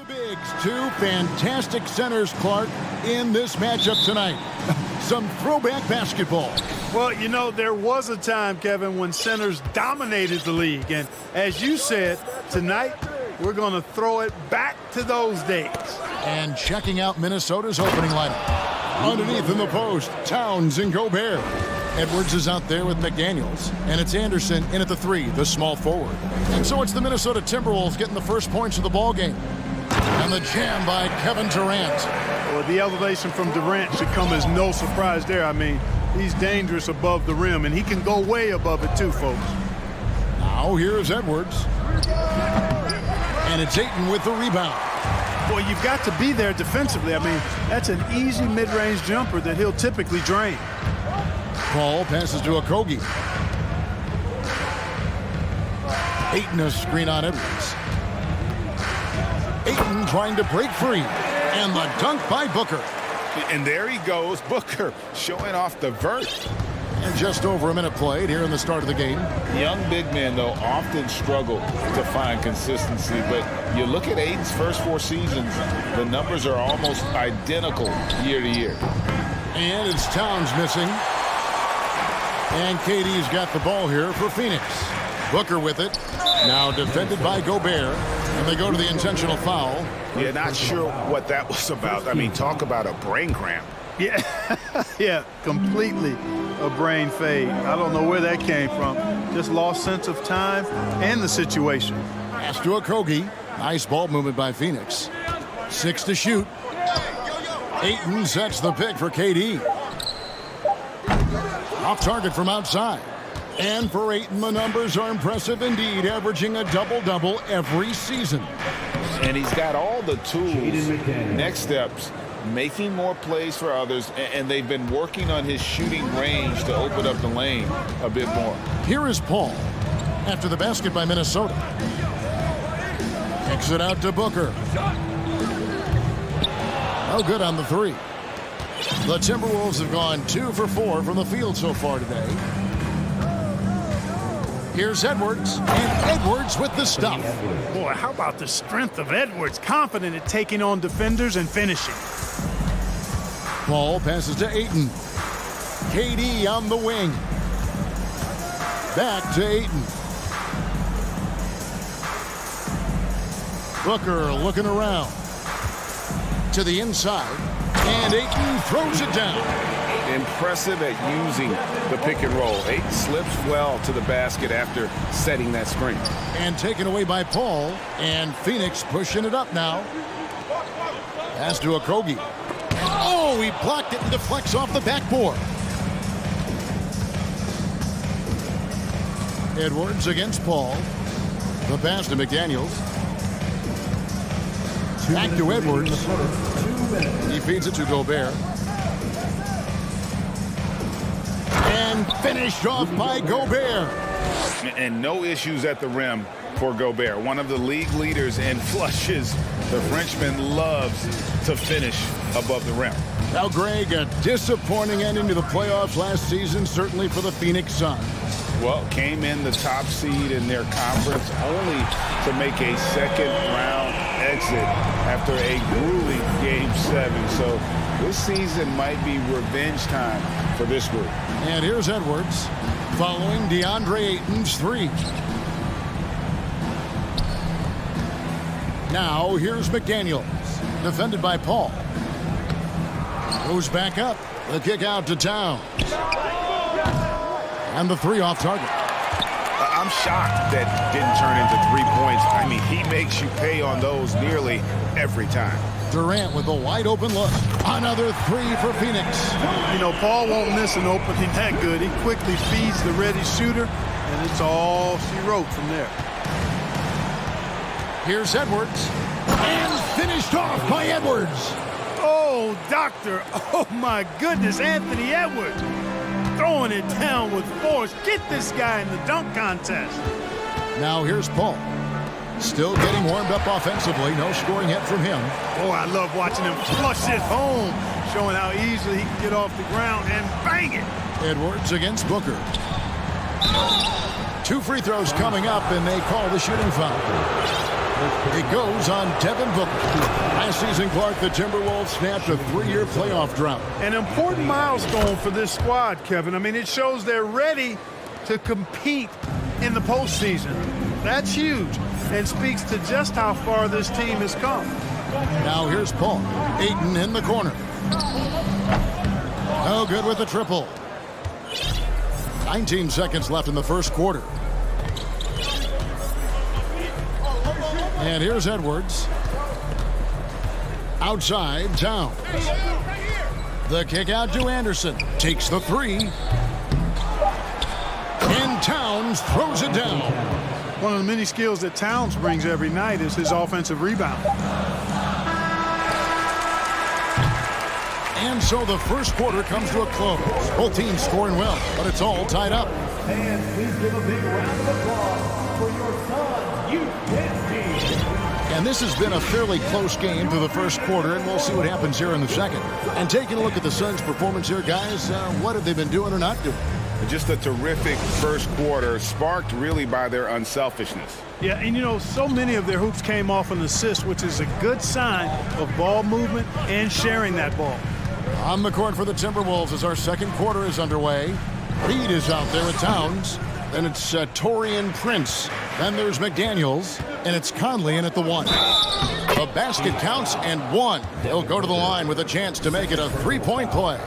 bigs, two fantastic centers, Clark, in this matchup tonight. Some throwback basketball. Well, you know, there was a time, Kevin, when centers dominated the league. And as you said, tonight we're going to throw it back to those days. And checking out Minnesota's opening lineup. Underneath in the post, Towns and Gobert. Edwards is out there with McDaniels. And it's Anderson in at the three, the small forward. And so it's the Minnesota Timberwolves getting the first points of the ball game. And the jam by Kevin Durant. Well, the elevation from Durant should come as no surprise there. I mean, he's dangerous above the rim, and he can go way above it too, folks. Now here's Edwards. And it's Ayton with the rebound. Boy, you've got to be there defensively. I mean, that's an easy mid-range jumper that he'll typically drain. Paul passes to Okogie. Ayton a screen on Edwards. Ayton trying to break free. And the dunk by Booker. And there he goes, Booker, showing off the vert. And just over a minute played here in the start of the game. Young big men, though, often struggle to find consistency. But you look at Ayton's first 4 seasons, the numbers are almost identical year to year. And it's Towns missing. And KD's got the ball here for Phoenix. Booker with it. Now defended by Gobert. And they go to the intentional foul. Yeah, not sure what that was about. I mean, talk about a brain cramp. Yeah, yeah, completely a brain fade. I don't know where that came from. Just lost sense of time and the situation. Pass to Okogie. Nice ball movement by Phoenix. 6 to shoot. Ayton sets the pick for KD. Off target from outside. And for Ayton, the numbers are impressive indeed, averaging a double-double every season. And he's got all the tools. Next steps, making more plays for others, and they've been working on his shooting range to open up the lane a bit more. Here is Paul after the basket by Minnesota. Kicks it out to Booker. No good on the three. The Timberwolves have gone 2 for 4 from the field so far today. Here's Edwards, and Edwards with the stuff. Boy, how about the strength of Edwards, confident at taking on defenders and finishing. Paul passes to Ayton. KD on the wing. Back to Ayton. Booker looking around. To the inside, and Ayton throws it down. Impressive at using the pick and roll. Ayton slips well to the basket after setting that screen. And taken away by Paul, and Phoenix pushing it up now. Pass to Okogie. Oh, he blocked it and deflects off the backboard. Edwards against Paul. The pass to McDaniels. Back to Edwards. He feeds it to Gobert. And finished off by Gobert. And no issues at the rim for Gobert. One of the league leaders in flushes. The Frenchman loves to finish above the rim. Now, Greg, a disappointing ending to the playoffs last season, certainly for the Phoenix Suns. Well, came in the top seed in their conference only to make a second-round exit after a grueling Game 7. So this season might be revenge time for this group. And here's Edwards following DeAndre Ayton's three. Now here's McDaniels, defended by Paul. Goes back up. The kick out to Towns. And the three off target. I'm shocked that didn't turn into 3 points. I mean, he makes you pay on those nearly every time. Durant with a wide open look. Another three for Phoenix. You know, Paul won't miss an opening that good. He quickly feeds the ready shooter, and it's all she wrote from there. Here's Edwards. And finished off by Edwards. Oh, doctor. Oh, my goodness, Anthony Edwards. Throwing it down with force. Get this guy in the dunk contest. Now here's Paul. Still getting warmed up offensively. No scoring hit from him. Oh, I love watching him flush it home, showing how easily he can get off the ground and bang it. Edwards against Booker. 2 free throws coming up, and they call the shooting foul. It goes on Devin Booker. Last season, Clark, the Timberwolves snapped a 3-year playoff drought. An important milestone for this squad, Kevin. I mean, it shows they're ready to compete in the postseason. That's huge and speaks to just how far this team has come. Now here's Paul. Ayton in the corner. No good with the triple. 19 seconds left in the first quarter. And here's Edwards. Outside, Towns. The kick out to Anderson. Takes the three. And Towns throws it down. One of the many skills that Towns brings every night is his offensive rebound. And so the first quarter comes to a close. Both teams scoring well, but it's all tied up. And please give a big round of applause for your son, you And this has been a fairly close game through the first quarter, and we'll see what happens here in the second. And taking a look at the Suns' performance here, guys, what have they been doing or not doing? Just a terrific first quarter, sparked really by their unselfishness. Yeah, and you know, so many of their hoops came off an assist, which is a good sign of ball movement and sharing that ball. On the court for the Timberwolves as our second quarter is underway. Reed is out there with Towns. Then it's Torian Prince. Then there's McDaniels. And it's Conley in at the one. The basket counts and one. He'll go to the line with a chance to make it a three-point play.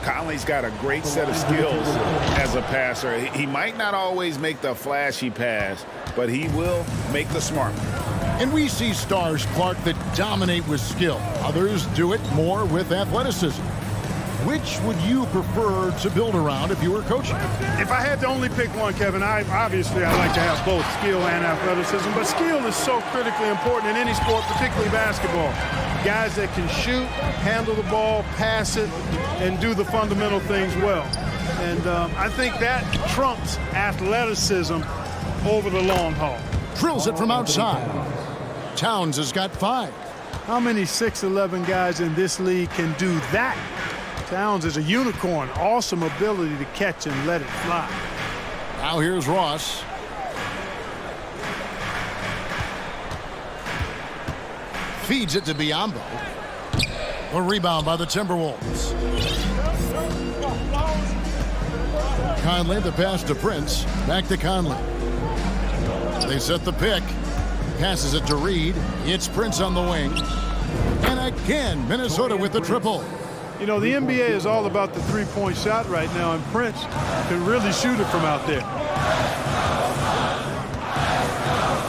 Conley's got a great set of skills as a passer. He might not always make the flashy pass, but he will make the smart one. And we see stars, Clark, that dominate with skill. Others do it more with athleticism. Which would you prefer to build around if you were coaching? If I had to only pick one, Kevin, obviously I'd like to have both skill and athleticism, but skill is so critically important in any sport, particularly basketball. Guys that can shoot, handle the ball, pass it, and do the fundamental things well. And I think that trumps athleticism over the long haul. Drills it from outside. Towns has got 5. How many 6'11" guys in this league can do that? Towns is a unicorn, awesome ability to catch and let it fly. Now here's Ross. Feeds it to Biyombo. A rebound by the Timberwolves. Conley, the pass to Prince. Back to Conley. They set the pick. Passes it to Reed. It's Prince on the wing. And again, Minnesota with the triple. You know, the NBA is all about the three-point shot right now, and Prince can really shoot it from out there.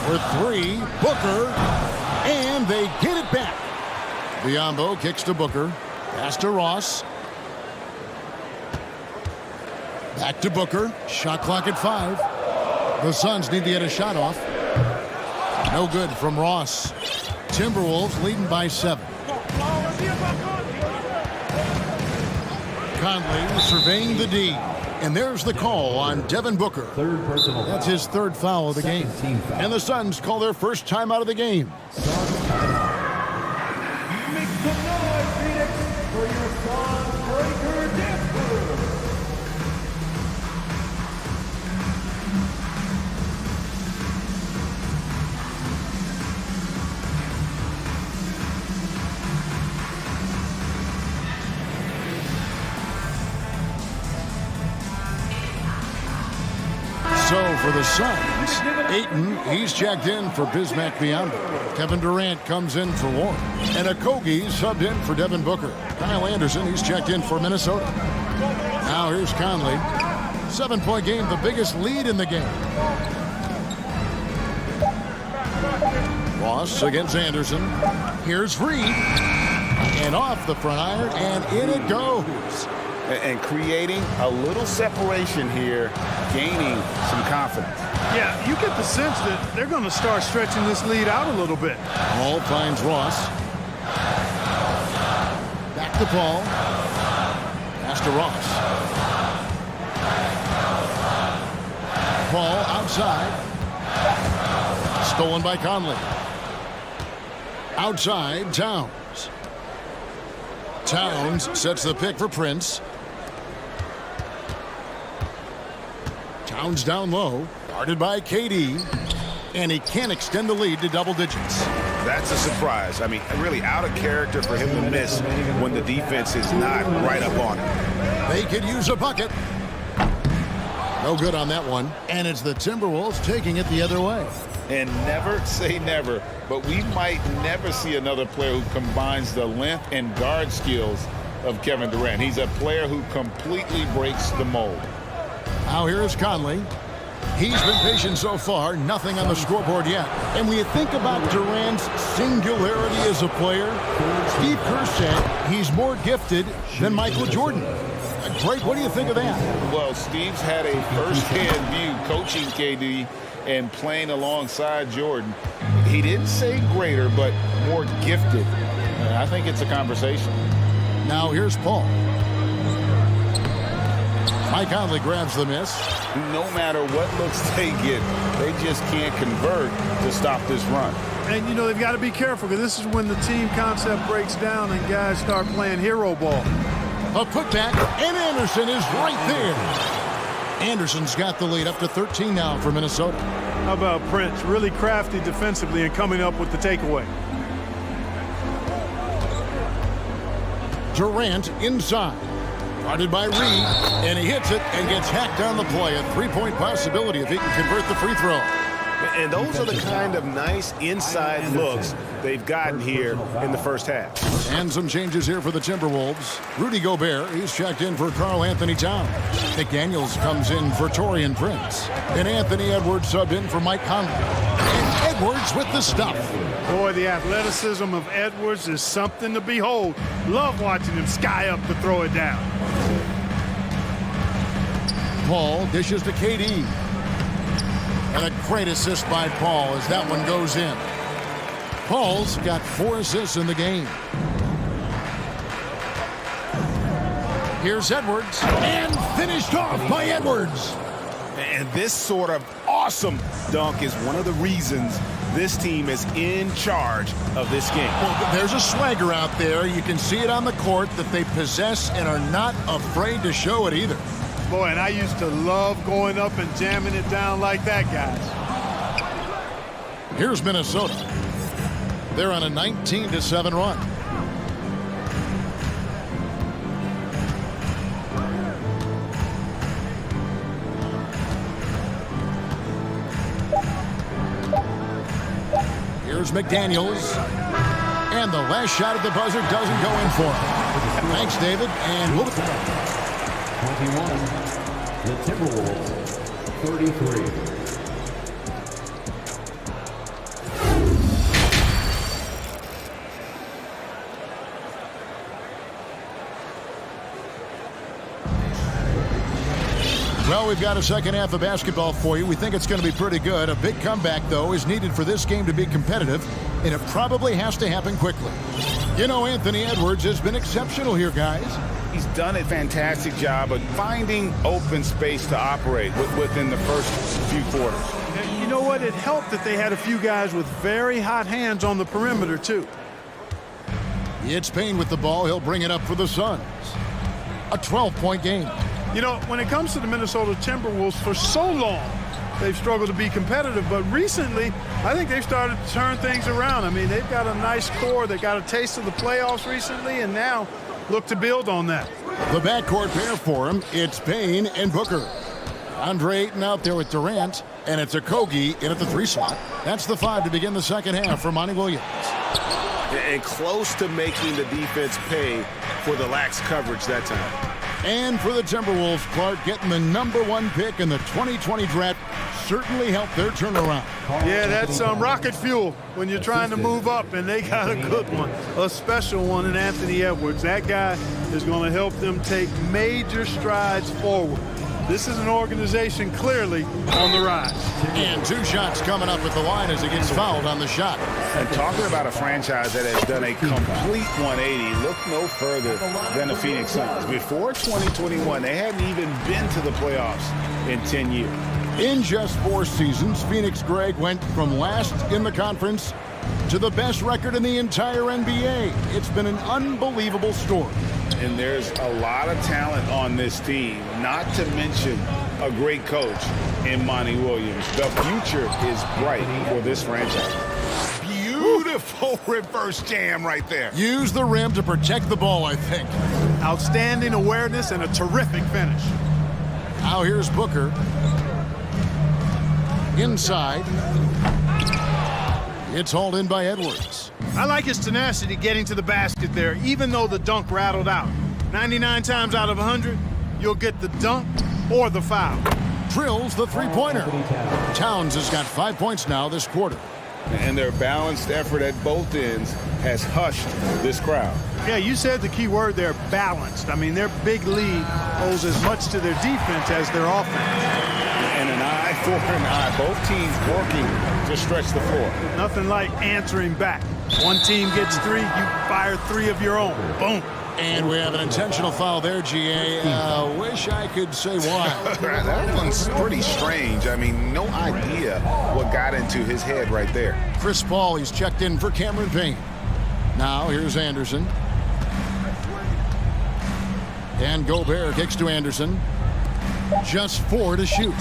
For 3, Booker, and they get it back. Biyombo kicks to Booker, pass to Ross. Back to Booker, shot clock at 5. The Suns need to get a shot off. No good from Ross. Timberwolves leading by 7. Conley surveying the D. And there's the call on Devin Booker. Third personal. That's his third foul of the game. And the Suns call their first time out of the game. Make some noise, Phoenix, for your Sun Breaker Denver. So for the Suns, Ayton, he's checked in for Bismack Biyombo. Kevin Durant comes in for Warren. And Okogie subbed in for Devin Booker. Kyle Anderson, he's checked in for Minnesota. Now here's Conley. 7-point game, the biggest lead in the game. Ross against Anderson. Here's Reed. And off the front iron, and in it goes. And creating a little separation here, gaining some confidence. Yeah, you get the sense that they're going to start stretching this lead out a little bit. Paul finds Ross. Back to Paul. Pass to Ross. Paul outside. Stolen by Conley. Outside, Towns. Towns sets the pick for Prince. Towns down low, guarded by KD. and he can't extend the lead to double digits. That's a surprise. I mean, really out of character for him to miss when the defense is not right up on him. They could use a bucket. No good on that one. And it's the Timberwolves taking it the other way. And never say never, but we might never see another player who combines the length and guard skills of Kevin Durant. He's a player who completely breaks the mold. Now here is Conley. He's been patient so far, nothing on the scoreboard yet. And when you think about Durant's singularity as a player, Steve Kerr said he's more gifted than Michael Jordan. Greg, what do you think of that? Well, Steve's had a first-hand view coaching KD and playing alongside Jordan. He didn't say greater, but more gifted. And I think it's a conversation. Now here's Paul. Mike Conley grabs the miss. No matter what looks they get, they just can't convert to stop this run. And, you know, they've got to be careful because this is when the team concept breaks down and guys start playing hero ball. A putback, and Anderson is right there. Anderson's got the lead up to 13 now for Minnesota. How about Prince? Really crafty defensively and coming up with the takeaway. Durant inside. Guarded by Reed, and he hits it and gets hacked on the play. A three-point possibility if he can convert the free throw. And those are the kind of nice inside looks they've gotten here in the first half. And some changes here for the Timberwolves. Rudy Gobert, he's checked in for Karl Anthony Towns. McDaniels comes in for Taurean Prince. And Anthony Edwards subbed in for Mike Conley. And Edwards with the stuff. Boy, the athleticism of Edwards is something to behold. Love watching him sky up to throw it down. Paul dishes to KD. And a great assist by Paul as that one goes in. Paul's got 4 assists in the game. Here's Edwards, and finished off by Edwards. And this sort of awesome dunk is one of the reasons this team is in charge of this game. Well, there's a swagger out there. You can see it on the court that they possess and are not afraid to show it either. Boy, and I used to love going up and jamming it down like that, guys. Here's Minnesota. They're on a 19-7 run. Here's McDaniels. And the last shot at the buzzer doesn't go in for him. Thanks, David. And we'll... 21, the Timberwolves, 33. Well, we've got a second half of basketball for you. We think it's going to be pretty good. A big comeback, though, is needed for this game to be competitive, and it probably has to happen quickly. You know, Anthony Edwards has been exceptional here, guys. He's done a fantastic job of finding open space to operate within the first few quarters. And you know what? It helped that they had a few guys with very hot hands on the perimeter, too. It's Payne with the ball. He'll bring it up for the Suns. A 12-point game. You know, when it comes to the Minnesota Timberwolves, for so long, they've struggled to be competitive. But recently, I think they've started to turn things around. I mean, they've got a nice core. They got a taste of the playoffs recently, and now look to build on that. The backcourt pair for him, it's Payne and Booker. Andre Ayton out there with Durant, and it's Okogie in at the 3 slot. That's the 5 to begin the second half for Monty Williams. And close to making the defense pay for the lax coverage that time. And for the Timberwolves, Clark, getting the #1 pick in the 2020 draft certainly helped their turnaround. Yeah, that's rocket fuel when you're trying to move up, and they got a good one, a special one in Anthony Edwards. That guy is going to help them take major strides forward. This is an organization clearly on the rise. And 2 shots coming up at the line as he gets fouled on the shot. And talking about a franchise that has done a complete 180, look no further than the Phoenix Suns. Before 2021, they hadn't even been to the playoffs in 10 years. In just 4 seasons, Phoenix, Greg, went from last in the conference to the best record in the entire NBA. It's been an unbelievable story. And there's a lot of talent on this team, not to mention a great coach in Monty Williams. The future is bright for this franchise. Beautiful reverse jam right there. Use the rim to protect the ball, I think. Outstanding awareness and a terrific finish. Now here's Booker. Inside. It's hauled in by Edwards. I like his tenacity getting to the basket there, even though the dunk rattled out. 99 times out of 100, you'll get the dunk or the foul. Drills the three-pointer. Towns has got 5 points now this quarter. And their balanced effort at both ends has hushed this crowd. Yeah, you said the key word there, balanced. I mean, their big lead owes as much to their defense as their offense. And an eye for an eye. Both teams working to stretch the floor. Nothing like answering back. One team gets 3, you fire 3 of your own. Boom. And we have an intentional foul there, GA. Wish I could say why. That one's pretty strange. I mean, no idea what got into his head right there. Chris Paul, he's checked in for Cameron Payne. Now here's Anderson. And Gobert kicks to Anderson. Just 4 to shoot.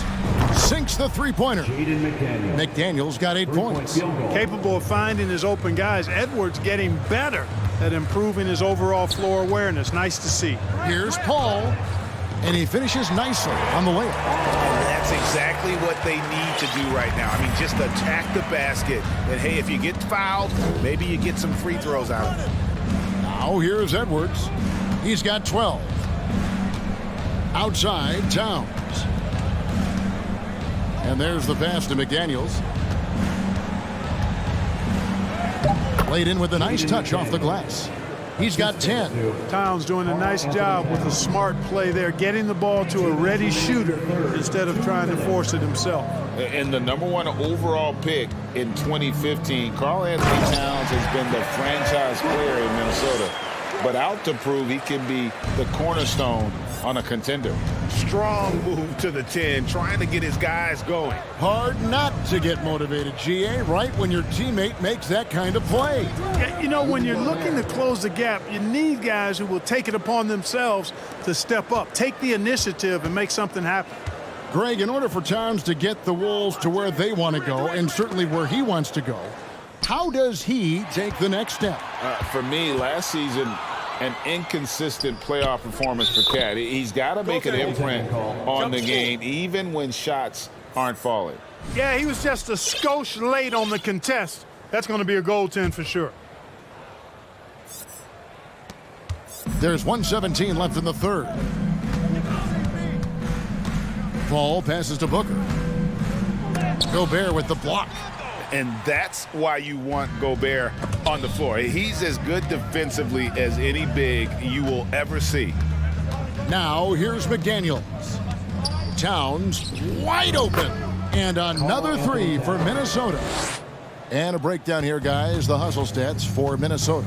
Sinks the three-pointer. McDaniel's got 8 points. Capable of finding his open guys. Edwards getting better at improving his overall floor awareness. Nice to see. Here's Paul. And he finishes nicely on the layup. And that's exactly what they need to do right now. I mean, just attack the basket. And, hey, if you get fouled, maybe you get some free throws out of it. Now here's Edwards. He's got 12. Outside, Towns. And there's the pass to McDaniels. Played in with a nice touch off the glass. He's got 10. Towns doing a nice job with a smart play there, getting the ball to a ready shooter instead of trying to force it himself. And the #1 overall pick in 2015, Karl Anthony Towns has been the franchise player in Minnesota, but out to prove he can be the cornerstone on a contender. Strong move to the 10, trying to get his guys going. Hard not to get motivated, GA, right when your teammate makes that kind of play. Yeah, you know, when you're looking to close the gap, you need guys who will take it upon themselves to step up, take the initiative, and make something happen. Greg, in order for Towns to get the Wolves to where they want to go, and certainly where he wants to go, how does he take the next step? For me, last season, an inconsistent playoff performance for Cat. He's got to make an imprint on the game, even when shots aren't falling. Yeah, he was just a skosh late on the contest. That's going to be a goaltend for sure. There's 1:17 left in the third. Paul passes to Booker. Gobert with the block. And that's why you want Gobert on the floor. He's as good defensively as any big you will ever see. Now here's McDaniels. Towns wide open. And another 3 for Minnesota. And a breakdown here, guys. The hustle stats for Minnesota.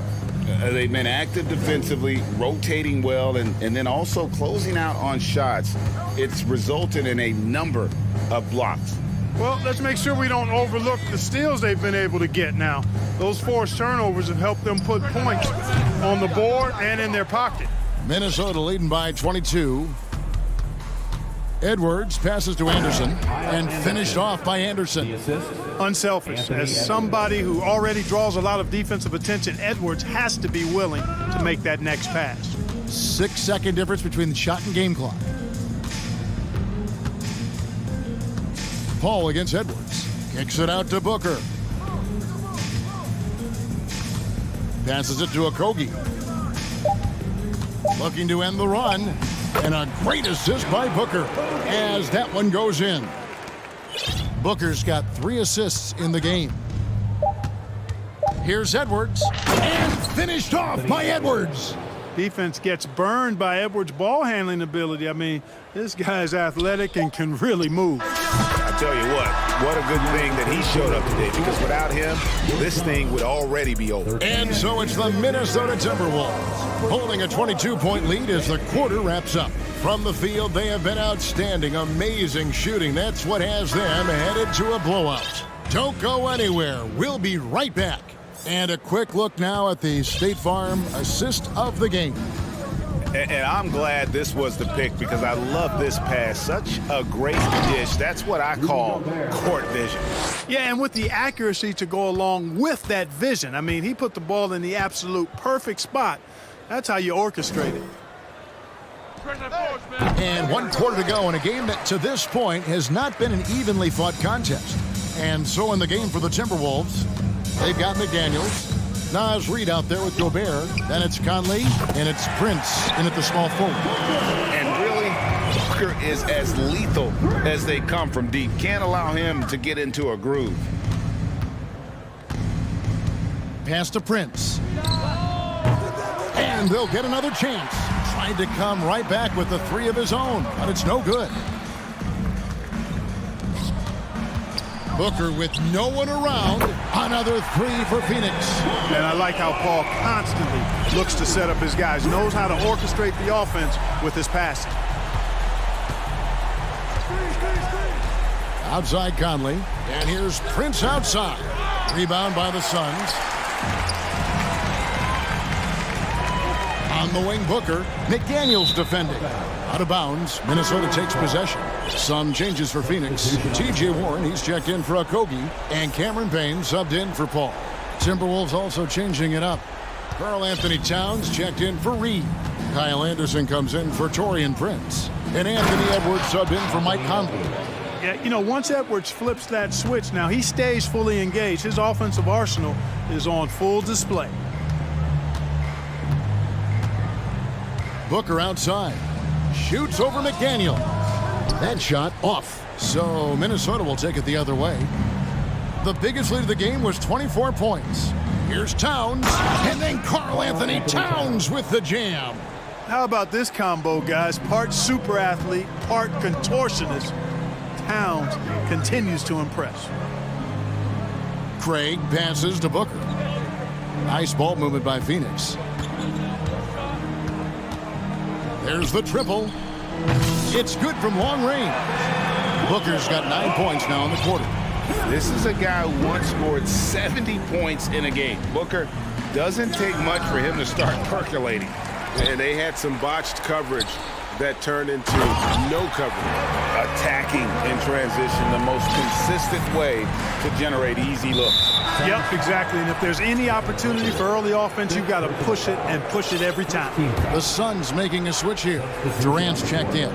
They've been active defensively, rotating well, and then also closing out on shots. It's resulted in a number of blocks. Well, let's make sure we don't overlook the steals they've been able to get now. Those forced turnovers have helped them put points on the board and in their pocket. Minnesota leading by 22. Edwards passes to Anderson and finished off by Anderson. Unselfish. As somebody who already draws a lot of defensive attention, Edwards has to be willing to make that next pass. 6-second difference between the shot and game clock. Paul against Edwards. Kicks it out to Booker. Passes it to Okogie. Looking to end the run. And a great assist by Booker as that one goes in. Booker's got 3 assists in the game. Here's Edwards. And finished off by Edwards. Defense gets burned by Edwards' ball handling ability. I mean, this guy's athletic and can really move. I tell you what a good thing that he showed up today, because without him, this thing would already be over. And so it's the Minnesota Timberwolves holding a 22-point lead as the quarter wraps up. From the field, they have been outstanding, amazing shooting. That's what has them headed to a blowout. Don't go anywhere. We'll be right back. And a quick look now at the State Farm assist of the game. And I'm glad this was the pick because I love this pass. Such a great dish. That's what I call court vision. Yeah, and with the accuracy to go along with that vision. I mean, he put the ball in the absolute perfect spot. That's how you orchestrate it. And 1 quarter to go in a game that to this point has not been an evenly fought contest. And so in the game for the Timberwolves, they've got McDaniels, Naz Reid out there with Gobert, then it's Conley, and it's Prince in at the small forward. And really, Booker is as lethal as they come from deep. Can't allow him to get into a groove. Pass to Prince. And they'll get another chance. Tried to come right back with the 3 of his own, but it's no good. Booker with no one around. Another 3 for Phoenix. And I like how Paul constantly looks to set up his guys, knows how to orchestrate the offense with his passing. Outside Conley. And here's Prince outside. Rebound by the Suns. On the wing, Booker. McDaniels defending. Out of bounds. Minnesota takes possession. Some changes for Phoenix. T.J. Warren, he's checked in for Okogie. And Cameron Payne subbed in for Paul. Timberwolves also changing it up. Karl Anthony Towns checked in for Reed. Kyle Anderson comes in for Taurean Prince. And Anthony Edwards subbed in for Mike Conley. Yeah, you know, once Edwards flips that switch, now he stays fully engaged. His offensive arsenal is on full display. Booker outside. Shoots over McDaniel. That shot off. So Minnesota will take it the other way. The biggest lead of the game was 24 points. Here's Towns. And then Karl Anthony Towns with the jam. How about this combo, guys? Part super athlete, part contortionist. Towns continues to impress. Craig passes to Booker. Nice ball movement by Phoenix. There's the triple. It's good from long range. Booker's got 9 points now in the quarter. This is a guy who once scored 70 points in a game. Booker doesn't take much for him to start percolating. And they had some botched coverage that turned into no coverage. Attacking in transition, the most consistent way to generate easy looks. Yep, exactly. And if there's any opportunity for early offense, you've got to push it and push it every time. The Suns making a switch here. Durant's checked in.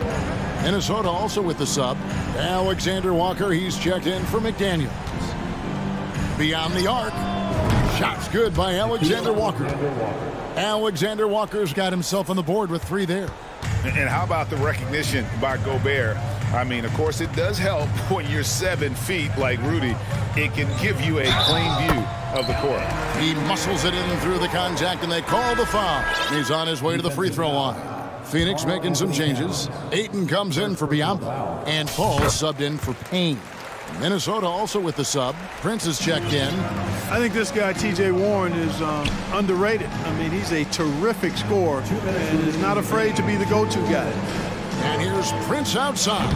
Minnesota also with the sub. Alexander Walker, he's checked in for McDaniels. Beyond the arc. Shots good by Alexander Walker. Alexander Walker's got himself on the board with 3 there. And how about the recognition by Gobert? I mean, of course, it does help when you're 7 feet like Rudy. It can give you a plain view of the court. He muscles it in through the contact, and they call the foul. He's on his way to the free throw line. Phoenix making some changes. Ayton comes in for Biombo, and Paul subbed in for Payne. Minnesota also with the sub. Prince is checked in. I think this guy, T.J. Warren, is underrated. I mean, he's a terrific scorer and is not afraid to be the go-to guy. And here's Prince outside.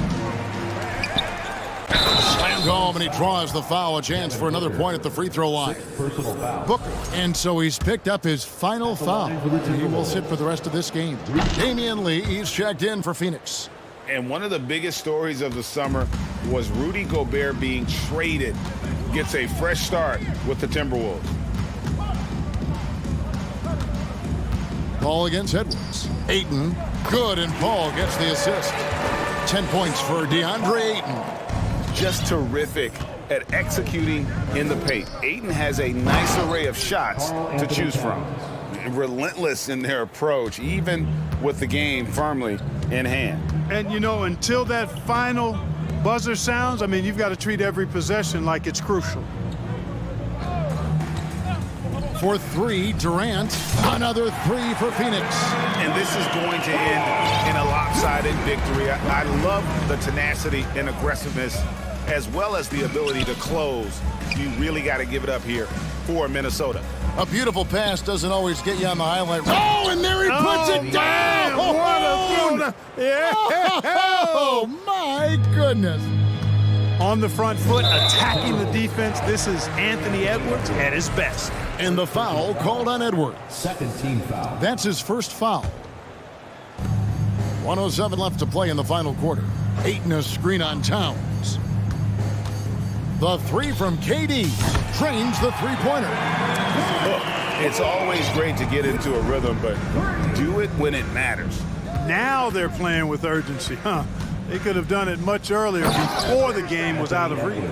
Slammed home, and he draws the foul. A chance for another point at the free throw line. Booker. And so he's picked up his final foul. He will sit for the rest of this game. Damian Lee, he's checked in for Phoenix. And one of the biggest stories of the summer was Rudy Gobert being traded. Gets a fresh start with the Timberwolves. Paul against Edwards. Ayton, good, and Paul gets the assist. 10 points for DeAndre Ayton. Just terrific at executing in the paint. Ayton has a nice array of shots to choose from. Relentless in their approach, even with the game firmly in hand. And, you know, until that final buzzer sounds, I mean, you've got to treat every possession like it's crucial. For 3, Durant. Another 3 for Phoenix. And this is going to end in a lopsided victory. I love the tenacity and aggressiveness as well as the ability to close. You really got to give it up here for Minnesota. A beautiful pass doesn't always get you on the highlight. Oh, and there he puts it down! Man, what a yeah. Oh, my goodness. On the front foot, attacking the defense. This is Anthony Edwards at his best. And the foul called on Edwards. Second team foul. That's his first foul. 1:07 left to play in the final quarter. Ayton a screen on Towns. The three from KD trains the three-pointer. Look, it's always great to get into a rhythm, but do it when it matters. Now they're playing with urgency, huh? They could have done it much earlier before the game was out of reach.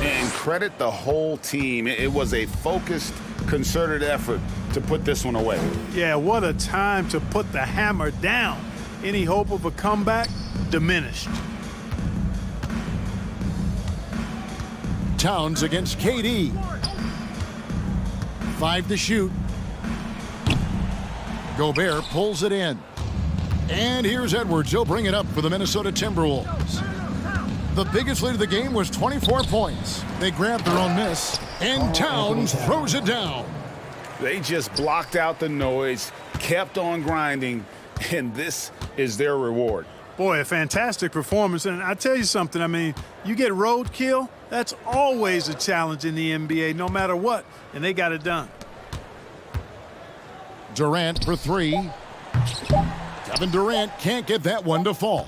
And credit the whole team. It was a focused, concerted effort to put this one away. Yeah, what a time to put the hammer down. Any hope of a comeback? Diminished. Towns against KD. 5 to shoot. Gobert pulls it in. And here's Edwards. He'll bring it up for the Minnesota Timberwolves. The biggest lead of the game was 24 points. They grabbed their own miss, and Towns throws it down. They just blocked out the noise, kept on grinding, and this is their reward. Boy, a fantastic performance. And I tell you something, I mean, you get roadkill, that's always a challenge in the NBA, no matter what. And they got it done. Durant for three. Kevin Durant can't get that one to fall.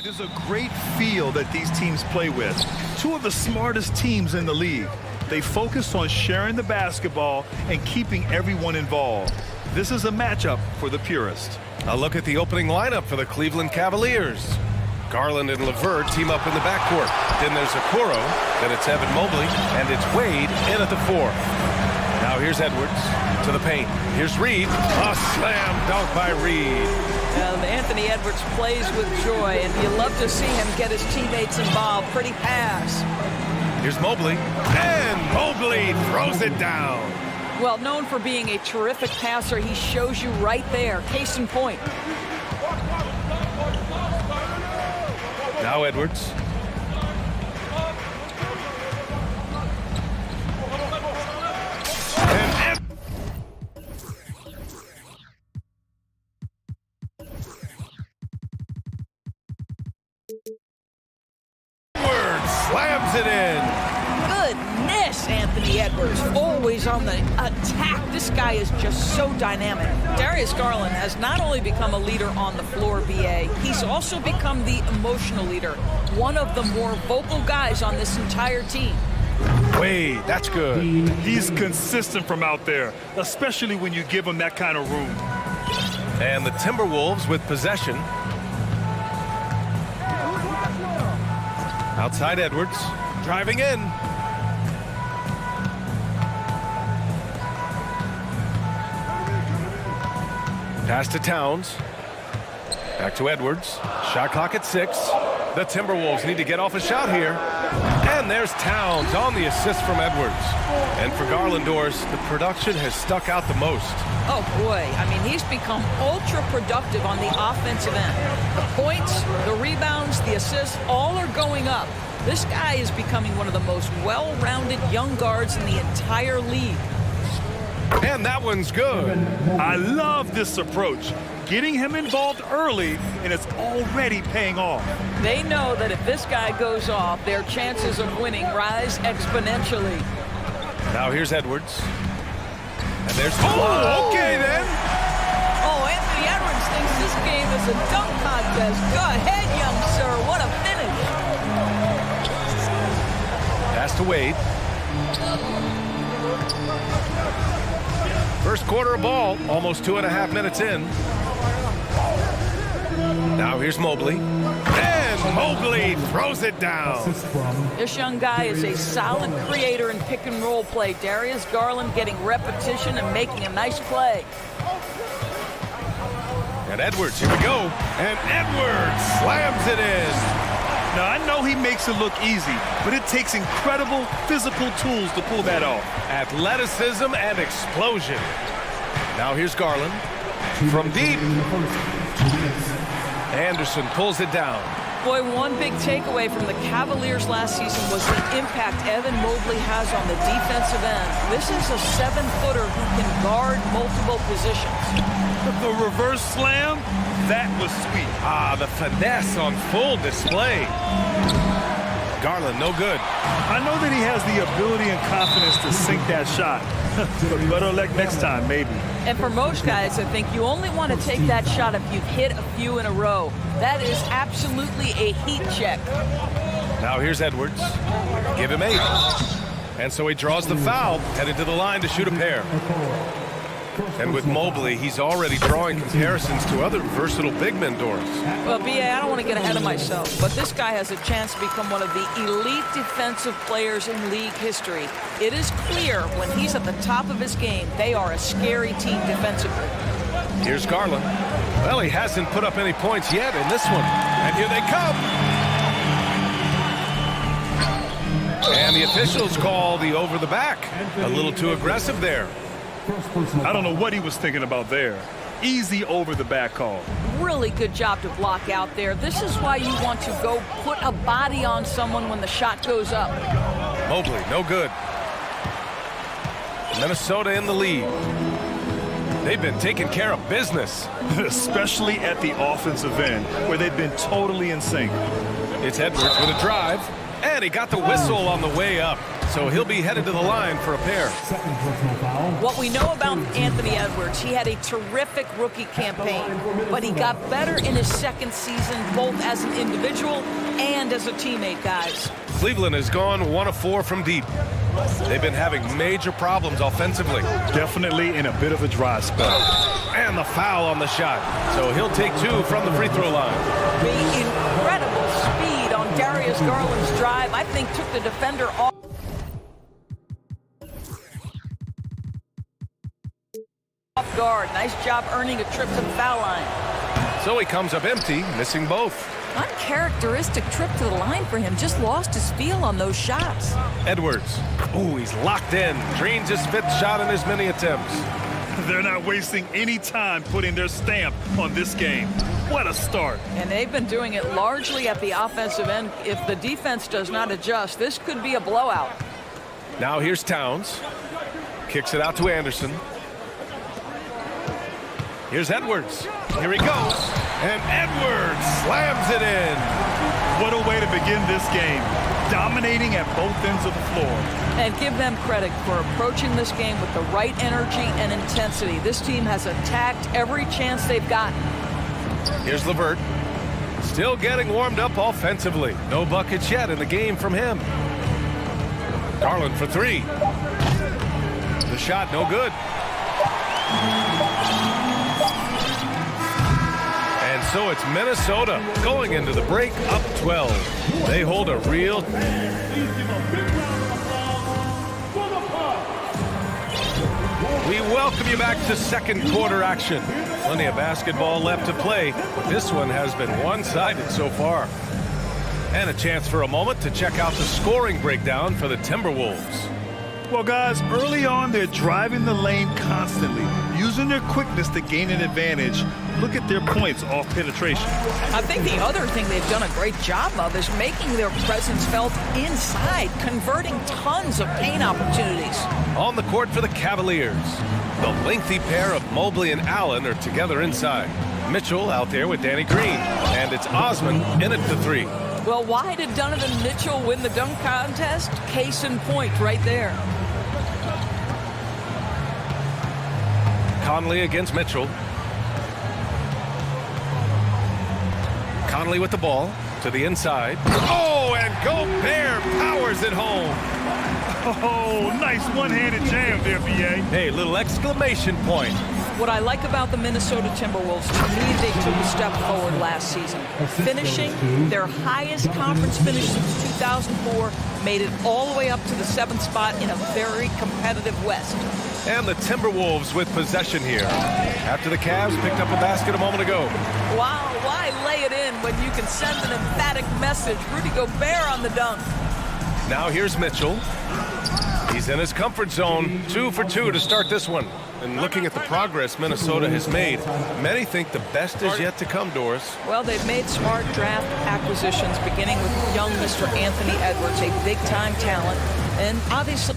It is a great field that these teams play with. Two of the smartest teams in the league. They focus on sharing the basketball and keeping everyone involved. This is a matchup for the purist. A look at the opening lineup for the Cleveland Cavaliers. Garland and LeVert team up in the backcourt. Then there's Okoro, then it's Evan Mobley, and it's Wade in at the 4. Now here's Edwards to the paint. Here's Reed. A slam dunk by Reed. Anthony Edwards plays with joy, and you love to see him get his teammates involved. Pretty pass. Here's Mobley, and Mobley throws it down. Well, known for being a terrific passer, he shows you right there. Case in point. Now Edwards. Edwards slams it in. Goodness, Anthony Edwards, always on the attack. This guy is just so dynamic. Darius Garland has not only become a leader on the floor, BA, he's also become the emotional leader, one of the more vocal guys on this entire team. Wade, that's good. He's consistent from out there, especially when you give him that kind of room. And the Timberwolves with possession. Outside Edwards, driving in. Pass to Towns. Back to Edwards. Shot clock at 6. The Timberwolves need to get off a shot here. And there's Towns on the assist from Edwards. And for Garlandors, the production has stuck out the most. Oh boy, I mean, he's become ultra productive on the offensive end. The points, the rebounds, the assists, all are going up. This guy is becoming one of the most well-rounded young guards in the entire league. And that one's good. I love this approach. Getting him involved early, and it's already paying off. They know that if this guy goes off, their chances of winning rise exponentially. Now here's Edwards. And there's... Oh, okay then. Oh, Anthony Edwards thinks this game is a dunk contest. Go ahead, young sir. What a finish. Pass to Wade. First quarter of ball, almost 2.5 minutes in. Now here's Mobley. And Mobley throws it down. This young guy is a solid creator in pick and roll play. Darius Garland getting repetition and making a nice play. And Edwards, here we go. And Edwards slams it in. Now, I know he makes it look easy, but it takes incredible physical tools to pull that off. Athleticism and explosion. Now here's Garland. From deep. Anderson pulls it down. Boy, one big takeaway from the Cavaliers last season was the impact Evan Mobley has on the defensive end. This is a 7-footer who can guard multiple positions. The reverse slam, that was sweet. Ah, the finesse on full display. Garland, no good. I know that he has the ability and confidence to sink that shot. But better luck next time, maybe. And for most guys, I think you only want to take that shot if you've hit a few in a row. That is absolutely a heat check. Now here's Edwards. Give him 8. And so he draws the foul, headed to the line to shoot a pair. And with Mobley, he's already drawing comparisons to other versatile big men doors. Well, B.A., I don't want to get ahead of myself, but this guy has a chance to become one of the elite defensive players in league history. It is clear when he's at the top of his game, they are a scary team defensively. Here's Garland. Well, he hasn't put up any points yet in this one. And here they come. And the officials call the over the back. A little too aggressive there. I don't know what he was thinking about there. Easy over the back call. Really good job to block out there. This is why you want to go put a body on someone when the shot goes up. Mobley, no good. Minnesota in the lead. They've been taking care of business. Especially at the offensive end, where they've been totally in sync. It's Edwards with a drive, and he got the whistle on the way up. so he'll be headed to the line for a pair. Second personal foul. What we know about Anthony Edwards, he had a terrific rookie campaign, but he got better in his second season, both as an individual and as a teammate, guys. Cleveland has gone 1 of 4 from deep. They've been having major problems offensively. Definitely in a bit of a dry spell. And the foul on the shot. So he'll take 2 from the free throw line. The incredible speed on Darius Garland's drive, I think, took the defender off guard. Nice job earning a trip to the foul line. So he comes up empty, missing both. Uncharacteristic trip to the line for him. Just lost his feel on those shots. Edwards. Ooh, he's locked in. Drains his 5th shot in his many attempts. They're not wasting any time putting their stamp on this game. What a start. And they've been doing it largely at the offensive end. If the defense does not adjust, this could be a blowout. Now here's Towns. Kicks it out to Anderson. Here's Edwards. Here he goes. And Edwards slams it in. What a way to begin this game. Dominating at both ends of the floor. And give them credit for approaching this game with the right energy and intensity. This team has attacked every chance they've gotten. Here's LeVert. Still getting warmed up offensively. No buckets yet in the game from him. Garland for 3. The shot no good. And so it's Minnesota going into the break up 12. They hold a real... We welcome you back to second quarter action. Plenty of basketball left to play, but this one has been one-sided so far. And a chance for a moment to check out the scoring breakdown for the Timberwolves. Well, guys, early on, they're driving the lane constantly, using their quickness to gain an advantage. Look at their points off penetration. I think the other thing they've done a great job of is making their presence felt inside, converting tons of paint opportunities. On the court for the Cavaliers, the lengthy pair of Mobley and Allen are together inside. Mitchell out there with Danny Green, and it's Osman in at the 3. Well, why did Donovan Mitchell win the dunk contest? Case in point right there. Conley against Mitchell. Conley with the ball to the inside. Oh, and Gobert powers it home. Oh, nice one-handed jam there, VA. Hey, little exclamation point. What I like about the Minnesota Timberwolves, to me, they took a step forward last season. Finishing their highest conference finish since 2004, made it all the way up to the 7th spot in a very competitive West. And the Timberwolves with possession here. After the Cavs picked up a basket a moment ago. Wow, why lay it in when you can send an emphatic message? Rudy Gobert on the dunk. Now here's Mitchell. He's in his comfort zone. 2 for 2 to start this one. And looking at the progress Minnesota has made, many think the best is yet to come, Doris. Well, they've made smart draft acquisitions, beginning with young Mr. Anthony Edwards, a big-time talent. And obviously...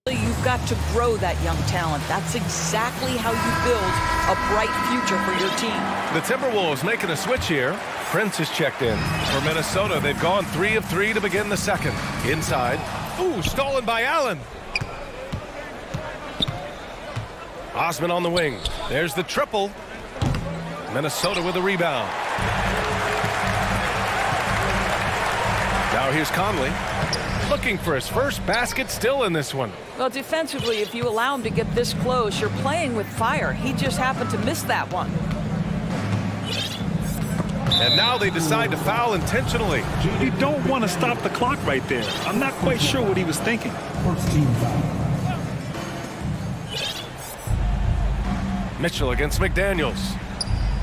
You've got to grow that young talent. That's exactly how you build a bright future for your team. The Timberwolves making a switch here. Prince is checked in. For Minnesota, they've gone 3 of 3 to begin the second. Inside. Ooh, stolen by Allen. Osman on the wing. There's the triple. Minnesota with the rebound. Now here's Conley. Looking for his first basket, still in this one. Well, defensively, if you allow him to get this close, you're playing with fire. He just happened to miss that one. And now they decide to foul intentionally. You don't want to stop the clock right there. I'm not quite sure what he was thinking. First team foul. Mitchell against McDaniels.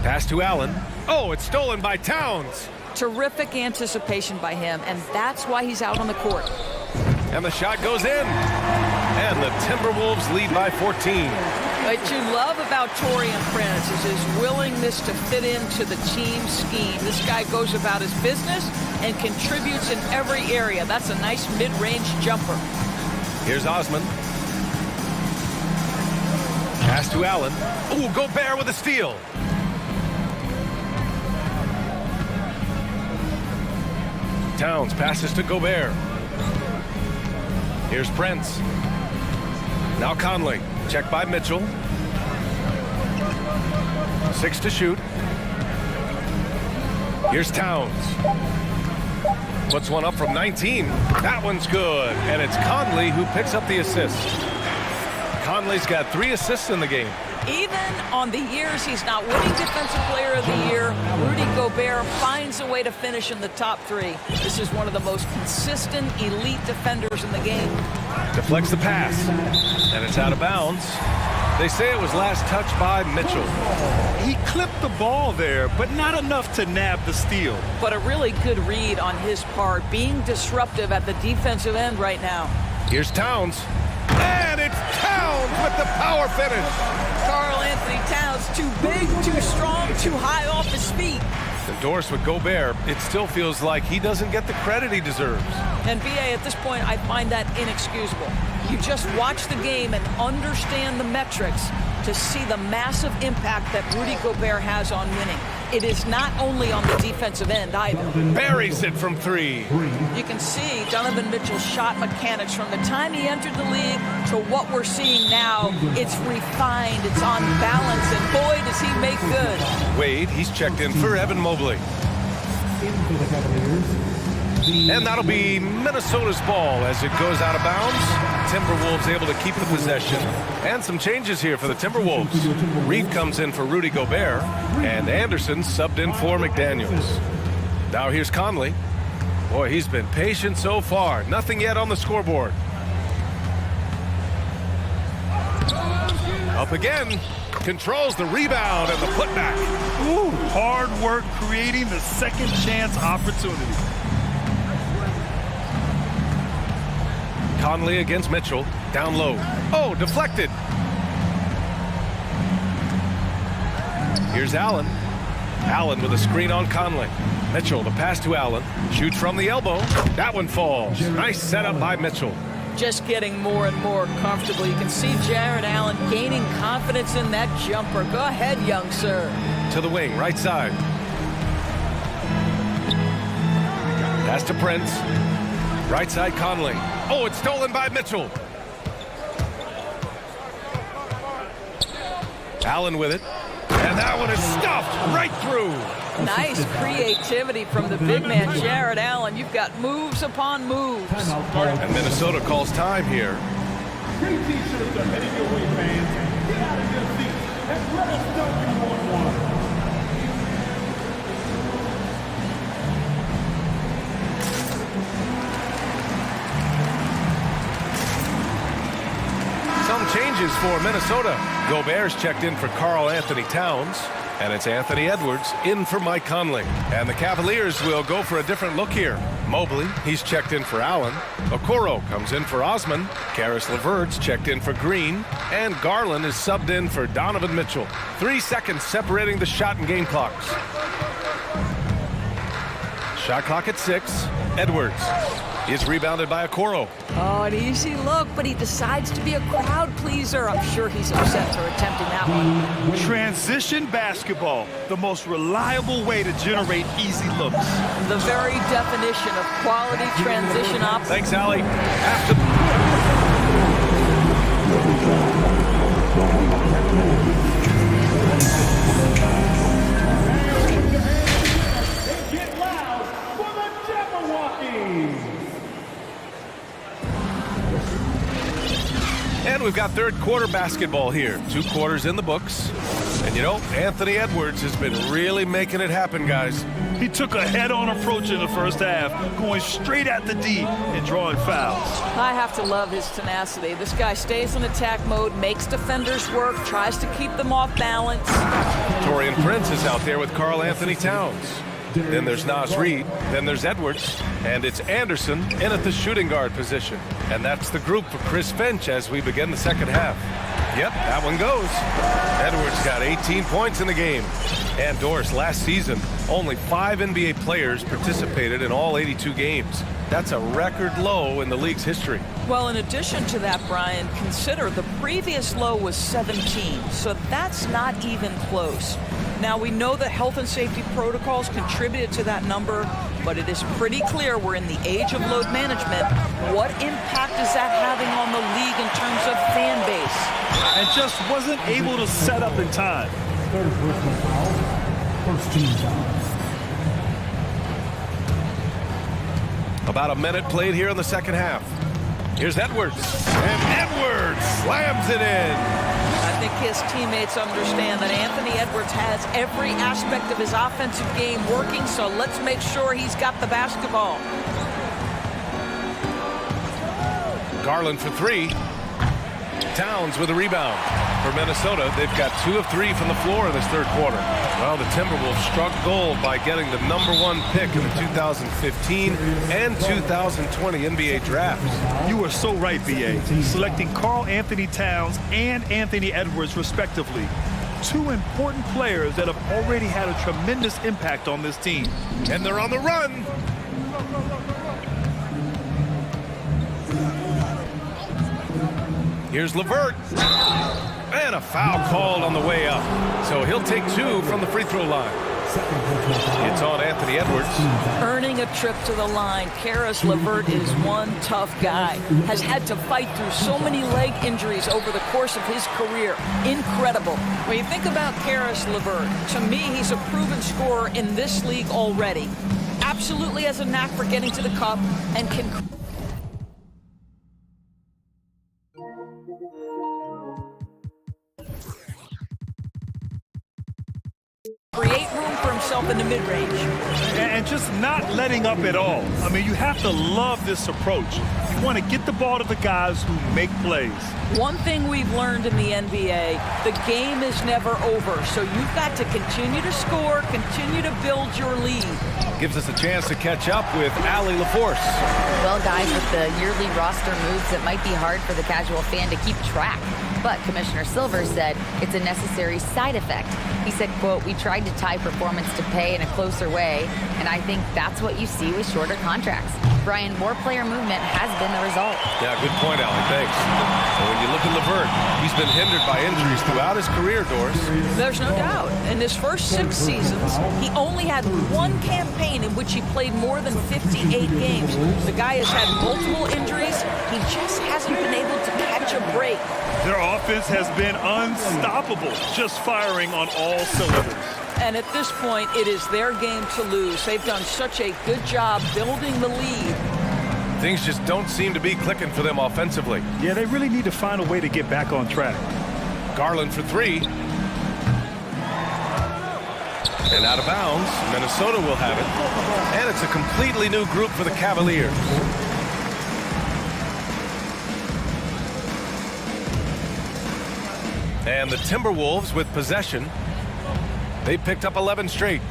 Pass to Allen. Oh, it's stolen by Towns. Terrific anticipation by him, and that's why he's out on the court. And the shot goes in. And the Timberwolves lead by 14. What you love about Taurean Prince is his willingness to fit into the team scheme. This guy goes about his business and contributes in every area. That's a nice mid-range jumper. Here's Osman. Pass to Allen. Ooh, Gobert with a steal. Towns passes to Gobert. Here's Prince. Now Conley. Check by Mitchell. 6 to shoot. Here's Towns. Puts one up from 19. That one's good. And it's Conley who picks up the assist. Conley's got 3 assists in the game. Even on the years he's not winning Defensive Player of the Year, Rudy Gobert finds a way to finish in the top 3. This is one of the most consistent, elite defenders in the game. Deflects the pass. And it's out of bounds. They say it was last touched by Mitchell. He clipped the ball there, but not enough to nab the steal. But a really good read on his part, being disruptive at the defensive end right now. Here's Towns. And it's Towns with the power finish. Karl Anthony Towns, too big, too strong, too high off his feet. Endorsed with Gobert, it still feels like he doesn't get the credit he deserves. And BA, at this point, I find that inexcusable. You just watch the game and understand the metrics to see the massive impact that Rudy Gobert has on winning. It is not only on the defensive end either. Buries it from 3. You can see Donovan Mitchell's shot mechanics from the time he entered the league to what we're seeing now. It's refined, it's on balance, and boy, does he make good. Wade, he's checked in for Evan Mobley. In for the Cavaliers. And that'll be Minnesota's ball as it goes out of bounds. Timberwolves able to keep the possession. And some changes here for the Timberwolves. Reed comes in for Rudy Gobert, and Anderson subbed in for McDaniels. Now here's Conley. Boy, he's been patient so far. Nothing yet on the scoreboard. Up again. Controls the rebound and the putback. Ooh, hard work creating the second chance opportunity. Conley against Mitchell. Down low. Oh, deflected. Here's Allen. Allen with a screen on Conley. Mitchell, the pass to Allen. Shoots from the elbow. That one falls. Nice setup by Mitchell. Just getting more and more comfortable. You can see Jared Allen gaining confidence in that jumper. Go ahead, young sir. To the wing, right side. Pass to Prince. Right side, Conley. Oh, it's stolen by Mitchell. Allen with it. And that one is stuffed right through. Nice creativity from the big man, Jared Allen. You've got moves upon moves. And Minnesota calls time here. Free t-shirts are heading your way, fans. Get out of your seats and let us know you want one. Some changes for Minnesota. Gobert's checked in for Karl Anthony Towns. And it's Anthony Edwards in for Mike Conley. And the Cavaliers will go for a different look here. Mobley, he's checked in for Allen. Okoro comes in for Osman. Karis LeVert's checked in for Green. And Garland is subbed in for Donovan Mitchell. 3 seconds separating the shot and game clocks. Shot clock at 6. Edwards is rebounded by Okoro. Oh, an easy look, but he decides to be a crowd pleaser. I'm sure he's upset for attempting that one. Transition basketball, the most reliable way to generate easy looks. The very definition of quality transition ops. Thanks, Allie. After Get loud for the Jabberwockies! And we've got third quarter basketball here. 2 quarters in the books. And you know, Anthony Edwards has been really making it happen, guys. He took a head-on approach in the first half, going straight at the D and drawing fouls. I have to love his tenacity. This guy stays in attack mode, makes defenders work, tries to keep them off balance. Torian Prince is out there with Karl Anthony Towns. Then there's Naz Reid. Then there's Edwards. And it's Anderson in at the shooting guard position. And that's the group for Chris Finch as we begin the second half. Yep, that one goes. Edwards got 18 points in the game. And Doris, last season, only 5 NBA players participated in all 82 games. That's a record low in the league's history. Well, in addition to that, Brian, consider the previous low was 17, so that's not even close. Now, we know that health and safety protocols contributed to that number, but it is pretty clear we're in the age of load management. What impact is that having on the league in terms of fan base? And just wasn't able to set up in time. Third personal foul. First team foul. About a minute played here in the second half. Here's Edwards. And Edwards slams it in. I think his teammates understand that Anthony Edwards has every aspect of his offensive game working, so let's make sure he's got the basketball. Garland for three. Towns with a rebound. For Minnesota, they've got 2 of 3 from the floor in this third quarter. Well, the Timberwolves struck gold by getting the #1 pick in the 2015 and 2020 NBA drafts. You are so right, B.A. Selecting Karl Anthony Towns and Anthony Edwards, respectively. 2 important players that have already had a tremendous impact on this team. And they're on the run. Here's LeVert. And a foul called on the way up. So he'll take 2 from the free throw line. It's on Anthony Edwards. Earning a trip to the line, Karis LeVert is one tough guy. Has had to fight through so many leg injuries over the course of his career. Incredible. When you think about Karis LeVert, to me, he's a proven scorer in this league already. Absolutely has a knack for getting to the cup and can create room for himself in the mid-range. And just not letting up at all. I mean, you have to love this approach. You want to get the ball to the guys who make plays. One thing we've learned in the NBA, the game is never over. So you've got to continue to score, continue to build your lead. Gives us a chance to catch up with Allie LaForce. Well, guys, with the yearly roster moves, it might be hard for the casual fan to keep track. But Commissioner Silver said it's a necessary side effect. He said, quote, "We tried to tie performance to pay in a closer way, and I think that's what you see with shorter contracts." Brian, more player movement has been the result. Yeah, good point, Allie. Thanks. And when you look at LeVert, he's been hindered by injuries throughout his career, Doris. There's no doubt. In his first 6 seasons, he only had 1 campaign in which he played more than 58 games. The guy has had multiple injuries. He just hasn't been able to catch a break. Their offense has been unstoppable, just firing on all cylinders. And at this point, it is their game to lose. They've done such a good job building the lead. Things just don't seem to be clicking for them offensively. Yeah, they really need to find a way to get back on track. Garland for 3. And out of bounds, Minnesota will have it. And it's a completely new group for the Cavaliers. And the Timberwolves with possession. They picked up 11 straight.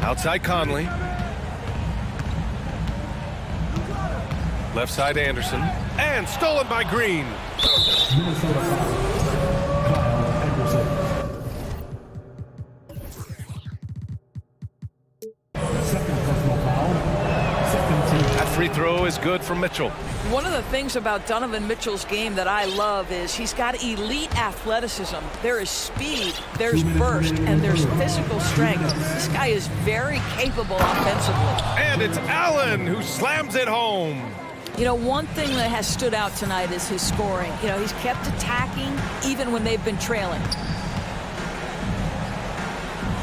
Outside Conley. Left side Anderson. And stolen by Green. Minnesota foul. Kyle Anderson. Second personal foul. Second team. That free throw is good for Mitchell. One of the things about Donovan Mitchell's game that I love is he's got elite athleticism. There is speed, there's burst, and there's physical strength. This guy is very capable offensively. And it's Allen who slams it home. You know, one thing that has stood out tonight is his scoring. You know, he's kept attacking even when they've been trailing.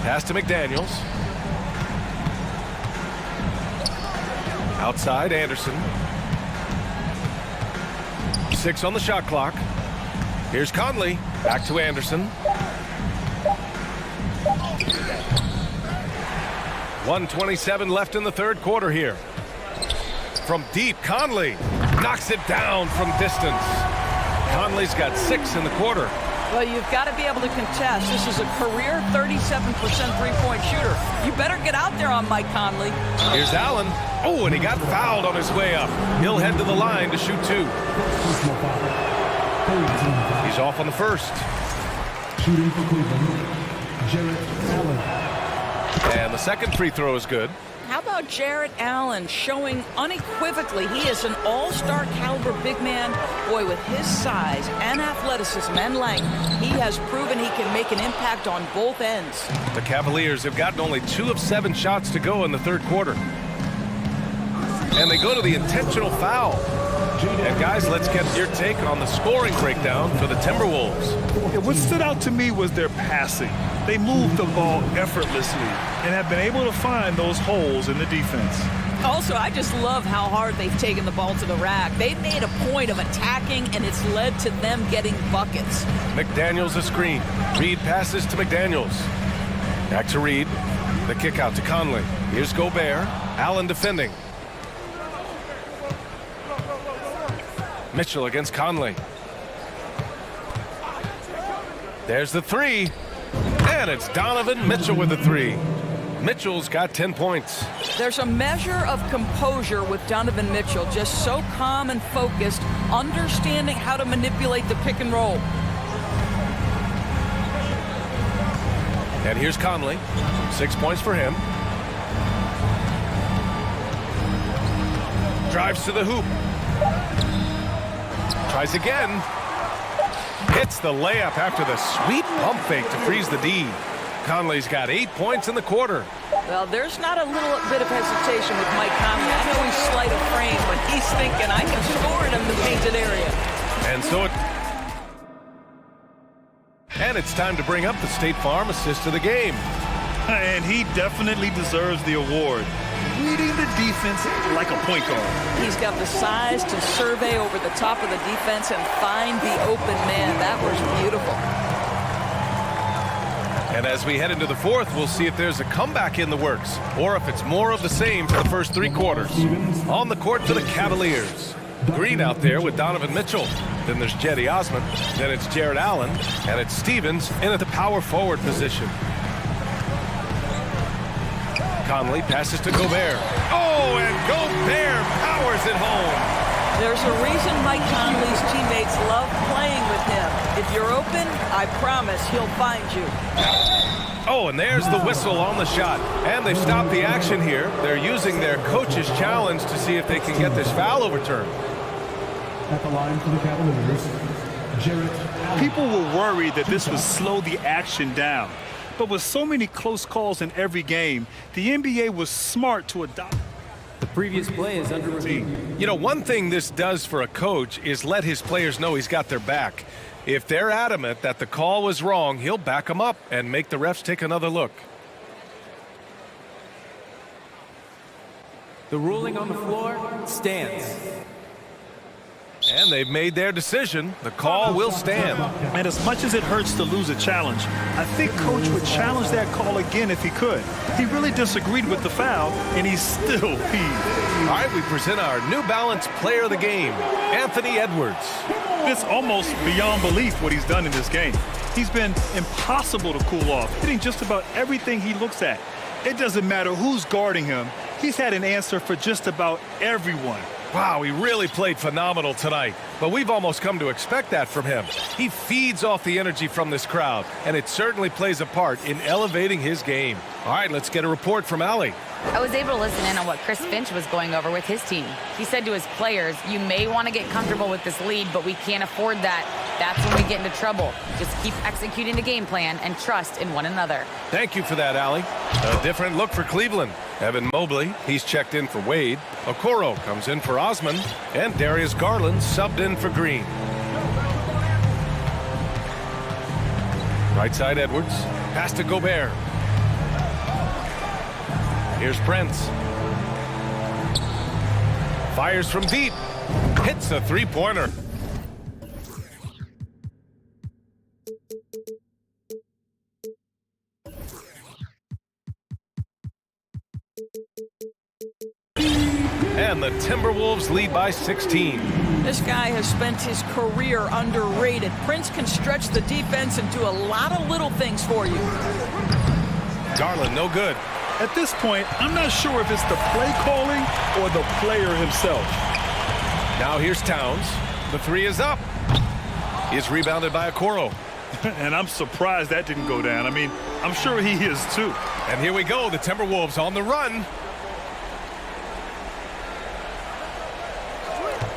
Pass to McDaniels. Outside Anderson. 6 on the shot clock. Here's Conley. Back to Anderson. 1:27 left in the third quarter here. From deep, Conley knocks it down from distance. Conley's got 6 in the quarter. Well, you've got to be able to contest. This is a career 37% three-point shooter. You better get out there on Mike Conley. Here's Allen. Oh, and he got fouled on his way up. He'll head to the line to shoot 2. He's off on the first. Shooting for Cleveland, Jarrett Allen. And the second free throw is good. How about Jarrett Allen showing unequivocally he is an all-star caliber big man? Boy, with his size and athleticism and length, he has proven he can make an impact on both ends. The Cavaliers have gotten only 2 of 7 shots to go in the third quarter. And they go to the intentional foul. And guys, let's get your take on the scoring breakdown for the Timberwolves. Yeah, what stood out to me was their passing. They moved the ball effortlessly and have been able to find those holes in the defense. Also, I just love how hard they've taken the ball to the rack. They've made a point of attacking, and it's led to them getting buckets. McDaniels a screen. Reed passes to McDaniels. Back to Reed. The kick out to Conley. Here's Gobert. Allen defending. Mitchell against Conley. There's the three. And it's Donovan Mitchell with the three. Mitchell's got 10 points. There's a measure of composure with Donovan Mitchell, just so calm and focused, understanding how to manipulate the pick and roll. And here's Conley. 6 points for him. Drives to the hoop. Tries again. Hits the layup after the sweet pump fake to freeze the D. Conley's got 8 points in the quarter. Well, there's not a little bit of hesitation with Mike Conley. I know he's slight of frame, but he's thinking I can score it in the painted area. And it's time to bring up the State Farm assist of the game. And he definitely deserves the award. Reading the defense like a point guard. He's got the size to survey over the top of the defense and find the open man. That was beautiful. And as we head into the fourth, we'll see if there's a comeback in the works or if it's more of the same for the first 3 quarters. On the court for the Cavaliers. Green out there with Donovan Mitchell. Then there's Jetty Osman. Then it's Jarrett Allen. And it's Stevens in at the power forward position. Conley passes to Gobert. Oh, and Gobert powers it home. There's a reason Mike Conley's teammates love playing with him. If you're open, I promise he'll find you. Oh, and there's the whistle on the shot. And they've stopped the action here. They're using their coach's challenge to see if they can get this foul overturned. At the line for the Cavaliers, Jarrett Allen. People were worried that this would slow the action down. But with so many close calls in every game, the NBA was smart to adopt. The previous play is under review. You know, one thing this does for a coach is let his players know he's got their back. If they're adamant that the call was wrong, he'll back them up and make the refs take another look. The ruling on the floor stands. And they've made their decision. The call will stand. And as much as it hurts to lose a challenge, I think Coach would challenge that call again if he could. He really disagreed with the foul, and he's still peeved. All right, we present our New Balance Player of the Game, Anthony Edwards. It's almost beyond belief what he's done in this game. He's been impossible to cool off, hitting just about everything he looks at. It doesn't matter who's guarding him. He's had an answer for just about everyone. Wow, he really played phenomenal tonight, but we've almost come to expect that from him. He feeds off the energy from this crowd, and it certainly plays a part in elevating his game. All right, let's get a report from Allie. I was able to listen in on what Chris Finch was going over with his team. He said to his players, you may want to get comfortable with this lead, but we can't afford that. That's when we get into trouble. Just keep executing the game plan and trust in one another. Thank you for that, Allie. A different look for Cleveland. Evan Mobley, he's checked in for Wade. Okoro comes in for Osman. And Darius Garland subbed in for Green. Right side Edwards. Pass to Gobert. Here's Prince. Fires from deep. Hits a three-pointer. And the Timberwolves lead by 16. This guy has spent his career underrated. Prince can stretch the defense and do a lot of little things for you. Garland, no good. At this point, I'm not sure if it's the play calling or the player himself. Now here's Towns. The three is up. He's rebounded by Okoro. And I'm surprised that didn't go down. I mean, I'm sure he is too. And here we go, the Timberwolves on the run.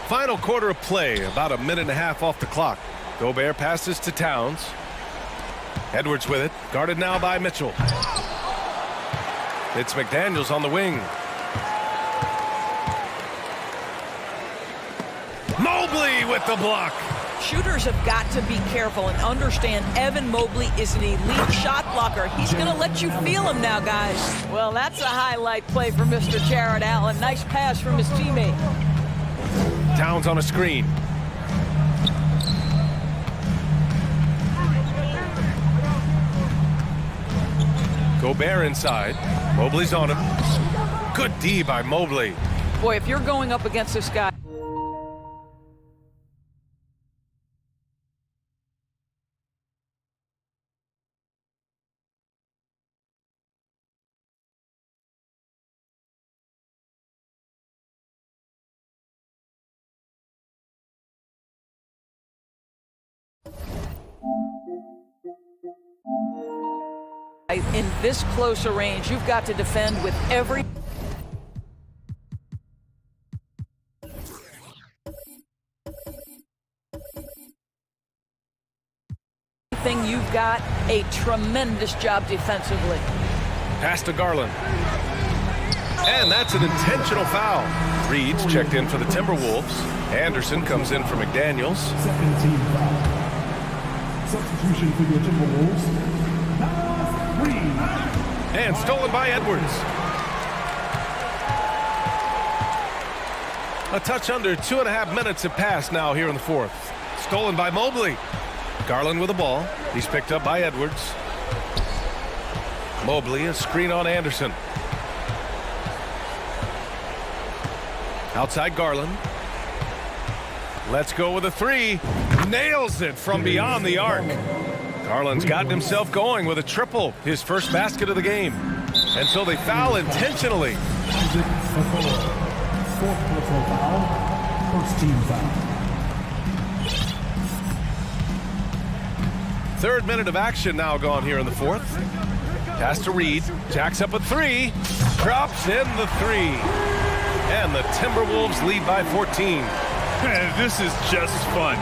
Final quarter of play, about a minute and a half off the clock. Gobert passes to Towns. Edwards with it, guarded now by Mitchell. It's McDaniels on the wing. Mobley with the block. Shooters have got to be careful and understand Evan Mobley is an elite shot blocker. He's going to let you feel him now, guys. Well, that's a highlight play for Mr. Jared Allen. Nice pass from his teammate. Towns on a screen. Gobert inside. Mobley's on him. Good D by Mobley. Boy, if you're going up against this guy. In this close a range, you've got to defend with every thing you've got. A tremendous job defensively. Pass to Garland. And that's an intentional foul. Reed's checked in for the Timberwolves. Anderson comes in for McDaniels. Second team foul. Substitution for your Timberwolves. And stolen by Edwards. A touch under 2.5 minutes have passed now here in the fourth. Stolen by Mobley. Garland with the ball. He's picked up by Edwards. Mobley, a screen on Anderson. Outside Garland. Let's go with a three. Nails it from beyond the arc. Garland's gotten himself going with a triple, his first basket of the game. And so they foul intentionally. Fourth personal foul. First team foul. Third minute of action now gone here in the fourth. Pass to Reed. Jacks up a three. Drops in the three. And the Timberwolves lead by 14. Man, this is just fun.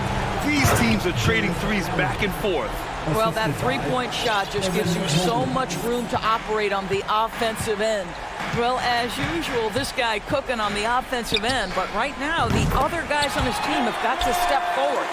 These teams are trading threes back and forth. Well, that three-point shot just gives you so much room to operate on the offensive end. Well, as usual, this guy cooking on the offensive end, but right now, the other guys on his team have got to step forward.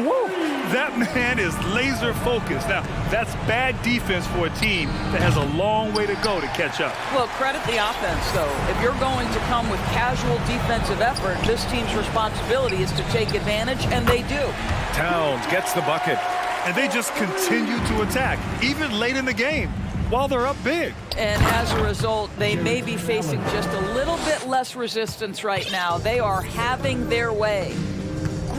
Whoa, that man is laser focused. Now, that's bad defense for a team that has a long way to go to catch up. Well, credit the offense, though. If you're going to come with casual defensive effort, this team's responsibility is to take advantage, and they do. Towns gets the bucket. And they just continue to attack, even late in the game, while they're up big. And as a result, they may be facing just a little bit less resistance right now. They are having their way.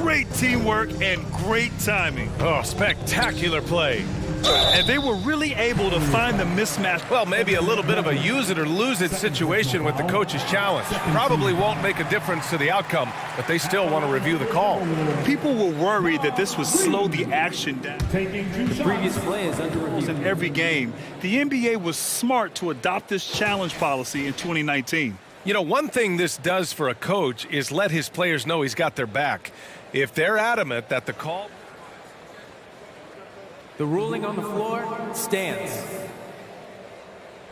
Great teamwork and great timing. Oh, spectacular play. And they were really able to find the mismatch. Well, maybe a little bit of a use it or lose it situation with the coach's challenge. Probably won't make a difference to the outcome, but they still want to review the call. People were worried that this would slow the action down. The previous play is under review. In every game, the NBA was smart to adopt this challenge policy in 2019. You know, one thing this does for a coach is let his players know he's got their back. If they're adamant that the call... The ruling on the floor stands.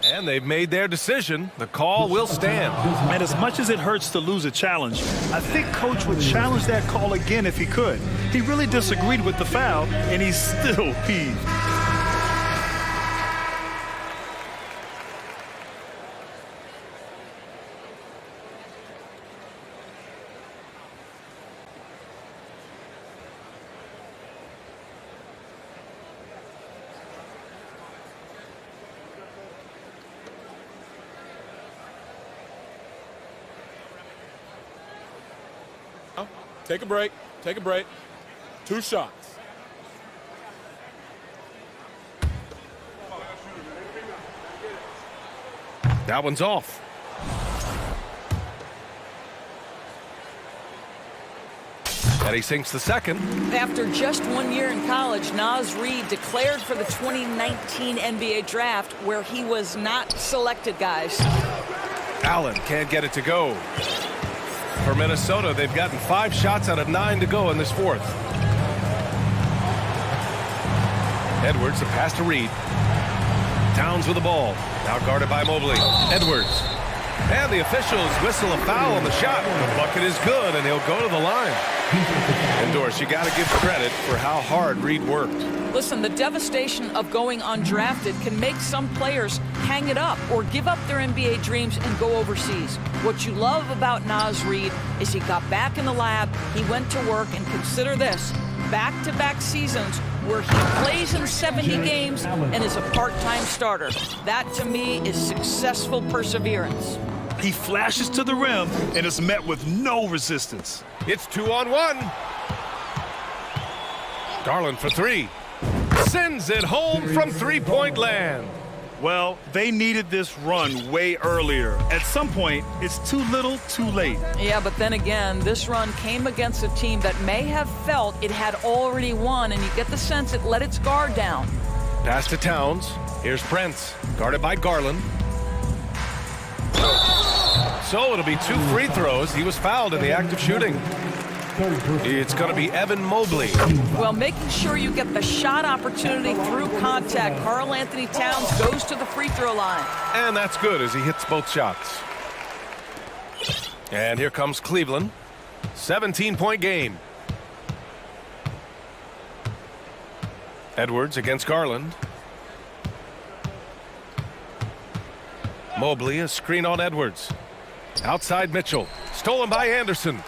And they've made their decision. The call will stand. And as much as it hurts to lose a challenge, I think Coach would challenge that call again if he could. He really disagreed with the foul, and he's still peeved. Take a break. Take a break. 2 shots. That one's off. And he sinks the second. After just 1 year in college, Naz Reid declared for the 2019 NBA draft, where he was not selected, guys. Allen can't get it to go. For Minnesota, they've gotten 5 shots out of 9 to go in this fourth. Edwards, the pass to Reed. Towns with the ball. Now guarded by Mobley. Edwards. And the officials whistle a foul on the shot. The bucket is good, and he'll go to the line. And Doris, you got to give credit for how hard Reed worked. Listen, the devastation of going undrafted can make some players hang it up or give up their NBA dreams and go overseas. What you love about Naz Reid is he got back in the lab, he went to work, and consider this, back-to-back seasons where he plays in 70 games and is a part-time starter. That, to me, is successful perseverance. He flashes to the rim and is met with no resistance. It's 2-on-1. Garland for 3. Sends it home from three-point land. Well, they needed this run way earlier. At some point, it's too little, too late. Yeah, but then again, this run came against a team that may have felt it had already won, and you get the sense it let its guard down. Pass to Towns. Here's Prince, guarded by Garland. So it'll be 2 free throws. He was fouled in the act of shooting. It's going to be Evan Mobley. Well, making sure you get the shot opportunity through contact. Karl Anthony Towns goes to the free throw line. And that's good as he hits both shots. And here comes Cleveland. 17-point game. Edwards against Garland. Mobley, a screen on Edwards. Outside Mitchell. Stolen by Anderson.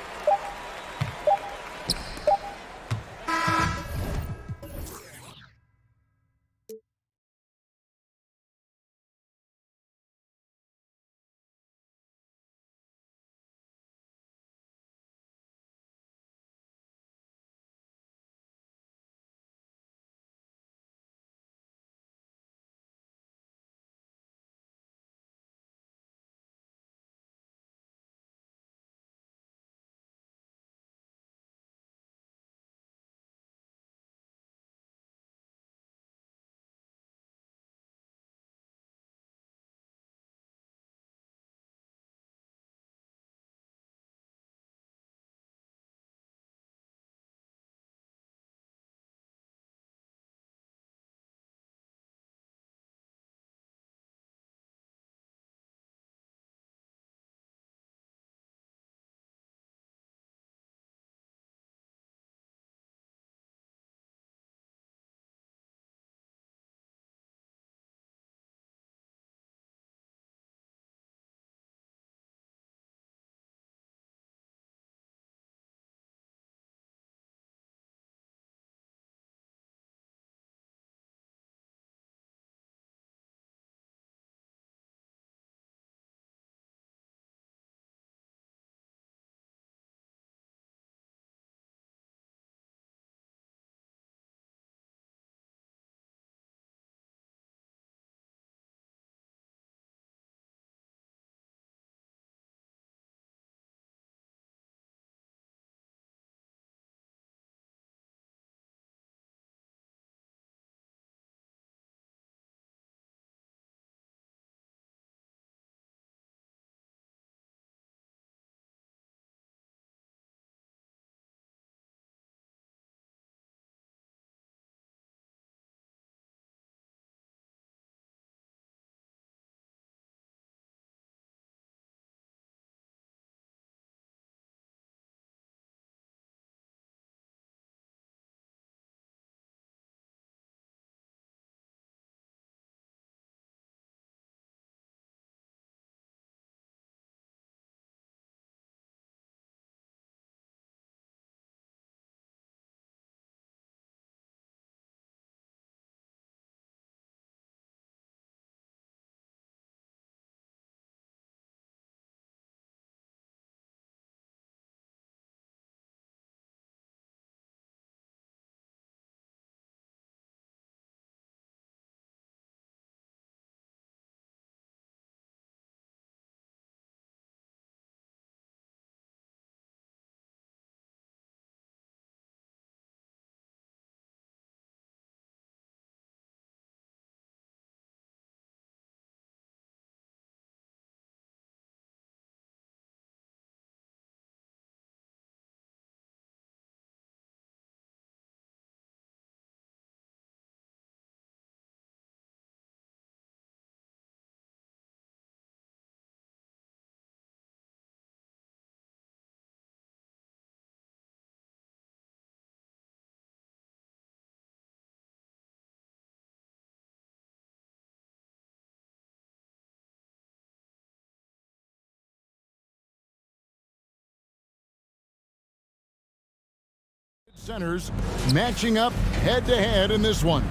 Centers matching up head-to-head in this one.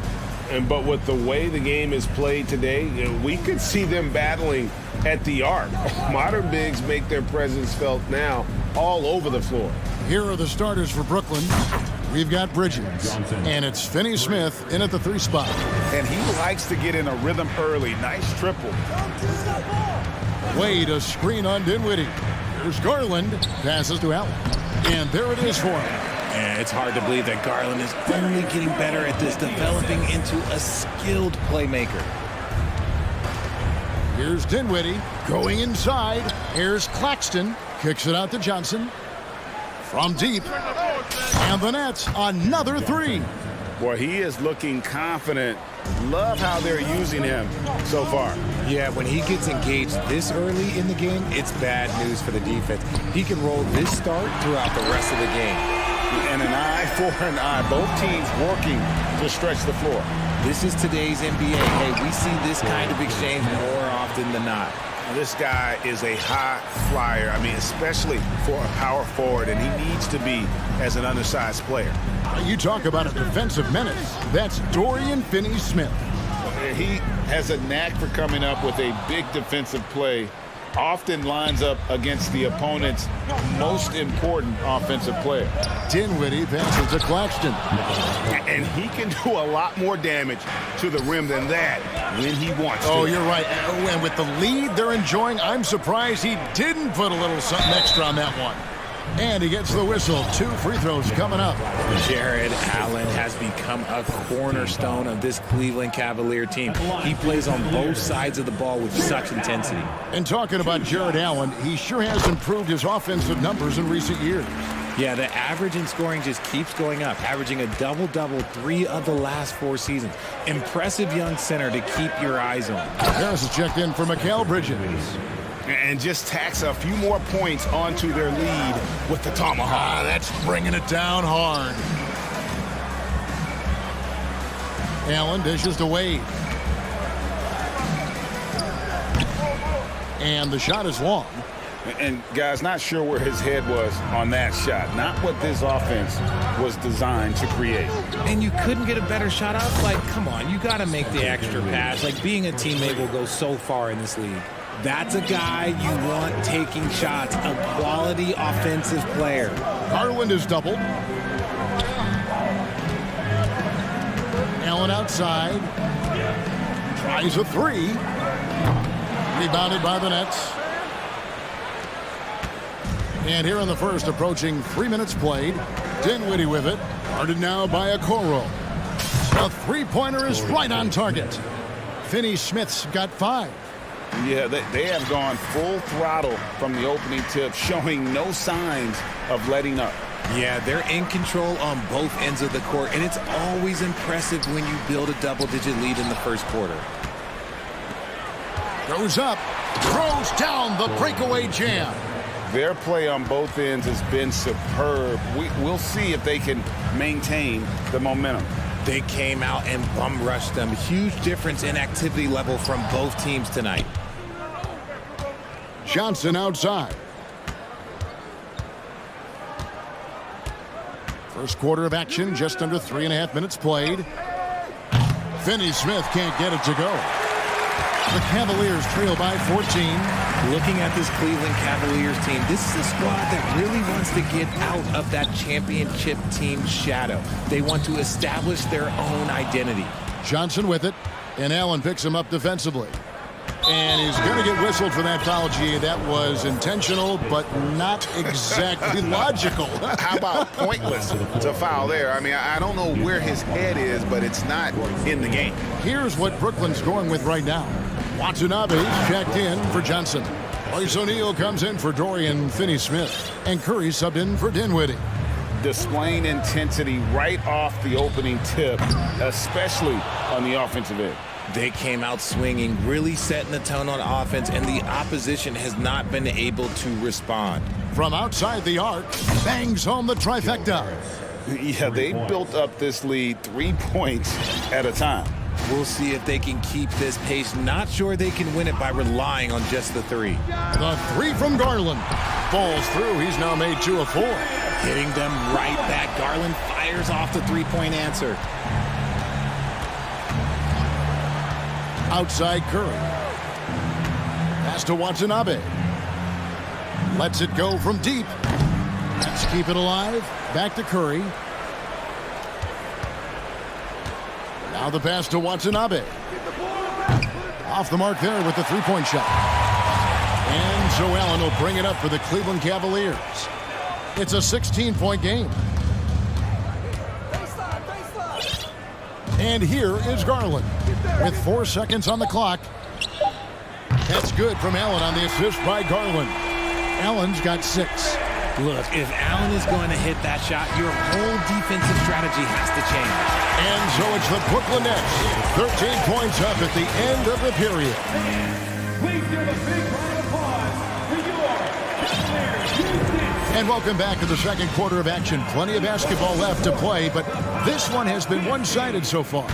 But with the way the game is played today, we could see them battling at the arc. Modern bigs make their presence felt now all over the floor. Here are the starters for Brooklyn. We've got Bridges, and it's Finney-Smith in at the 3 spot. And he likes to get in a rhythm early. Nice triple. Wade, a screen on Dinwiddie. Here's Garland, passes to Allen. And there it is for him. And it's hard to believe that Garland is only getting better at this, developing into a skilled playmaker. Here's Dinwiddie going inside. Here's Claxton, kicks it out to Johnson. From deep, and the Nets, another 3. Boy, he is looking confident. Love how they're using him so far. Yeah, when he gets engaged this early in the game, it's bad news for the defense. He can roll this start throughout the rest of the game. And an eye for an eye. Both teams working to stretch the floor. This is today's NBA. Hey, we see this kind of exchange more often than not. This guy is a high flyer. I mean, especially for a power forward, and he needs to be as an undersized player. You talk about a defensive menace. That's Dorian Finney-Smith. He has a knack for coming up with a big defensive play. Often lines up against the opponent's most important offensive player. Dinwiddie passes to Claxton. And he can do a lot more damage to the rim than that when he wants to. Oh, you're right. And with the lead they're enjoying, I'm surprised he didn't put a little something extra on that one. And he gets the whistle. 2 free throws coming up. Jared Allen has become a cornerstone of this Cleveland Cavalier team. He plays on both sides of the ball with such intensity. And talking about Jared Allen, he sure has improved his offensive numbers in recent years. Yeah, the average in scoring just keeps going up, averaging a double-double 3 of the last 4 seasons. Impressive young center to keep your eyes on. Harris is checked in for Mikal Bridges. And just tacks a few more points onto their lead with the tomahawk. That's bringing it down hard. Allen dishes to Wade. And the shot is long. And guys, not sure where his head was on that shot. Not what this offense was designed to create. And you couldn't get a better shot out? Like, come on, you got to make the extra pass. Like, being a teammate will go so far in this league. That's a guy you want taking shots, a quality offensive player. Garland is doubled. Allen outside. Tries a 3. Rebounded by the Nets. And here in the first, approaching 3 minutes played. Dinwiddie with it. Guarded now by Okoro. A 3-pointer is right on target. Finney-Smith's got 5. Yeah, they have gone full throttle from the opening tip, showing no signs of letting up. Yeah, they're in control on both ends of the court, and it's always impressive when you build a double-digit lead in the first quarter. Goes up, throws down the breakaway jam. Their play on both ends has been superb. We'll see if they can maintain the momentum. They came out and bum rushed them. Huge difference in activity level from both teams tonight. Johnson outside. First quarter of action, just under 3.5 minutes played. Finney-Smith can't get it to go. The Cavaliers trail by 14. Looking at this Cleveland Cavaliers team, this is a squad that really wants to get out of that championship team shadow. They want to establish their own identity. Johnson with it, and Allen picks him up defensively. And he's going to get whistled for that foul, G. That was intentional, but not exactly logical. How about pointless to foul there? I mean, I don't know where his head is, but it's not in the game. Here's what Brooklyn's going with right now. Watanabe's checked in for Johnson. Royce O'Neal comes in for Dorian Finney-Smith. And Curry subbed in for Dinwiddie. Displaying intensity right off the opening tip, especially on the offensive end. They came out swinging, really setting the tone on offense, and the opposition has not been able to respond. From outside the arc, bangs home the trifecta. Yeah, they built up this lead 3 points at a time. We'll see if they can keep this pace. Not sure they can win it by relying on just the 3. The 3 from Garland. Falls through. He's now made 2 of 4. Hitting them right back. Garland fires off the three-point answer. Outside Curry. Pass to Watanabe. Lets it go from deep. Let's keep it alive. Back to Curry. Now the pass to Watanabe. Off the mark there with the three-point shot. And Joe Allen will bring it up for the Cleveland Cavaliers. It's a 16-point game. And here is Garland with 4 seconds on the clock. That's good from Allen on the assist by Garland. Allen's got 6. Look, if Allen is going to hit that shot, your whole defensive strategy has to change. And so it's the Brooklyn Nets. 13 points up at the end of the period. Please give a big round of applause for your And welcome back to the second quarter of action. Plenty of basketball left to play, but this one has been one-sided so far.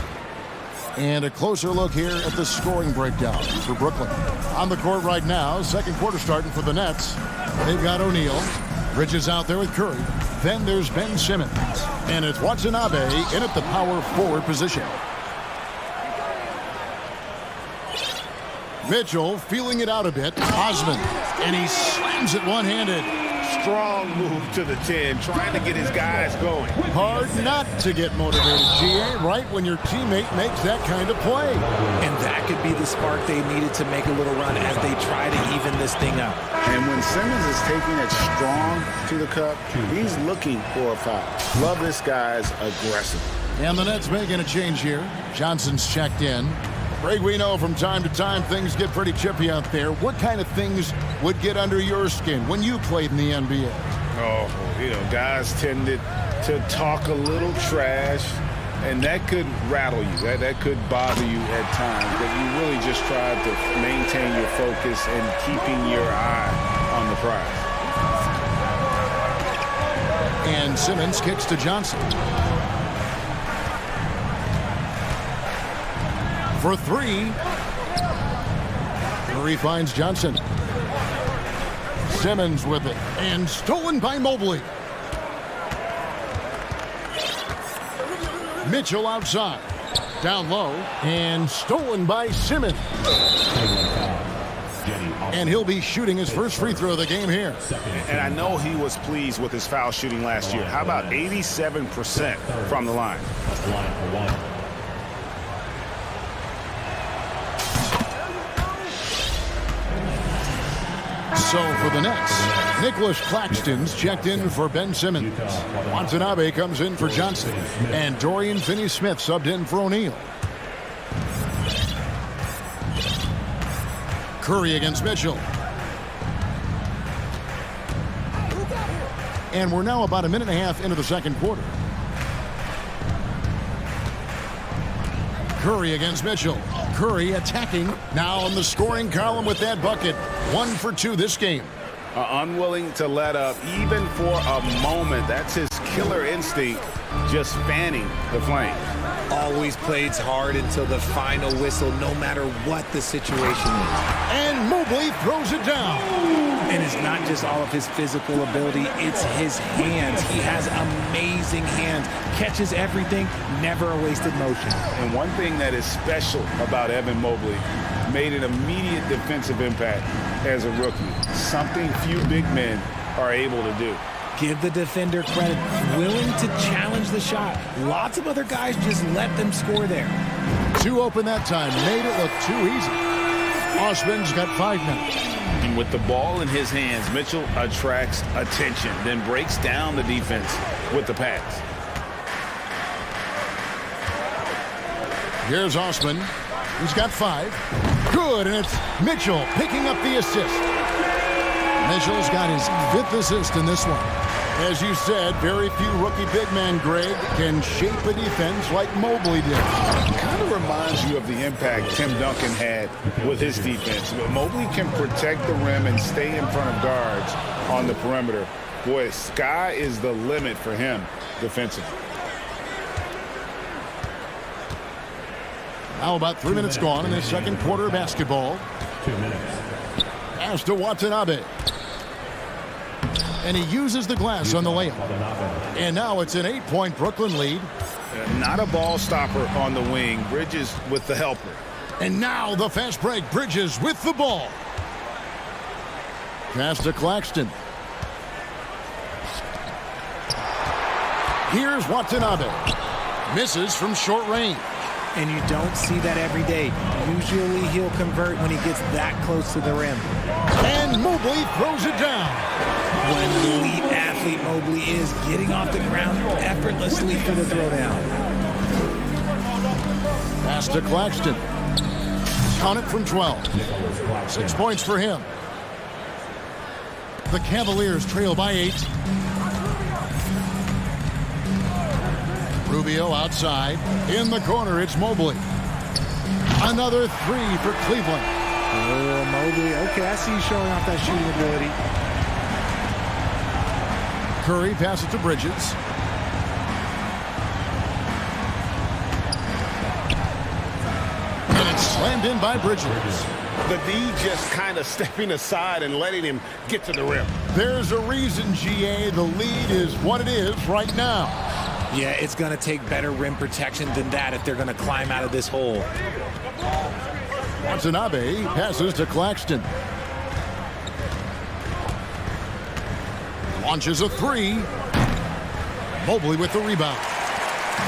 And a closer look here at the scoring breakdown for Brooklyn. On the court right now, second quarter starting for the Nets. They've got O'Neal. Bridges out there with Curry. Then there's Ben Simmons. And it's Watanabe in at the power forward position. Mitchell feeling it out a bit. Osman. And he slams it one-handed. Strong move to the 10, trying to get his guys going. Hard not to get motivated, GA, right when your teammate makes that kind of play. And that could be the spark they needed to make a little run as they try to even this thing up. And when Simmons is taking it strong to the cup, he's looking for a foul. Love this guy's aggressive. And the Nets making a change here. Johnson's checked in. Greg, we know from time to time things get pretty chippy out there. What kind of things would get under your skin when you played in the NBA? Oh, you know, guys tended to talk a little trash, and that could rattle you. That could bother you at times, but you really just tried to maintain your focus and keeping your eye on the prize. And Simmons kicks to Johnson. For 3. Curry finds Johnson. Simmons with it. And stolen by Mobley. Mitchell outside. Down low. And stolen by Simmons. And he'll be shooting his first free throw of the game here. And I know he was pleased with his foul shooting last year. How about 87% from the line? So for the Nets, Nicholas Claxton's checked in for Ben Simmons. Watanabe comes in for Johnson. And Dorian Finney-Smith subbed in for O'Neal. Curry against Mitchell. And we're now about a minute and a half into the second quarter. Curry against Mitchell. Curry attacking now on the scoring column with that bucket. 1 for 2 this game. Unwilling to let up even for a moment. That's his killer instinct, just fanning the flame. Always plays hard until the final whistle, no matter what the situation is. And Mobley throws it down. And it's not just all of his physical ability, it's his hands. He has amazing hands. Catches everything, never a wasted motion. And one thing that is special about Evan Mobley, made an immediate defensive impact as a rookie. Something few big men are able to do. Give the defender credit, willing to challenge the shot. Lots of other guys just let them score there. 2 open that time, made it look too easy. Osman's got 5 now. And with the ball in his hands, Mitchell attracts attention, then breaks down the defense with the pass. Here's Osman. He's got 5. Good, and it's Mitchell picking up the assist. Mitchell's got his 5th assist in this one. As you said, very few rookie big men, Greg, can shape a defense like Mobley did. Kind of reminds you of the impact Tim Duncan had with his defense. But Mobley can protect the rim and stay in front of guards on the perimeter. Boy, sky is the limit for him defensively. Now about 3 minutes gone in the second quarter of basketball. 2 minutes. Pass to Watanabe. And he uses the glass on the layup. And now it's an 8-point Brooklyn lead. Not a ball stopper on the wing. Bridges with the helper. And now the fast break. Bridges with the ball. Pass to Claxton. Here's Watanabe. Misses from short range. And you don't see that every day. Usually he'll convert when he gets that close to the rim. And Mobley throws it down. When the elite athlete Mobley is getting off the ground effortlessly for the throwdown. Pass to Claxton. Count it from 12. 6 points for him. The Cavaliers trail by 8. Rubio outside. In the corner, it's Mobley. Another 3 for Cleveland. Oh, Mobley. Okay, I see you showing off that shooting ability. Curry passes to Bridges. And it's slammed in by Bridges. The D just kind of stepping aside and letting him get to the rim. There's a reason, GA. The lead is what it is right now. Yeah, it's going to take better rim protection than that if they're going to climb out of this hole. Watanabe passes to Claxton. Launches a 3. Mobley with the rebound.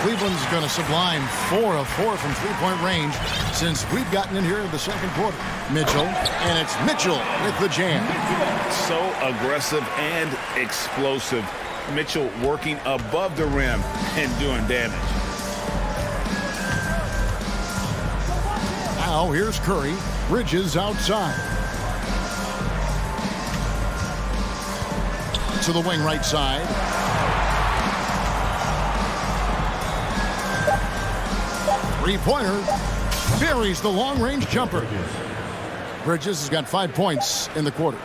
Cleveland's going to sublime 4 of 4 from three-point range since we've gotten in here in the second quarter. Mitchell, and it's Mitchell with the jam. So aggressive and explosive. Mitchell working above the rim and doing damage. Now here's Curry. Bridges outside. To the wing right side. Three-pointer. Buries the long-range jumper. Bridges has got 5 points in the quarter.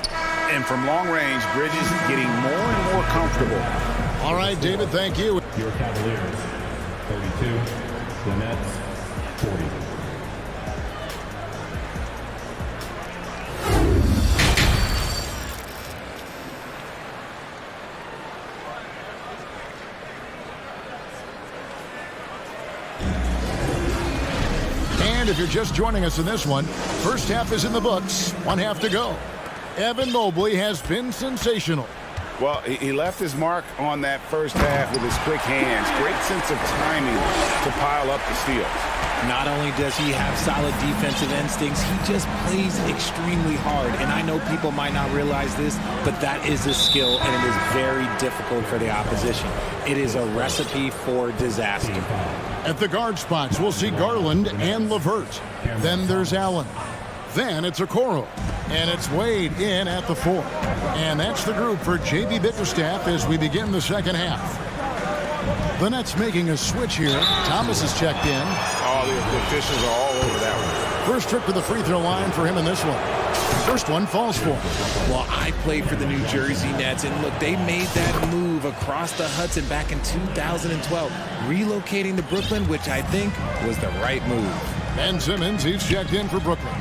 And from long range, Bridges getting more and more comfortable. All right, David, thank you. Your Cavaliers, 32. The Nets, 40. And if you're just joining us in this one, first half is in the books. 1 half to go. Evan Mobley has been sensational. Well, he left his mark on that first half with his quick hands. Great sense of timing to pile up the steals. Not only does he have solid defensive instincts, he just plays extremely hard. And I know people might not realize this, but that is a skill, and it is very difficult for the opposition. It is a recipe for disaster. At the guard spots, we'll see Garland and LeVert. Then there's Allen. Then it's Okoro. And it's Wade in at the 4. And that's the group for J.B. Bickerstaff as we begin the second half. The Nets making a switch here. Thomas is checked in. Oh, the officials are all over that one. First trip to the free throw line for him in this one. First one falls for him. Well, I played for the New Jersey Nets, and look, they made that move across the Hudson back in 2012, relocating to Brooklyn, which I think was the right move. Ben Simmons, he's checked in for Brooklyn.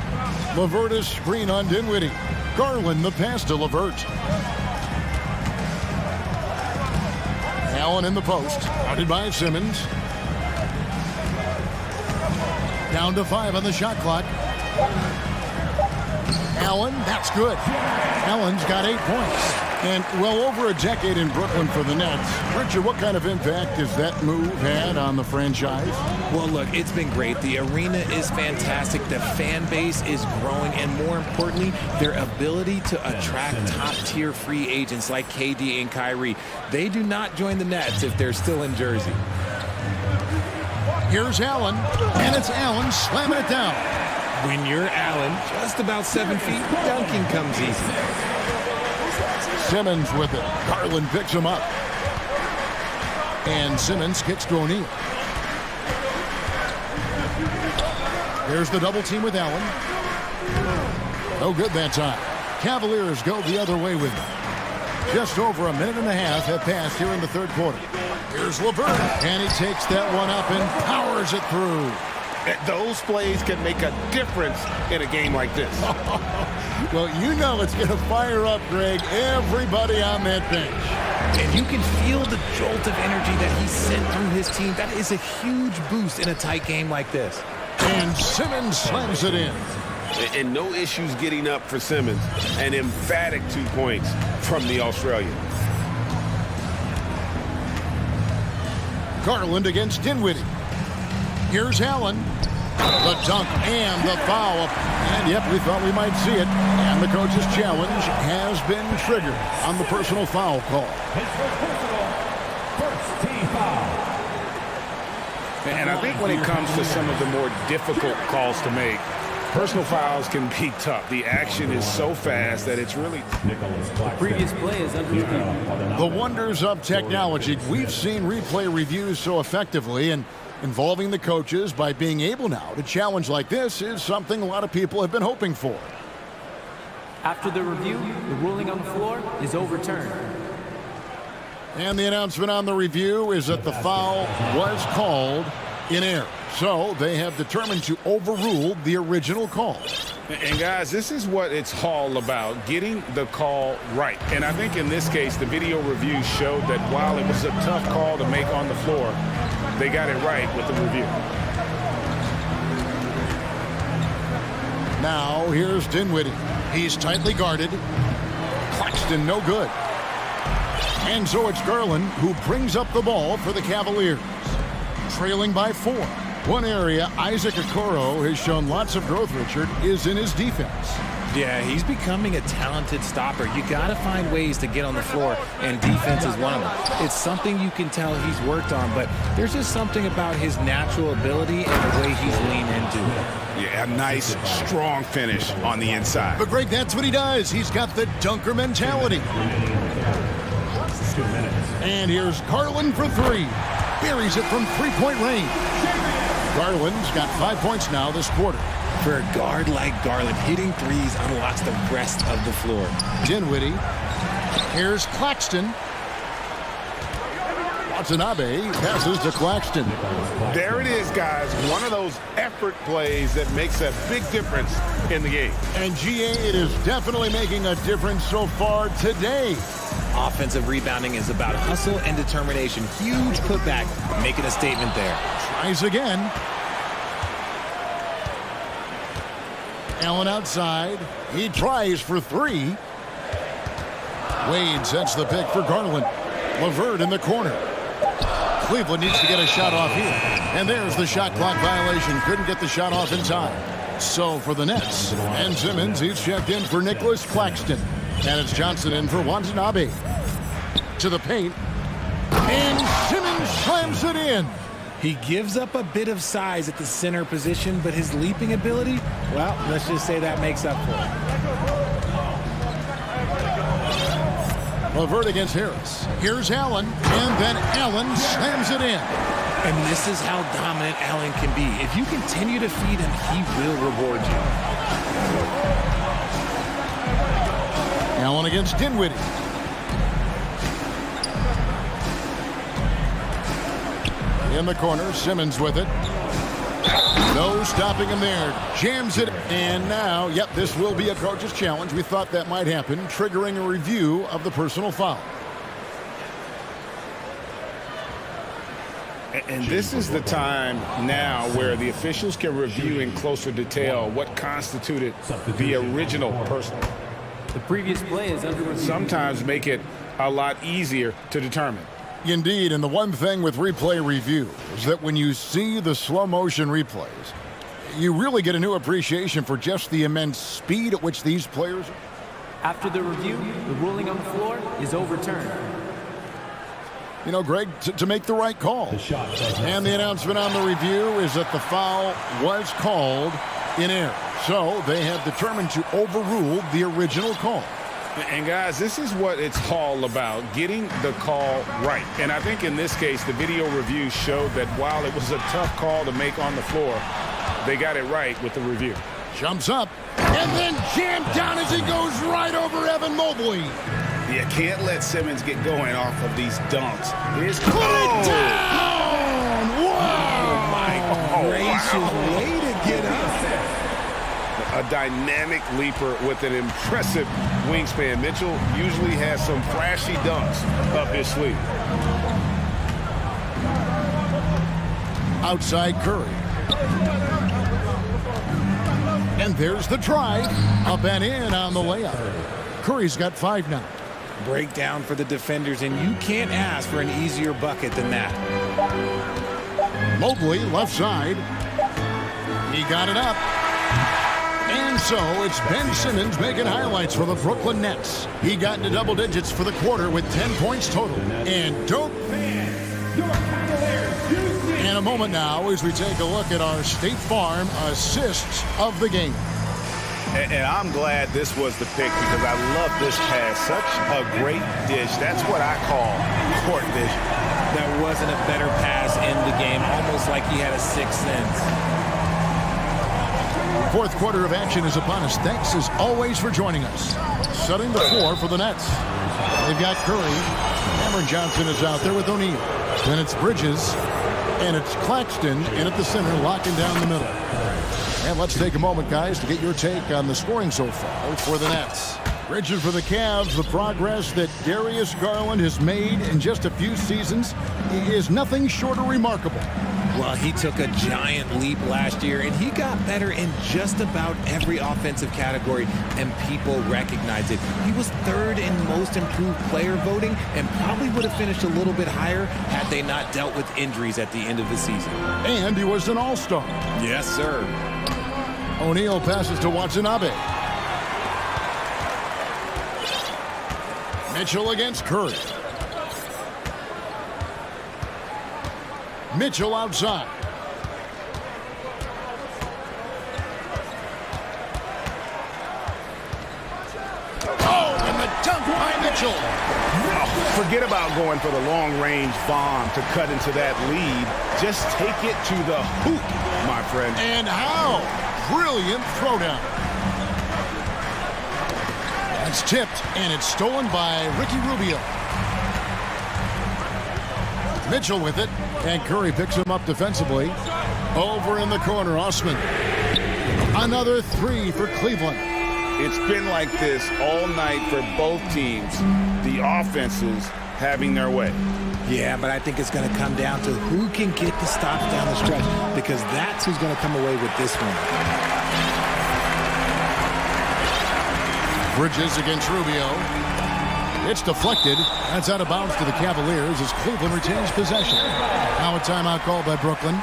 LeVert is screen on Dinwiddie. Garland the pass to LeVert. Allen in the post, guarded by Simmons. Down to 5 on the shot clock. Allen, that's good. Allen's got 8 points. And well over a decade in Brooklyn for the Nets. Richard, what kind of impact has that move had on the franchise? Well, look, it's been great. The arena is fantastic. The fan base is growing. And more importantly, their ability to attract top-tier free agents like KD and Kyrie. They do not join the Nets if they're still in Jersey. Here's Allen, and it's Allen slamming it down. When you're Allen, just about 7 feet, dunking comes easy. Simmons with it. Garland picks him up. And Simmons kicks to O'Neal. There's the double team with Allen. No good that time. Cavaliers go the other way with it. Just over a minute and a half have passed here in the third quarter. Here's LeVert, and he takes that one up and powers it through. Those plays can make a difference in a game like this. Well, you know it's going to fire up, Greg, everybody on that bench. And you can feel the jolt of energy that he sent through his team. That is a huge boost in a tight game like this. And Simmons slams it in. And no issues getting up for Simmons. An emphatic 2 points from the Australian. Garland against Dinwiddie. Here's Allen. The dunk and the foul. And yep, we thought we might see it. And the coach's challenge has been triggered on the personal foul call. First team foul. And I think when it comes to some of the more difficult calls to make, personal fouls can be tough. The action is so fast that it's really... Previous play is under review. The wonders of technology. We've seen replay reviews so effectively, and involving the coaches by being able now to challenge like this is something a lot of people have been hoping for. After the review, the ruling on the floor is overturned. And the announcement on the review is that the foul was called in error. So they have determined to overrule the original call. And guys, this is what it's all about, getting the call right. And I think in this case, the video review showed that while it was a tough call to make on the floor, they got it right with the review. Now here's Dinwiddie. He's tightly guarded. Claxton no good. And so it's Garland who brings up the ball for the Cavaliers. Trailing by 4. One area Isaac Okoro has shown lots of growth, Richard, is in his defense. Yeah, he's becoming a talented stopper. You got to find ways to get on the floor, and defense is one of them. It's something you can tell he's worked on, but there's just something about his natural ability and the way he's leaned into it. Yeah, a nice, strong finish on the inside. But Greg, that's what he does. He's got the dunker mentality. And here's Garland for 3. Buries it from three-point range. Garland's got 5 points now this quarter. For a guard like Garland, hitting threes unlocks the rest of the floor. Dinwiddie. Here's Claxton. Watanabe passes to Claxton. There it is, guys. One of those effort plays that makes a big difference in the game. And GA, it is definitely making a difference so far today. Offensive rebounding is about hustle and determination. Huge putback, making a statement there. Tries again. Allen outside. He tries for 3. Wade sets the pick for Garland. LeVert in the corner. Cleveland needs to get a shot off here. And there's the shot clock violation. Couldn't get the shot off in time. So for the Nets, and Simmons, he's checked in for Nicholas Claxton. And it's Johnson in for Watanabe. To the paint. And Simmons slams it in. He gives up a bit of size at the center position, but his leaping ability, well, let's just say that makes up for it. LeVert against Harris. Here's Allen, and then Allen slams it in. And this is how dominant Allen can be. If you continue to feed him, he will reward you. Allen against Dinwiddie. In the corner, Simmons with it. No stopping him there. Jams it. And now, yep, this will be a coach's challenge. We thought that might happen, triggering a review of the personal foul. And this is the time now where the officials can review in closer detail what constituted the original personal. The previous play is under review. Sometimes make it a lot easier to determine. Indeed, and the one thing with replay review is that when you see the slow motion replays, you really get a new appreciation for just the immense speed at which these players are. After the review, the ruling on the floor is overturned. You know, Greg, to make the right call. And the announcement on the review is that the foul was called in error. So they have determined to overrule the original call. And guys, this is what it's all about, getting the call right. And I think in this case, the video review showed that while it was a tough call to make on the floor, they got it right with the review. Jumps up and then jammed down as he goes right over Evan Mobley. You can't let Simmons get going off of these dunks. Here's Put it down! Wow! Oh, my gracious. Way to get up. a dynamic leaper with an impressive wingspan. Mitchell usually has some flashy dunks up his sleeve. Outside Curry. And there's the drive. Up and in on the layup. Curry's got 5 now. Breakdown for the defenders, and you can't ask for an easier bucket than that. Mobley, left side. He got it up. And so it's Ben Simmons making highlights for the Brooklyn Nets. He got into double digits for the quarter with 10 points total. And don't... In a moment now as we take a look at our State Farm assists of the game. And I'm glad this was the pick because I love this pass. Such a great dish. That's what I call court vision. There wasn't a better pass in the game, almost like he had a sixth sense. Fourth quarter of action is upon us. Thanks as always for joining us. Setting the floor for the Nets. They've got Curry. Cameron Johnson is out there with O'Neal. Then it's Bridges. And it's Claxton in at the center, locking down the middle. And let's take a moment, guys, to get your take on the scoring so far for the Nets. Bridges for the Cavs. The progress that Darius Garland has made in just a few seasons is nothing short of remarkable. Well, he took a giant leap last year, and he got better in just about every offensive category, and people recognize it. He was third in most improved player voting and probably would have finished a little bit higher had they not dealt with injuries at the end of the season. And he was an all-star. Yes, sir. O'Neal passes to Watanabe. Mitchell against Curry. Mitchell outside. Oh, and the dunk by Mitchell. Oh, forget about going for the long-range bomb to cut into that lead. Just take it to the hoop, my friend. And how? Brilliant throwdown. That's tipped, and it's stolen by Ricky Rubio. Mitchell with it, and Curry picks him up defensively. Over in the corner, Osman. Another 3 for Cleveland. It's been like this all night for both teams. The offenses having their way. Yeah, but I think it's going to come down to who can get the stops down the stretch, because that's who's going to come away with this one. Bridges against Rubio. It's deflected. That's out of bounds to the Cavaliers as Cleveland retains possession. Now a timeout called by Brooklyn.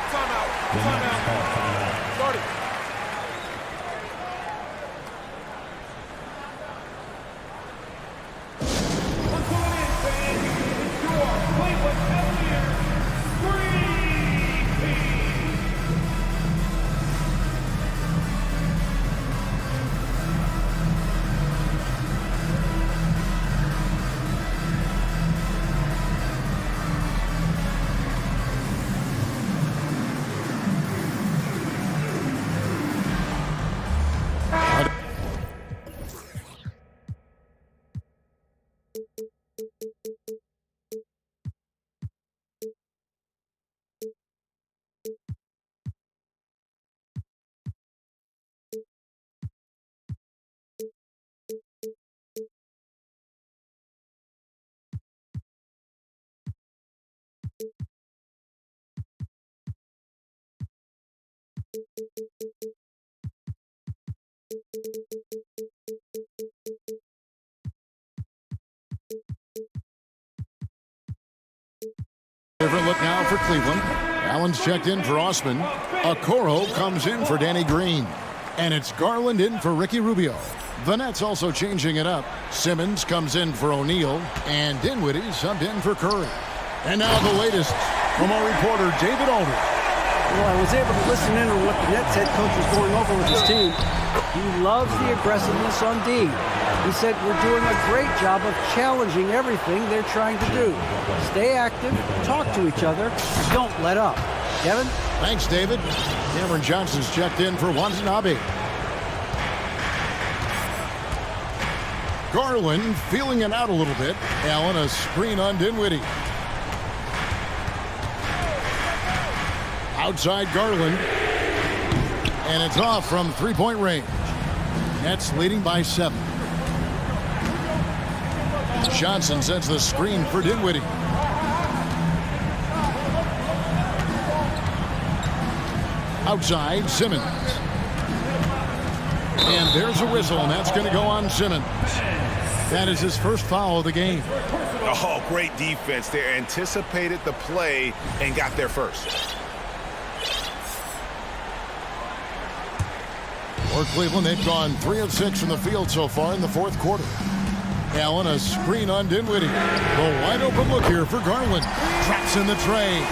Different look now for Cleveland. Allen's checked in for Osman. Okoro comes in for Danny Green. And it's Garland in for Ricky Rubio. The Nets also changing it up. Simmons comes in for O'Neal. And Dinwiddie subbed in for Curry. And now the latest from our reporter, David Alder. Well, I was able to listen in on what the Nets head coach was going over with his team. He loves the aggressiveness on D. He said, we're doing a great job of challenging everything they're trying to do. Stay active, talk to each other, don't let up. Kevin? Thanks, David. Cameron Johnson's checked in for Watanabe. Garland feeling it out a little bit. Allen, a screen on Dinwiddie. Outside Garland. And it's off from three-point range. Nets leading by 7. Johnson sets the screen for Dinwiddie. Outside, Simmons. And there's a whistle, and that's going to go on Simmons. That is his first foul of the game. Oh, great defense there. Anticipated the play and got there first. For Cleveland, they've gone 3 of 6 from the field so far in the fourth quarter. Allen, a screen on Dinwiddie. The wide open look here for Garland. Traps in the tray.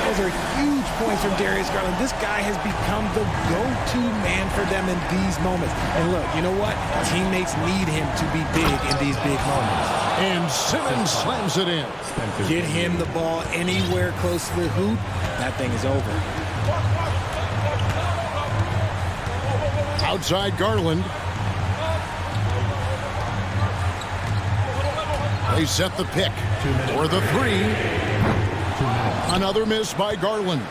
Those are huge points from Darius Garland. This guy has become the go-to man for them in these moments. And look, you know what? Teammates need him to be big in these big moments. And Simmons slams it in. Get him the ball anywhere close to the hoop. That thing is over. Outside Garland. They set the pick for the 3. Another miss by Garland.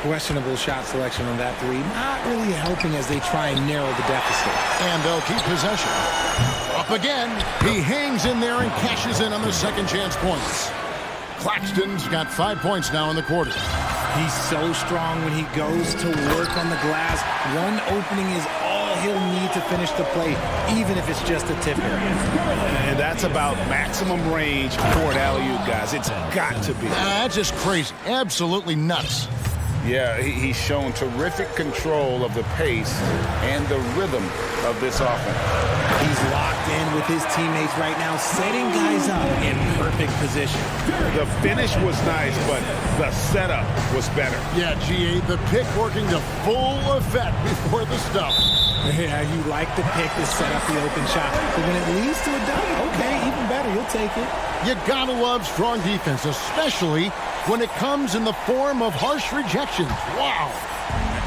Questionable shot selection on that 3. Not really helping as they try and narrow the deficit. And they'll keep possession. Up again. He hangs in there and cashes in on the second chance points. Claxton's got 5 points now in the quarter. He's so strong when he goes to work on the glass. One opening is all he'll need to finish the play, even if it's just a tip area. And that's about maximum range for an alley-oop, guys. It's got to be. That's just crazy. Absolutely nuts. Yeah, he's shown terrific control of the pace and the rhythm of this offense. He's locked in with his teammates right now, setting guys up in perfect position. The finish was nice, but the setup was better. Yeah, GA, the pick working to full effect before the stuff. Yeah, you like the pick to set up the open shot, but when it leads to a dunk, okay, even better, you'll take it. You gotta love strong defense, especially when it comes in the form of harsh rejections. Wow.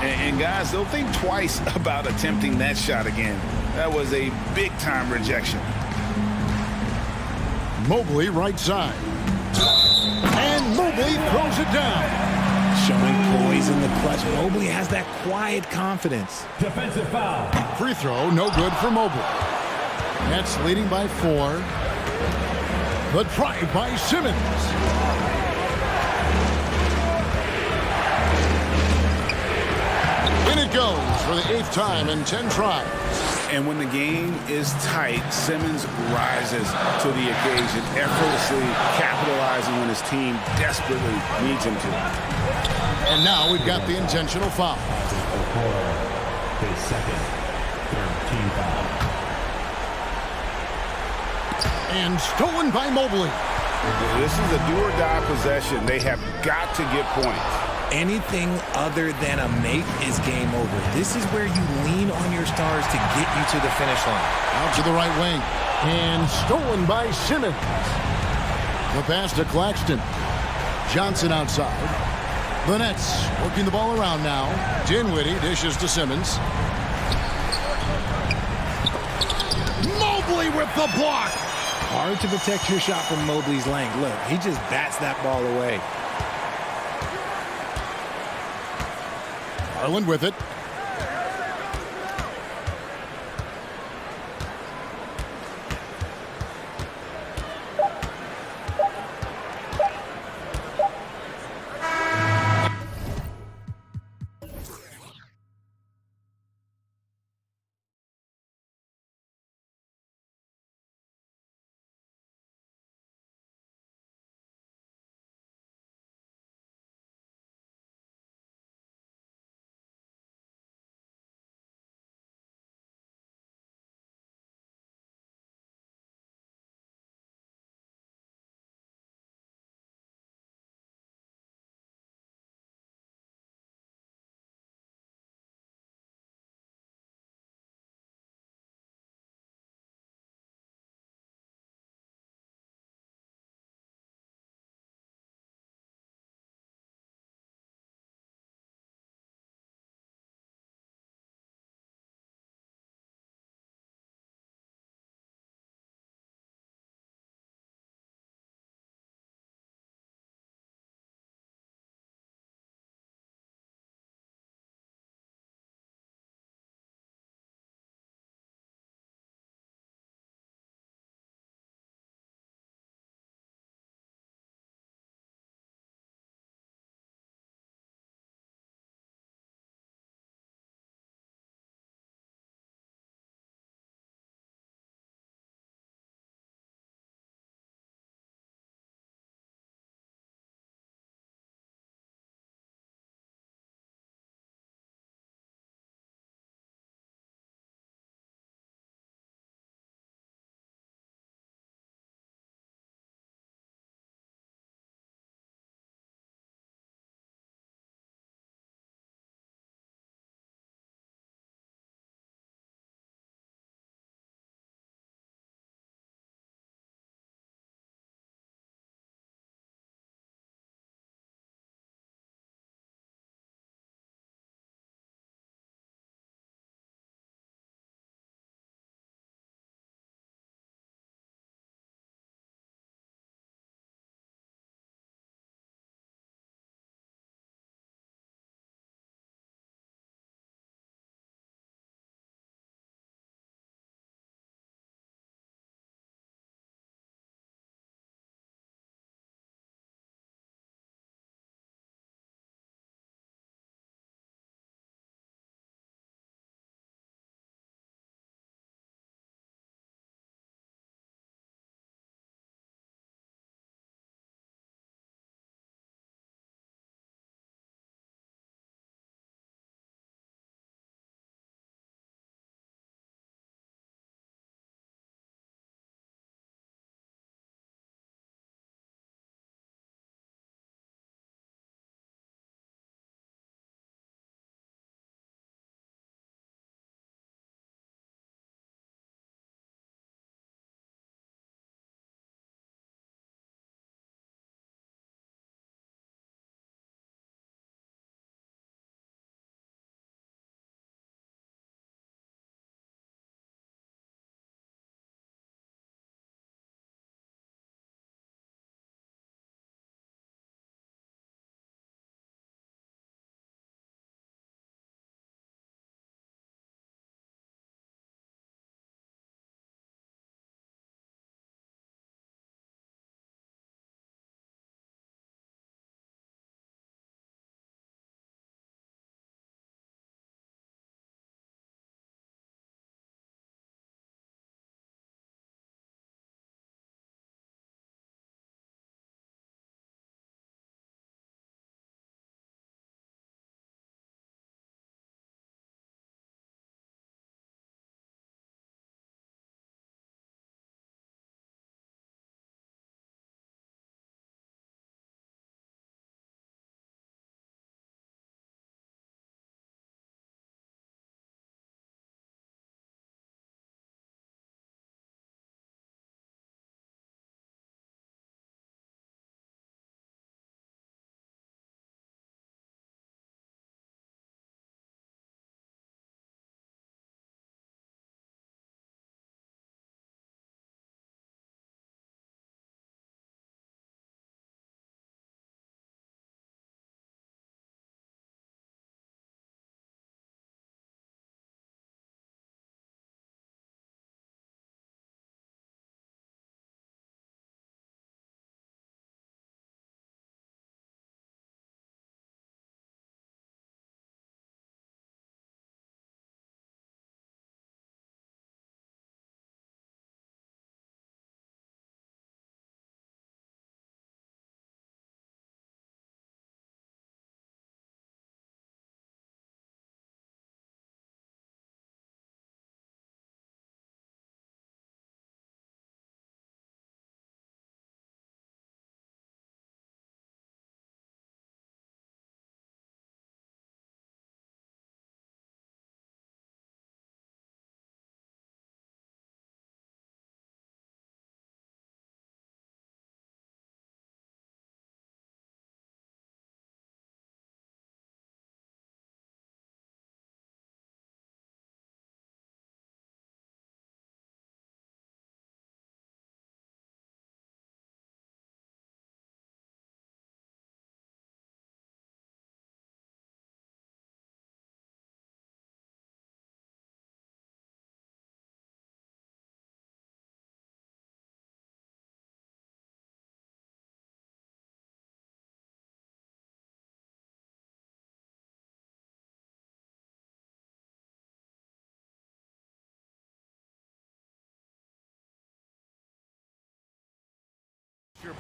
And guys, they'll think twice about attempting that shot again. That was a big-time rejection. Mobley right side. And Mobley throws it down. Showing poise in the clutch. Mobley has that quiet confidence. Defensive foul. Free throw, no good for Mobley. Nets leading by 4. The drive by Simmons. In it goes for the 8th time in 10 tries. And when the game is tight, Simmons rises to the occasion, effortlessly capitalizing when his team desperately needs him to. And now we've got the intentional foul. His second, 13 foul. And stolen by Mobley. This is a do-or-die possession. They have got to get points. Anything other than a make is game over. This is where you lean on your stars to get you to the finish line. Out to the right wing. And stolen by Simmons. The pass to Claxton. Johnson outside. The Nets working the ball around now. Dinwiddie dishes to Simmons. Mobley with the block. Hard to protect your shot from Mobley's length. Look, he just bats that ball away. Garland with it.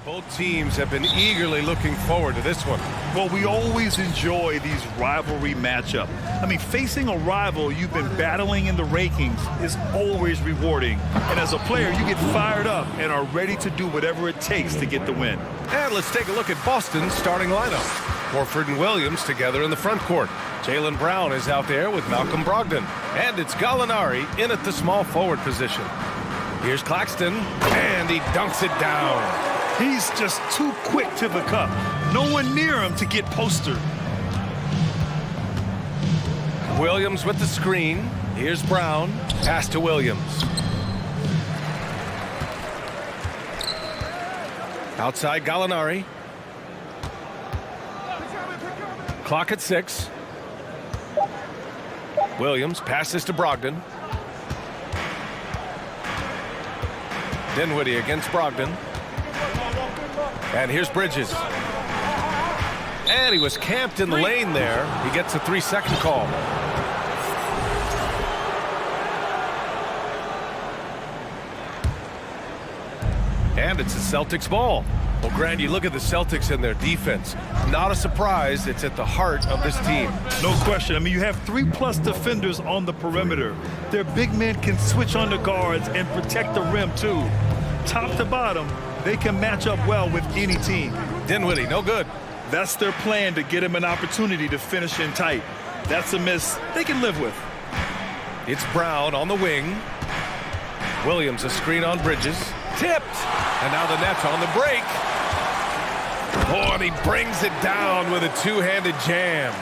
Both teams have been eagerly looking forward to this one. Well, we always enjoy these rivalry matchups. I mean, facing a rival you've been battling in the rankings is always rewarding. And as a player, you get fired up and are ready to do whatever it takes to get the win. And let's take a look at Boston's starting lineup. Horford and Williams together in the front court. Jaylen Brown is out there with Malcolm Brogdon. And it's Gallinari in at the small forward position. Here's Claxton, and he dunks it down. He's just too quick to the cup. No one near him to get postered. Williams with the screen. Here's Brown. Pass to Williams. Outside Gallinari. Clock at 6. Williams passes to Brogdon. Dinwiddie against Brogdon. And here's Bridges. And he was camped in the lane there. He gets a 3-second call. And it's the Celtics ball. Well, Grant, you look at the Celtics and their defense. Not a surprise, it's at the heart of this team. No question. I mean, you have 3+ defenders on the perimeter. Their big men can switch on the guards and protect the rim, too. Top to bottom, they can match up well with any team. Dinwiddie, no good. That's their plan, to get him an opportunity to finish in tight. That's a miss they can live with. It's Brown on the wing. Williams a screen on Bridges. Tipped. And now the Nets on the break. Oh, and he brings it down with a two-handed jam.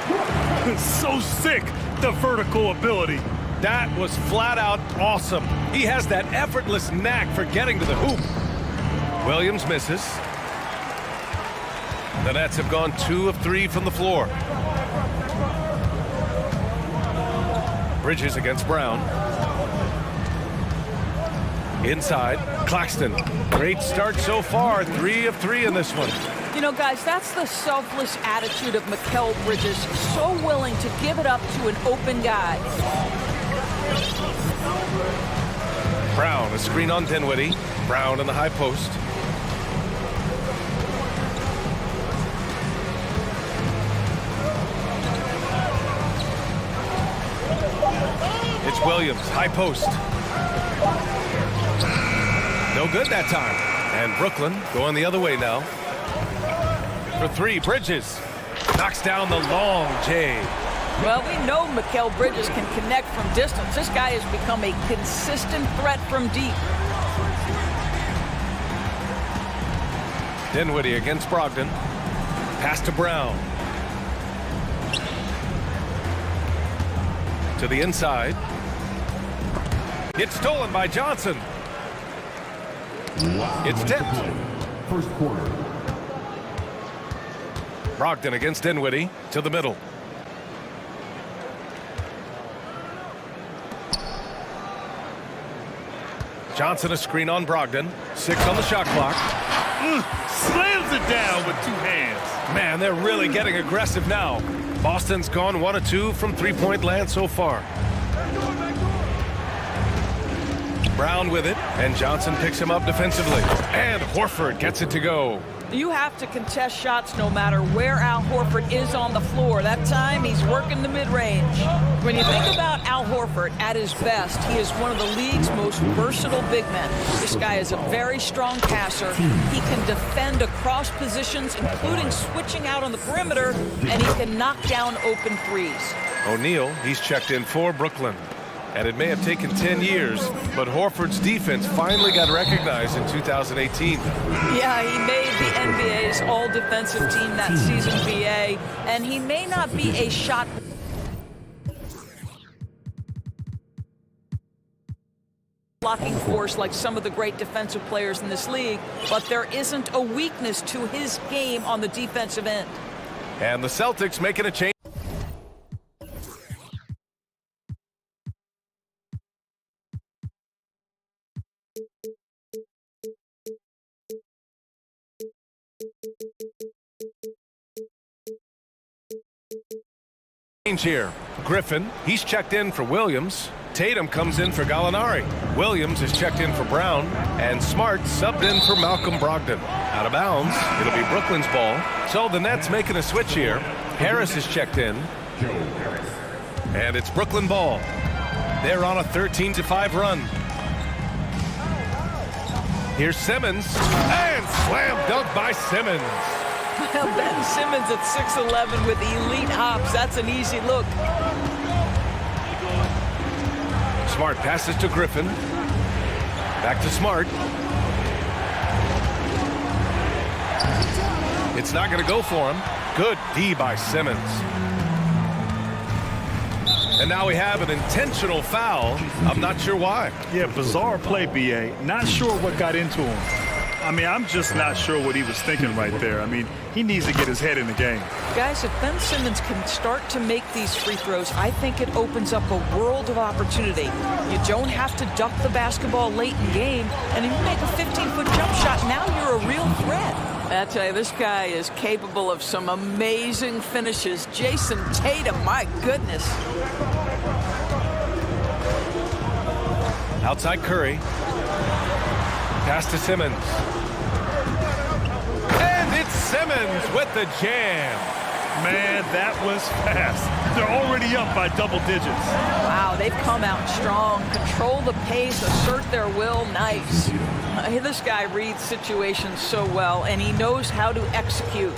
So sick, the vertical ability. That was flat out awesome. He has that effortless knack for getting to the hoop. Williams misses. The Nets have gone 2 of 3 from the floor. Bridges against Brown. Inside, Claxton. Great start so far, 3 of 3 in this one. You know, guys, that's the selfless attitude of Mikal Bridges. So willing to give it up to an open guy. Brown, a screen on Dinwiddie. Brown in the high post. It's Williams, high post. No good that time. And Brooklyn going the other way now. For 3, Bridges knocks down the long J. Well, we know Mikal Bridges can connect from distance. This guy has become a consistent threat from deep. Dinwiddie against Brogdon. Pass to Brown. To the inside. It's stolen by Johnson. It's tipped. First quarter. Brogdon against Dinwiddie to the middle. Johnson a screen on Brogdon. 6 on the shot clock. Slams it down with 2 hands. Man, they're really getting aggressive now. Boston's gone 1 of 2 from three-point land so far. Brown with it, and Johnson picks him up defensively. And Horford gets it to go. You have to contest shots no matter where Al Horford is on the floor. That time, he's working the mid-range. When you think about Al Horford at his best, he is one of the league's most versatile big men. This guy is a very strong passer. He can defend across positions, including switching out on the perimeter, and he can knock down open threes. O'Neal, he's checked in for Brooklyn. And it may have taken 10 years, but Horford's defense finally got recognized in 2018. Yeah, he made the NBA's all-defensive team that season, BA, and he may not be a shot blocking force like some of the great defensive players in this league, but there isn't a weakness to his game on the defensive end. And the Celtics making a change. Here, Griffin, he's checked in for Williams. Tatum comes in for Gallinari. Williams is checked in for Brown. And Smart subbed in for Malcolm Brogdon. Out of bounds. It'll be Brooklyn's ball. So the Nets making a switch here. Harris is checked in. And it's Brooklyn ball. They're on a 13-5 run. Here's Simmons. And slam dunk by Simmons. Well, Ben Simmons at 6'11" with elite hops. That's an easy look. Smart passes to Griffin. Back to Smart. It's not going to go for him. Good D by Simmons. And now we have an intentional foul. I'm not sure why. Yeah, bizarre play, B.A. Not sure what got into him. I mean, I'm just not sure what he was thinking right there. I mean, he needs to get his head in the game. Guys, if Ben Simmons can start to make these free throws, I think it opens up a world of opportunity. You don't have to duck the basketball late in game, and if you make a 15-foot jump shot, now you're a real threat. I tell you, this guy is capable of some amazing finishes. Jason Tatum, my goodness. Outside Curry. Pass to Simmons. And it's Simmons with the jam. Man, that was fast. They're already up by double digits. Wow, they've come out strong. Control the pace, assert their will. Nice. This guy reads situations so well, and he knows how to execute.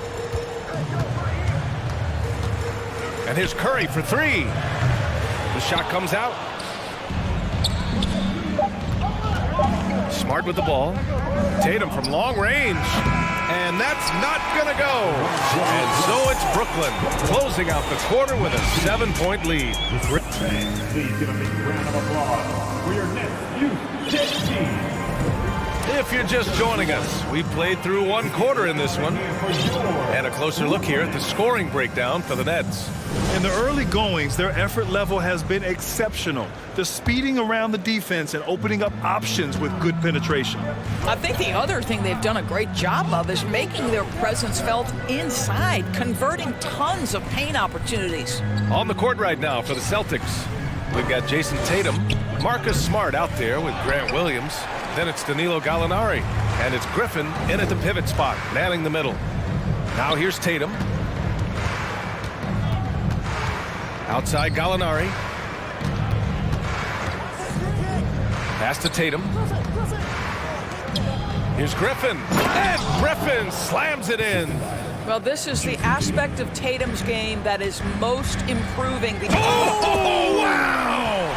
And here's Curry for three. The shot comes out. Smart with the ball. Tatum from long range. And that's not going to go. And so it's Brooklyn closing out the quarter with a 7-point lead. Please give a big round of applause for your Nets Youth team. If you're just joining us, we played through one quarter in this one. And a closer look here at the scoring breakdown for the Nets. In the early goings, their effort level has been exceptional. They're speeding around the defense and opening up options with good penetration. I think the other thing they've done a great job of is making their presence felt inside, converting tons of paint opportunities. On the court right now for the Celtics, we've got Jason Tatum, Marcus Smart out there with Grant Williams. Then it's Danilo Gallinari, and it's Griffin in at the pivot spot, manning the middle. Now here's Tatum. Outside Gallinari. Pass to Tatum. Here's Griffin. And Griffin slams it in. Well, this is the aspect of Tatum's game that is most improving. Oh, wow!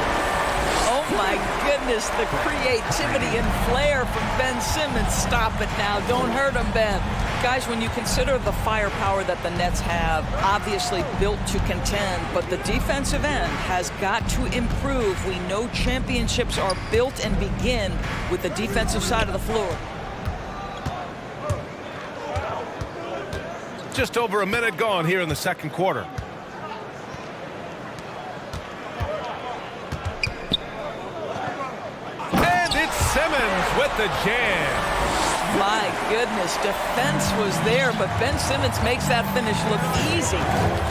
Oh, my goodness, the creativity and flair from Ben Simmons. Stop it now. Don't hurt him, Ben. Guys, when you consider the firepower that the Nets have, obviously built to contend, but the defensive end has got to improve. We know championships are built and begin with the defensive side of the floor. Just over a minute gone here in the second quarter. And it's Simmons with the jam. My goodness, defense was there, but Ben Simmons makes that finish look easy.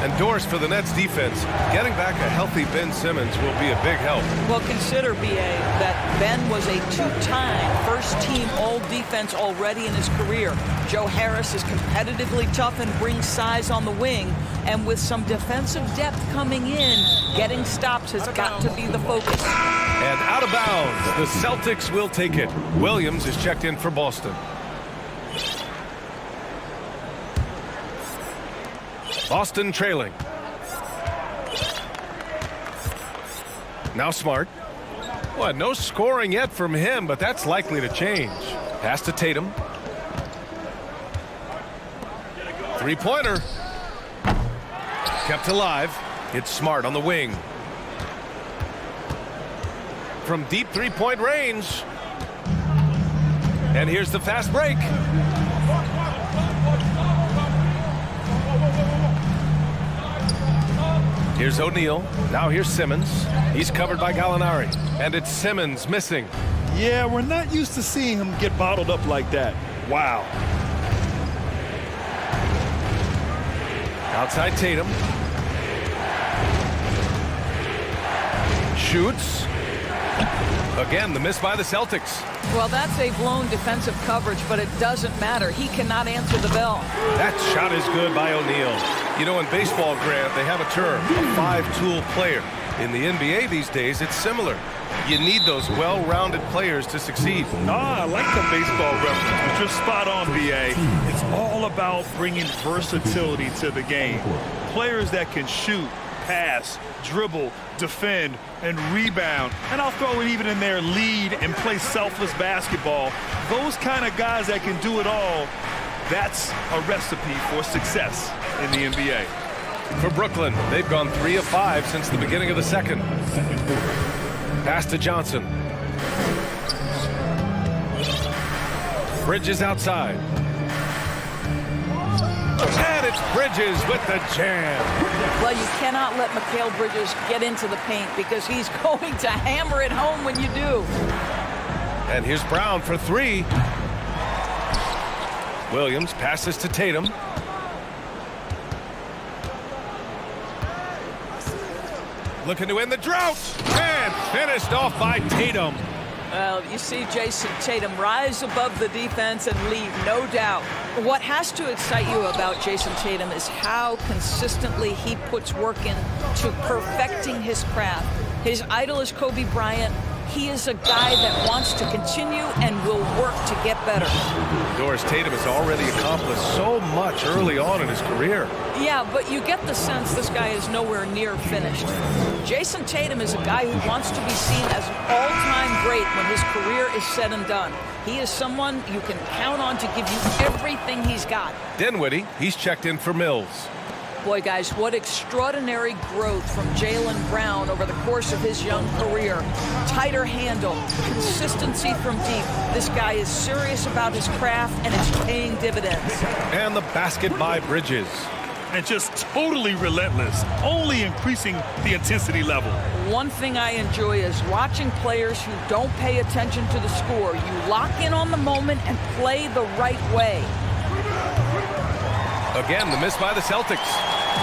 And doors for the Nets defense. Getting back a healthy Ben Simmons will be a big help. Well, consider, B.A., that Ben was a two-time first-team all-defense already in his career. Joe Harris is competitively tough and brings size on the wing. And with some defensive depth coming in, getting stops has got to be the focus. And out of bounds, the Celtics will take it. Williams is checked in for Boston. Boston trailing. Now Smart. Well, no scoring yet from him, but that's likely to change. Pass to Tatum. Three-pointer. Kept alive. It's Smart on the wing. From deep three-point range. And here's the fast break. Here's O'Neal. Now here's Simmons. He's covered by Gallinari. And it's Simmons missing. Yeah, we're not used to seeing him get bottled up like that. Wow. Outside Tatum. Shoots. Again, the miss by the Celtics. Well, that's a blown defensive coverage, but it doesn't matter. He cannot answer the bell. That shot is good by O'Neal. You know, in baseball, Grant, they have a term, a five-tool player. In the NBA these days, it's similar. You need those well-rounded players to succeed. I like the baseball reference, but you're spot on, BA. It's all about bringing versatility to the game. Players that can shoot, pass, dribble, defend, and rebound. And I'll throw it even in there, lead and play selfless basketball. Those kind of guys that can do it all, that's a recipe for success in the NBA. For Brooklyn, they've gone 3 of 5 since the beginning of the second. Pass to Johnson. Bridges outside. And it's Bridges with the jam. Well, you cannot let Mikal Bridges get into the paint because he's going to hammer it home when you do. And here's Brown for 3. Williams passes to Tatum. Looking to win the drought. And finished off by Tatum. Well, you see Jason Tatum rise above the defense and lead, no doubt. What has to excite you about Jason Tatum is how consistently he puts work into perfecting his craft. His idol is Kobe Bryant. He is a guy that wants to continue and will work to get better. Doris Tatum has already accomplished so much early on in his career. Yeah, but you get the sense this guy is nowhere near finished. Jason Tatum is a guy who wants to be seen as an all-time great when his career is said and done. He is someone you can count on to give you everything he's got. Dinwiddie, he's checked in for Mills. Boy, guys, what extraordinary growth from Jaylen Brown over the course of his young career. Tighter handle, consistency from deep. This guy is serious about his craft, and it's paying dividends. And the basket by Bridges. And just totally relentless, only increasing the intensity level. One thing I enjoy is watching players who don't pay attention to the score. You lock in on the moment and play the right way. Again, the miss by the Celtics.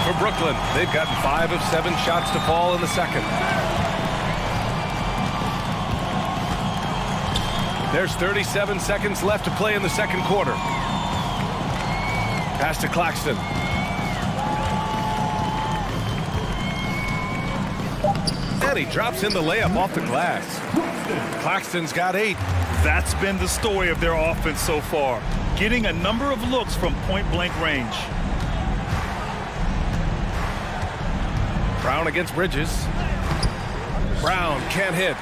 For Brooklyn, they've gotten 5 of 7 shots to fall in the second. There's 37 seconds left to play in the second quarter. Pass to Claxton. And he drops in the layup off the glass. Claxton's got 8. That's been the story of their offense so far, getting a number of looks from point-blank range. Brown against Bridges. Brown can't hit.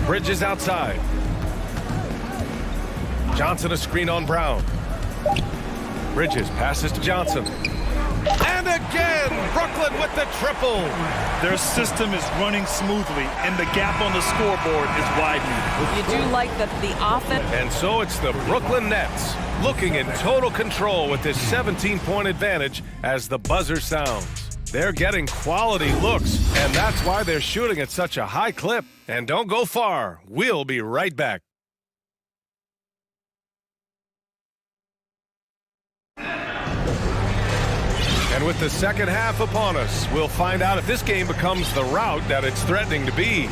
Bridges outside. Johnson a screen on Brown. Bridges passes to Johnson. And again, Brooklyn with the triple. Their system is running smoothly, and the gap on the scoreboard is widening. You do like that the offense. And so it's the Brooklyn Nets looking in total control with this 17-point advantage as the buzzer sounds. They're getting quality looks, and that's why they're shooting at such a high clip. And don't go far. We'll be right back. And with the second half upon us, we'll find out if this game becomes the rout that it's threatening to be.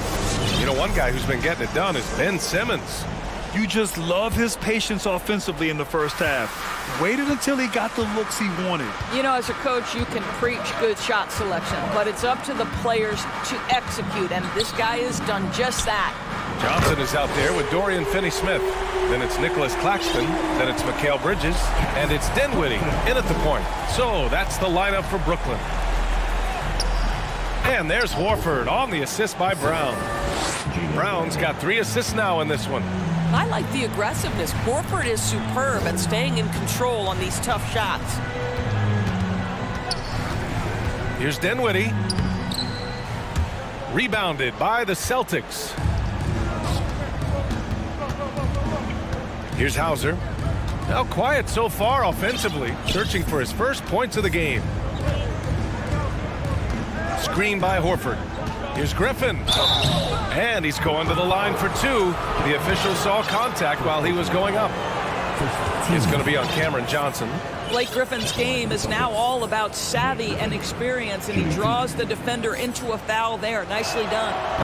You know, one guy who's been getting it done is Ben Simmons. You just love his patience offensively in the first half. Waited until he got the looks he wanted. You know, as a coach, you can preach good shot selection, but it's up to the players to execute, and this guy has done just that. Johnson is out there with Dorian Finney-Smith. Then it's Nicholas Claxton. Then it's Mikal Bridges. And it's Dinwiddie in at the point. So that's the lineup for Brooklyn. And there's Horford on the assist by Brown. Brown's got 3 assists now in this one. I like the aggressiveness. Horford is superb at staying in control on these tough shots. Here's Dinwiddie. Rebounded by the Celtics. Here's Hauser. Now quiet so far offensively, searching for his first points of the game. Screen by Horford. Here's Griffin. And he's going to the line for 2. The official saw contact while he was going up. It's going to be on Cameron Johnson. Blake Griffin's game is now all about savvy and experience, and he draws the defender into a foul there. Nicely done.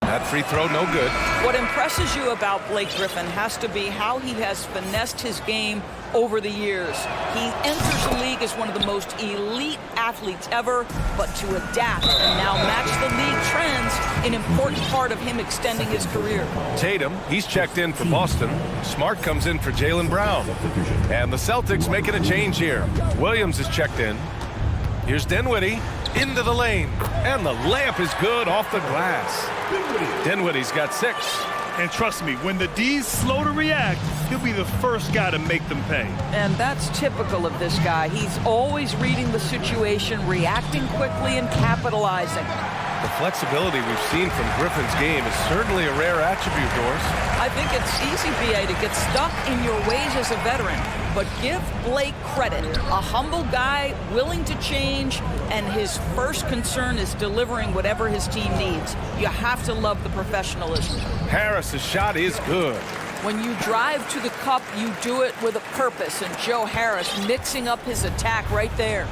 That free throw, no good. What impresses you about Blake Griffin has to be how he has finessed his game over the years. He enters the league as one of the most elite athletes ever, but to adapt and now match the league trends, an important part of him extending his career. Tatum, he's checked in for Boston. Smart comes in for Jaylen Brown. And the Celtics making a change here. Williams is checked in. Here's Dinwiddie into the lane. And the layup is good off the glass. Dinwiddie's got 6. And trust me, when the D's slow to react, he'll be the first guy to make them pay. And that's typical of this guy. He's always reading the situation, reacting quickly, and capitalizing. The flexibility we've seen from Griffin's game is certainly a rare attribute, Doris. I think it's easy, B.A., to get stuck in your ways as a veteran. But give Blake credit. A humble guy, willing to change, and his first concern is delivering whatever his team needs. You have to love the professionalism. Harris's shot is good. When you drive to the cup, you do it with a purpose, and Joe Harris mixing up his attack right there.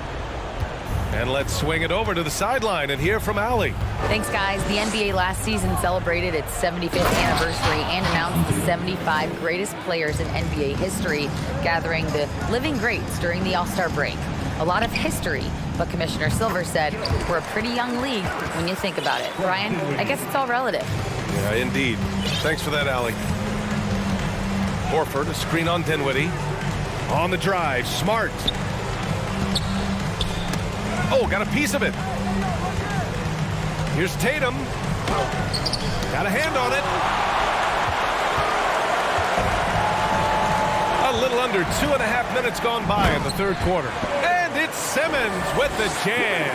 And let's swing it over to the sideline and hear from Allie. Thanks, guys. The NBA last season celebrated its 75th anniversary and announced the 75 greatest players in NBA history, gathering the living greats during the All-Star break. A lot of history, but Commissioner Silver said we're a pretty young league when you think about it. Brian, I guess it's all relative. Yeah, indeed. Thanks for that, Allie. Horford, a screen on Dinwiddie. On the drive, Smart. Oh, got a piece of it. Here's Tatum. Got a hand on it. A little under 2.5 minutes gone by in the third quarter. And it's Simmons with the jam.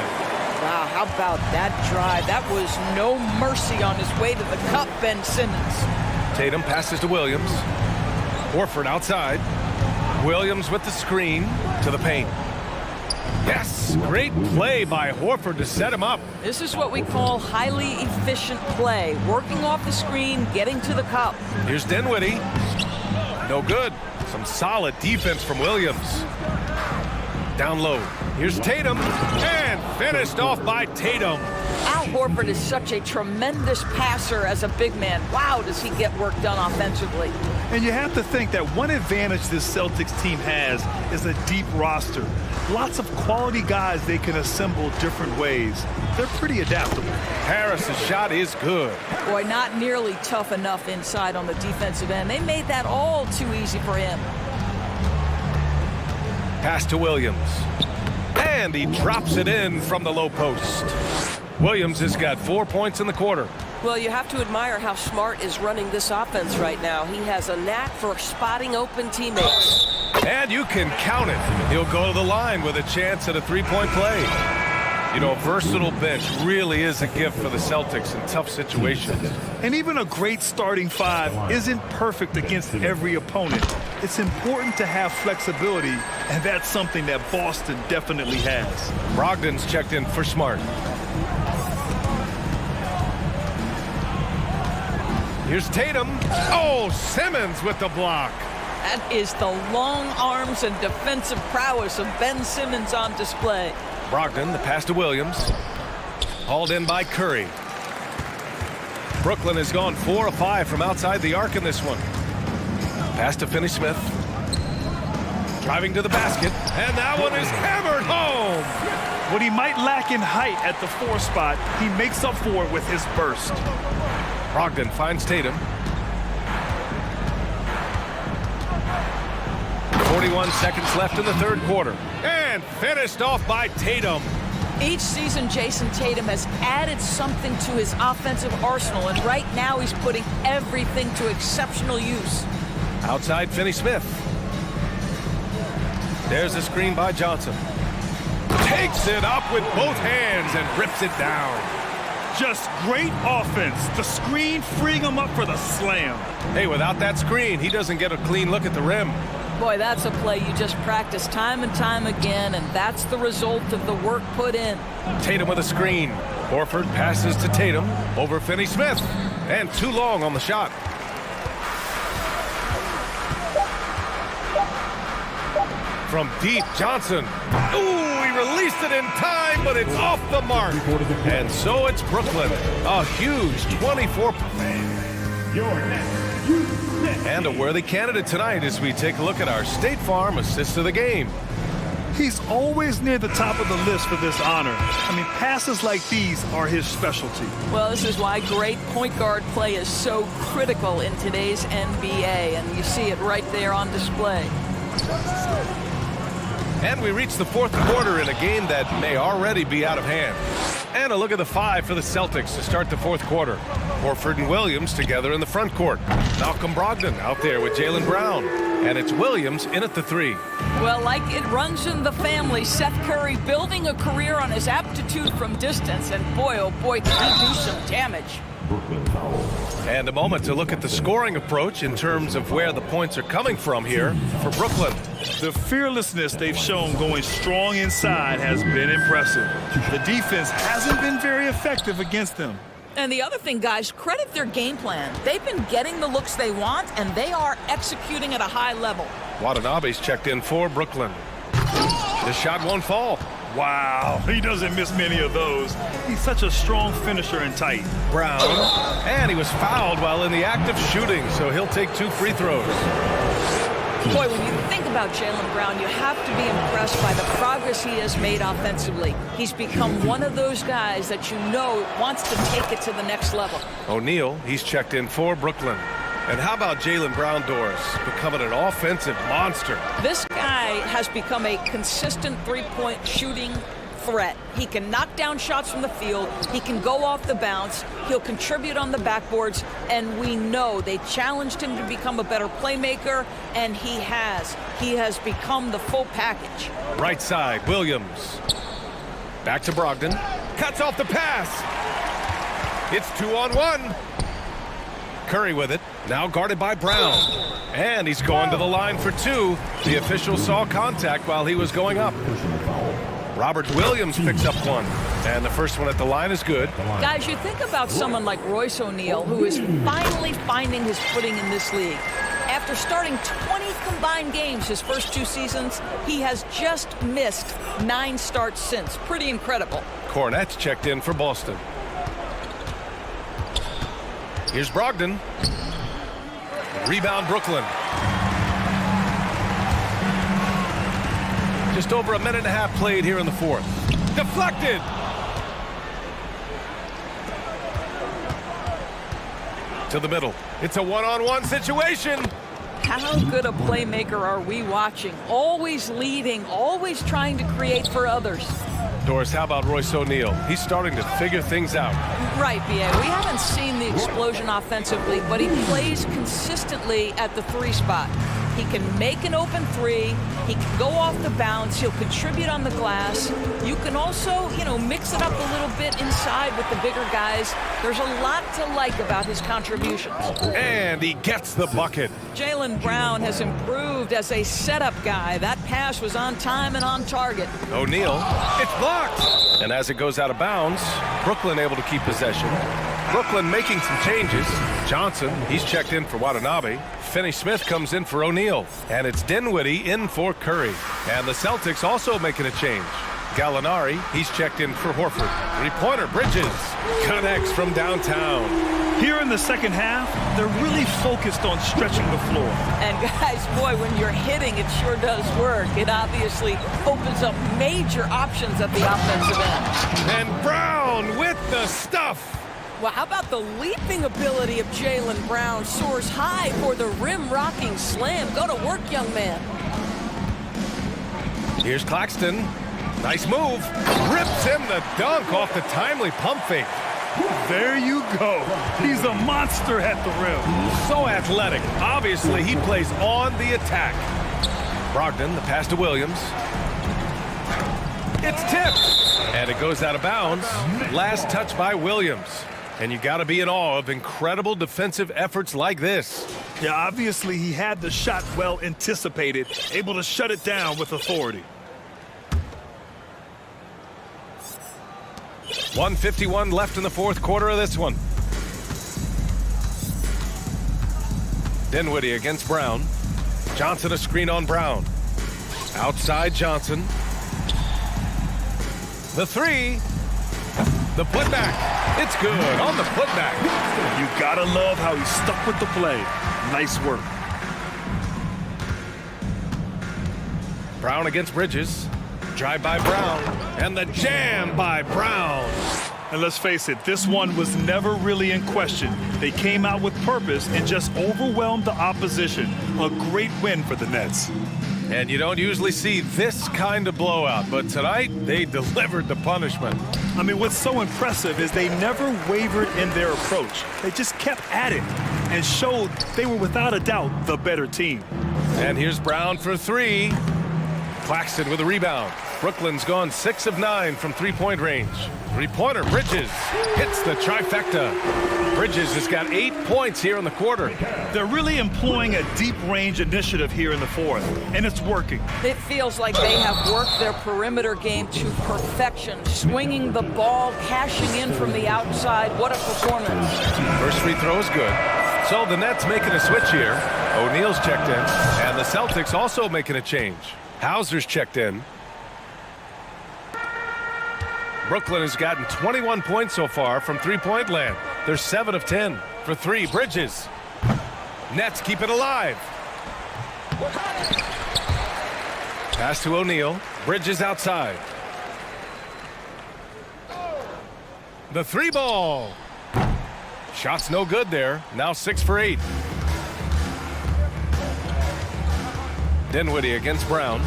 Wow, how about that drive? That was no mercy on his way to the cup, Ben Simmons. Tatum passes to Williams. Horford outside. Williams with the screen to the paint. Yes, great play by Horford to set him up. This is what we call highly efficient play. Working off the screen, getting to the cup. Here's Dinwiddie. No good. Some solid defense from Williams. Down low. Here's Tatum. And finished off by Tatum. Al Horford is such a tremendous passer as a big man. Wow, does he get work done offensively. And you have to think that one advantage this Celtics team has is a deep roster. Lots of quality guys they can assemble different ways. They're pretty adaptable. Harris's shot is good. Boy, not nearly tough enough inside on the defensive end. They made that all too easy for him. Pass to Williams. And he drops it in from the low post. Williams has got 4 points in the quarter. Well, you have to admire how Smart is running this offense right now. He has a knack for spotting open teammates. And you can count it. He'll go to the line with a chance at a three-point play. You know, a versatile bench really is a gift for the Celtics in tough situations. And even a great starting five isn't perfect against every opponent. It's important to have flexibility, and that's something that Boston definitely has. Brogdon's checked in for Smart. Here's Tatum. Oh, Simmons with the block. That is the long arms and defensive prowess of Ben Simmons on display. Brogdon, the pass to Williams. Hauled in by Curry. Brooklyn has gone 4 of 5 from outside the arc in this one. Pass to Finney-Smith. Driving to the basket. And that one is hammered home. What he might lack in height at the 4 spot, he makes up for it with his burst. Brogdon finds Tatum. 41 seconds left in the third quarter. And finished off by Tatum. Each season, Jason Tatum has added something to his offensive arsenal, and right now he's putting everything to exceptional use. Outside Finney-Smith. There's a screen by Johnson. Takes it up with both hands and rips it down. Just great offense. The screen freeing him up for the slam. Hey, without that screen, he doesn't get a clean look at the rim. Boy, that's a play you just practice time and time again, and that's the result of the work put in. Tatum with a screen. Horford passes to Tatum over Finney-Smith. And too long on the shot. From deep, Johnson. Ooh, he released it in time, but it's off the mark. And so it's Brooklyn. A huge 24. And a worthy candidate tonight as we take a look at our State Farm assist of the game. He's always near the top of the list for this honor. I mean, passes like these are his specialty. Well, this is why great point guard play is so critical in today's NBA, and you see it right there on display. And we reach the fourth quarter in a game that may already be out of hand. And a look at the five for the Celtics to start the fourth quarter. Horford and Williams together in the front court. Malcolm Brogdon out there with Jaylen Brown. And it's Williams in at the three. Well, like it runs in the family, Seth Curry building a career on his aptitude from distance. And boy, oh boy, can he do some damage. And a moment to look at the scoring approach in terms of where the points are coming from here for Brooklyn. The fearlessness they've shown going strong inside has been impressive. The defense hasn't been very effective against them. And the other thing, guys, credit their game plan. They've been getting the looks they want, and they are executing at a high level. Watanabe's checked in for Brooklyn. The shot won't fall. Wow, he doesn't miss many of those. He's such a strong finisher and tight. Brown, and he was fouled while in the act of shooting, so he'll take 2 free throws. Boy, when you think about Jaylen Brown, you have to be impressed by the progress he has made offensively. He's become one of those guys that you know wants to take it to the next level. O'Neal, he's checked in for Brooklyn. And how about Jaylen Brown, Doris, becoming an offensive monster? This guy has become a consistent three-point shooting threat. He can knock down shots from the field. He can go off the bounce. He'll contribute on the backboards. And we know they challenged him to become a better playmaker, and he has. He has become the full package. Right side, Williams. Back to Brogdon. Cuts off the pass. It's 2-on-1. Curry with it. Now guarded by Brown. And he's going to the line for 2. The official saw contact while he was going up. Robert Williams picks up 1. And the first one at the line is good. Guys, you think about someone like Royce O'Neal, who is finally finding his footing in this league. After starting 20 combined games his first 2 seasons, he has just missed 9 starts since. Pretty incredible. Cornette's checked in for Boston. Here's Brogdon. Rebound, Brooklyn. Just over a minute and a half played here in the fourth. Deflected. To the middle. It's a one-on-one situation. How good a playmaker are we watching? Always leading, always trying to create for others. Doris, how about Royce O'Neal? He's starting to figure things out. Right, B.A. We haven't seen the explosion offensively, but he plays consistently at the 3 spot. He can make an open 3. He can go off the bounce. He'll contribute on the glass. You can also, mix it up a little bit inside with the bigger guys. There's a lot to like about his contributions. And he gets the bucket. Jaylen Brown has improved as a setup guy. That pass was on time and on target. O'Neal, it's blocked. And as it goes out of bounds, Brooklyn able to keep possession. Brooklyn making some changes. Johnson, he's checked in for Watanabe. Finney-Smith comes in for O'Neal. And it's Dinwiddie in for Curry. And the Celtics also making a change. Gallinari, he's checked in for Horford. 3-pointer, Bridges. Connects from downtown. Here in the second half, they're really focused on stretching the floor. And guys, boy, when you're hitting, it sure does work. It obviously opens up major options at the offensive end. And Brown with the stuff. Well, how about the leaping ability of Jaylen Brown? Soars high for the rim-rocking slam. Go to work, young man. Here's Claxton. Nice move. Rips in the dunk off the timely pump fake. There you go. He's a monster at the rim. So athletic. Obviously, he plays on the attack. Brogdon, the pass to Williams. It's tipped. And it goes out of bounds. Last touch by Williams. And you got to be in awe of incredible defensive efforts like this. Yeah, obviously he had the shot well anticipated, able to shut it down with authority. 1:51 left in the fourth quarter of this one. Dinwiddie against Brown. Johnson a screen on Brown. Outside Johnson. The three. The putback. It's good on the putback. You gotta love how he stuck with the play. Nice work. Brown against Bridges. Drive by Brown. And the jam by Brown. And let's face it, this one was never really in question. They came out with purpose and just overwhelmed the opposition. A great win for the Nets. And you don't usually see this kind of blowout, but tonight they delivered the punishment. I mean, what's so impressive is they never wavered in their approach. They just kept at it and showed they were without a doubt the better team. And here's Brown for three. Claxton with a rebound. Brooklyn's gone 6 of 9 from three-point range. Three-pointer, Bridges hits the trifecta. Bridges has got 8 points here in the quarter. They're really employing a deep range initiative here in the fourth, and it's working. It feels like they have worked their perimeter game to perfection, swinging the ball, cashing in from the outside. What a performance. First free throw is good. So the Nets making a switch here. O'Neal's checked in, and the Celtics also making a change. Hauser's checked in. Brooklyn has gotten 21 points so far from three-point land. They're 7 of 10 for three. Bridges. Nets keep it alive. Pass to O'Neal. Bridges outside. The three ball. Shot's no good there. Now 6 for 8. Dinwiddie against Brown.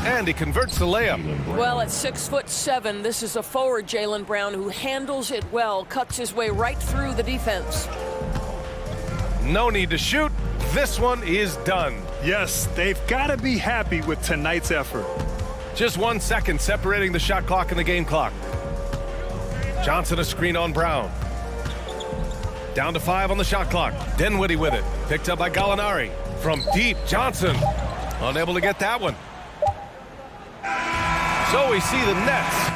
And he converts the layup. Well, at 6'7", this is a forward, Jaylen Brown, who handles it well, cuts his way right through the defense. No need to shoot. This one is done. Yes, they've got to be happy with tonight's effort. Just 1 second separating the shot clock and the game clock. Johnson a screen on Brown. Down to 5 on the shot clock. Dinwiddie with it. Picked up by Gallinari. From deep, Johnson unable to get that one. So we see the Nets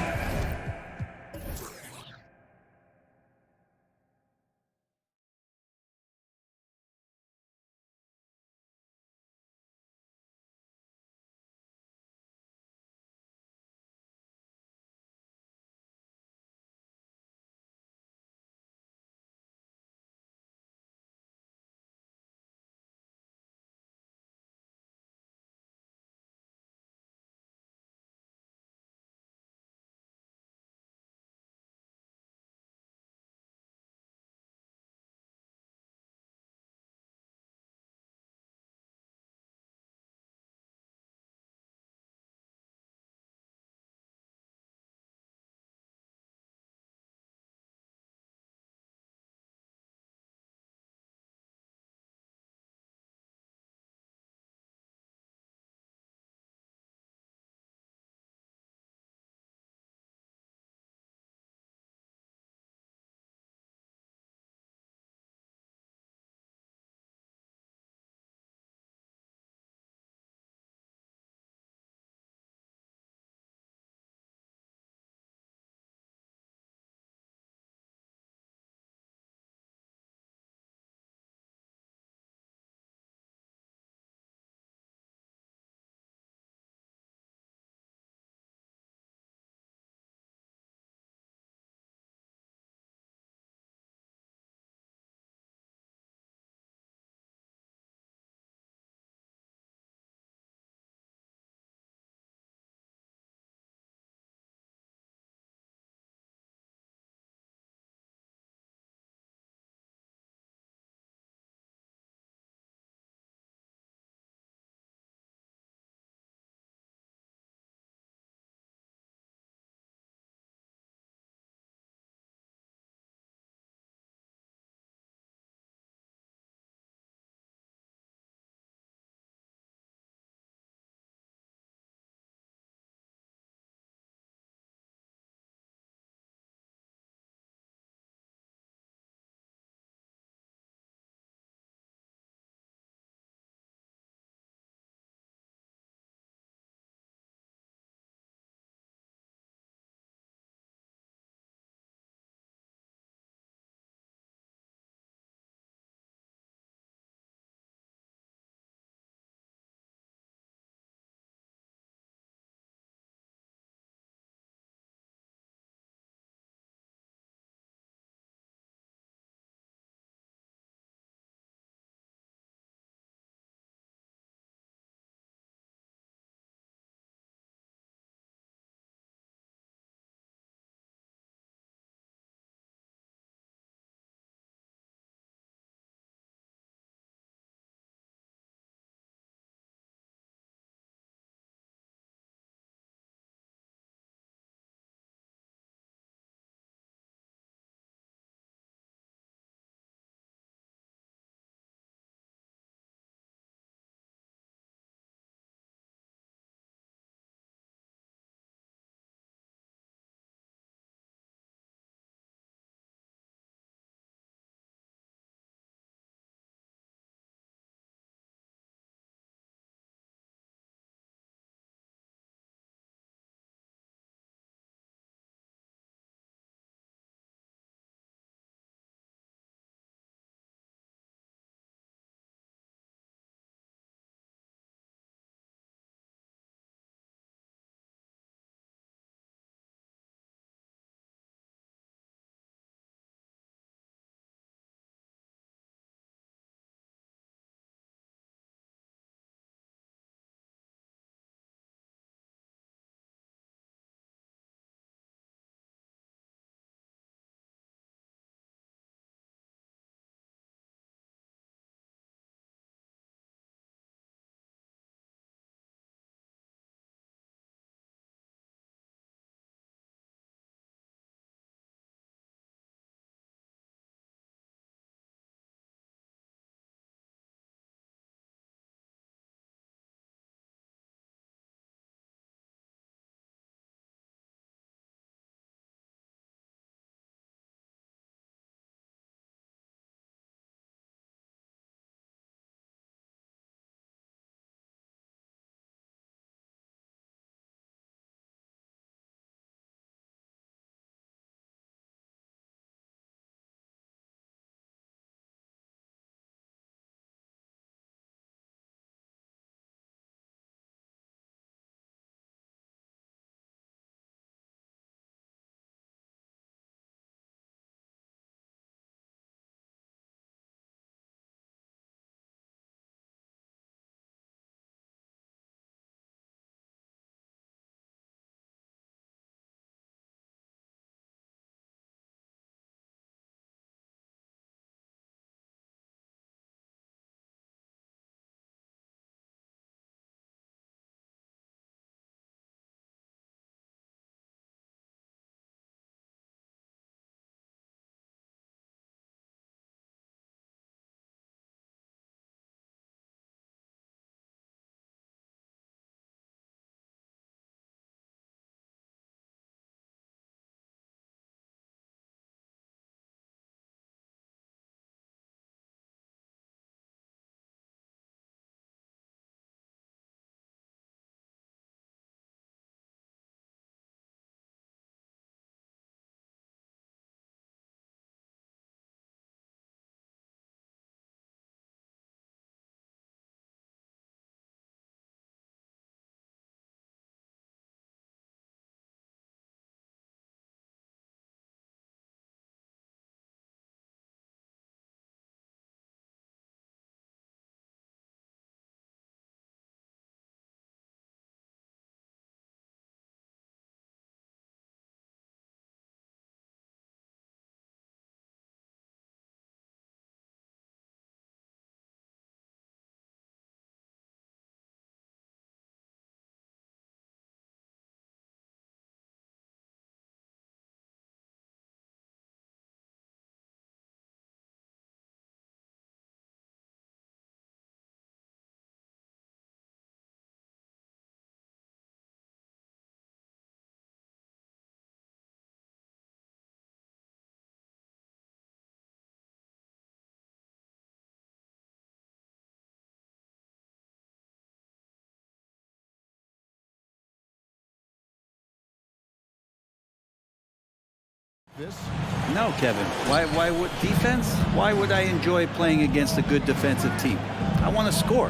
No, Kevin. Why would defense? Why would I enjoy playing against a good defensive team? I want to score.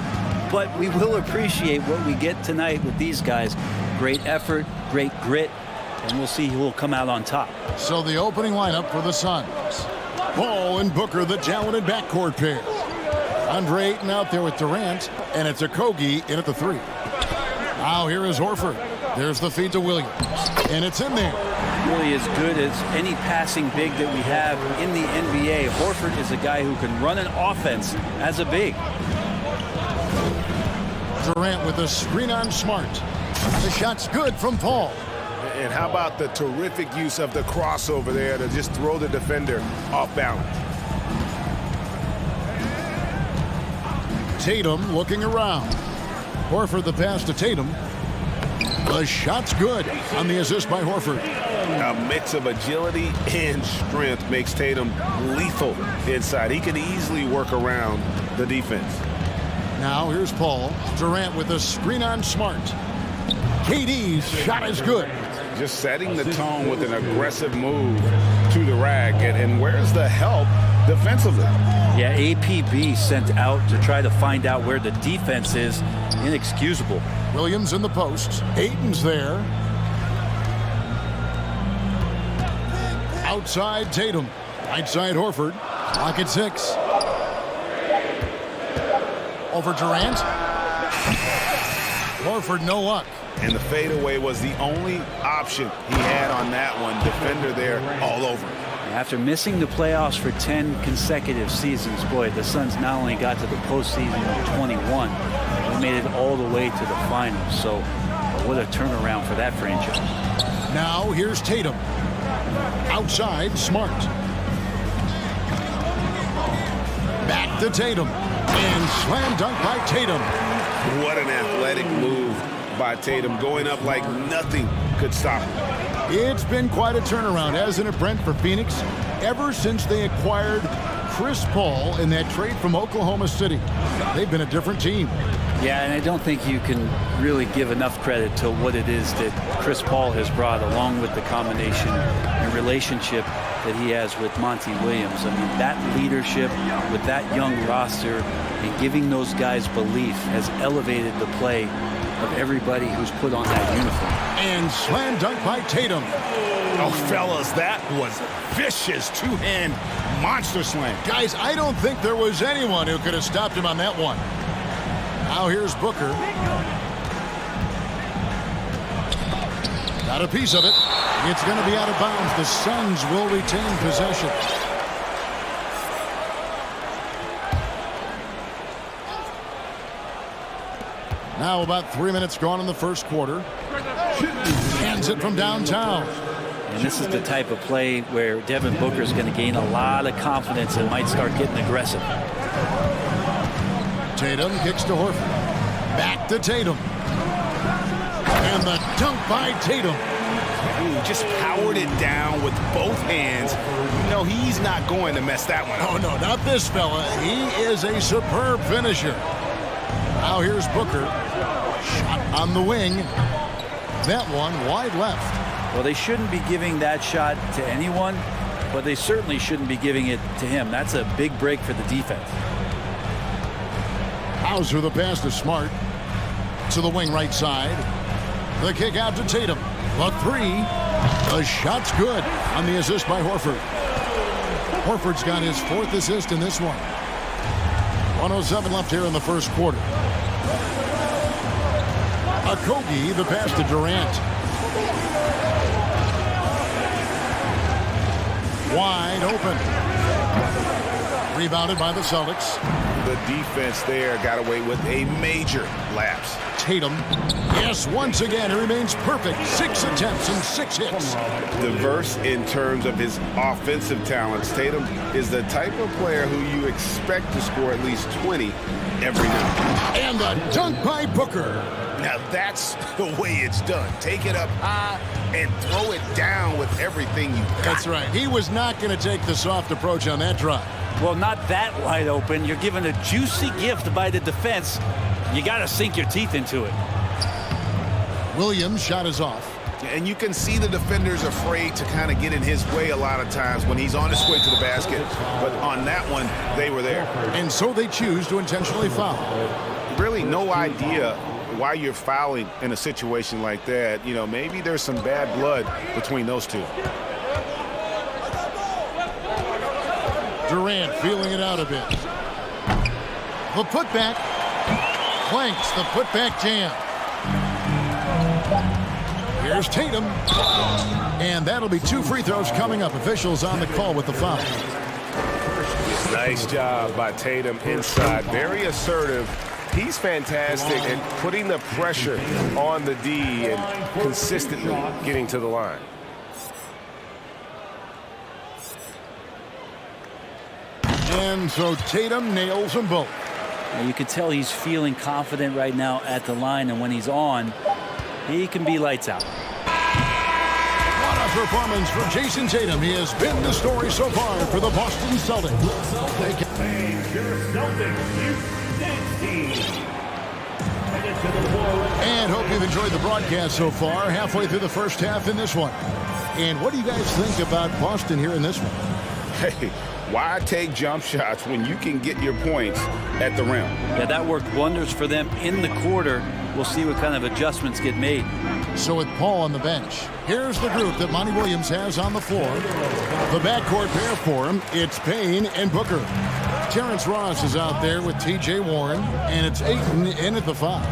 But we will appreciate what we get tonight with these guys. Great effort, great grit, and we'll see who will come out on top. So the opening lineup for the Suns. Ball and Booker, the talented backcourt pair. Andre Ayton out there with Durant, and it's Okogie in at the 3. Now here is Horford. There's the feed to Williams, and it's in there. Really as good as any passing big that we have in the NBA. Horford is a guy who can run an offense as a big. Durant with a screen on Smart. The shot's good from Paul. And how about the terrific use of the crossover there to just throw the defender off balance. Tatum looking around. Horford the pass to Tatum. The shot's good on the assist by Horford. A mix of agility and strength makes Tatum lethal inside. He can easily work around the defense. Now here's Paul. Durant with a screen on Smart. KD's shot is good. Just setting the tone with an aggressive move to the rack. And where's the help defensively? Yeah, APB sent out to try to find out where the defense is. Inexcusable. Williams in the post. Ayton's there. Outside Tatum. Right side Horford. Clock at 6. Over Durant. Horford no luck. And the fadeaway was the only option he had on that one. Defender there all over. After missing the playoffs for 10 consecutive seasons, boy, the Suns not only got to the postseason in 21, they made it all the way to the finals. So what a turnaround for that franchise. Now here's Tatum. Outside, Smart. Back to Tatum. And slam dunk by Tatum. What an athletic move by Tatum, going up like nothing could stop him. It's been quite a turnaround, hasn't it, Brent, for Phoenix? Ever since they acquired Chris Paul in that trade from Oklahoma City, they've been a different team. Yeah, and I don't think you can really give enough credit to what it is that Chris Paul has brought, along with the combination and relationship that he has with Monty Williams. I mean, that leadership with that young roster and giving those guys belief has elevated the play of everybody who's put on that uniform. And slam dunk by Tatum. Oh, fellas, that was vicious two-hand monster slam. Guys, I don't think there was anyone who could have stopped him on that one. Now here's Booker. Got a piece of it. It's going to be out of bounds. The Suns will retain possession. Now about 3 minutes gone in the first quarter. Hands it from downtown. And this is the type of play where Devin Booker is going to gain a lot of confidence and might start getting aggressive. Tatum kicks to Horford. Back to Tatum. And the dunk by Tatum. Ooh, just powered it down with both hands. You know, he's not going to mess that one up. Oh, no, not this fella. He is a superb finisher. Now here's Booker. Shot on the wing. That one wide left. Well, they shouldn't be giving that shot to anyone, but they certainly shouldn't be giving it to him. That's a big break for the defense. Hauser the pass to Smart. To the wing right side. The kick out to Tatum. The three. The shot's good on the assist by Horford. Horford's got his 4th assist in this one. 1:07 left here in the first quarter. Okogie, the pass to Durant. Wide open. Rebounded by the Celtics. The defense there got away with a major lapse. Tatum. Yes, once again, he remains perfect. 6 attempts and 6 hits. Diverse in terms of his offensive talents. Tatum is the type of player who you expect to score at least 20 every night. And the dunk by Booker. Now that's the way it's done. Take it up high and throw it down with everything you got. That's right. He was not going to take the soft approach on that drive. Well, not that wide open. You're given a juicy gift by the defense. You got to sink your teeth into it. Williams shot is off. And you can see the defenders afraid to kind of get in his way a lot of times when he's on his way to the basket. But on that one, they were there. And so they choose to intentionally foul. Really no idea why you're fouling in a situation like that. You know, maybe there's some bad blood between those two. Durant feeling it out a bit. The putback. Clanks the putback jam. Here's Tatum. And that'll be 2 free throws coming up. Officials on the call with the foul. Nice job by Tatum inside. Very assertive. He's fantastic at putting the pressure on the D and consistently getting to the line. And so Tatum nails them both. You can tell he's feeling confident right now at the line, and when he's on, he can be lights out. What a performance from Jason Tatum. He has been the story so far for the Boston Celtics. And hope you've enjoyed the broadcast so far, halfway through the first half in this one. And what do you guys think about Boston here in this one? Hey, why take jump shots when you can get your points at the rim? Yeah, that worked wonders for them in the quarter. We'll see what kind of adjustments get made. So with Paul on the bench, here's the group that Monty Williams has on the floor. The backcourt pair for him, it's Payne and Booker. Terrence Ross is out there with T.J. Warren, and it's Ayton in at the 5.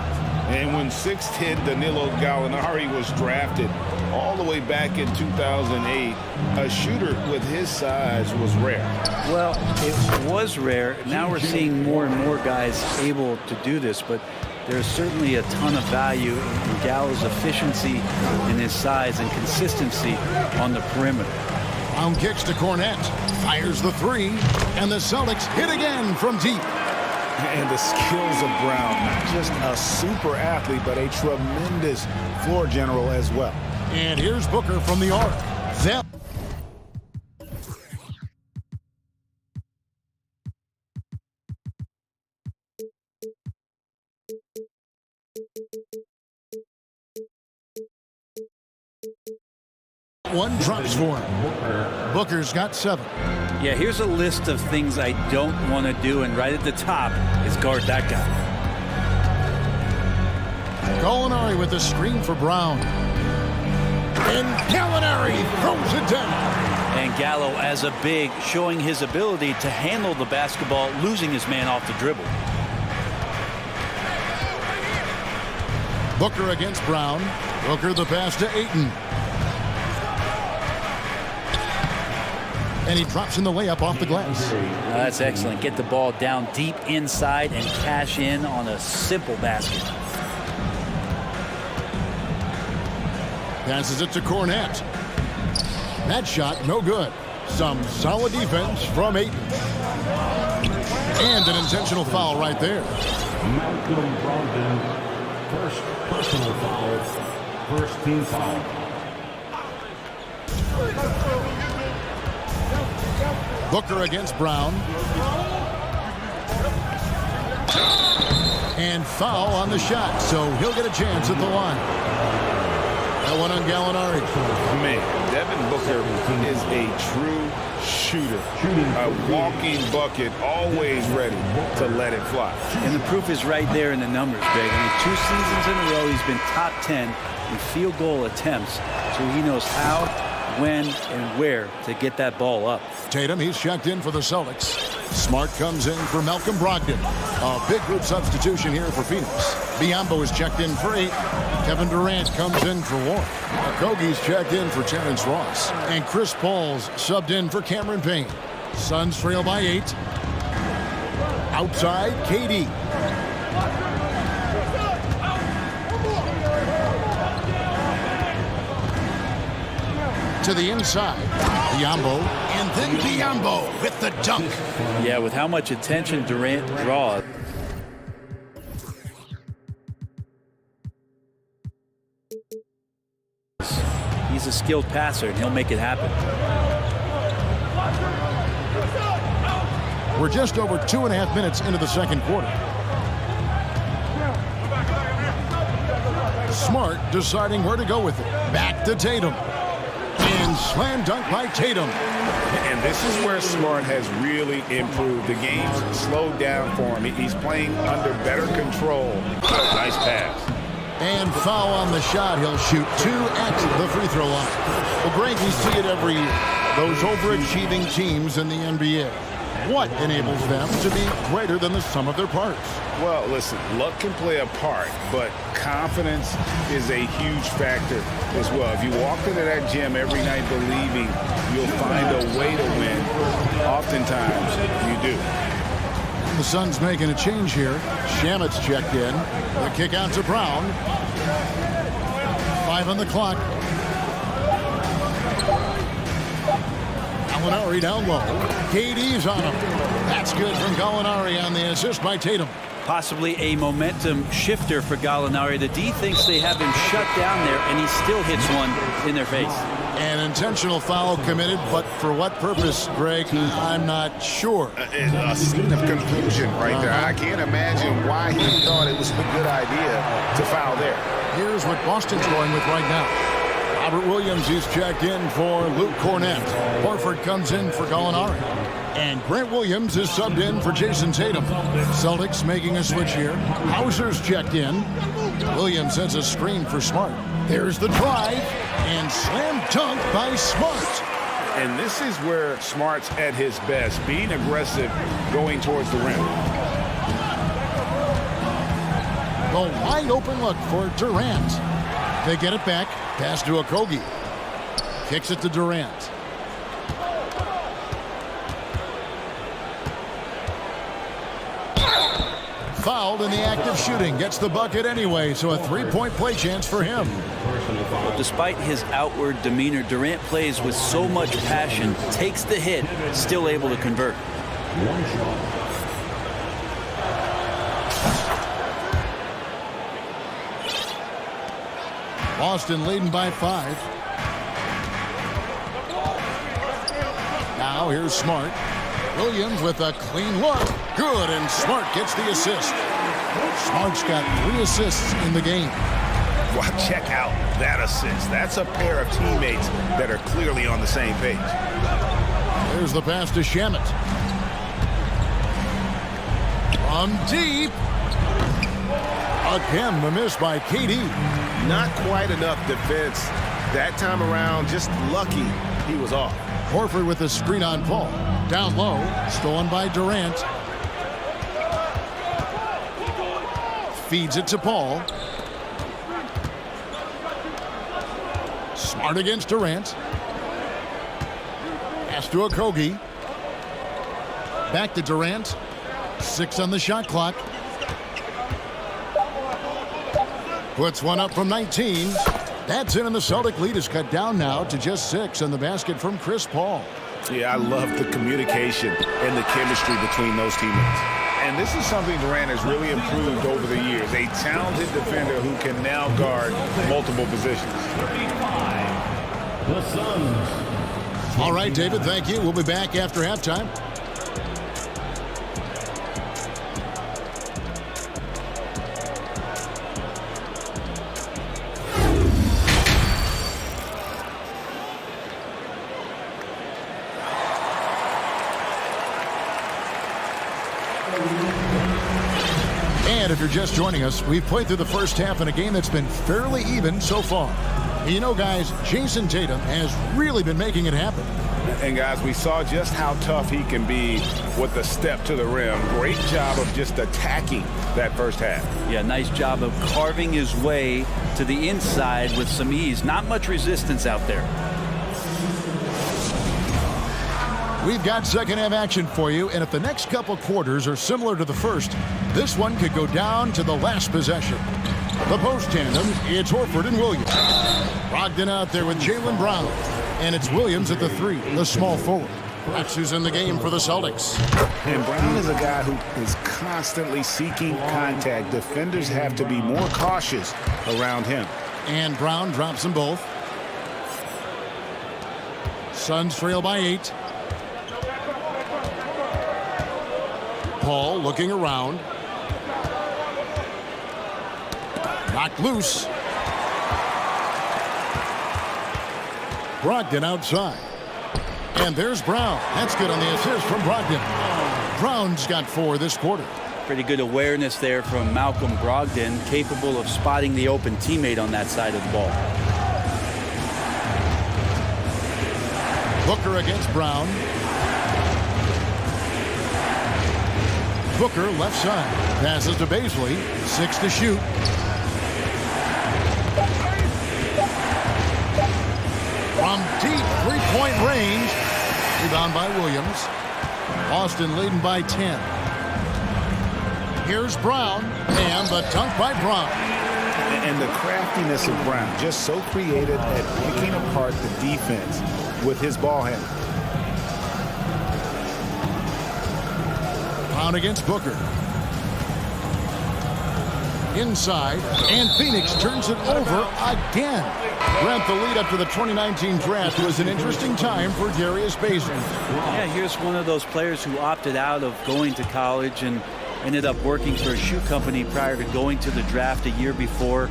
And when 6'10" Danilo Gallinari was drafted all the way back in 2008, a shooter with his size was rare. Well, it was rare. Now we're seeing more and more guys able to do this, but there's certainly a ton of value in Gallo's efficiency and his size and consistency on the perimeter. Brown kicks to Cornette, fires the 3, and the Celtics hit again from deep. And the skills of Brown, not just a super athlete, but a tremendous floor general as well. And here's Booker from the arc. Zell. One drops for him. Booker's got 7. Yeah, here's a list of things I don't want to do, and right at the top is guard that guy. Gallinari with the screen for Brown. And Gallinari throws it down. And Gallo, as a big, showing his ability to handle the basketball, losing his man off the dribble. Booker against Brown. Booker the pass to Ayton. And he drops in the layup off the glass. That's excellent. Get the ball down deep inside and cash in on a simple basket. Passes it to Cornette. That shot, no good. Some solid defense from Ayton. And an intentional foul right there. Malcolm Brogdon, first personal foul, first team foul. Booker against Brown. And foul on the shot, so he'll get a chance at the line. That one on Gallinari. Man, Devin Booker is a true shooter. A walking bucket, always ready to let it fly. And the proof is right there in the numbers, Greg. I mean, 2 seasons in a row, he's been top 10 in field goal attempts, so he knows how, when, and where to get that ball up. Tatum, he's checked in for the Celtics. Smart comes in for Malcolm Brogdon. A big group substitution here for Phoenix. Biyombo is checked in for 8. Kevin Durant comes in for Warren. Okogie's checked in for Terrence Ross. And Chris Paul's subbed in for Cameron Payne. Suns trail by 8. Outside, KD. To the inside, Biyombo, and then Biyombo with the dunk. Yeah, with how much attention Durant draws. He's a skilled passer, and he'll make it happen. We're just over 2.5 minutes into the second quarter. Smart deciding where to go with it. Back to Tatum. And slam dunk by Tatum. And this is where Smart has really improved. The game's slowed down for him. He's playing under better control. Nice pass. And foul on the shot. He'll shoot 2 at the free throw line. Well, Greg, we see it every year. Those overachieving teams in the NBA. What enables them to be greater than the sum of their parts? Well, listen, luck can play a part, but confidence is a huge factor as well. If you walk into that gym every night believing you'll find a way to win, oftentimes you do. The Suns making a change here. Shamet's checked in. The kick out to Brown. 5 on the clock. Gallinari down low. KD's on him. That's good from Gallinari on the assist by Tatum. Possibly a momentum shifter for Gallinari. The D thinks they have him shut down there, and he still hits one in their face. An intentional foul committed, but for what purpose, Greg? I'm not sure. A scene of confusion right there. I can't imagine why he thought it was a good idea to foul there. Here's what Boston's going with right now. Robert Williams is checked in for Luke Cornett. Horford comes in for Gallinari. And Grant Williams is subbed in for Jason Tatum. Celtics making a switch here. Hauser's checked in. Williams sends a screen for Smart. There's the drive. And slam dunk by Smart. And this is where Smart's at his best, being aggressive, going towards the rim. The wide open look for Durant. They get it back. Pass to Okogie. Kicks it to Durant. Fouled in the act of shooting. Gets the bucket anyway, so a 3-point play chance for him. Well, despite his outward demeanor, Durant plays with so much passion, takes the hit, still able to convert. Boston leading by 5. Now here's Smart. Williams with a clean look. Good, and Smart gets the assist. Smart's got 3 assists in the game. Wow, check out that assist. That's a pair of teammates that are clearly on the same page. There's the pass to Shamet. From deep. Again, the miss by KD. Not quite enough defense that time around. Just lucky he was off. Horford with a screen on Paul. Down low, stolen by Durant. Feeds it to Paul. Smart against Durant. Pass to Okogie. Back to Durant. 6 on the shot clock. Puts one up from 19. That's in, and the Celtic lead is cut down now to just 6 on the basket from Chris Paul. Yeah, I love the communication and the chemistry between those teammates. And this is something Durant has really improved over the years. A talented defender who can now guard multiple positions. The Suns. All right, David, thank you. We'll be back after halftime. And if you're just joining us, we've played through the first half in a game that's been fairly even so far. You know, guys, Jason Tatum has really been making it happen. And, guys, we saw just how tough he can be with the step to the rim. Great job of just attacking that first half. Yeah, nice job of carving his way to the inside with some ease. Not much resistance out there. We've got second half action for you, and if the next couple quarters are similar to the first, this one could go down to the last possession. The post tandem, it's Horford and Williams. Brogdon out there with Jaylen Brown, and it's Williams at the 3, the small forward. That's who's in the game for the Celtics. And Brown is a guy who is constantly seeking contact. Defenders have to be more cautious around him. And Brown drops them both. Suns trail by 8. Paul looking around. Knocked loose. Brogdon outside. And there's Brown. That's good on the assist from Brogdon. Brown's got 4 this quarter. Pretty good awareness there from Malcolm Brogdon, capable of spotting the open teammate on that side of the ball. Booker against Brown. Booker left side. Passes to Baisley. 6 to shoot. From deep three-point range. Rebound by Williams. Boston leading by 10. Here's Brown, and the dunk by Brown. And the craftiness of Brown, just so creative at picking apart the defense with his ball handling. Brown against Booker. Inside, and Phoenix turns it over again. Grant, the lead up to the 2019 draft was an interesting time for Darius Baisley. Yeah, here's one of those players who opted out of going to college and ended up working for a shoe company prior to going to the draft a year before.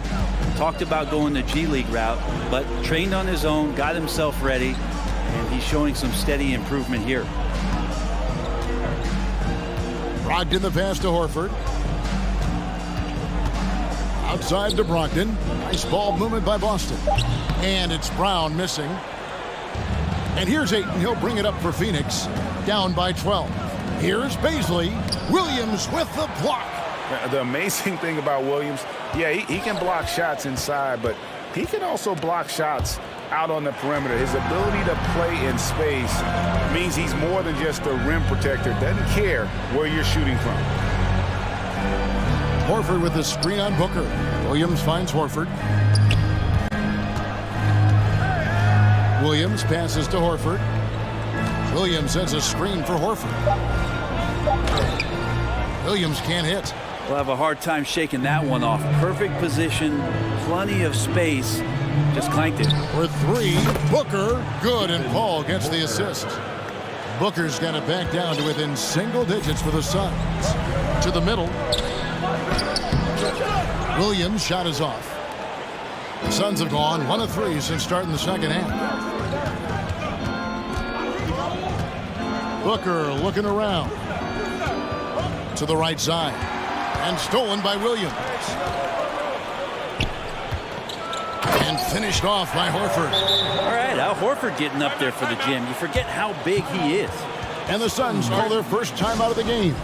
Talked about going the G League route, but trained on his own, got himself ready, and he's showing some steady improvement here. Brogdon the pass to Horford. Outside to Brogdon. Nice ball movement by Boston. And it's Brown missing. And here's Ayton. He'll bring it up for Phoenix. Down by 12. Here's Baisley. Williams with the block. The amazing thing about Williams, yeah, he can block shots inside, but he can also block shots out on the perimeter. His ability to play in space means he's more than just a rim protector. Doesn't care where you're shooting from. Horford with the screen on Booker. Williams finds Horford. Williams passes to Horford. Williams sends a screen for Horford. Williams can't hit. We'll have a hard time shaking that one off. Perfect position, plenty of space. Just clanked it. For 3, Booker, good, and Paul gets the assist. Booker's got it back down to within single digits for the Suns. To the middle. Williams' shot is off. The Suns have gone 1 of 3 since starting the second half. Booker looking around. To the right side. And stolen by Williams. And finished off by Horford. All right, Al Horford getting up there for the gym. You forget how big he is. And the Suns call their first time out of the game.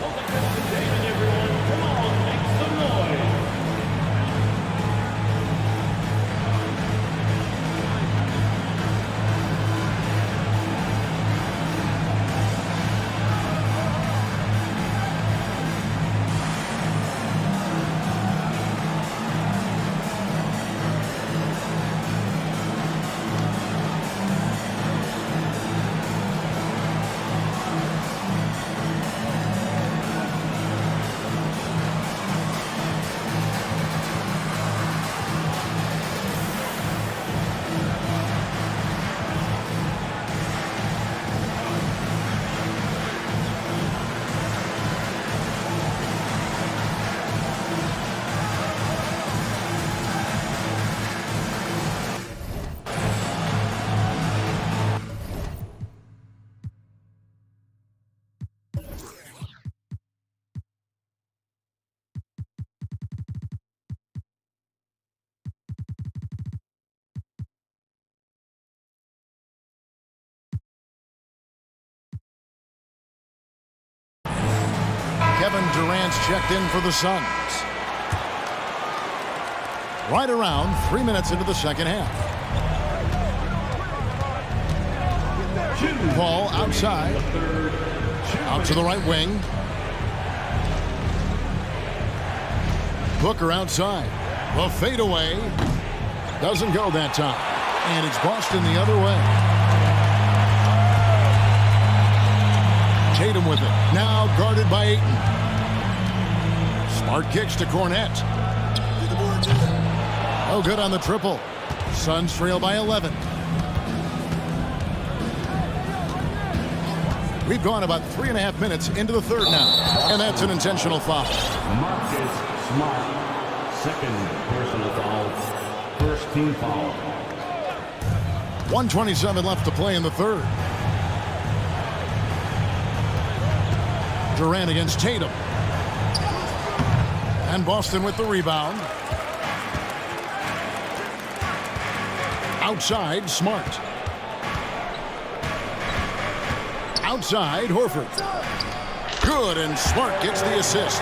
Kevin Durant's checked in for the Suns. Right around 3 minutes into the second half. Paul outside. Out to the right wing. Booker outside. The fadeaway. Doesn't go that time. And it's Boston the other way. Tatum with it. Now guarded by Ayton. Smart kicks to Cornette. Oh, good on the triple. Suns trail by 11. We've gone about 3.5 minutes into the third now. And that's an intentional foul. Marcus Smart, second personal foul, first team foul. 1:27 left to play in the third. Durant against Tatum. And Boston with the rebound. Outside, Smart. Outside, Horford. Good, and Smart gets the assist.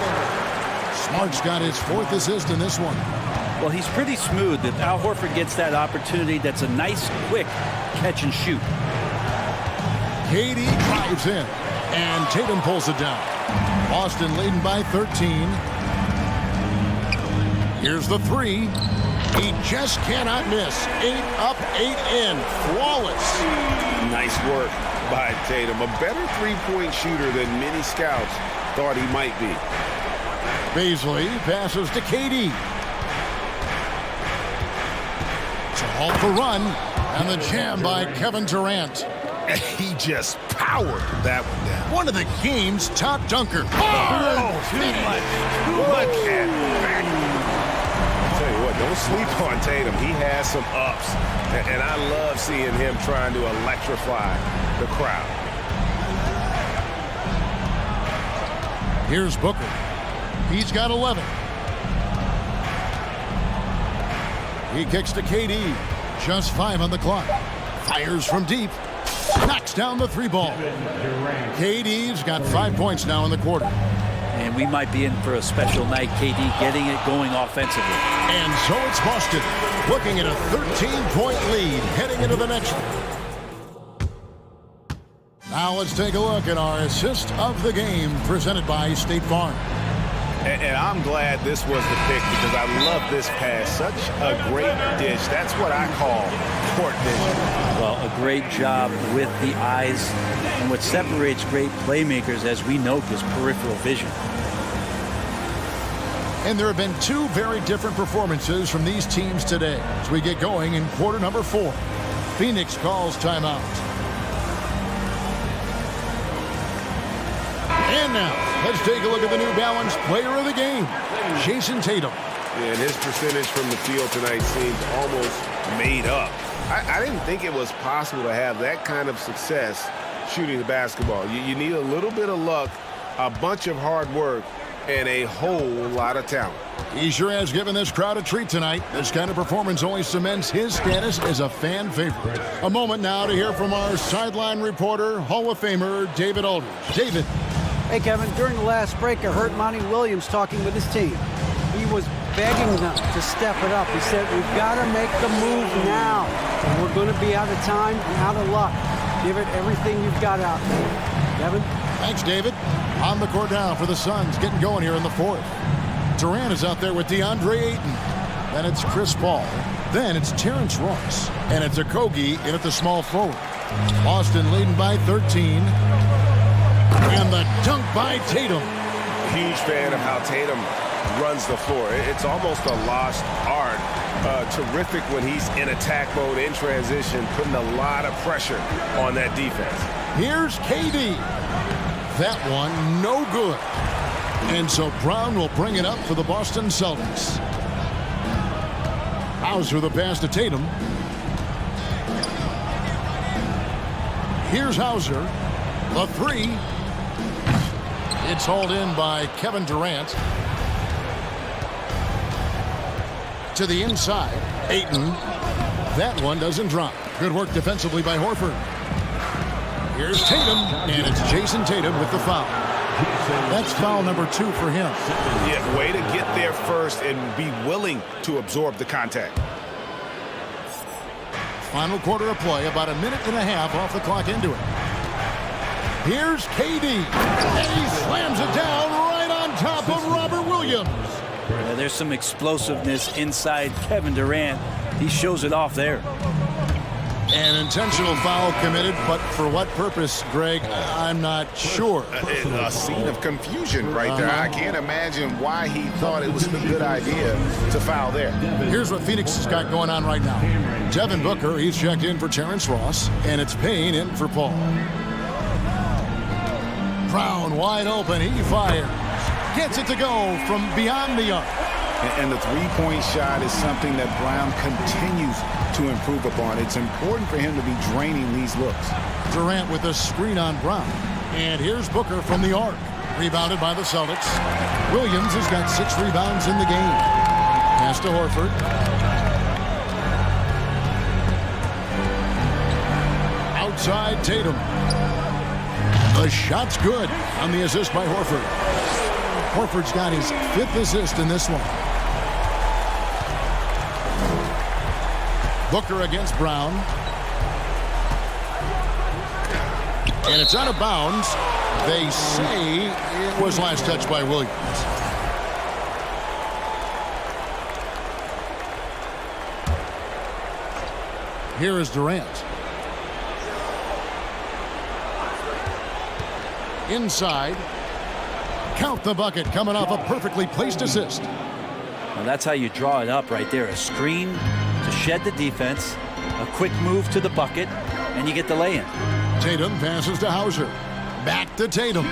Smart's got his 4th assist in this one. Well, he's pretty smooth. If Al Horford gets that opportunity, that's a nice, quick catch and shoot. KD drives in, and Tatum pulls it down. Boston leading by 13. Here's the three. He just cannot miss. 8 up, 8 in. Flawless. Nice work by Tatum. A better three-point shooter than many scouts thought he might be. Beasley passes to KD. To halt the run, and the jam by Kevin Durant. And he just powered that one down. One of the game's top dunker. Too much at back. I'll tell you what, don't sleep on Tatum. He has some ups, and I love seeing him trying to electrify the crowd. Here's Booker. He's got 11. He kicks to KD. Just 5 on the clock. Fires from deep. Knocks down the 3 ball. KD's got 5 points now in the quarter. And we might be in for a special night, KD getting it going offensively. And so it's Boston looking at a 13-point lead heading into the next one. Now let's take a look at our assist of the game presented by State Farm. And I'm glad this was the pick because I love this pass. Such a great dish. That's what I call court vision. Well, a great job with the eyes. And what separates great playmakers, as we note, is peripheral vision. And there have been 2 very different performances from these teams today as we get going in quarter number 4. Phoenix calls timeout. And now, let's take a look at the New Balance player of the game, Jason Tatum. And his percentage from the field tonight seems almost made up. I didn't think it was possible to have that kind of success shooting the basketball. You need a little bit of luck, a bunch of hard work, and a whole lot of talent. He sure has given this crowd a treat tonight. This kind of performance only cements his status as a fan favorite. A moment now to hear from our sideline reporter, Hall of Famer David Aldridge. David. Hey, Kevin, during the last break, I heard Monty Williams talking with his team. He was begging them to step it up. He said, we've got to make the move now. And we're going to be out of time and out of luck. Give it everything you've got out there. Kevin? Thanks, David. On the court now for the Suns, getting going here in the 4th. Durant is out there with DeAndre Ayton. Then it's Chris Paul. Then it's Terrence Ross. And it's Okogie in at the small forward. Boston leading by 13. And the dunk by Tatum. Huge fan of how Tatum runs the floor. It's almost a lost art. Terrific when he's in attack mode, in transition, putting a lot of pressure on that defense. Here's KD. That one, no good. And so Brown will bring it up for the Boston Celtics. Hauser the pass to Tatum. Here's Hauser. The 3. It's hauled in by Kevin Durant. To the inside, Ayton. That one doesn't drop. Good work defensively by Horford. Here's Tatum, and it's Jason Tatum with the foul. That's foul number 2 for him. Yeah, way to get there first and be willing to absorb the contact. Final quarter of play, about a minute and a half off the clock into it. Here's KD, and he slams it down right on top of Robert Williams. Yeah, there's some explosiveness inside Kevin Durant. He shows it off there. An intentional foul committed, but for what purpose, Greg, I'm not sure. A scene of confusion right there. I can't imagine why he thought it was a good idea to foul there. Here's what Phoenix has got going on right now. Devin Booker, he's checked in for Terrence Ross, and it's Payne in for Paul. Brown wide open, he fires. Gets it to go from beyond the arc. And the three-point shot is something that Brown continues to improve upon. It's important for him to be draining these looks. Durant with a screen on Brown. And here's Booker from the arc. Rebounded by the Celtics. Williams has got 6 rebounds in the game. Pass to Horford. Outside Tatum. The shot's good on the assist by Horford. Horford's got his 5th assist in this one. Booker against Brown. And it's out of bounds. They say it was last touched by Williams. Here is Durant. Inside. Count the bucket coming off a perfectly placed assist. Well, that's how you draw it up right there. A screen to shed the defense, a quick move to the bucket, and you get the lay-in. Tatum passes to Hauser. Back to Tatum.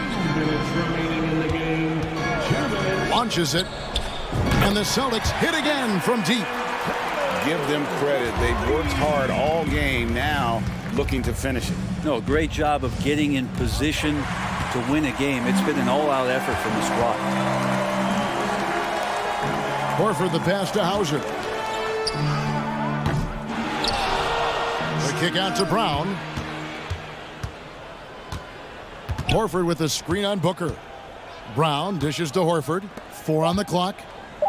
Launches it. And the Celtics hit again from deep. Give them credit. They've worked hard all game, now looking to finish it. No, great job of getting in position to win a game. It's been an all-out effort from the squad. Horford the pass to Hauser. The kick out to Brown. Horford with a screen on Booker. Brown dishes to Horford. 4 on the clock.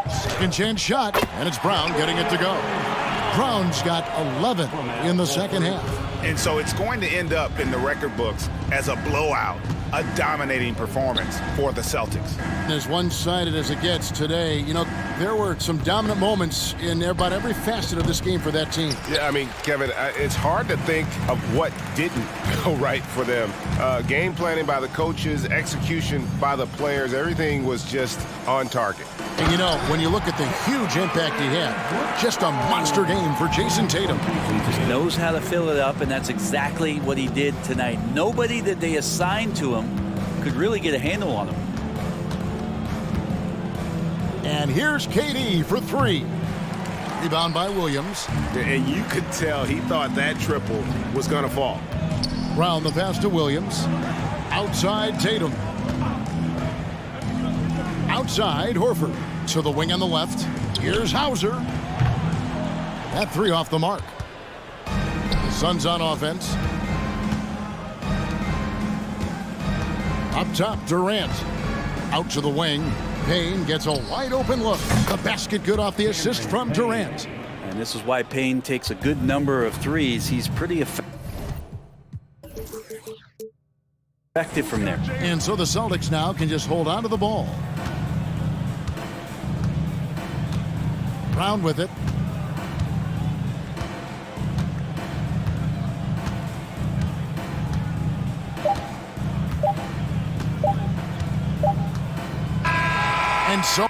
Second chance shot, and it's Brown getting it to go. Brown's got 11 in the second half. And so it's going to end up in the record books as a blowout, a dominating performance for the Celtics. As one-sided as it gets today, you know, there were some dominant moments in about every facet of this game for that team. Yeah, I mean, Kevin, it's hard to think of what didn't go right for them. Game planning by the coaches, execution by the players, everything was just on target. And you know, when you look at the huge impact he had, just a monster game for Jason Tatum. He just knows how to fill it up, and that's exactly what he did tonight. Nobody that they assigned to him could really get a handle on him. And here's KD for 3. Rebound by Williams. And you could tell he thought that triple was going to fall. Brown the pass to Williams. Outside Tatum. Outside Horford. To the wing on the left. Here's Hauser. That 3 off the mark. The Suns on offense. Up top, Durant. Out to the wing. Payne gets a wide open look. The basket good off the assist from Durant. And this is why Payne takes a good number of threes. He's pretty effective from there. And so the Celtics now can just hold on to the ball. Brown with it. And so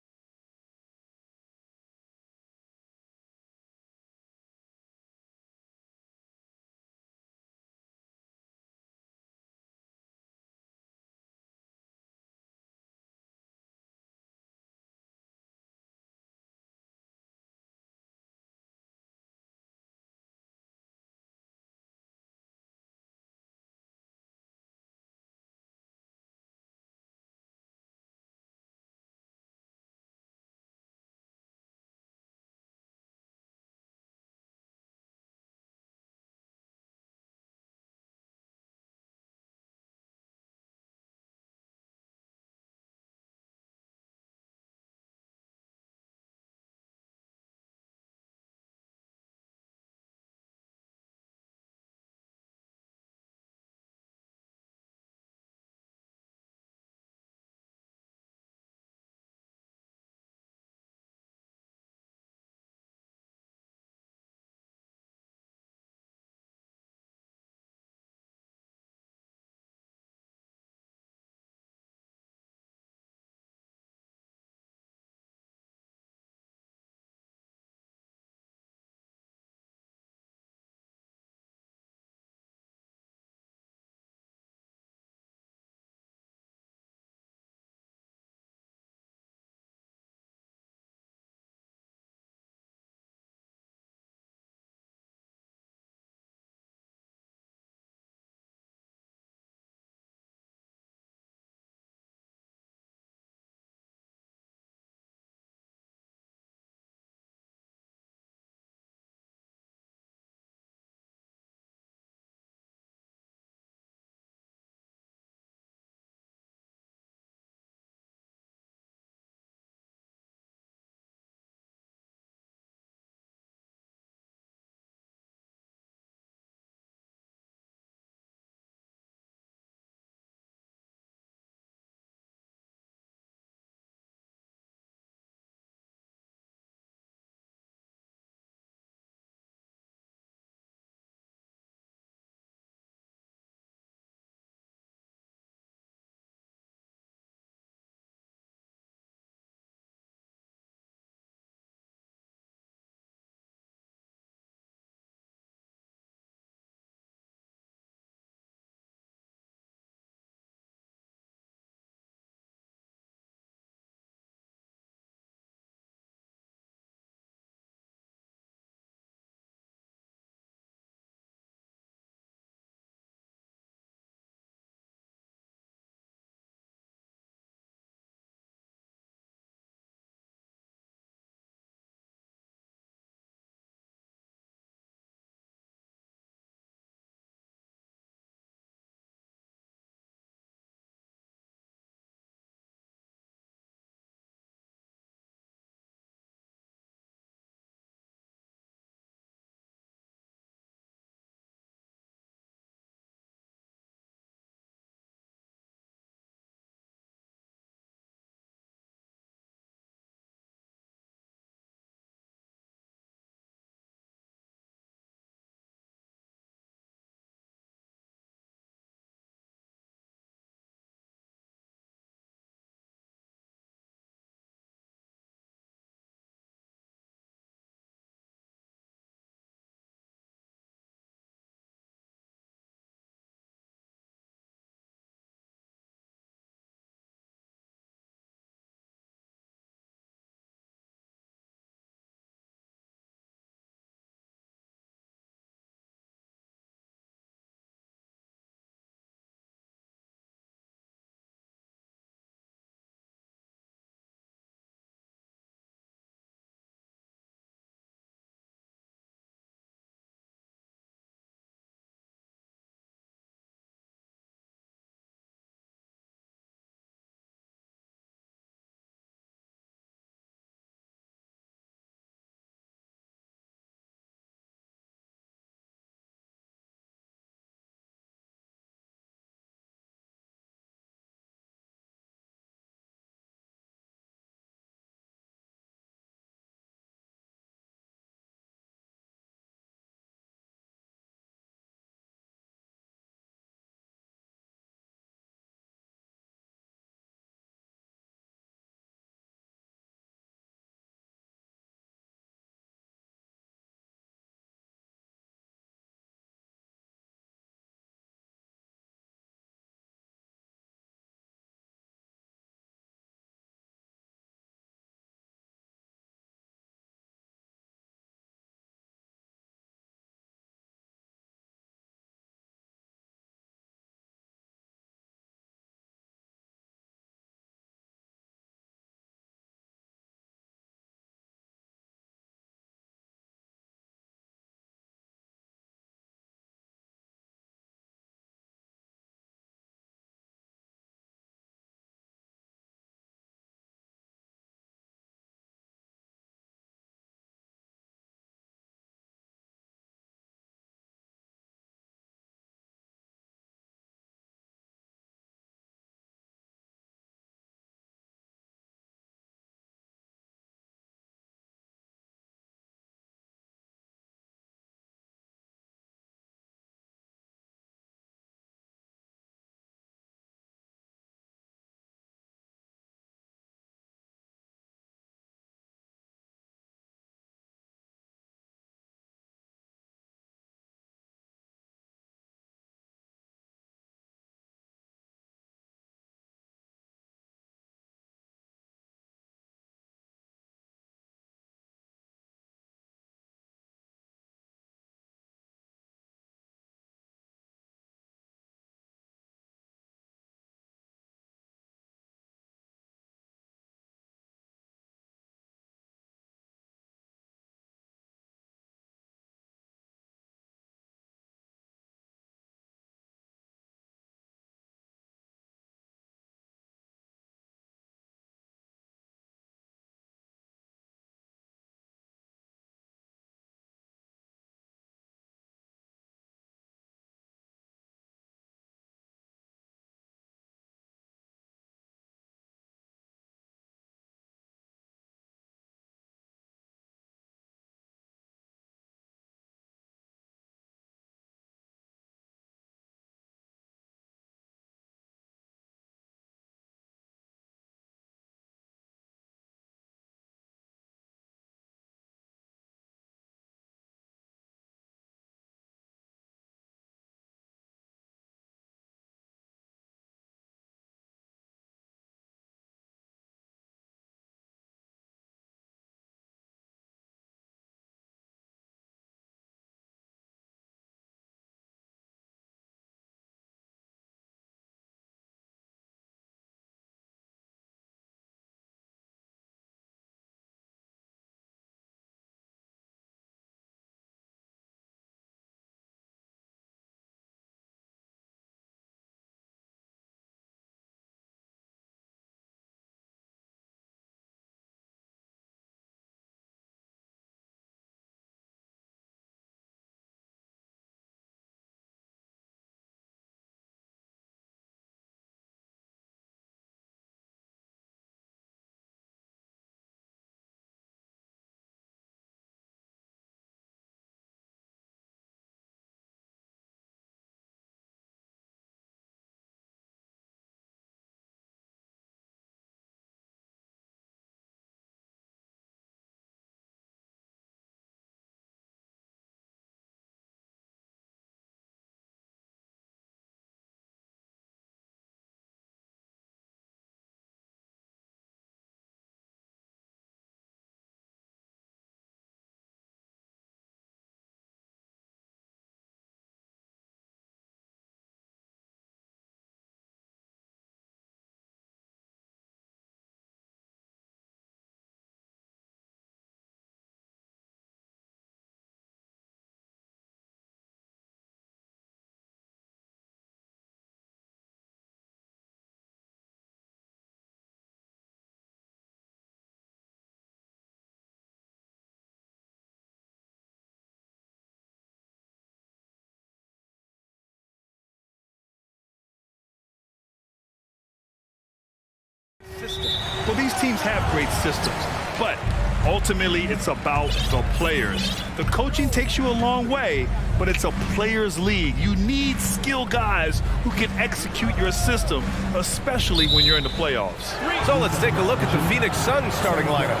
system. Well, these teams have great systems, but ultimately it's about the players. The coaching takes you a long way, but it's a players' league. You need skilled guys who can execute your system, especially when you're in the playoffs. So let's take a look at the Phoenix Suns starting lineup.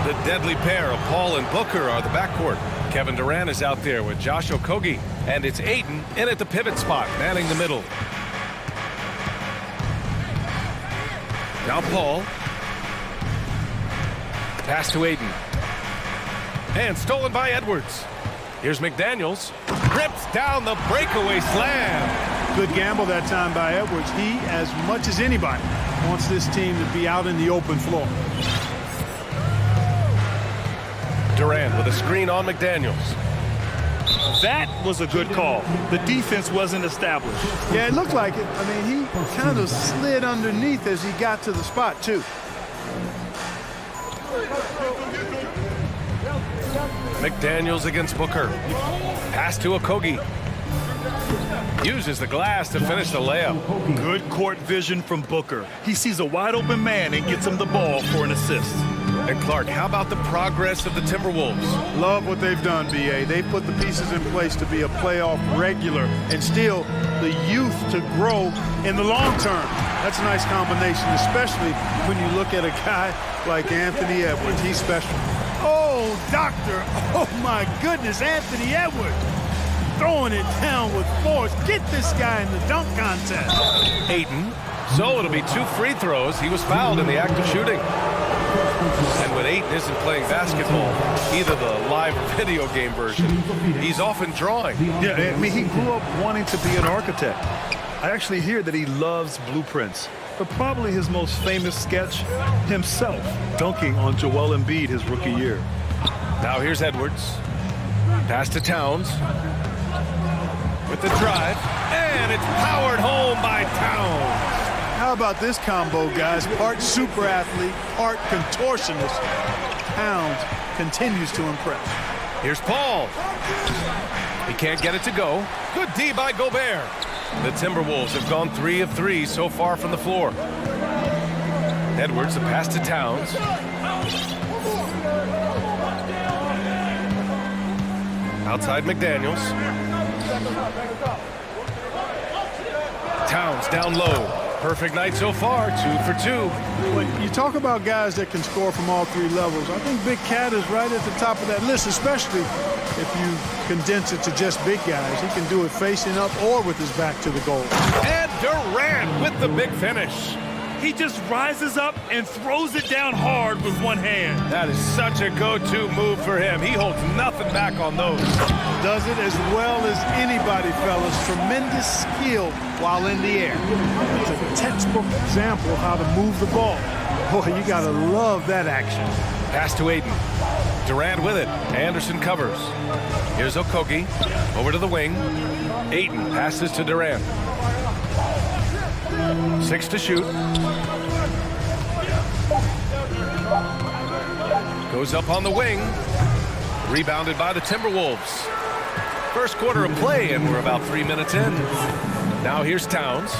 The deadly pair of Paul and Booker are the backcourt. Kevin Durant is out there with Josh Okogie, and it's Ayton in at the pivot spot, manning the middle. Now Paul. Pass to Ayton. And stolen by Edwards. Here's McDaniels. Rips down the breakaway slam. Good gamble that time by Edwards. He, as much as anybody, wants this team to be out in the open floor. Durant with a screen on McDaniels. That was a good call. The defense wasn't established. Yeah, it looked like it. I mean, he kind of slid underneath as he got to the spot, too. McDaniels against Booker. Pass to Okogie. Uses the glass to finish the layup. Good court vision from Booker. He sees a wide open man and gets him the ball for an assist. And Clark, how about the progress of the Timberwolves? Love what they've done, B.A. They've put the pieces in place to be a playoff regular and still the youth to grow in the long term. That's a nice combination, especially when you look at a guy like Anthony Edwards. He's special. Oh, doctor. Oh, my goodness, Anthony Edwards. Throwing it down with force. Get this guy in the dunk contest. Ayton. So it'll be 2 free throws. He was fouled in the act of shooting. And when Ayton isn't playing basketball, either the live or video game version, he's often drawing. Yeah, I mean, he grew up wanting to be an architect. I actually hear that he loves blueprints. But probably his most famous sketch, himself dunking on Joel Embiid his rookie year. Now here's Edwards. Pass to Towns. With the drive. And it's powered home by Towns. How about this combo, guys? Part super athlete, part contortionist. Towns continues to impress. Here's Paul. He can't get it to go. Good D by Gobert. The Timberwolves have gone 3 of 3 so far from the floor. Edwards, the pass to Towns. Outside McDaniels. Towns down low. Perfect night so far, 2 for 2. When you talk about guys that can score from all 3 levels, I think Big Cat is right at the top of that list, especially if you condense it to just big guys. He can do it facing up or with his back to the goal. And Durant with the big finish. He just rises up and throws it down hard with one hand. That is such a go-to move for him. He holds nothing back on those. Does it as well as anybody, fellas. Tremendous skill while in the air. It's a textbook example of how to move the ball. Boy, you gotta love that action. Pass to Ayton. Durant with it. Anderson covers. Here's Okogie. Over to the wing. Ayton passes to Durant. 6 to shoot. Goes up on the wing. Rebounded by the Timberwolves. First quarter of play, and we're about 3 minutes in. Now here's Towns.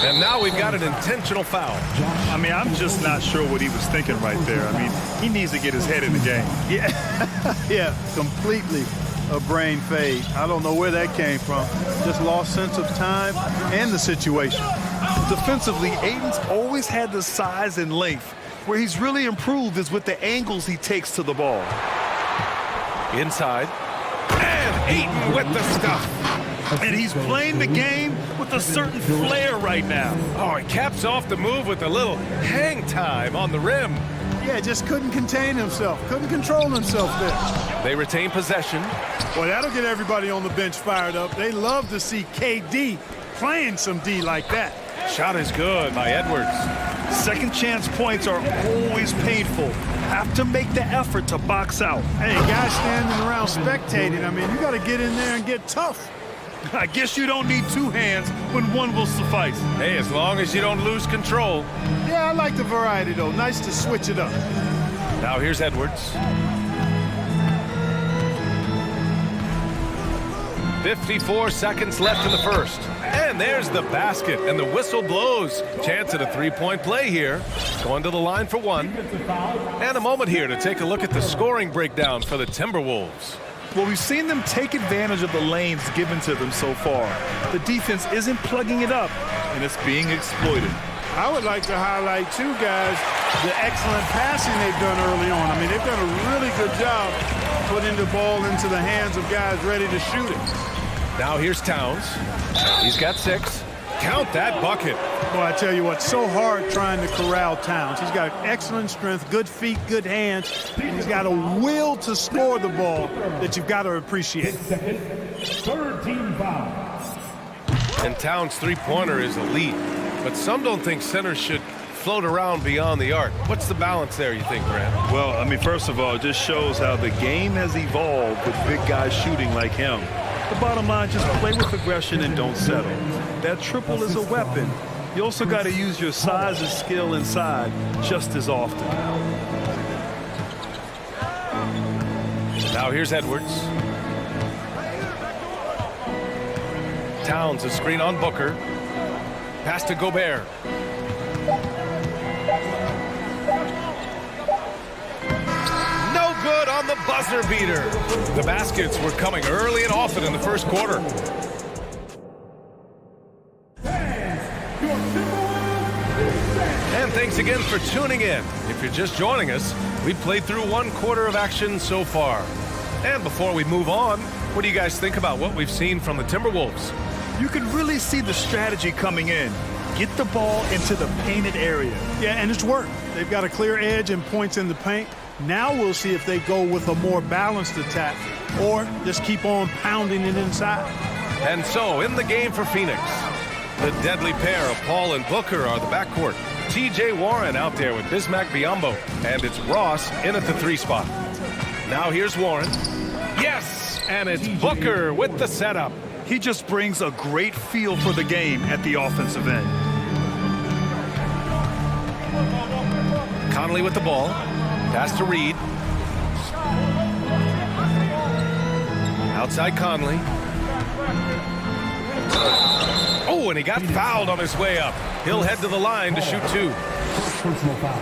And now we've got an intentional foul. I mean, I'm just not sure what he was thinking right there. I mean, he needs to get his head in the game. Yeah, yeah, completely a brain fade. I don't know where that came from. Just lost sense of time and the situation. Defensively, Ayton's always had the size and length. Where he's really improved is with the angles he takes to the ball. Inside. And Ayton with the stuff. And he's playing the game with a certain flair right now. Oh, he caps off the move with a little hang time on the rim. Yeah, just couldn't contain himself. Couldn't control himself there. They retain possession. Well, that'll get everybody on the bench fired up. They love to see KD playing some D like that. Shot is good by Edwards. Second chance points are always painful. Have to make the effort to box out. Hey, guys standing around spectating, I mean, you got to get in there and get tough. I guess you don't need 2 hands when 1 will suffice. Hey, as long as you don't lose control. Yeah, I like the variety, though. Nice to switch it up. Now here's Edwards. 54 seconds left in the first. And there's the basket, and the whistle blows. Chance at a three-point play here. Going to the line for one. And a moment here to take a look at the scoring breakdown for the Timberwolves. Well, we've seen them take advantage of the lanes given to them so far. The defense isn't plugging it up, and it's being exploited. I would like to highlight, too, guys, the excellent passing they've done early on. I mean, they've done a really good job putting the ball into the hands of guys ready to shoot it. Now here's Towns. He's got 6. Count that bucket. Well, I tell you what, so hard trying to corral Towns. He's got excellent strength, good feet, good hands, and he's got a will to score the ball that you've got to appreciate. Third team foul. And Towns' three-pointer is elite, but some don't think centers should float around beyond the arc. What's the balance there, you think, Grant? Well, I mean, first of all, it just shows how the game has evolved with big guys shooting like him. The bottom line, just play with aggression and don't settle. That triple is a weapon. You also got to use your size and skill inside just as often. Now here's Edwards. Towns, a screen on Booker. Pass to Gobert. No good on the buzzer beater. The baskets were coming early and often in the first quarter. And thanks again for tuning in. If you're just joining us, we've played through one quarter of action so far. And before we move on, what do you guys think about what we've seen from the Timberwolves? You can really see the strategy coming in. Get the ball into the painted area. Yeah, and it's worked. They've got a clear edge and points in the paint. Now we'll see if they go with a more balanced attack or just keep on pounding it inside. And so, in the game for Phoenix, the deadly pair of Paul and Booker are the backcourt. T.J. Warren out there with Bismack Biyombo, and it's Ross in at the 3 spot. Now here's Warren. Yes, and it's Booker with the setup. He just brings a great feel for the game at the offensive end. Conley with the ball. Pass to Reed. Outside Conley. Oh, and he got fouled on his way up. He'll head to the line to shoot 2.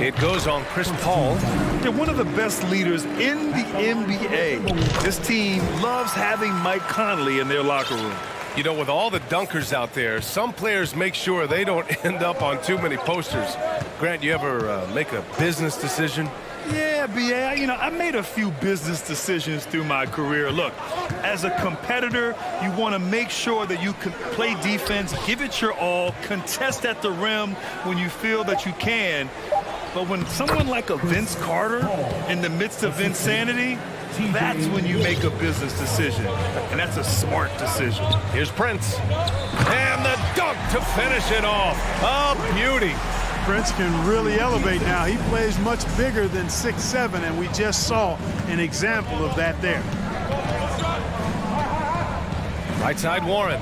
It goes on Chris Paul. They're one of the best leaders in the NBA. This team loves having Mike Conley in their locker room. You know, with all the dunkers out there, some players make sure they don't end up on too many posters. Grant, you ever make a business decision? Yeah, B.A., you know, I made a few business decisions through my career. Look, as a competitor, you want to make sure that you can play defense, give it your all, contest at the rim when you feel that you can. But when someone like a Vince Carter in the midst of insanity, that's when you make a business decision. And that's a smart decision. Here's Prince. And the dunk to finish it off. A beauty. Prince can really elevate now. He plays much bigger than 6'7", and we just saw an example of that there. Right side Warren.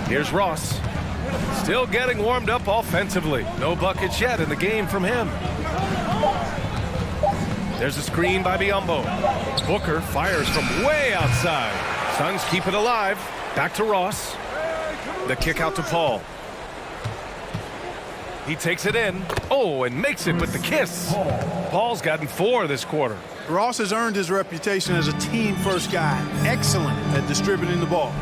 Here's Ross. Still getting warmed up offensively. No buckets yet in the game from him. There's a screen by Biyombo. Booker fires from way outside. Suns keep it alive. Back to Ross. The kick out to Paul. He takes it in. Oh, and makes it with the kiss. Paul's gotten 4 this quarter. Ross has earned his reputation as a team-first guy. Excellent at distributing the ball.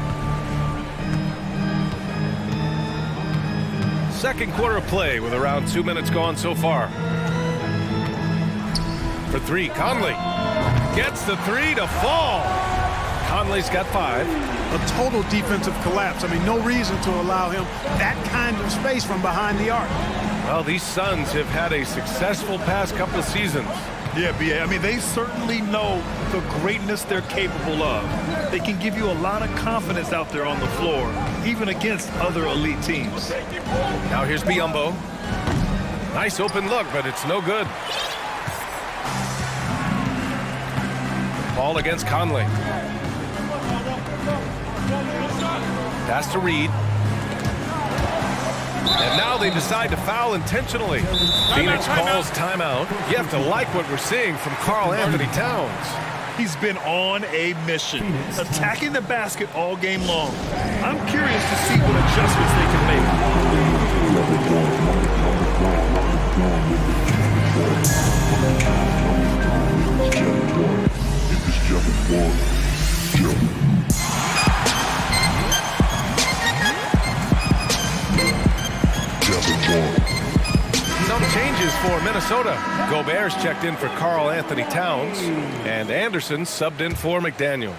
Second quarter of play with around 2 minutes gone so far. For 3, Conley gets the 3 to fall. Conley's got 5. A total defensive collapse. I mean, no reason to allow him that kind of space from behind the arc. Well, these Suns have had a successful past couple of seasons. Yeah, B.A., I mean, they certainly know the greatness they're capable of. They can give you a lot of confidence out there on the floor, even against other elite teams. Now here's Biyombo. Nice open look, but it's no good. Paul against Conley. Pass to Reed. And now they decide to foul intentionally. Phoenix calls timeout. You have to like what we're seeing from Karl Anthony Towns. He's been on a mission, attacking the basket all game long. I'm curious to see what adjustments they can make. Some changes for Minnesota. Gobert's checked in for Karl Anthony Towns, and Anderson subbed in for McDaniels.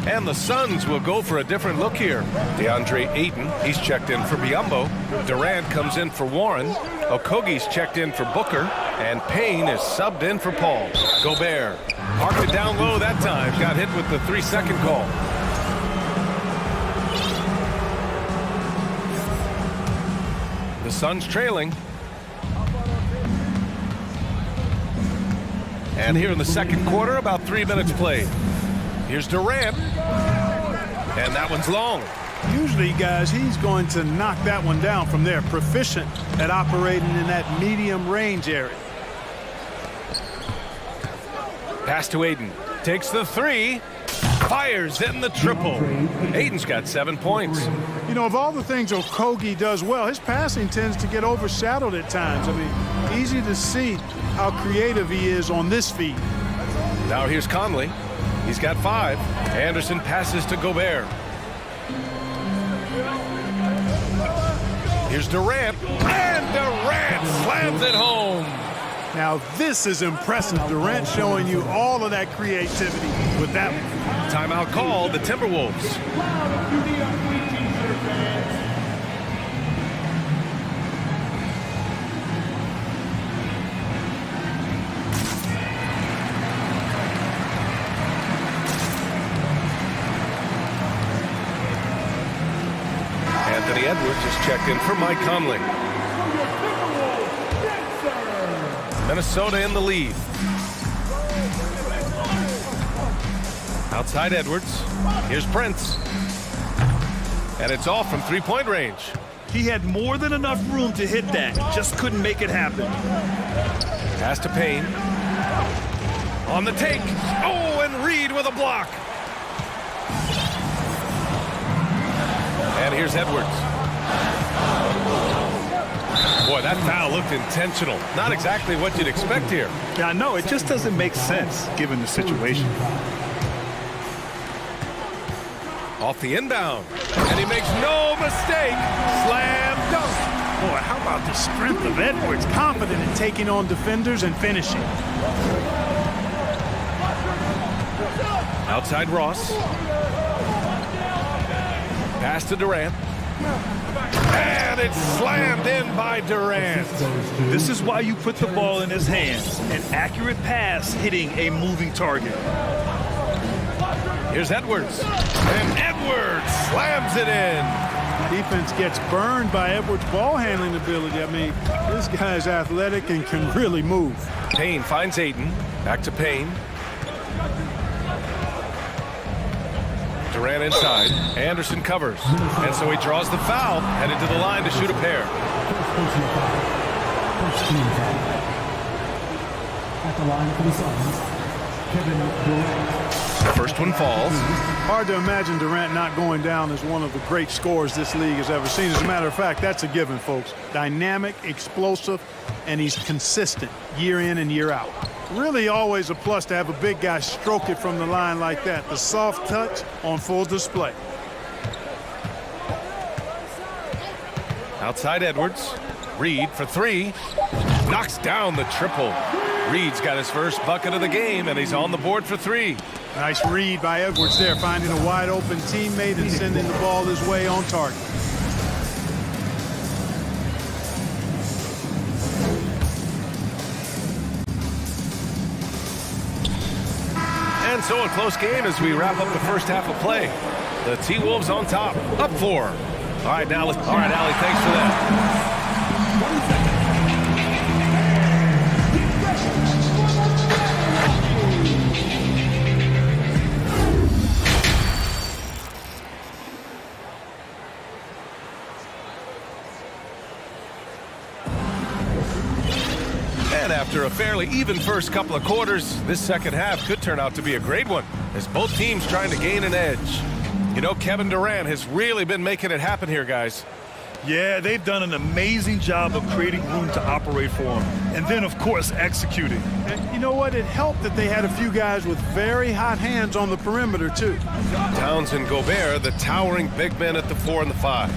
And the Suns will go for a different look here. DeAndre Ayton, he's checked in for Biyombo. Durant comes in for Warren. Okogie's checked in for Booker. And Payne is subbed in for Paul. Gobert parked it down low that time. Got hit with the 3-second call. The Suns trailing. And here in the second quarter, about 3 minutes played. Here's Durant. And that one's long. Usually, guys, he's going to knock that one down from there. Proficient at operating in that medium range area. Pass to Ayton. Takes the three. Fires in the triple. Ayton's got 7 points. You know, of all the things Okogie does well, his passing tends to get overshadowed at times. I mean, easy to see how creative he is on this feed. Now here's Conley. He's got 5. Anderson passes to Gobert. Here's Durant. And Durant slams it home. Now this is impressive. Durant showing you all of that creativity with that one. Timeout called, the Timberwolves. Anthony Edwards is checked in for Mike Conley. Minnesota in the lead. Outside Edwards. Here's Prince. And it's off from three-point range. He had more than enough room to hit that. Just couldn't make it happen. Pass to Payne. On the take. Oh, and Reed with a block. And here's Edwards. Boy, that foul looked intentional. Not exactly what you'd expect here. Yeah, no, it just doesn't make sense given the situation. Off the inbound. And he makes no mistake. Slam dunk. Boy, how about the strength of Edwards? Confident in taking on defenders and finishing. Outside Ross. Pass to Durant. And it's slammed in by Durant. This is why you put the ball in his hands. An accurate pass hitting a moving target. Here's Edwards. And Edwards slams it in. Defense gets burned by Edwards' ball handling ability. I mean, this guy's athletic and can really move. Payne finds Ayton. Back to Payne. Durant inside. Anderson covers. And so he draws the foul. Headed to the line to shoot a pair. At the line for the Suns, Kevin Durant. The first one falls. Hard to imagine Durant not going down as one of the great scorers this league has ever seen. As a matter of fact, that's a given, folks. Dynamic, explosive, and he's consistent year in and year out. Really always a plus to have a big guy stroke it from the line like that. The soft touch on full display. Outside Edwards. Reed for three. Knocks down the triple. Reed's got his first bucket of the game, and he's on the board for three. Nice read by Edwards there, finding a wide open teammate and sending the ball his way on target. And so a close game as we wrap up the first half of play. The T-Wolves on top, up 4. All right, now let's. All right, Allie, thanks for that. And after a fairly even first couple of quarters, this second half could turn out to be a great one, as both teams trying to gain an edge. You know, Kevin Durant has really been making it happen here, guys. Yeah, they've done an amazing job of creating room to operate for him. And then, of course, executing. And you know what? It helped that they had a few guys with very hot hands on the perimeter, too. Towns and Gobert, the towering big men at the 4 and the 5.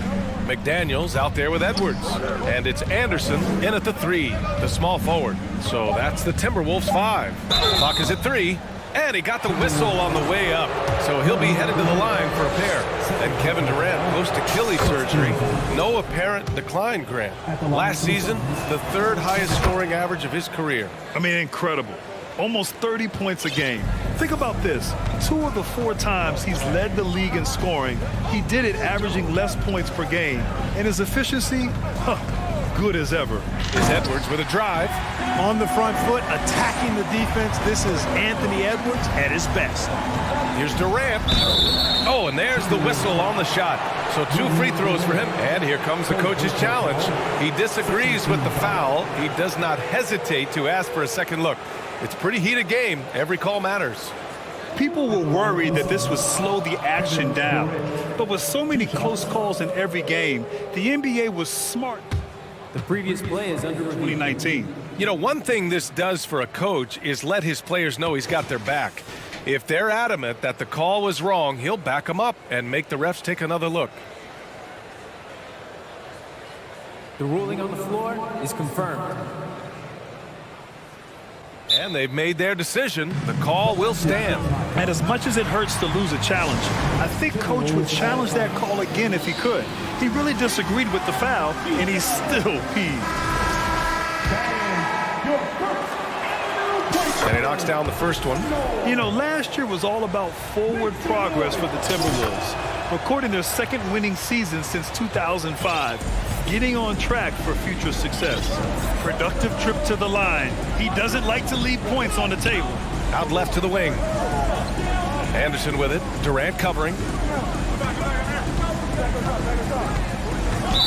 McDaniels out there with Edwards. And it's Anderson in at the 3, the small forward. So that's the Timberwolves 5. Clock is at 3. And he got the whistle on the way up. So he'll be headed to the line for a pair. And Kevin Durant post Achilles surgery. No apparent decline, Grant. Last season, the 3rd highest scoring average of his career. I mean, incredible. Almost 30 points a game. Think about this. 2 of the 4 times he's led the league in scoring, he did it averaging less points per game. And his efficiency, good as ever. Is Edwards with a drive. On the front foot, attacking the defense. This is Anthony Edwards at his best. Here's Durant. Oh, and there's the whistle on the shot. So 2 free throws for him. And here comes the coach's challenge. He disagrees with the foul. He does not hesitate to ask for a second look. It's a pretty heated game. Every call matters. People were worried that this would slow the action down. But with so many close calls in every game, the NBA was smart. The previous play is under review. 2019. You know, one thing this does for a coach is let his players know he's got their back. If they're adamant that the call was wrong, he'll back them up and make the refs take another look. The ruling on the floor is confirmed. And they've made their decision. The call will stand. And as much as it hurts to lose a challenge, I think Coach would challenge that call again if he could. He really disagreed with the foul, and he's still peeved. And he knocks down the first one. You know, last year was all about forward progress for the Timberwolves, recording their 2nd winning season since 2005, getting on track for future success. Productive trip to the line. He doesn't like to leave points on the table. Out left to the wing. Anderson with it. Durant covering.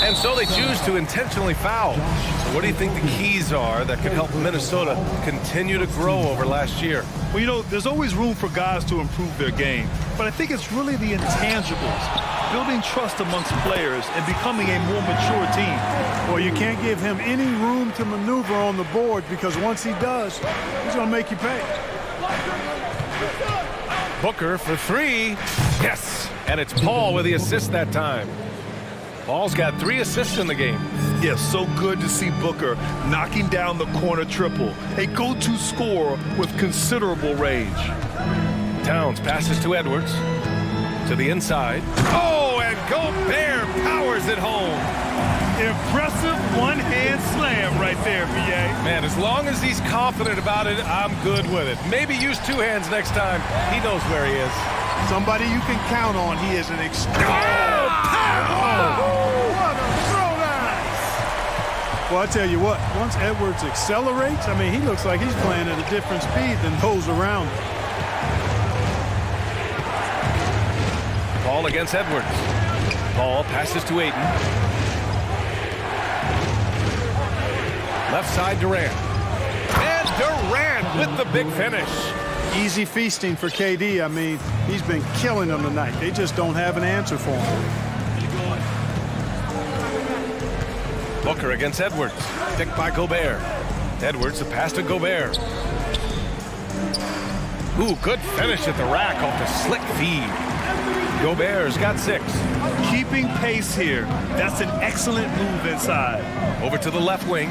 And so they choose to intentionally foul. So what do you think the keys are that could help Minnesota continue to grow over last year? Well, you know, there's always room for guys to improve their game. But I think it's really the intangibles. Building trust amongst players and becoming a more mature team. Well, you can't give him any room to maneuver on the board because once he does, he's going to make you pay. Booker for 3. Yes. And it's Paul with the assist that time. Paul's got 3 assists in the game. Yes, so good to see Booker knocking down the corner triple. A go-to scorer with considerable range. Towns passes to Edwards. To the inside. Oh, and Gobert powers it home. Impressive one-hand slam right there, B.A. Man, as long as he's confident about it, I'm good with it. Maybe use 2 hands next time. He knows where he is. Somebody you can count on. He is an Well, I tell you what, once Edwards accelerates, I mean, he looks like he's playing at a different speed than those around him. Paul against Edwards. Paul passes to Ayton. Left side, Durant. And Durant with the big finish. Easy feasting for KD. I mean, he's been killing them tonight. They just don't have an answer for him. Booker against Edwards. Picked by Gobert. Edwards, the pass to Gobert. Ooh, good finish at the rack off the slick feed. Gobert's got 6. Keeping pace here. That's an excellent move inside. Over to the left wing.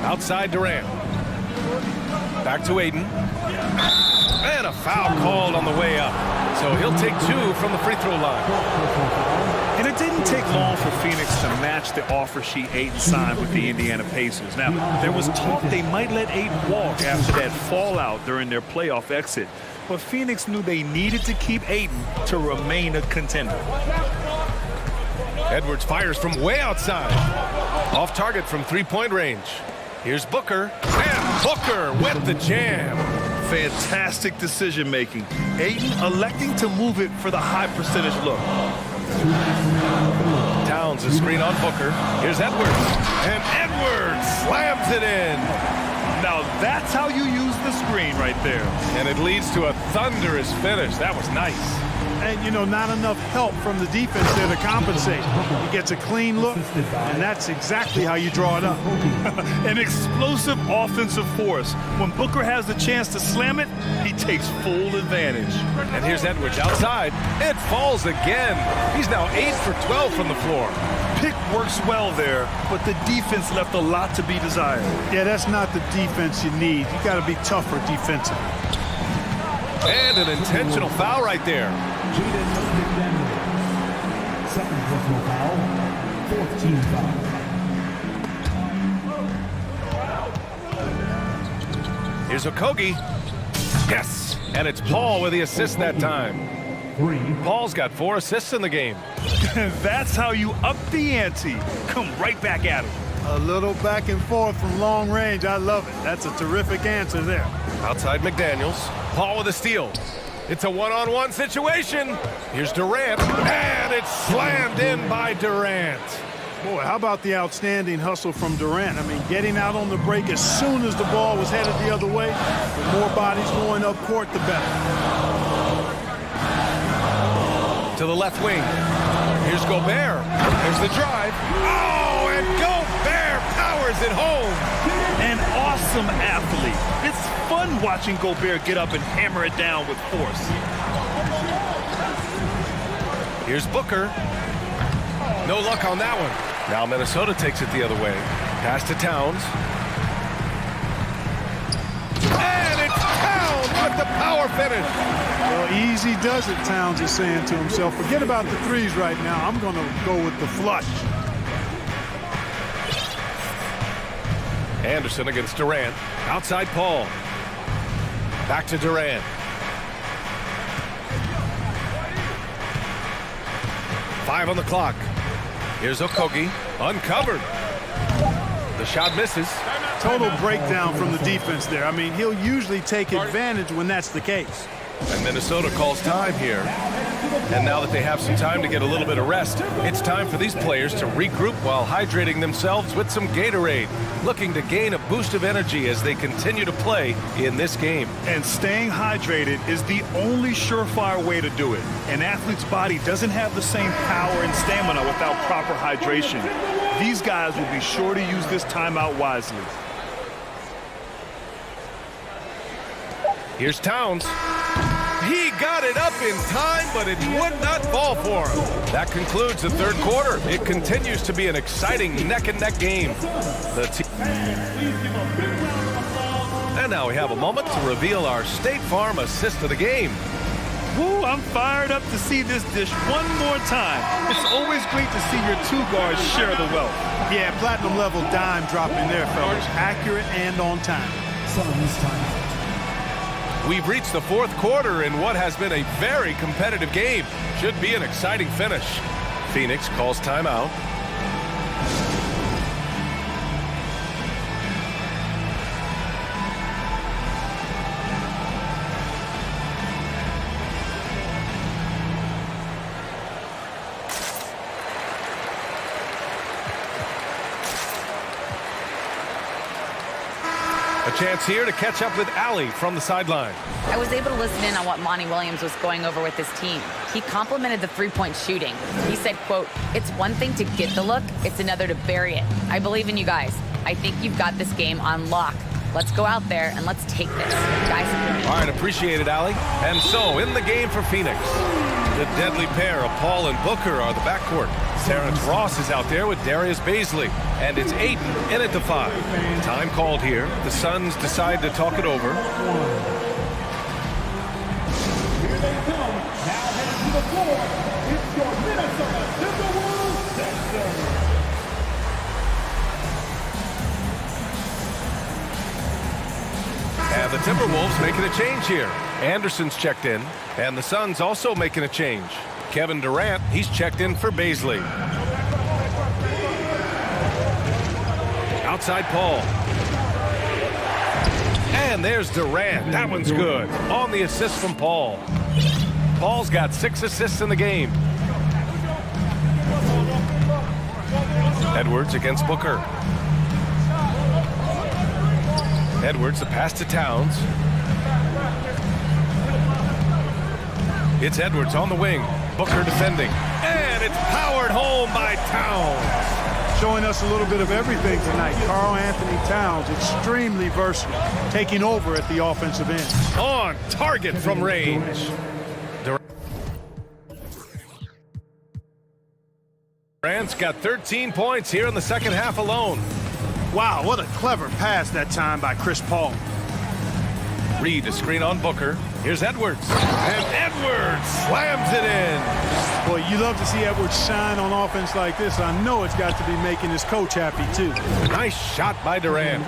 Outside Durant. Back to Ayton. And a foul called on the way up. So he'll take 2 from the free throw line. And it didn't take long for Phoenix to match the offer sheet Ayton signed with the Indiana Pacers. Now, there was talk they might let Ayton walk after that fallout during their playoff exit. But Phoenix knew they needed to keep Ayton to remain a contender. Edwards fires from way outside. Off target from 3-point range. Here's Booker. And Booker with the jam. Fantastic decision-making. Ayton electing to move it for the high percentage look. Towns Towns, a screen on Booker. Here's Edwards. And Edwards slams it in. Now that's how you use the screen right there. And it leads to a thunderous finish. That was nice. And, you know, not enough help from the defense there to compensate. He gets a clean look, and that's exactly how you draw it up. An explosive offensive force. When Booker has the chance to slam it, he takes full advantage. And here's Edwards outside. It falls again. He's now 8 for 12 from the floor. Pick works well there, but the defense left a lot to be desired. Yeah, that's not the defense you need. You got to be tougher defensively. And an intentional foul right there. Second personal foul, 4th team foul. Here's Okogie. Yes! And it's Paul with the assist that time. Paul's got 4 assists in the game. That's how you up the ante. Come right back at him. A little back and forth from long range. I love it. That's a terrific answer there. Outside McDaniels. Paul with a steal. It's a one-on-one situation. Here's Durant. And it's slammed in by Durant. Boy, how about the outstanding hustle from Durant? I mean, getting out on the break as soon as the ball was headed the other way. The more bodies going up court, the better. To the left wing. Here's Gobert. There's the drive. Oh, and Gobert powers it home. An awesome athlete. It's fun watching Gobert get up and hammer it down with force. Here's Booker. No luck on that one. Now Minnesota takes it the other way. Pass to Towns. And it's Towns with the power finish. Well, easy does it, Towns is saying to himself. Forget about the threes right now. I'm going to go with the flush. Anderson against Durant. Outside Paul. Back to Durant. Five on the clock. Here's Okogie. Uncovered. The shot misses. Total breakdown from the defense there. I mean, he'll usually take advantage when that's the case. And Minnesota calls time here. And now that they have some time to get a little bit of rest, it's time for these players to regroup while hydrating themselves with some Gatorade, looking to gain a boost of energy as they continue to play in this game. And staying hydrated is the only surefire way to do it. An athlete's body doesn't have the same power and stamina without proper hydration. These guys will be sure to use this timeout wisely. Here's Towns. He got it up in time, but it would not fall for him. That concludes the third quarter. It continues to be an exciting neck-and-neck game. And now we have a moment to reveal our State Farm assist of the game. Woo, I'm fired up to see this dish one more time. It's always great to see your two guards share the wealth. Yeah, platinum level dime dropping there, fellas. Accurate and on time. Suns time. We've reached the fourth quarter in what has been a very competitive game. Should be an exciting finish. Phoenix calls timeout. A chance here to catch up with Allie from the sideline. I was able to listen in on what Monty Williams was going over with his team. He complimented the three-point shooting. He said, quote, "It's one thing to get the look, it's another to bury it. I believe in you guys. I think you've got this game on lock. Let's go out there and let's take this, guys." All right, appreciate it, Allie. And so, in the game for Phoenix, the deadly pair of Paul and Booker are the backcourt. Terrence Ross is out there with Darius Baisley. And it's Ayton in at the 5. Time called here. The Suns decide to talk it over. Here they come. Now headed to the floor. It's your Minnesota Timberwolves. And the Timberwolves making a change here. Anderson's checked in. And the Suns also making a change. Kevin Durant, he's checked in for Baisley. Outside Paul. And there's Durant. That one's good. On the assist from Paul. Paul's got 6 assists in the game. Edwards against Booker. Edwards, the pass to Towns. It's Edwards on the wing. Booker defending. And it's powered home by Towns. Showing us a little bit of everything tonight. Karl Anthony Towns, extremely versatile, taking over at the offensive end. On target from range. Durant's got 13 points here in the second half alone. Wow, what a clever pass that time by Chris Paul. Reed to screen on Booker. Here's Edwards. And Edwards slams it in. Boy, you love to see Edwards shine on offense like this. I know it's got to be making his coach happy, too. Nice shot by Durant.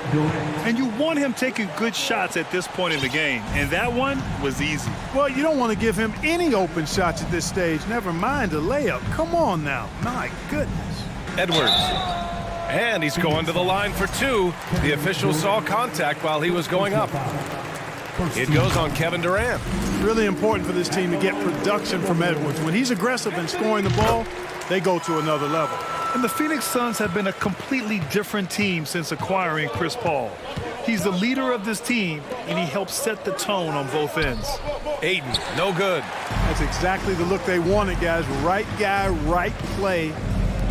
And you want him taking good shots at this point in the game. And that one was easy. Well, you don't want to give him any open shots at this stage. Never mind a layup. Come on now. My goodness. Edwards. And he's going to the line for two. The official saw contact while he was going up. It goes on Kevin Durant. Really important for this team to get production from Edwards. When he's aggressive and scoring the ball, they go to another level. And the Phoenix Suns have been a completely different team since acquiring Chris Paul. He's the leader of this team, and he helps set the tone on both ends. Ayton, no good. That's exactly the look they wanted, guys. Right guy, right play,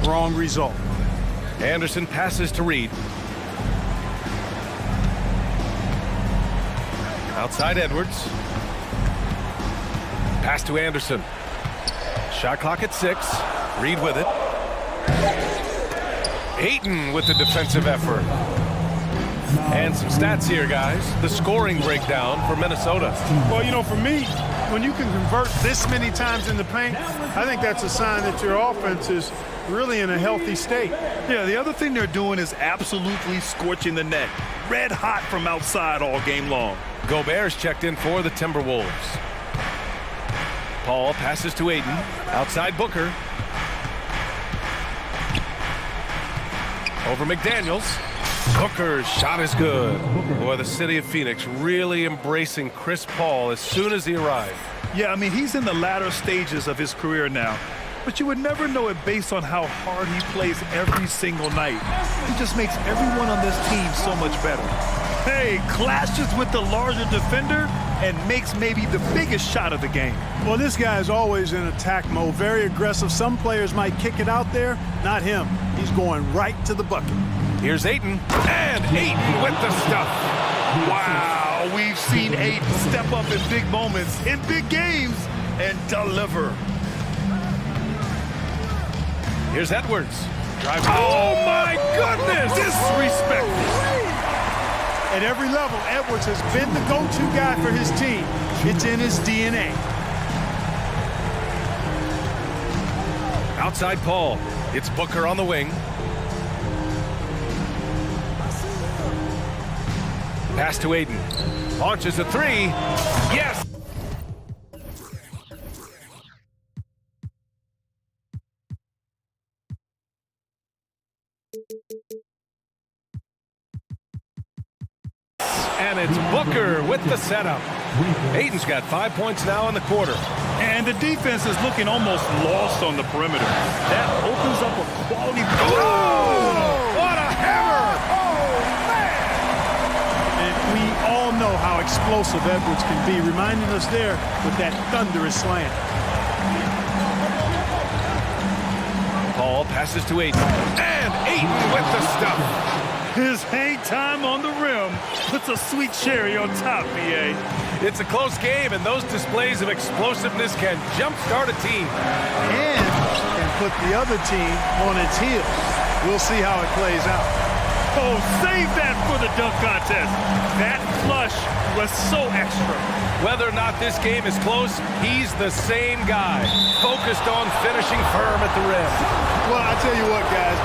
wrong result. Anderson passes to Reed. Outside Edwards. Pass to Anderson. Shot clock at 6. Reed with it. Ayton with the defensive effort. And some stats here, guys. The scoring breakdown for Minnesota. Well, you know, for me, when you can convert this many times in the paint, I think that's a sign that your offense is really in a healthy state. Yeah, the other thing they're doing is absolutely scorching the net. Red hot from outside all game long. Gobert's checked in for the Timberwolves. Paul passes to Ayton. Outside Booker. Over McDaniels. Booker's shot is good. Boy, the city of Phoenix really embracing Chris Paul as soon as he arrived. Yeah, I mean, he's in the latter stages of his career now. But you would never know it based on how hard he plays every single night. He just makes everyone on this team so much better. Hey, clashes with the larger defender and makes maybe the biggest shot of the game. Well, this guy is always in attack mode, very aggressive. Some players might kick it out there, not him. He's going right to the bucket. Here's Ayton, and Ayton with the stuff. Wow, we've seen Ayton step up in big moments, in big games, and deliver. Here's Edwards. Drives. Oh, my goodness! Disrespectful. At every level, Edwards has been the go-to guy for his team. It's in his DNA. Outside Paul. It's Booker on the wing. Pass to Ayton. Launches a three. Yes! And it's Booker with the setup. Ayton's got 5 points now in the quarter. And the defense is looking almost lost on the perimeter. That opens up a quality... Oh! What a hammer! Oh, man! And we all know how explosive Edwards can be, reminding us there with that thunderous slam. Paul passes to Ayton. And Ayton with the stuff. His hang time on the rim puts a sweet cherry on top, BA. It's a close game, and those displays of explosiveness can jumpstart a team. And can put the other team on its heels. We'll see how it plays out. Oh, save that for the dunk contest. That flush was so extra. Whether or not this game is close, he's the same guy, focused on finishing firm at the rim. Well, I tell you what, guys,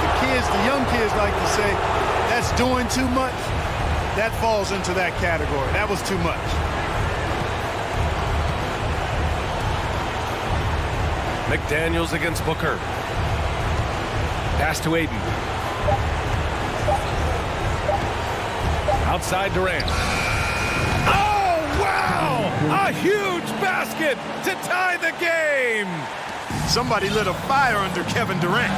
the young kids like to say, that's doing too much. That falls into that category. That was too much. McDaniels against Booker. Pass to Ayton. Outside Durant. Oh, wow! A huge basket to tie the game! Somebody lit a fire under Kevin Durant.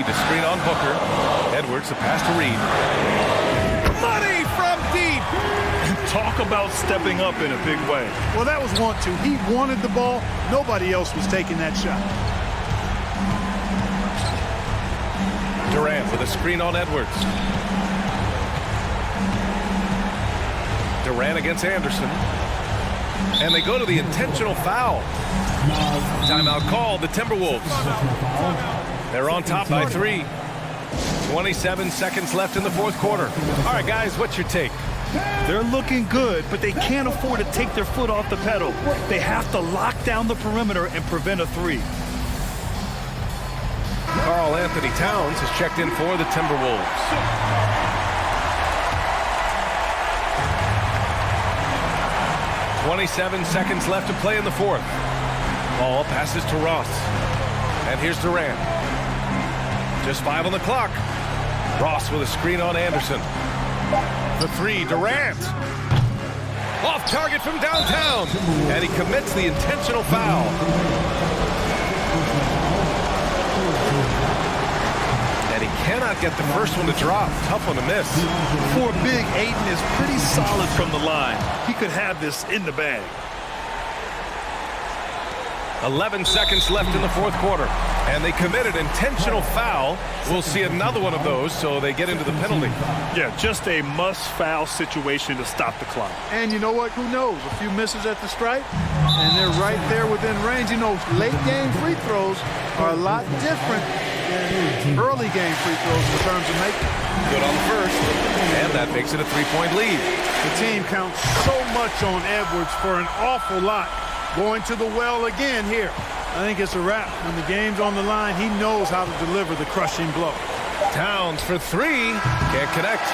to screen on Booker. Edwards, the pass to Reed. Money from deep! Talk about stepping up in a big way. Well, that was 1-2. He wanted the ball. Nobody else was taking that shot. Durant with a screen on Edwards. Durant against Anderson. And they go to the intentional foul. Timeout called, the Timberwolves. They're on top by 3. 27 seconds left in the fourth quarter. All right, guys, what's your take? They're looking good, but they can't afford to take their foot off the pedal. They have to lock down the perimeter and prevent a 3. Karl Anthony Towns has checked in for the Timberwolves. "27 seconds left to play in the fourth. Ball passes to Ross. And here's Durant. Just 5 on the clock. Ross with a screen on Anderson. The 3, Durant. Off target from downtown. And he commits the intentional foul. And he cannot get the first one to drop. Tough one to miss. For big, Ayton is pretty solid from the line. He could have this in the bag. 11 seconds left in the fourth quarter. And they committed intentional foul. We'll see another one of those, so they get into the penalty. Yeah, just a must-foul situation to stop the clock. And you know what? Who knows? A few misses at the stripe, and they're right there within range. You know, late-game free throws are a lot different than early-game free throws in terms of making. Good on the first, and that makes it a 3-point lead. The team counts so much on Edwards for an awful lot. Going to the well again here. I think it's a wrap. When the game's on the line, he knows how to deliver the crushing blow. Towns for 3. Can't connect.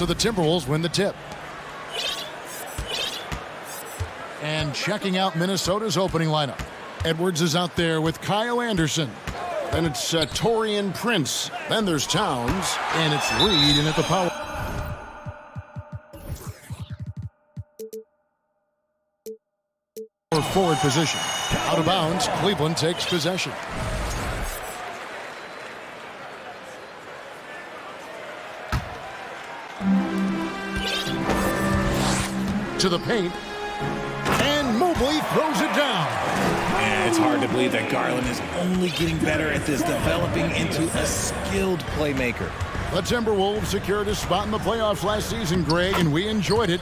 So the Timberwolves win the tip. And checking out Minnesota's opening lineup. Edwards is out there with Kyle Anderson. Then it's Taurean Prince. Then there's Towns. And it's Reed in at the power. Forward position. Out of bounds. Cleveland takes possession. To the paint. And Mobley throws it down. And it's hard to believe that Garland is only getting better at this, developing into a skilled playmaker. The Timberwolves secured a spot in the playoffs last season, Greg, and we enjoyed it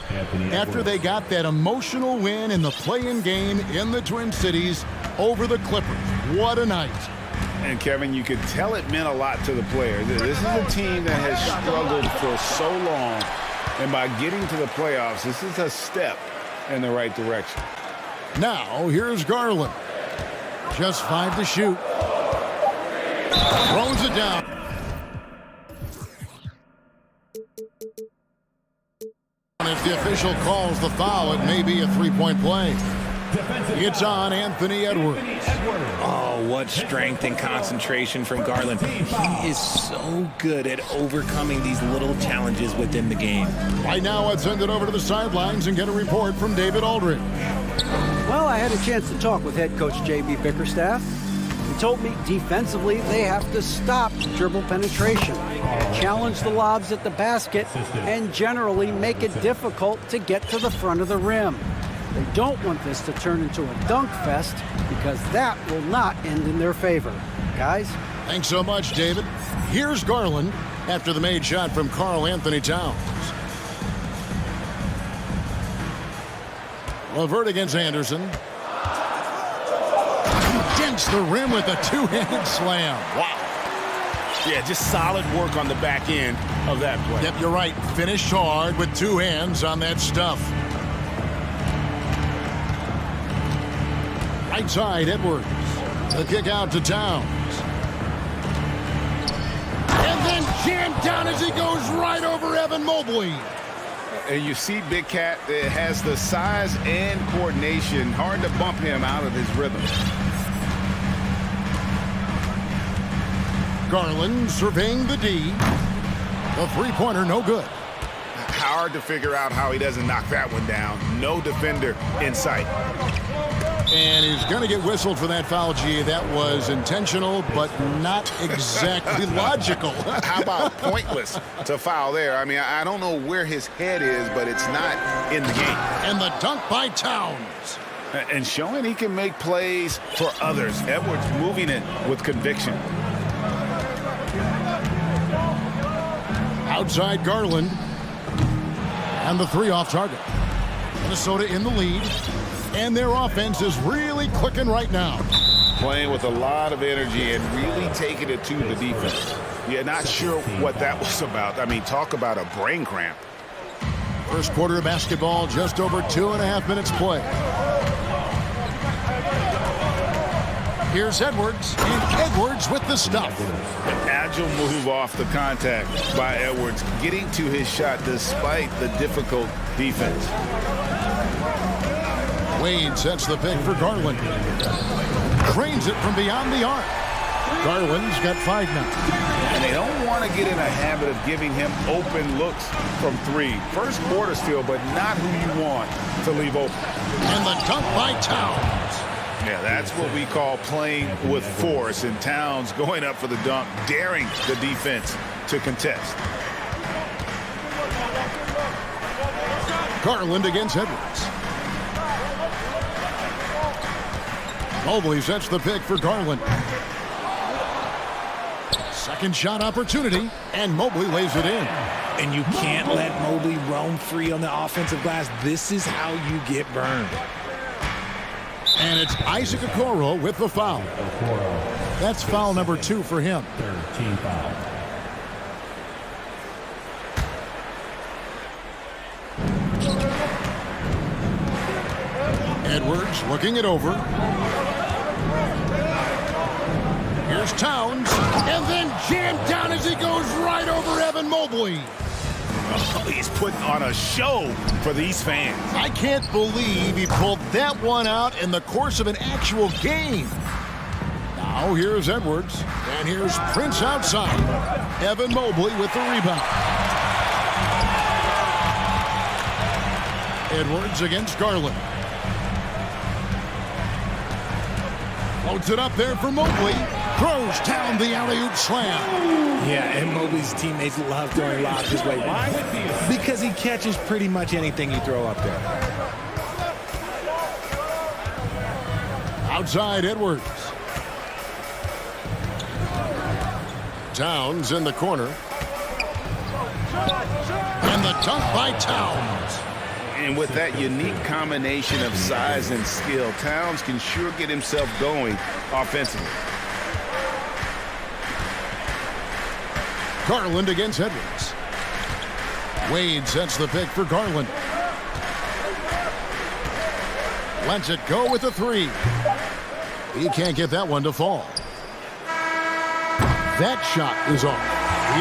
after they got that emotional win in the play-in game in the Twin Cities over the Clippers. What a night. And, Kevin, you could tell it meant a lot to the players. This is a team that has struggled for so long, and by getting to the playoffs, this is a step in the right direction. Now, here's Garland. Just 5 to shoot. Throws it down. If the official calls the foul, it may be a three-point play. It's on Anthony Edwards. Oh, what strength and concentration from Garland. He is so good at overcoming these little challenges within the game. Right now, I'd send it over to the sidelines and get a report from David Aldridge. Well, I had a chance to talk with head coach J.B. Bickerstaff. He told me defensively they have to stop dribble penetration, challenge the lobs at the basket, and generally make it difficult to get to the front of the rim. They don't want this to turn into a dunk fest because that will not end in their favor. Guys? Thanks so much, David. Here's Garland after the made shot from Karl Anthony Towns. LeVert against Anderson. Against the rim with a two-handed slam. Wow. Yeah, just solid work on the back end of that play. Yep, you're right. Finished hard with two hands on that stuff. Right side, Edwards. The kick out to Towns. And then jammed down as he goes right over Evan Mobley. And you see Big Cat has the size and coordination. Hard to bump him out of his rhythm. Garland surveying the D. The three-pointer no good. Hard to figure out how he doesn't knock that one down. No defender in sight. And he's going to get whistled for that foul, G. That was intentional, but not exactly logical. How about pointless to foul there? I mean, I don't know where his head is, but it's not in the game. And the dunk by Towns. And showing he can make plays for others. Edwards moving it with conviction. Outside Garland. And the three off target. Minnesota in the lead. And their offense is really clicking right now. Playing with a lot of energy and really taking it to the defense. Yeah, not sure what that was about. I mean, talk about a brain cramp. First quarter of basketball, just over 2.5 minutes play. Here's Edwards, and Edwards with the stuff. An agile move off the contact by Edwards, getting to his shot despite the difficult defense. Wade sets the pick for Garland. Drains it from beyond the arc. Garland's got 5 now. And they don't want to get in a habit of giving him open looks from three. First quarter still, but not who you want to leave open. And the dunk by Towns. Yeah, that's what we call playing with force. And Towns going up for the dunk, daring the defense to contest. Garland against Edwards. Mobley sets the pick for Garland. Second shot opportunity, and Mobley lays it in. And you can't let Mobley roam free on the offensive glass. This is how you get burned. And it's Isaac Okoro with the foul. That's foul number 2 for him. 13 foul. Edwards looking it over. Here's Towns, and then jammed down as he goes right over Evan Mobley. Oh, he's putting on a show for these fans. I can't believe he pulled that one out in the course of an actual game. Now here's Edwards, and here's Prince outside. Evan Mobley with the rebound. Edwards against Garland. Loads it up there for Mobley. Throws down the alley-oop slam. Yeah, and Mobley's teammates love throwing lobs his way. Why? Because he catches pretty much anything you throw up there. Outside Edwards. Towns in the corner. And the dunk by Towns. And with that unique combination of size and skill, Towns can sure get himself going offensively. Garland against Edwards. Wade sets the pick for Garland. Lets it go with a three. He can't get that one to fall. That shot is off.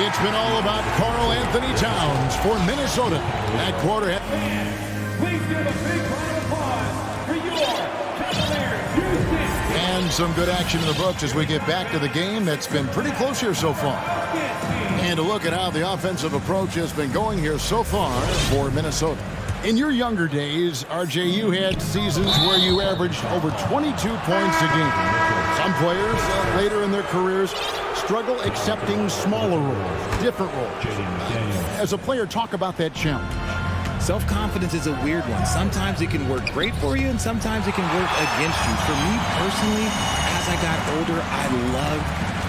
It's been all about Karl Anthony Towns for Minnesota. That quarter. Please give a big round of applause for your Cavaliers. And some good action in the books as we get back to the game that's been pretty close here so far. And to look at how the offensive approach has been going here so far for Minnesota. In your younger days, RJ, you had seasons where you averaged over 22 points a game. Some players later in their careers struggle accepting smaller roles, different roles. As a player, talk about that challenge. Self-confidence is a weird one. Sometimes it can work great for you, and sometimes it can work against you. For me personally, as I got older, I loved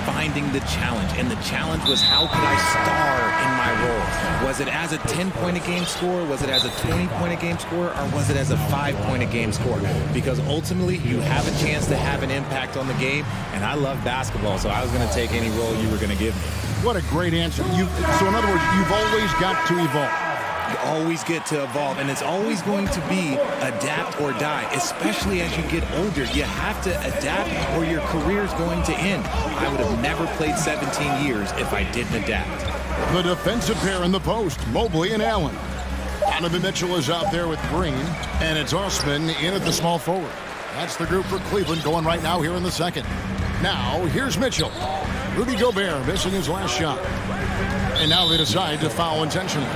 finding the challenge. And the challenge was, how could I star in my role? Was it as a 10-point-a-game scorer? Was it as a 20-point-a-game scorer? Or was it as a 5-point-a-game scorer? Because ultimately, you have a chance to have an impact on the game. And I love basketball, so I was going to take any role you were going to give me. What a great answer. So in other words, you've always got to evolve. You always get to evolve, and it's always going to be adapt or die, especially as you get older. You have to adapt or your career's going to end. I would have never played 17 years if I didn't adapt. The defensive pair in the post, Mobley and Allen. Donovan Mitchell is out there with Green, and it's Osman in at the small forward. That's the group for Cleveland going right now here in the second. Now, here's Mitchell. Rudy Gobert missing his last shot. And now they decide to foul intentionally.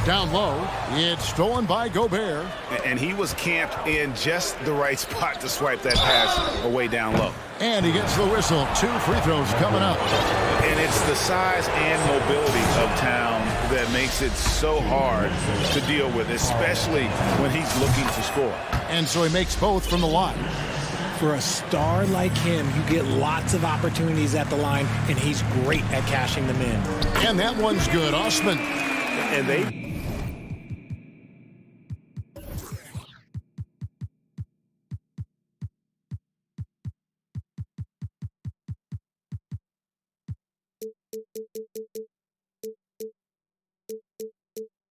Down low, it's stolen by Gobert. And he was camped in just the right spot to swipe that pass away down low. And he gets the whistle. 2 free throws coming up. And it's the size and mobility of Towns that makes it so hard to deal with, especially when he's looking to score. And so he makes both from the line. For a star like him, you get lots of opportunities at the line, and he's great at cashing them in. And that one's good. Osman. And they...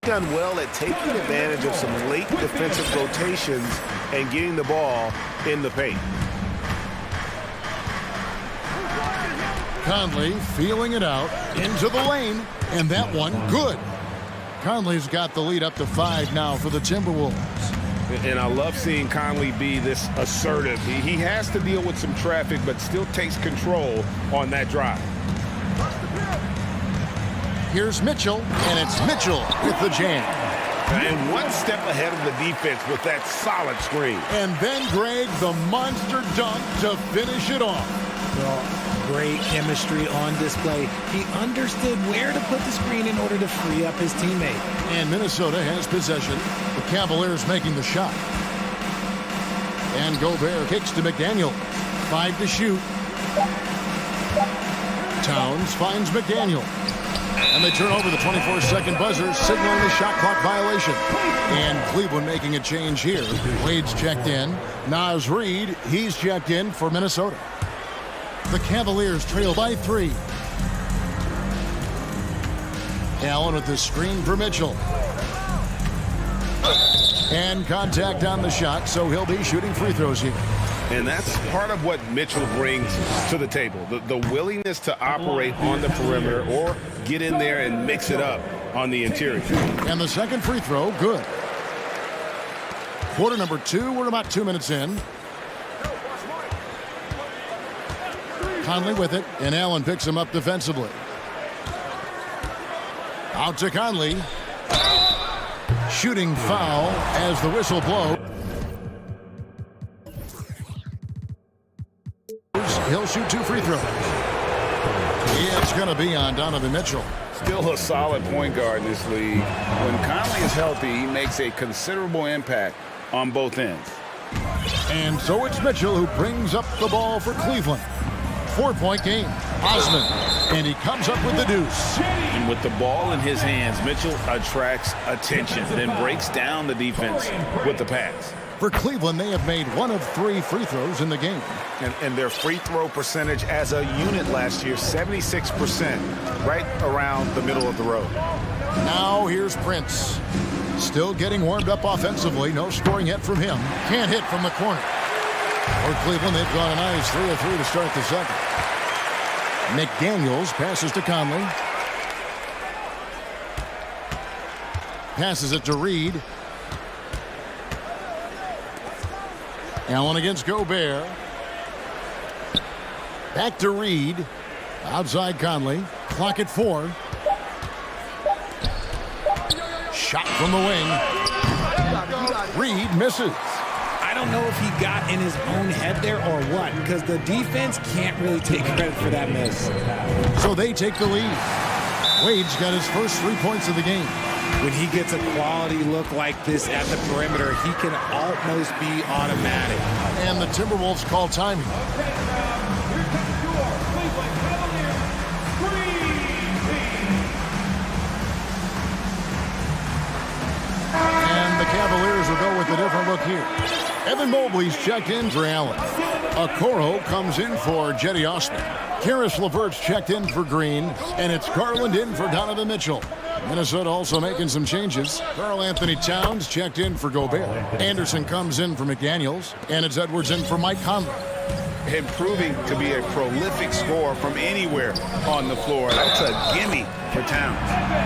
done well at taking advantage of some late defensive rotations and getting the ball in the paint. Conley feeling it out into the lane, and that one good. Conley's got the lead up to 5 now for the Timberwolves. And I love seeing Conley be this assertive. He has to deal with some traffic, but still takes control on that drive. Here's Mitchell, and it's Mitchell with the jam. And one step ahead of the defense with that solid screen. And then, Greg, the monster dunk to finish it off. Well, great chemistry on display. He understood where to put the screen in order to free up his teammate. And Minnesota has possession. The Cavaliers making the shot. And Gobert kicks to McDaniel. 5 to shoot. Towns finds McDaniel. And they turn over the 24-second buzzer, signaling the shot clock violation. And Cleveland making a change here. Wade's checked in. Naz Reid, he's checked in for Minnesota. The Cavaliers trail by 3. Allen with the screen for Mitchell. And contact on the shot, so he'll be shooting free throws here. And that's part of what Mitchell brings to the table, the willingness to operate on the perimeter or get in there and mix it up on the interior. And the second free throw, good. Quarter number 2, we're about 2 minutes in. Conley with it, and Allen picks him up defensively. Out to Conley. Shooting foul as the whistle blows. He'll shoot 2 free throws. It's going to be on Donovan Mitchell. Still a solid point guard in this league. When Conley is healthy, he makes a considerable impact on both ends. And so it's Mitchell who brings up the ball for Cleveland. 4-point game. Osman. And he comes up with the deuce. And with the ball in his hands, Mitchell attracts attention, then breaks down the defense with the pass. For Cleveland, they have made 1 of 3 free throws in the game. And their free throw percentage as a unit last year, 76%, right around the middle of the road. Now here's Prince. Still getting warmed up offensively. No scoring yet from him. Can't hit from the corner. For Cleveland, they've gone a nice 3 of 3 to start the second. McDaniels passes to Conley. Passes it to Reed. Allen against Gobert. Back to Reed. Outside Conley. Clock at 4. Shot from the wing. Reed misses. I don't know if he got in his own head there or what, because the defense can't really take credit for that miss. So they take the lead. Wade's got his first 3 points of the game. When he gets a quality look like this at the perimeter, he can almost be automatic. And the Timberwolves call timing. And the Cavaliers will go with a different look here. Evan Mobley's checked in for Allen. Okoro comes in for Jetty Osman. Karis LeVert's checked in for Green. And it's Garland in for Donovan Mitchell. Minnesota also making some changes. Karl Anthony Towns checked in for Gobert. Anderson comes in for McDaniels. And it's Edwards in for Mike Conley. Improving to be a prolific scorer from anywhere on the floor. That's a gimme for Towns.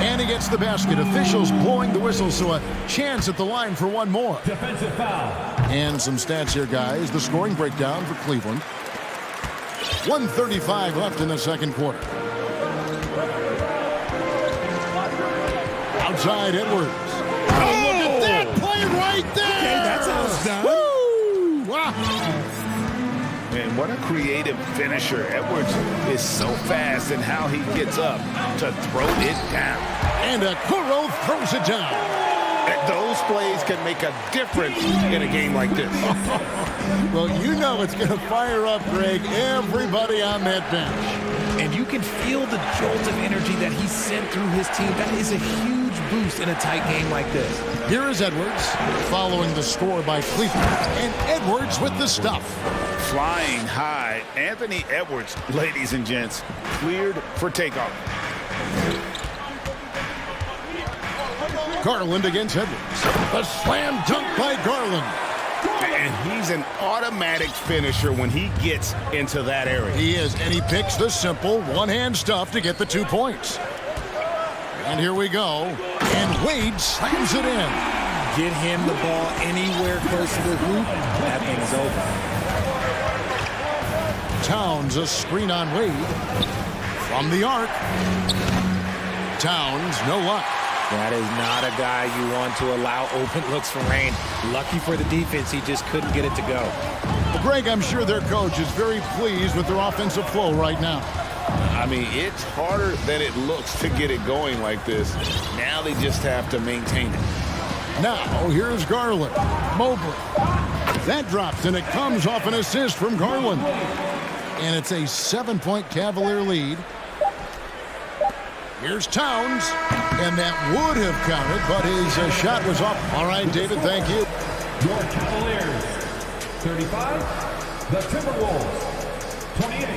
And he gets the basket. Officials blowing the whistle, so a chance at the line for one more. Defensive foul. And some stats here, guys. The scoring breakdown for Cleveland. 1:35 left in the second quarter. Outside Edwards. Oh, look at that play right there! Okay, that's how it's done. Woo! Wow. And what a creative finisher. Edwards is so fast in how he gets up to throw it down. And Okoro throws it down. Those plays can make a difference in a game like this. Well, you know it's going to fire up, Greg, everybody on that bench. And you can feel the jolt of energy that he sent through his team. That is a huge boost in a tight game like this. Here is Edwards following the score by Cleveland. And Edwards with the stuff. Flying high, Anthony Edwards, ladies and gents, cleared for takeoff. Garland against Edwards. The slam dunk by Garland. And he's an automatic finisher when he gets into that area. He is, and he picks the simple one-hand stuff to get the 2 points. And here we go. And Wade slams it in. Get him the ball anywhere close to the hoop, that thing's over. Towns, a screen on Wade. From the arc. Towns, no luck. That is not a guy you want to allow open looks for rain. Lucky for the defense, he just couldn't get it to go. Well, Greg, I'm sure their coach is very pleased with their offensive flow right now. I mean, it's harder than it looks to get it going like this. Now they just have to maintain it. Now, here's Garland. Mobley. That drops, and it comes off an assist from Garland. And it's a 7-point Cavalier lead. Here's Towns, and that would have counted, but his shot was off. All right, David, thank you. Your Cavaliers, 35. The Timberwolves, 28.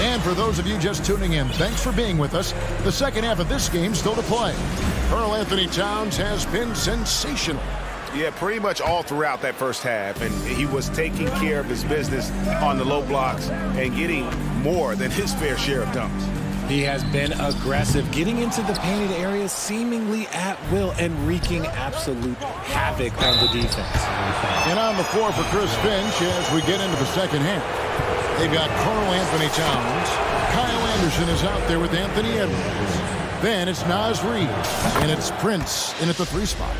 And for those of you just tuning in, thanks for being with us. The second half of this game still to play. Karl Anthony Towns has been sensational. Yeah, pretty much all throughout that first half, and he was taking care of his business on the low blocks and getting more than his fair share of dunks. He has been aggressive, getting into the painted areas seemingly at will and wreaking absolute havoc on the defense. And on the floor for Chris Finch as we get into the second half. They've got Karl Anthony Towns. Kyle Anderson is out there with Anthony Edwards. Then it's Naz Reid, and it's Prince in at the 3 spot.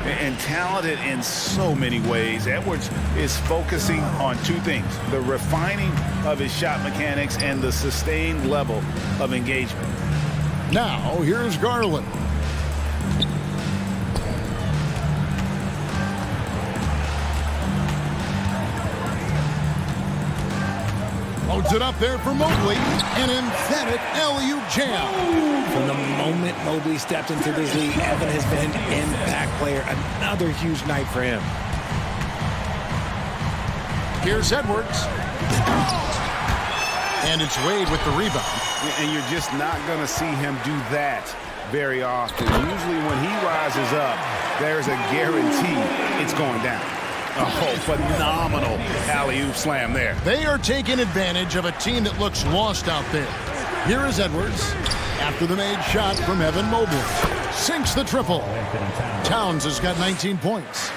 And talented in so many ways. Edwards is focusing on 2 things: the refining of his shot mechanics and the sustained level of engagement. Now, here's Garland. Loads it up there for Mobley. An emphatic alley-oop jam. From the moment Mobley stepped into this league, Evan has been an impact player. Another huge night for him. Here's Edwards. And it's Wade with the rebound. And you're just not going to see him do that very often. Usually when he rises up, there's a guarantee it's going down. Oh, phenomenal alley-oop slam there. They are taking advantage of a team that looks lost out there. Here is Edwards. After the made shot from Evan Mobley. Sinks the triple. Towns has got 19 points.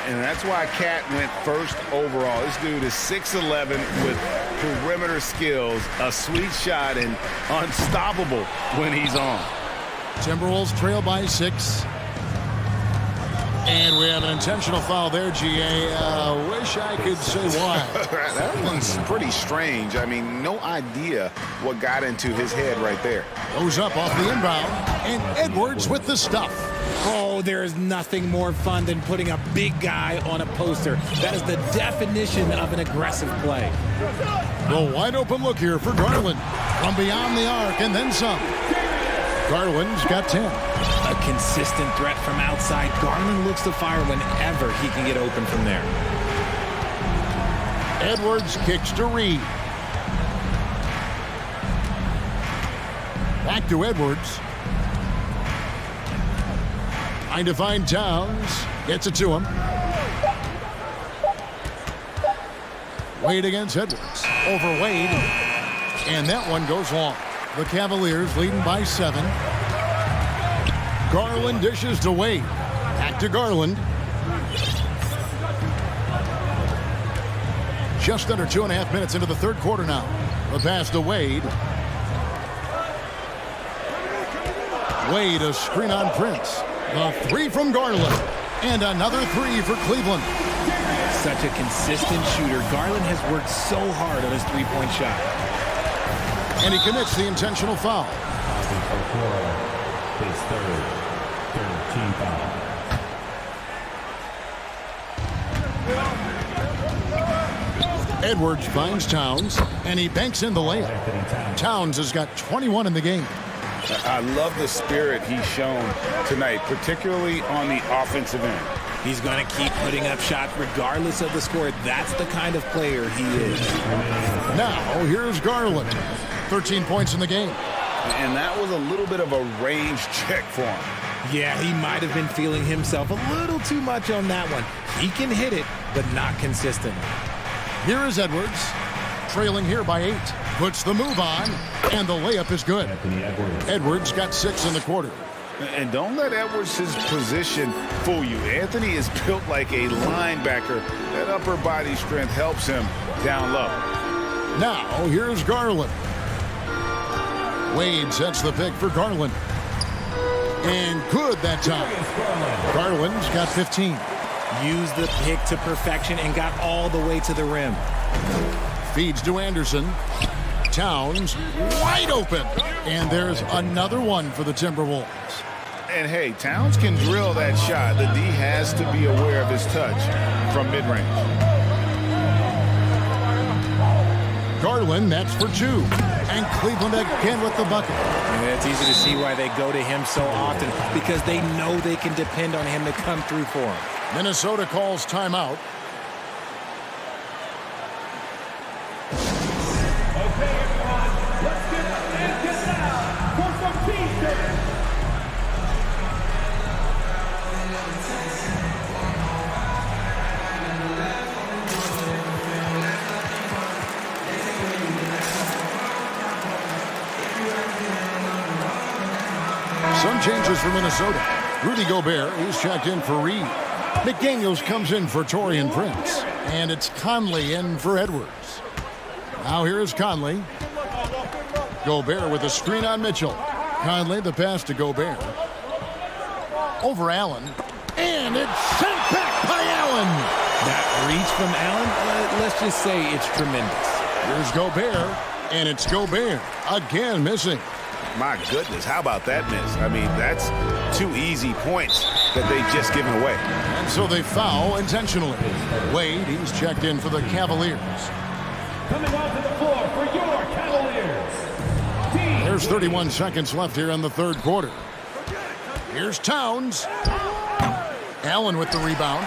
And that's why Cat went first overall. This dude is 6'11" with perimeter skills, a sweet shot, and unstoppable when he's on. Timberwolves trail by 6. And we have an intentional foul there, GA. Wish I could say why. That one's pretty strange. I mean, no idea what got into his head right there. Goes up off the inbound, and Edwards with the stuff. Oh, there is nothing more fun than putting a big guy on a poster. That is the definition of an aggressive play. The wide open look here for Garland. From beyond the arc and then some. Garland's got 10. A consistent threat from outside. Garland looks to fire whenever he can get open from there. Edwards kicks to Reid. Back to Edwards. Trying to find Towns. Gets it to him. Wade against Edwards. Over Wade. And that one goes long. The Cavaliers leading by 7. Garland dishes to Wade. Back to Garland. Just under 2.5 minutes into the third quarter now. The pass to Wade. Wade, a screen on Prince. The 3 from Garland. And another 3 for Cleveland. Such a consistent shooter. Garland has worked so hard on his 3-point shot. And he commits the intentional foul. His third team foul. Edwards finds Towns, and he banks in the layup. Towns has got 21 in the game. I love the spirit he's shown tonight, particularly on the offensive end. He's going to keep putting up shots regardless of the score. That's the kind of player he is. Now, here's Garland. 13 points in the game. And that was a little bit of a range check for him. Yeah, he might have been feeling himself a little too much on that one. He can hit it, but not consistently. Here is Edwards, trailing here by 8. Puts the move on, and the layup is good. Edwards got 6 in the quarter. And don't let Edwards' position fool you. Anthony is built like a linebacker. That upper body strength helps him down low. Now, here's Garland. Wade sets the pick for Garland. And good that time. Garland's got 15. Used the pick to perfection and got all the way to the rim. Feeds to Anderson. Towns wide open. And there's another one for the Timberwolves. And hey, Towns can drill that shot. The D has to be aware of his touch from mid-range. Garland, that's for 2. And Cleveland again with the bucket. And it's easy to see why they go to him so often, because they know they can depend on him to come through for them. Minnesota calls timeout. Okay, everyone, let's Some changes for Minnesota. Rudy Gobert, he's checked in for Reed. McDaniels comes in for Taurean Prince. And it's Conley in for Edwards. Now here is Conley. Gobert with a screen on Mitchell. Conley, the pass to Gobert. Over Allen. And it's sent back by Allen. That reach from Allen, let's just say it's tremendous. Here's Gobert, and it's Gobert again missing. My goodness, how about that miss? I mean, that's 2 easy points that they've just given away. And so they foul intentionally. Wade, he's checked in for the Cavaliers. Coming onto the floor for your Cavaliers. There's 31 seconds left here in the third quarter. Here's Towns. Allen with the rebound.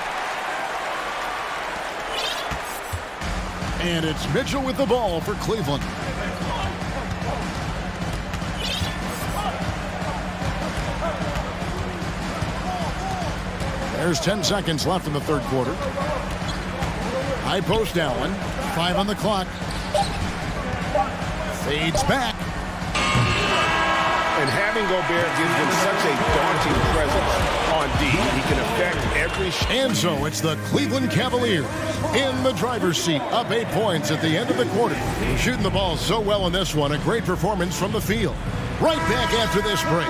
And it's Mitchell with the ball for Cleveland. There's 10 seconds left in the third quarter. High post Allen. 5 on the clock. Fades back. And having Gobert gives them such a daunting presence on D. He can affect every shot. And so it's the Cleveland Cavaliers in the driver's seat, up 8 points at the end of the quarter. Shooting the ball so well in this one. A great performance from the field. Right back after this break.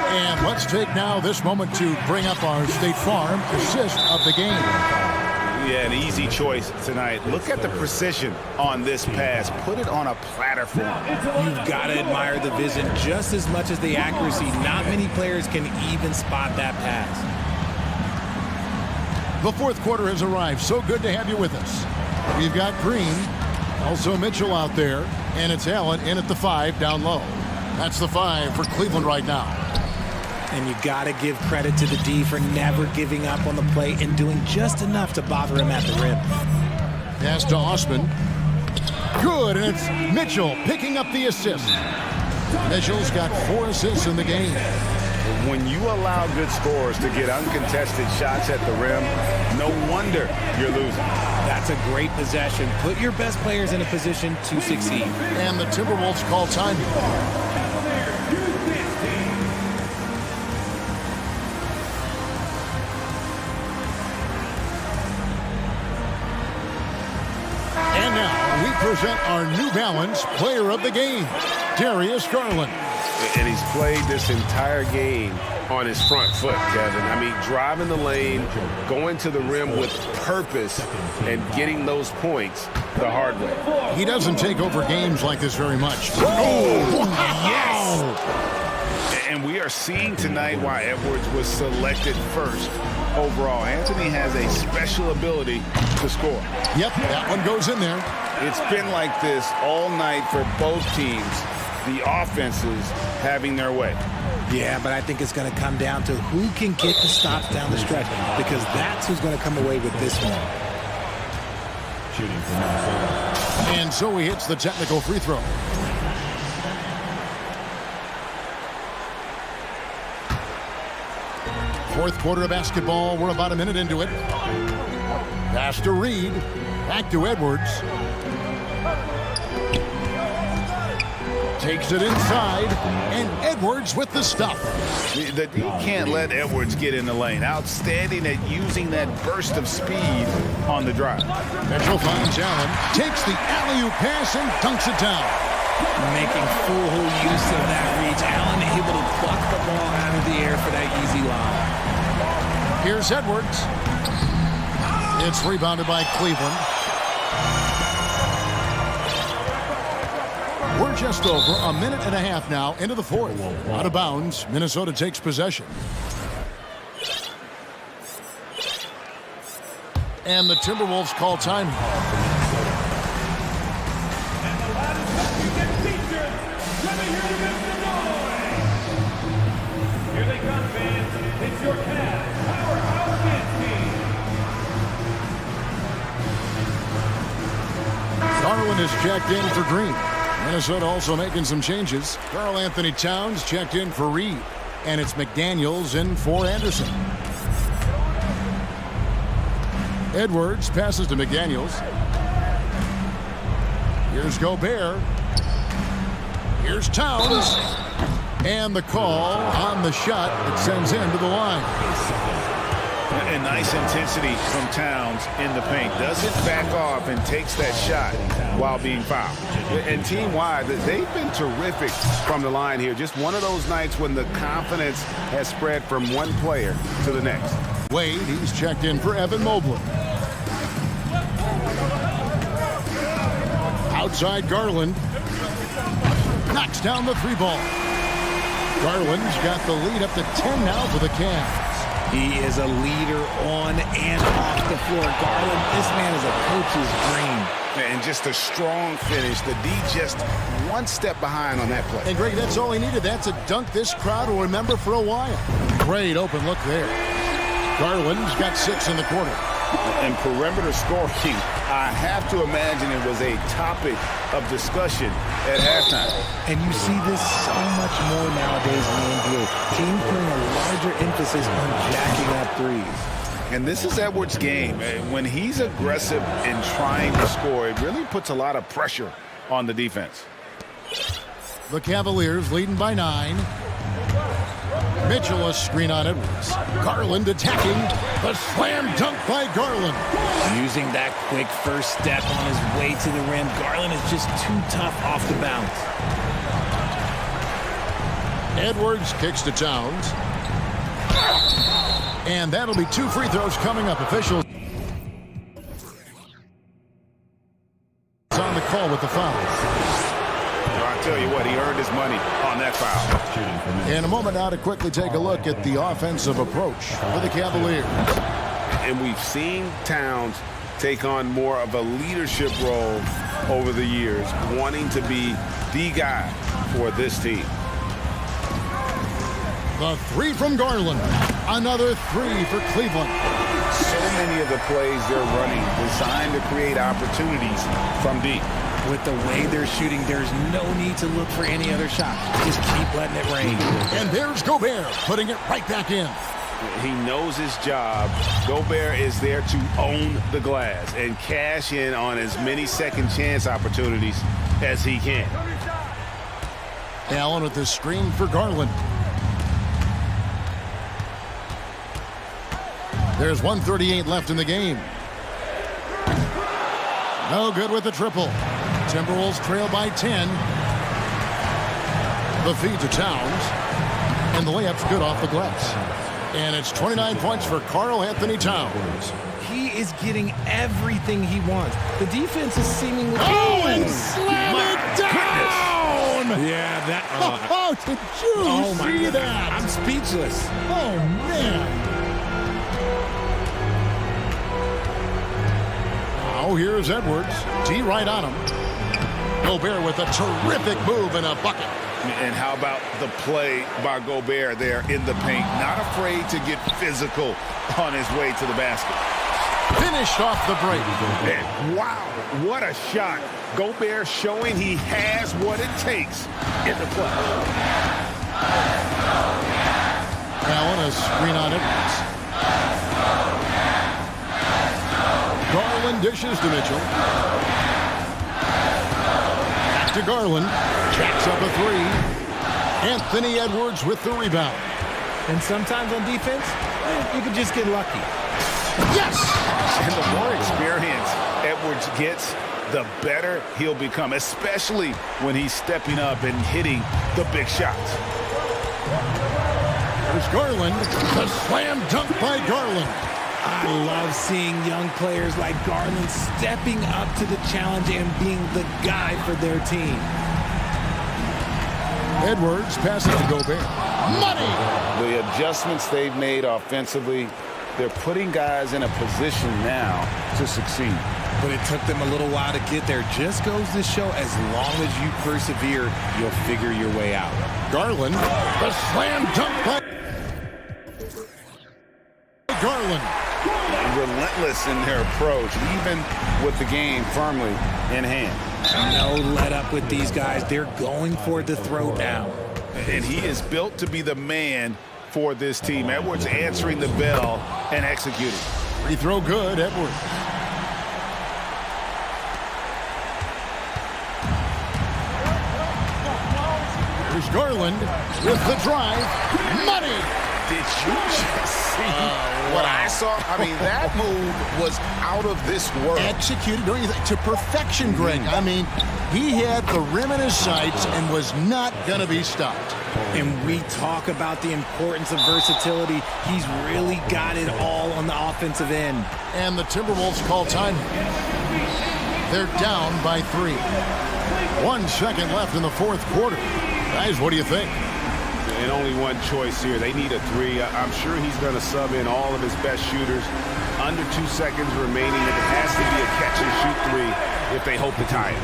And let's take now this moment to bring up our State Farm assist of the game. Yeah, an easy choice tonight. Look at the precision on this pass. Put it on a platter for him. You've got to admire the vision just as much as the accuracy. Not many players can even spot that pass. The fourth quarter has arrived. So good to have you with us. We've got Green, also Mitchell out there, and it's Allen in at the 5 down low. That's the 5 for Cleveland right now. And you got to give credit to the D for never giving up on the play and doing just enough to bother him at the rim. Pass to Osman. Good, and it's Mitchell picking up the assist. Mitchell's got 4 assists in the game. When you allow good scorers to get uncontested shots at the rim, no wonder you're losing. That's a great possession. Put your best players in a position to succeed. And the Timberwolves call time. And now we present our New Balance Player of the Game, Darius Garland. And he's played this entire game on his front foot, Kevin. I mean, driving the lane, going to the rim with purpose, and getting those points the hard way. He doesn't take over games like this very much. Oh, yes! And we are seeing tonight why Edwards was selected first overall. Anthony has a special ability to score. Yep, that one goes in there. It's been like this all night for both teams. The offenses having their way. Yeah, but I think it's going to come down to who can get the stops down the stretch, because that's who's going to come away with this one. And so he hits the technical free throw. Fourth quarter of basketball. We're about a minute into it. Pass to Reed. Back to Edwards. Takes it inside, and Edwards with the stuff. You can't let Edwards get in the lane. Outstanding at using that burst of speed on the drive. Mitchell finds Allen, takes the alley-oop pass and dunks it down. Making full use of that reach. Allen able to pluck the ball out of the air for that easy lob. Here's Edwards. It's rebounded by Cleveland. We're just over a minute and a half now into the fourth. Out of bounds, Minnesota takes possession. And the Timberwolves call time. Here they come, fans. It's your Cavs Powerhouse Dance Team. Garland is checked in for Green. Minnesota also making some changes. Karl Anthony Towns checked in for Reed. And it's McDaniels in for Anderson. Edwards passes to McDaniels. Here's Gobert. Here's Towns. And the call on the shot that sends him to the line. And nice intensity from Towns in the paint. Doesn't back off and takes that shot while being fouled. And team-wide, they've been terrific from the line here. Just one of those nights when the confidence has spread from one player to the next. Wade, he's checked in for Evan Mobley. Outside Garland. Knocks down the three ball. Garland's got the lead up to 10 now for the Cavs. He is a leader on and off the floor. Garland, this man is a coach's dream. And just a strong finish. The D just one step behind on that play. And Greg, that's all he needed. That's a dunk this crowd will remember for a while. Great open look there. Garland's got 6 in the quarter. And perimeter scoring, I have to imagine it was a topic of discussion at halftime. And you see this so much more nowadays in the NBA. Teams putting a larger emphasis on jacking up threes. And this is Edwards' game. When he's aggressive in trying to score, it really puts a lot of pressure on the defense. The Cavaliers leading by 9. Mitchell a screen on Edwards. Garland attacking. The slam dunk by Garland. Using that quick first step on his way to the rim. Garland is just too tough off the bounce. Edwards kicks to Towns. And that'll be 2 free throws coming up. Officials on the call with the foul. I tell you what, he earned his money on that foul. In a moment now to quickly take a look at the offensive approach for the Cavaliers. And we've seen Towns take on more of a leadership role over the years, wanting to be the guy for this team. The 3 from Garland. Another 3 for Cleveland. So many of the plays they're running designed to create opportunities from deep. With the way they're shooting, there's no need to look for any other shot. Just keep letting it rain. And there's Gobert putting it right back in. He knows his job. Gobert is there to own the glass and cash in on as many second chance opportunities as he can. Allen with the screen for Garland. There's 1:38 left in the game. No good with the triple. Timberwolves trail by 10. The feed to Towns. And the layup's good off the glass. And it's 29 points for Karl Anthony Towns. He is getting everything he wants. The defense is seemingly... Oh, and slam it down! Goodness. Yeah, that... Oh, did you see that? I'm speechless. Oh, man. Now here's Edwards. D right on him. Gobert with a terrific move and a bucket. And how about the play by Gobert there in the paint? Not afraid to get physical on his way to the basket. Finished off the break. And wow, what a shot. Gobert showing he has what it takes in the play. Allen a screen on Edwards. Garland dishes to Mitchell. Back to Garland. Jacks up a 3. Anthony Edwards with the rebound. And sometimes on defense, you can just get lucky. Yes! And the more experience Edwards gets, the better he'll become, especially when he's stepping up and hitting the big shots. There's Garland. The slam dunk by Garland. I love seeing young players like Garland stepping up to the challenge and being the guy for their team. Edwards passing to Gobert. Money! The adjustments they've made offensively, they're putting guys in a position now to succeed. But it took them a little while to get there. Just goes to show, as long as you persevere, you'll figure your way out. Garland, the slam dunk by Garland. Relentless in their approach, even with the game firmly in hand. No let up with these guys. They're going for the throw now. And he is built to be the man for this team. Edwards answering the bell and executing. Free throw good, Edwards. Here's Garland with the drive. Money! Did you just see what I saw? I mean, that move was out of this world. Executed, don't you think, to perfection, Greg. I mean, he had the rim in his sights and was not going to be stopped. And we talk about the importance of versatility. He's really got it all on the offensive end. And the Timberwolves call time. They're down by 3. 1 second left in the fourth quarter. Guys, what do you think? And only one choice here. They need a 3. I'm sure he's going to sub in all of his best shooters. Under 2 seconds remaining. It has to be a catch-and-shoot 3 if they hope to tie it.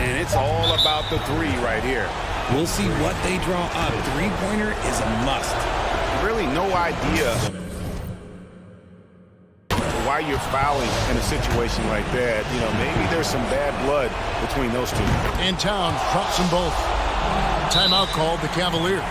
And it's all about the 3 right here. We'll see what they draw up. Three-pointer is a must. Really no idea why you're fouling in a situation like that. You know, maybe there's some bad blood between those two. In town, drops them both. Timeout called the Cavaliers.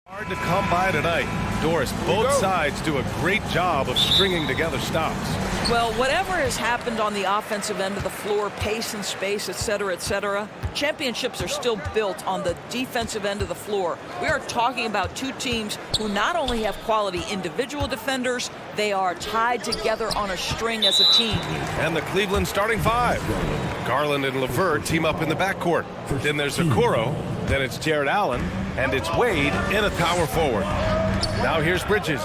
Hard to come by tonight. Doris, both sides do a great job of stringing together stops. Well, whatever has happened on the offensive end of the floor, pace and space, et cetera, championships are still built on the defensive end of the floor. We are talking about two teams who not only have quality individual defenders, they are tied together on a string as a team. And the Cleveland starting five. Garland and LeVert team up in the backcourt. Then there's Okoro, then it's Jared Allen, and it's Wade in a power forward. Now here's Bridges.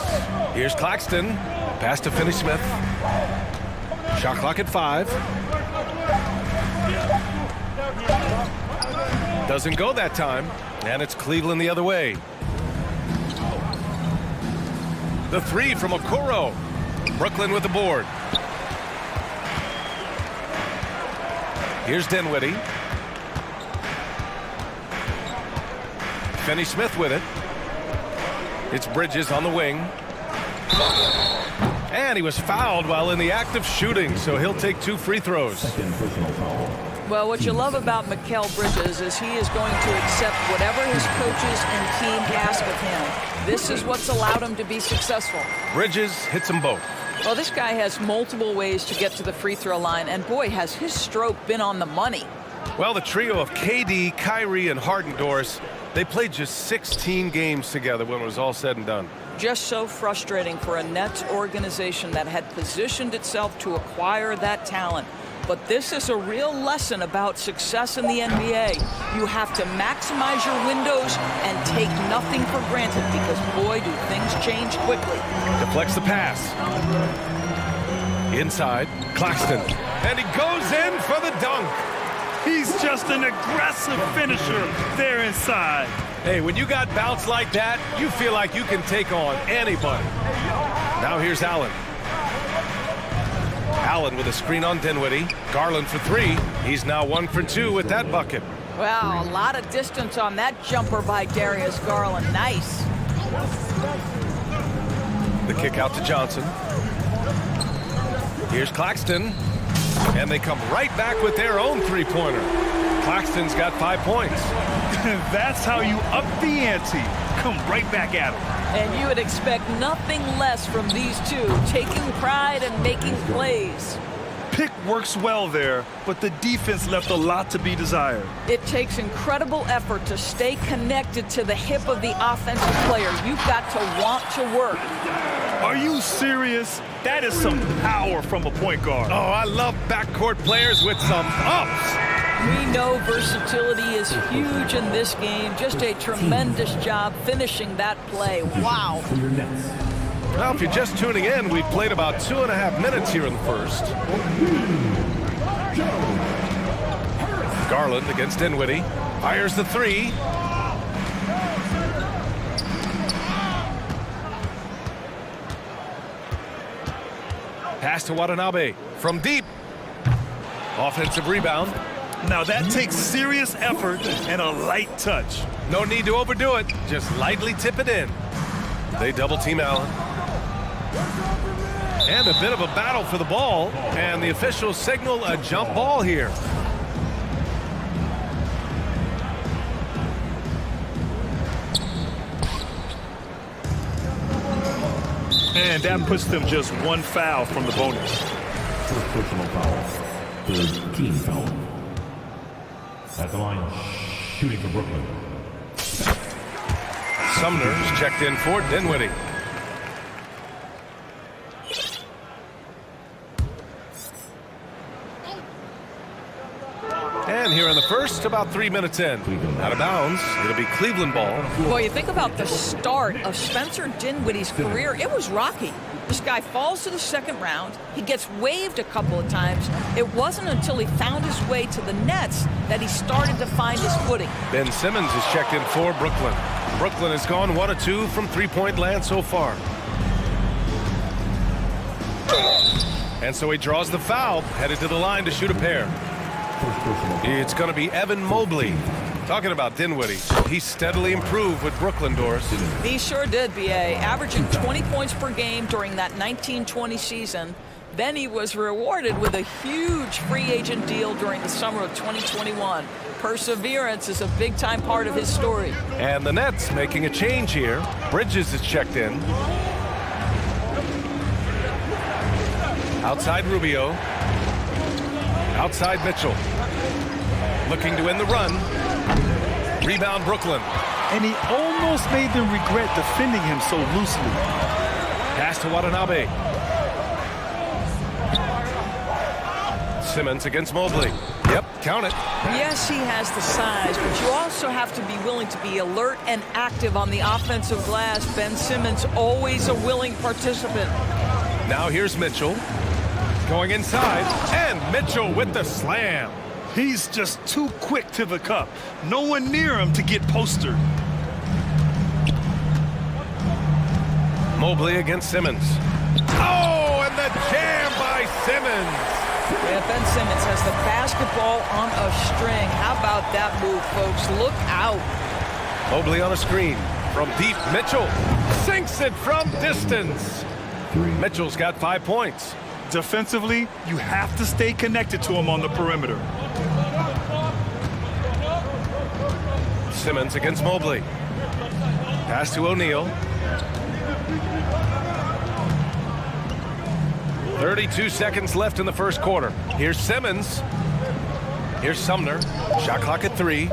Here's Claxton. Pass to Finney-Smith. Shot clock at 5. Doesn't go that time, and it's Cleveland the other way. The three from Okoro. Brooklyn with the board. Here's Dinwiddie. Finney-Smith with it. It's Bridges on the wing. And he was fouled while in the act of shooting, so he'll take 2 free throws. Well, what you love about Mikal Bridges is he is going to accept whatever his coaches and team ask of him. This is what's allowed him to be successful. Bridges hits them both. Well, this guy has multiple ways to get to the free throw line, and boy, has his stroke been on the money. Well, the trio of KD, Kyrie, and Harden, Doris, they played just 16 games together when it was all said and done. Just so frustrating for a Nets organization that had positioned itself to acquire that talent. But this is a real lesson about success in the NBA. You have to maximize your windows and take nothing for granted because, boy, do things change quickly. Deflects the pass. Inside, Claxton. And he goes in for the dunk. He's just an aggressive finisher there inside. Hey, when you got bounce like that, you feel like you can take on anybody. Now here's Allen. Allen with a screen on Dinwiddie. Garland for 3. He's now 1 for 2 with that bucket. Wow, a lot of distance on that jumper by Darius Garland. Nice. The kick out to Johnson. Here's Claxton. And they come right back with their own three-pointer. Claxton's got 5 points. That's how you up the ante. Come right back at him. And you would expect nothing less from these two, taking pride and making plays. Pick works well there, but the defense left a lot to be desired. It takes incredible effort to stay connected to the hip of the offensive player. You've got to want to work. Are you serious? That is some power from a point guard. Oh, I love backcourt players with some ups. We know versatility is huge in this game. Just a tremendous job finishing that play. Wow. Well, if you're just tuning in, we've played about 2.5 minutes here in the first. Garland against Dinwiddie. Fires the 3. Pass to Watanabe from deep. Offensive rebound. Now that takes serious effort and a light touch. No need to overdo it. Just lightly tip it in. They double team Allen. And a bit of a battle for the ball. And the officials signal a jump ball here. And that puts them just 1 foul from the bonus. First personal foul. Third team foul. At the line, shooting for Brooklyn. Sumner's checked in for Dinwiddie. And here in the first, about 3 minutes in. Out of bounds, it'll be Cleveland ball. Boy, you think about the start of Spencer Dinwiddie's career. It was rocky. This guy falls to the second round. He gets waived a couple of times. It wasn't until he found his way to the Nets that he started to find his footing. Ben Simmons is checked in for Brooklyn. Brooklyn has gone 1 of 2 from three-point land so far. And so he draws the foul, headed to the line to shoot a pair. It's going to be Evan Mobley. Talking about Dinwiddie, he steadily improved with Brooklyn, Doris. He sure did, B.A., averaging 20 points per game during that 19-20 season. Then he was rewarded with a huge free agent deal during the summer of 2021. Perseverance is a big-time part of his story. And the Nets making a change here. Bridges is checked in. Outside Rubio. Outside Mitchell. Looking to win the run. Rebound Brooklyn. And he almost made them regret defending him so loosely. Pass to Watanabe. Simmons against Mobley. Yep, count it. Yes, he has the size, but you also have to be willing to be alert and active on the offensive glass. Ben Simmons, always a willing participant. Now here's Mitchell. Going inside, and Mitchell with the slam. He's just too quick to the cup. No one near him to get postered. Mobley against Simmons. Oh, and the jam by Simmons. Yeah, Ben Simmons has the basketball on a string. How about that move, folks? Look out. Mobley on a screen. From deep, Mitchell sinks it from distance. Mitchell's got 5 points. Defensively, you have to stay connected to him on the perimeter. Simmons against Mobley. Pass to O'Neal. 32 seconds left in the first quarter. Here's Simmons. Here's Sumner. Shot clock at 3.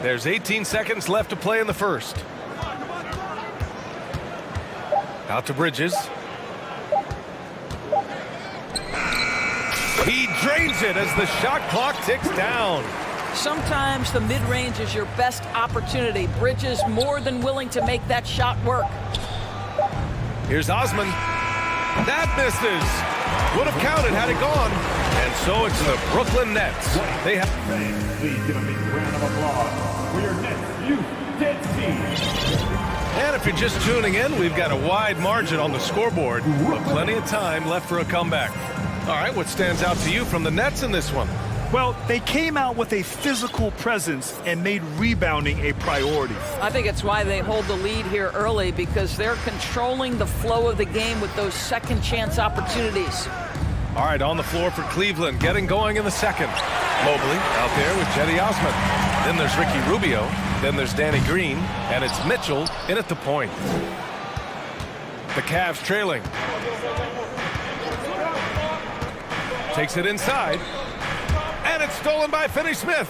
There's 18 seconds left to play in the first. Out to Bridges. He drains it as the shot clock ticks down. Sometimes the mid-range is your best opportunity. Bridges more than willing to make that shot work. Here's Osman. That misses. Would have counted had it gone. And so it's the Brooklyn Nets. They have... Please give a big round of applause for your Nets Youth Nets team. And if you're just tuning in, we've got a wide margin on the scoreboard, but plenty of time left for a comeback. All right, what stands out to you from the Nets in this one? Well, they came out with a physical presence and made rebounding a priority. I think it's why they hold the lead here early, because they're controlling the flow of the game with those second chance opportunities. All right, on the floor for Cleveland, getting going in the second. Mobley out there with Cedi Osman. Then there's Ricky Rubio. Then there's Danny Green. And it's Mitchell in at the point. The Cavs trailing. Takes it inside. And it's stolen by Finney-Smith.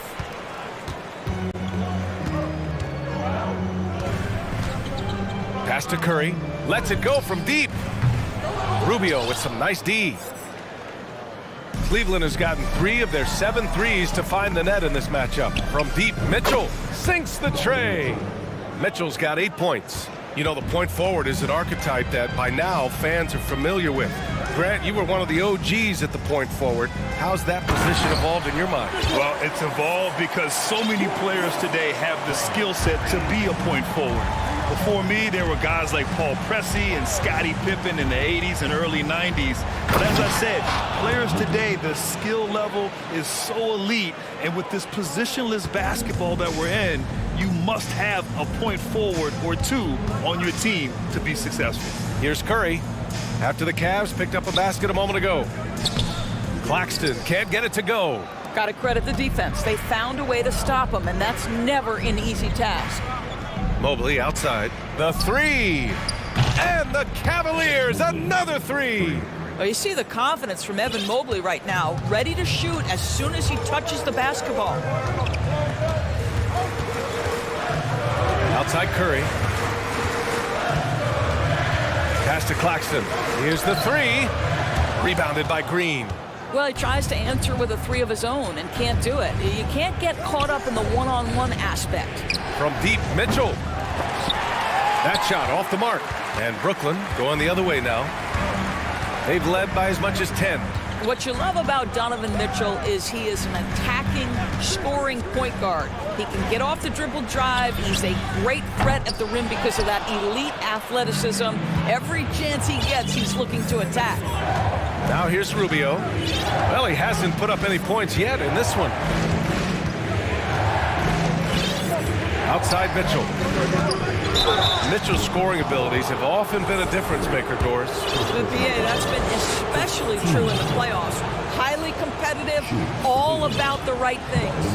Pass to Curry. Lets it go from deep. Rubio with some nice D. Cleveland has gotten 3 of their 7 threes to find the net in this matchup. From deep, Mitchell sinks the tray. Mitchell's got 8 points. You know, the point forward is an archetype that by now fans are familiar with. Grant, you were one of the OGs at the point forward. How's that position evolved in your mind? Well, it's evolved because so many players today have the skill set to be a point forward. Before me, there were guys like Paul Pressey and Scottie Pippen in the 80s and early 90s. But as I said, players today, the skill level is so elite. And with this positionless basketball that we're in, you must have a point forward or 2 on your team to be successful. Here's Curry. After the Cavs picked up a basket a moment ago. Claxton can't get it to go. Got to credit the defense. They found a way to stop him, and that's never an easy task. Mobley outside. The 3. And the Cavaliers, another 3. Well, you see the confidence from Evan Mobley right now, ready to shoot as soon as he touches the basketball. Outside Curry. Pass to Claxton. Here's the 3. Rebounded by Green. Well, he tries to answer with a 3 of his own and can't do it. You can't get caught up in the one-on-one aspect. From deep, Mitchell. That shot off the mark. And Brooklyn going the other way now. They've led by as much as 10. What you love about Donovan Mitchell is he is an attacking, scoring point guard. He can get off the dribble drive. He's a great threat at the rim because of that elite athleticism. Every chance he gets, he's looking to attack. Now here's Rubio. Well, he hasn't put up any points yet in this one. Outside Mitchell. Mitchell's scoring abilities have often been a difference maker, Doris. The BA, that's been especially true in the playoffs. Highly competitive, all about the right things.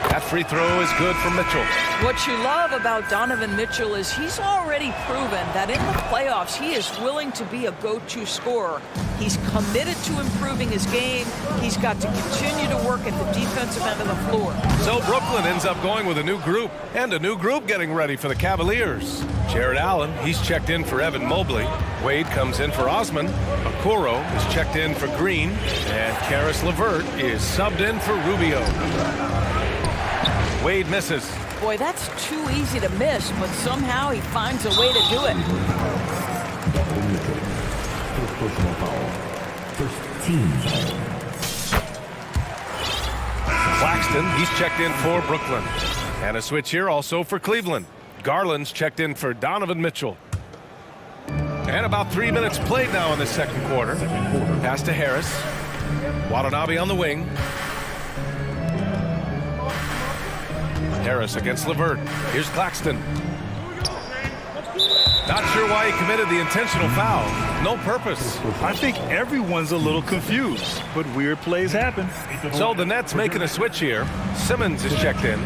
That free throw is good from Mitchell. What you love about Donovan Mitchell is he's already proven that in the playoffs he is willing to be a go-to scorer. He's committed to improving his game. He's got to continue to work at the defensive end of the floor. So Brooklyn ends up going with a new group, and a new group getting ready for the Cavaliers. Jared Allen, he's checked in for Evan Mobley. Wade comes in for Osman. Okoro is checked in for Green. And Karis LeVert is subbed in for Rubio. Wade misses. Boy, that's too easy to miss, but somehow he finds a way to do it. Personal foul. First team foul. Claxton, he's checked in for Brooklyn. And a switch here also for Cleveland. Garland's checked in for Donovan Mitchell. And about 3 minutes played now in the second quarter. Pass to Harris. Watanabe on the wing. Harris against LeVert. Here's Claxton. Not sure why he committed the intentional foul. No purpose. I think everyone's a little confused, but weird plays happen. So the Nets making a switch here. Simmons is checked in.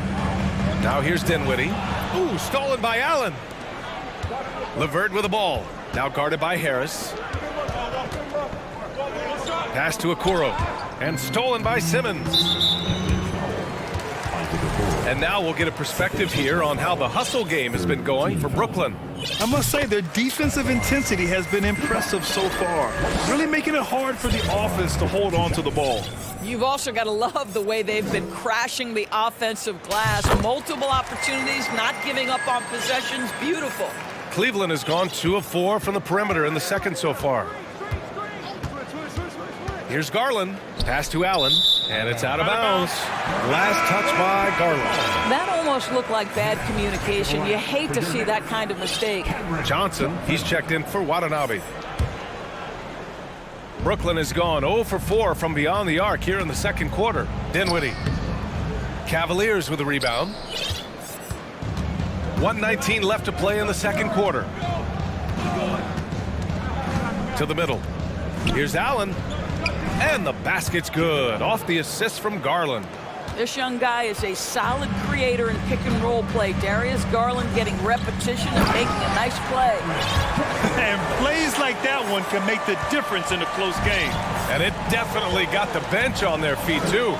Now here's Dinwiddie. Ooh, stolen by Allen. LeVert with the ball. Now guarded by Harris. Pass to Okoro. And stolen by Simmons. And now we'll get a perspective here on how the hustle game has been going for Brooklyn. I must say their defensive intensity has been impressive so far, really making it hard for the offense to hold on to the ball. You've also got to love the way they've been crashing the offensive glass. Multiple opportunities, not giving up on possessions. Beautiful. Cleveland has gone 2 of 4 from the perimeter in the second so far. Here's Garland. Pass to Allen, and it's out of bounds. Last touch by Garland. That almost looked like bad communication. You hate to see that kind of mistake. Johnson, he's checked in for Watanabe. Brooklyn has gone 0 for 4 from beyond the arc here in the second quarter. Dinwiddie. Cavaliers with the rebound. 1:19 left to play in the second quarter. To the middle. Here's Allen. And the basket's good. Off the assist from Garland. This young guy is a solid creator in pick-and-roll play. Darius Garland getting repetition and making a nice play. And plays like that one can make the difference in a close game. And it definitely got the bench on their feet, too.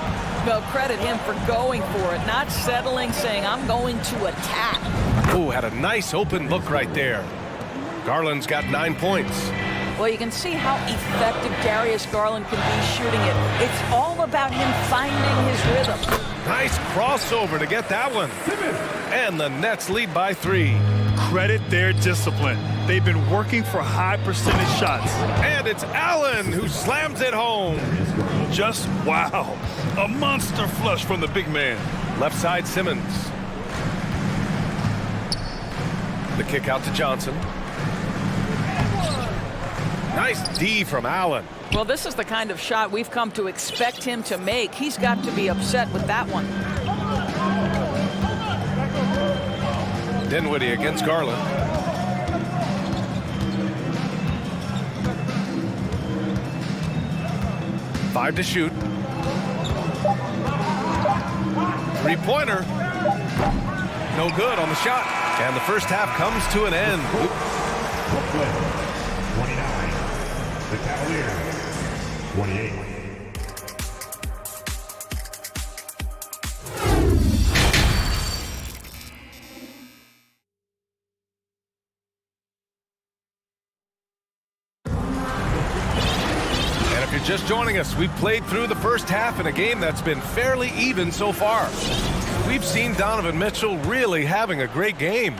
Well, credit him for going for it, not settling, saying, I'm going to attack. Oh, had a nice open look right there. Garland's got 9 points. Well, you can see how effective Darius Garland can be shooting it. It's all about him finding his rhythm. Nice crossover to get that one. And the Nets lead by 3. Credit their discipline. They've been working for high percentage shots. And it's Allen who slams it home. Just wow. A monster flush from the big man. Left side Simmons. The kick out to Johnson. Nice D from Allen. Well, this is the kind of shot we've come to expect him to make. He's got to be upset with that one. Dinwiddie against Garland. Five to shoot. Three-pointer. No good on the shot. And the first half comes to an end. 29. The Cavaliers, 28. And if you're just joining us, we've played through the first half in a game that's been fairly even so far. We've seen Donovan Mitchell really having a great game.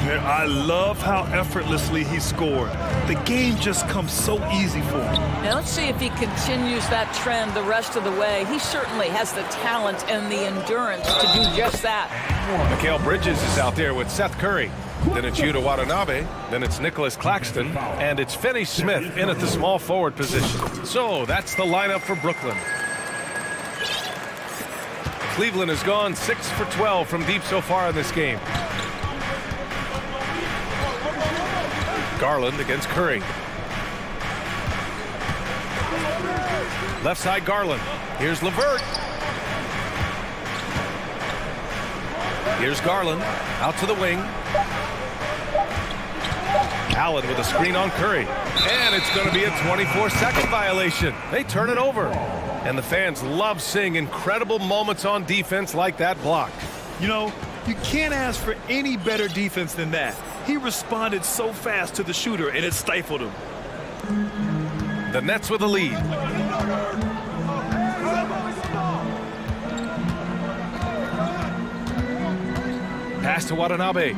I love how effortlessly he scored. The game just comes so easy for him. Now let's see if he continues that trend the rest of the way. He certainly has the talent and the endurance to do just that. Mikal Bridges is out there with Seth Curry. Then it's Yuta Watanabe. Then it's Nicholas Claxton. And it's Finney Smith in at the small forward position. So that's the lineup for Brooklyn. Cleveland has gone 6 for 12 from deep so far in this game. Garland against Curry. Left side Garland. Here's LeVert. Here's Garland out to the wing. Allen with a screen on Curry. And it's going to be a 24-second violation. They turn it over. And the fans love seeing incredible moments on defense like that block. You know, you can't ask for any better defense than that. He responded so fast to the shooter, and it stifled him. The Nets with a lead. Pass to Watanabe.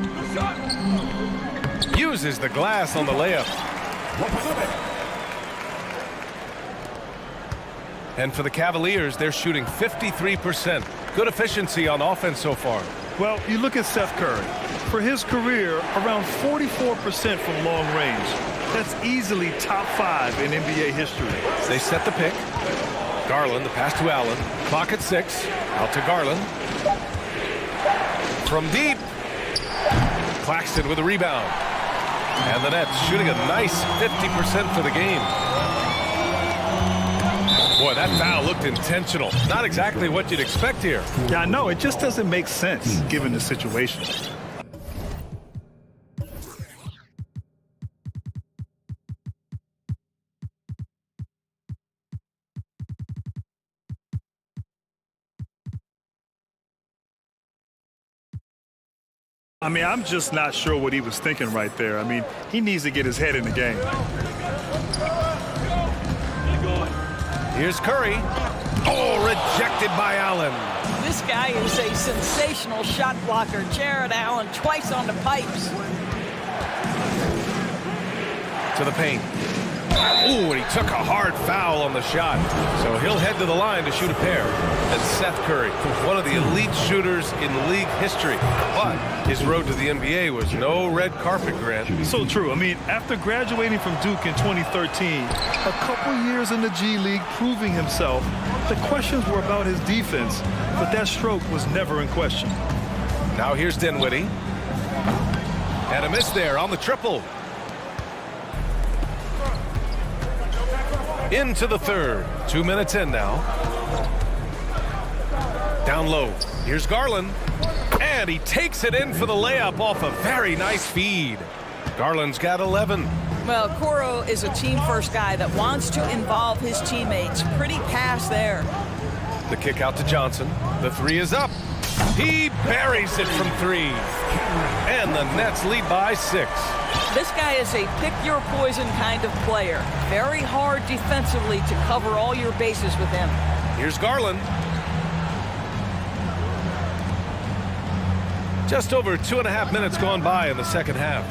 Uses the glass on the layup. And for the Cavaliers, they're shooting 53%. Good efficiency on offense so far. Well, you look at Seth Curry. For his career, around 44% from long range. That's easily top 5 in NBA history. They set the pick. Garland, the pass to Allen. Clock at 6. Out to Garland. From deep. Claxton with a rebound. And the Nets shooting a nice 50% for the game. Boy, that foul looked intentional. Not exactly what you'd expect here. Yeah, I know. It just doesn't make sense given the situation. I mean, I'm just not sure what he was thinking right there. I mean, he needs to get his head in the game. Here's Curry. Oh, rejected by Allen. This guy is a sensational shot blocker. Jared Allen twice on the pipes. To the paint. Ooh, and he took a hard foul on the shot. So he'll head to the line to shoot a pair. And Seth Curry, one of the elite shooters in league history. But his road to the NBA was no red carpet, Grant. So true. I mean, after graduating from Duke in 2013, a couple years in the G League proving himself, the questions were about his defense, but that stroke was never in question. Now here's Dinwiddie. And a miss there on the triple. Into the third. 2 minutes in now. Down low. Here's Garland. And he takes it in for the layup off a very nice feed. Garland's got 11. Well, Coro is a team-first guy that wants to involve his teammates. Pretty pass there. The kick out to Johnson. The three is up. He buries it from 3. And the Nets lead by 6. This guy is a pick-your-poison kind of player. Very hard defensively to cover all your bases with him. Here's Garland. Just over 2.5 minutes gone by in the second half.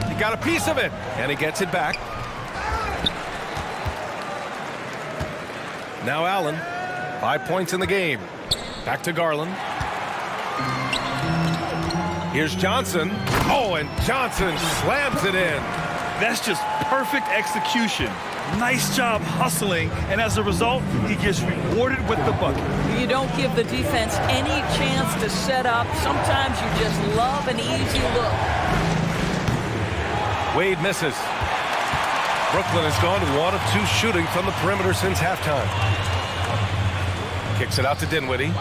He got a piece of it, and he gets it back. Now Allen, 5 points in the game. Back to Garland. Here's Johnson. Oh, and Johnson slams it in. That's just perfect execution. Nice job hustling, and as a result, he gets rewarded with the bucket. You don't give the defense any chance to set up. Sometimes you just love an easy look. Wade misses. Brooklyn has gone 1 of 2 shooting from the perimeter since halftime. Kicks it out to Dinwiddie.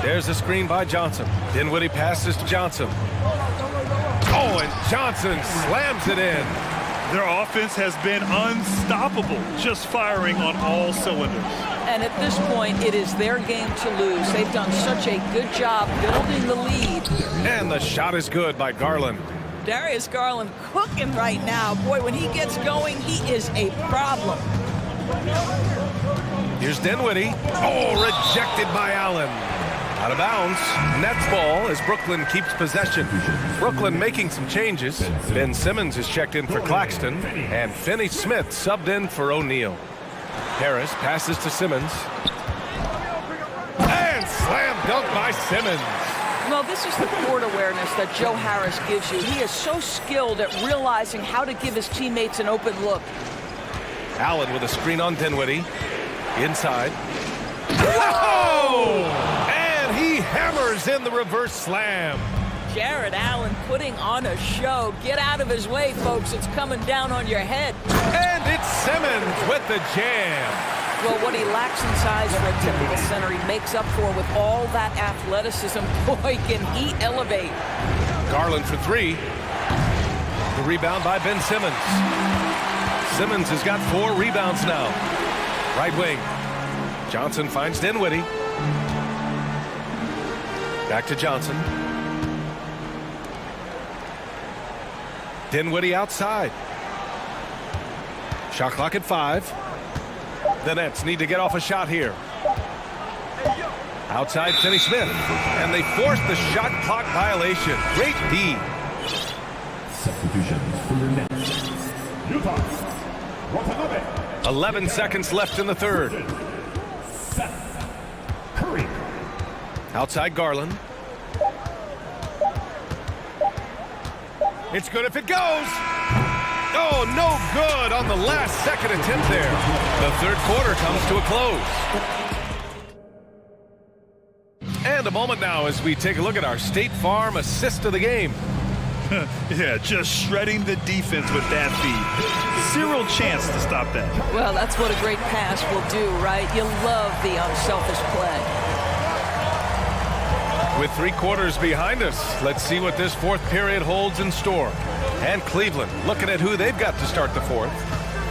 There's a screen by Johnson. Dinwiddie passes to Johnson. Oh, and Johnson slams it in. Their offense has been unstoppable, just firing on all cylinders. And at this point, it is their game to lose. They've done such a good job building the lead. And the shot is good by Garland. Darius Garland cooking right now. Boy, when he gets going, he is a problem. Here's Dinwiddie. Oh, rejected by Allen. Out of bounds. Nets ball as Brooklyn keeps possession. Brooklyn making some changes. Ben Simmons is checked in for Claxton. And Finney Smith subbed in for O'Neal. Harris passes to Simmons. And slam dunk by Simmons. Well, this is the court awareness that Joe Harris gives you. He is so skilled at realizing how to give his teammates an open look. Allen with a screen on Dinwiddie. Inside. Oh! And he hammers in the reverse slam. Jared Allen putting on a show. Get out of his way, folks. It's coming down on your head. And it's Simmons with the jam. Well, what he lacks in size for a typical center, he makes up for with all that athleticism. Boy, can he elevate. Garland for three. The rebound by Ben Simmons. Simmons has got 4 rebounds now. Right wing. Johnson finds Dinwiddie. Back to Johnson. Dinwiddie outside. Shot clock at 5. The Nets need to get off a shot here. Outside Finney Smith. And they force the shot clock violation. Great D. Substitutions for your Nets. Utah. 11 seconds left in the third. Curry. Outside Garland. It's good if it goes. Oh, no good on the last second attempt there. The third quarter comes to a close. And a moment now as we take a look at our State Farm assist of the game. Yeah, just shredding the defense with that feed. Zero chance to stop that. Well, that's what a great pass will do, right? You love the unselfish play. With 3 quarters behind us, let's see what this fourth period holds in store. And Cleveland looking at who they've got to start the fourth.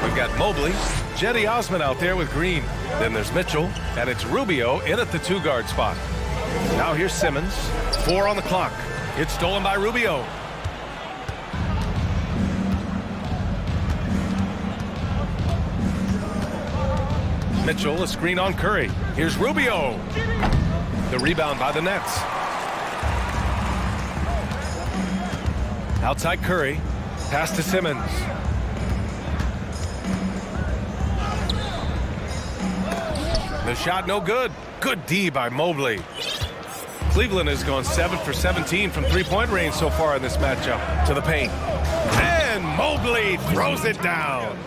We've got Mobley, Jetty Osman out there with Green. Then there's Mitchell, and it's Rubio in at the 2-guard spot. Now here's Simmons. 4 on the clock. It's stolen by Rubio. Mitchell, a screen on Curry. Here's Rubio. The rebound by the Nets. Outside Curry. Pass to Simmons. The shot no good. Good D by Mobley. Cleveland has gone 7 for 17 from 3-point range so far in this matchup. To the paint. And Mobley throws it down.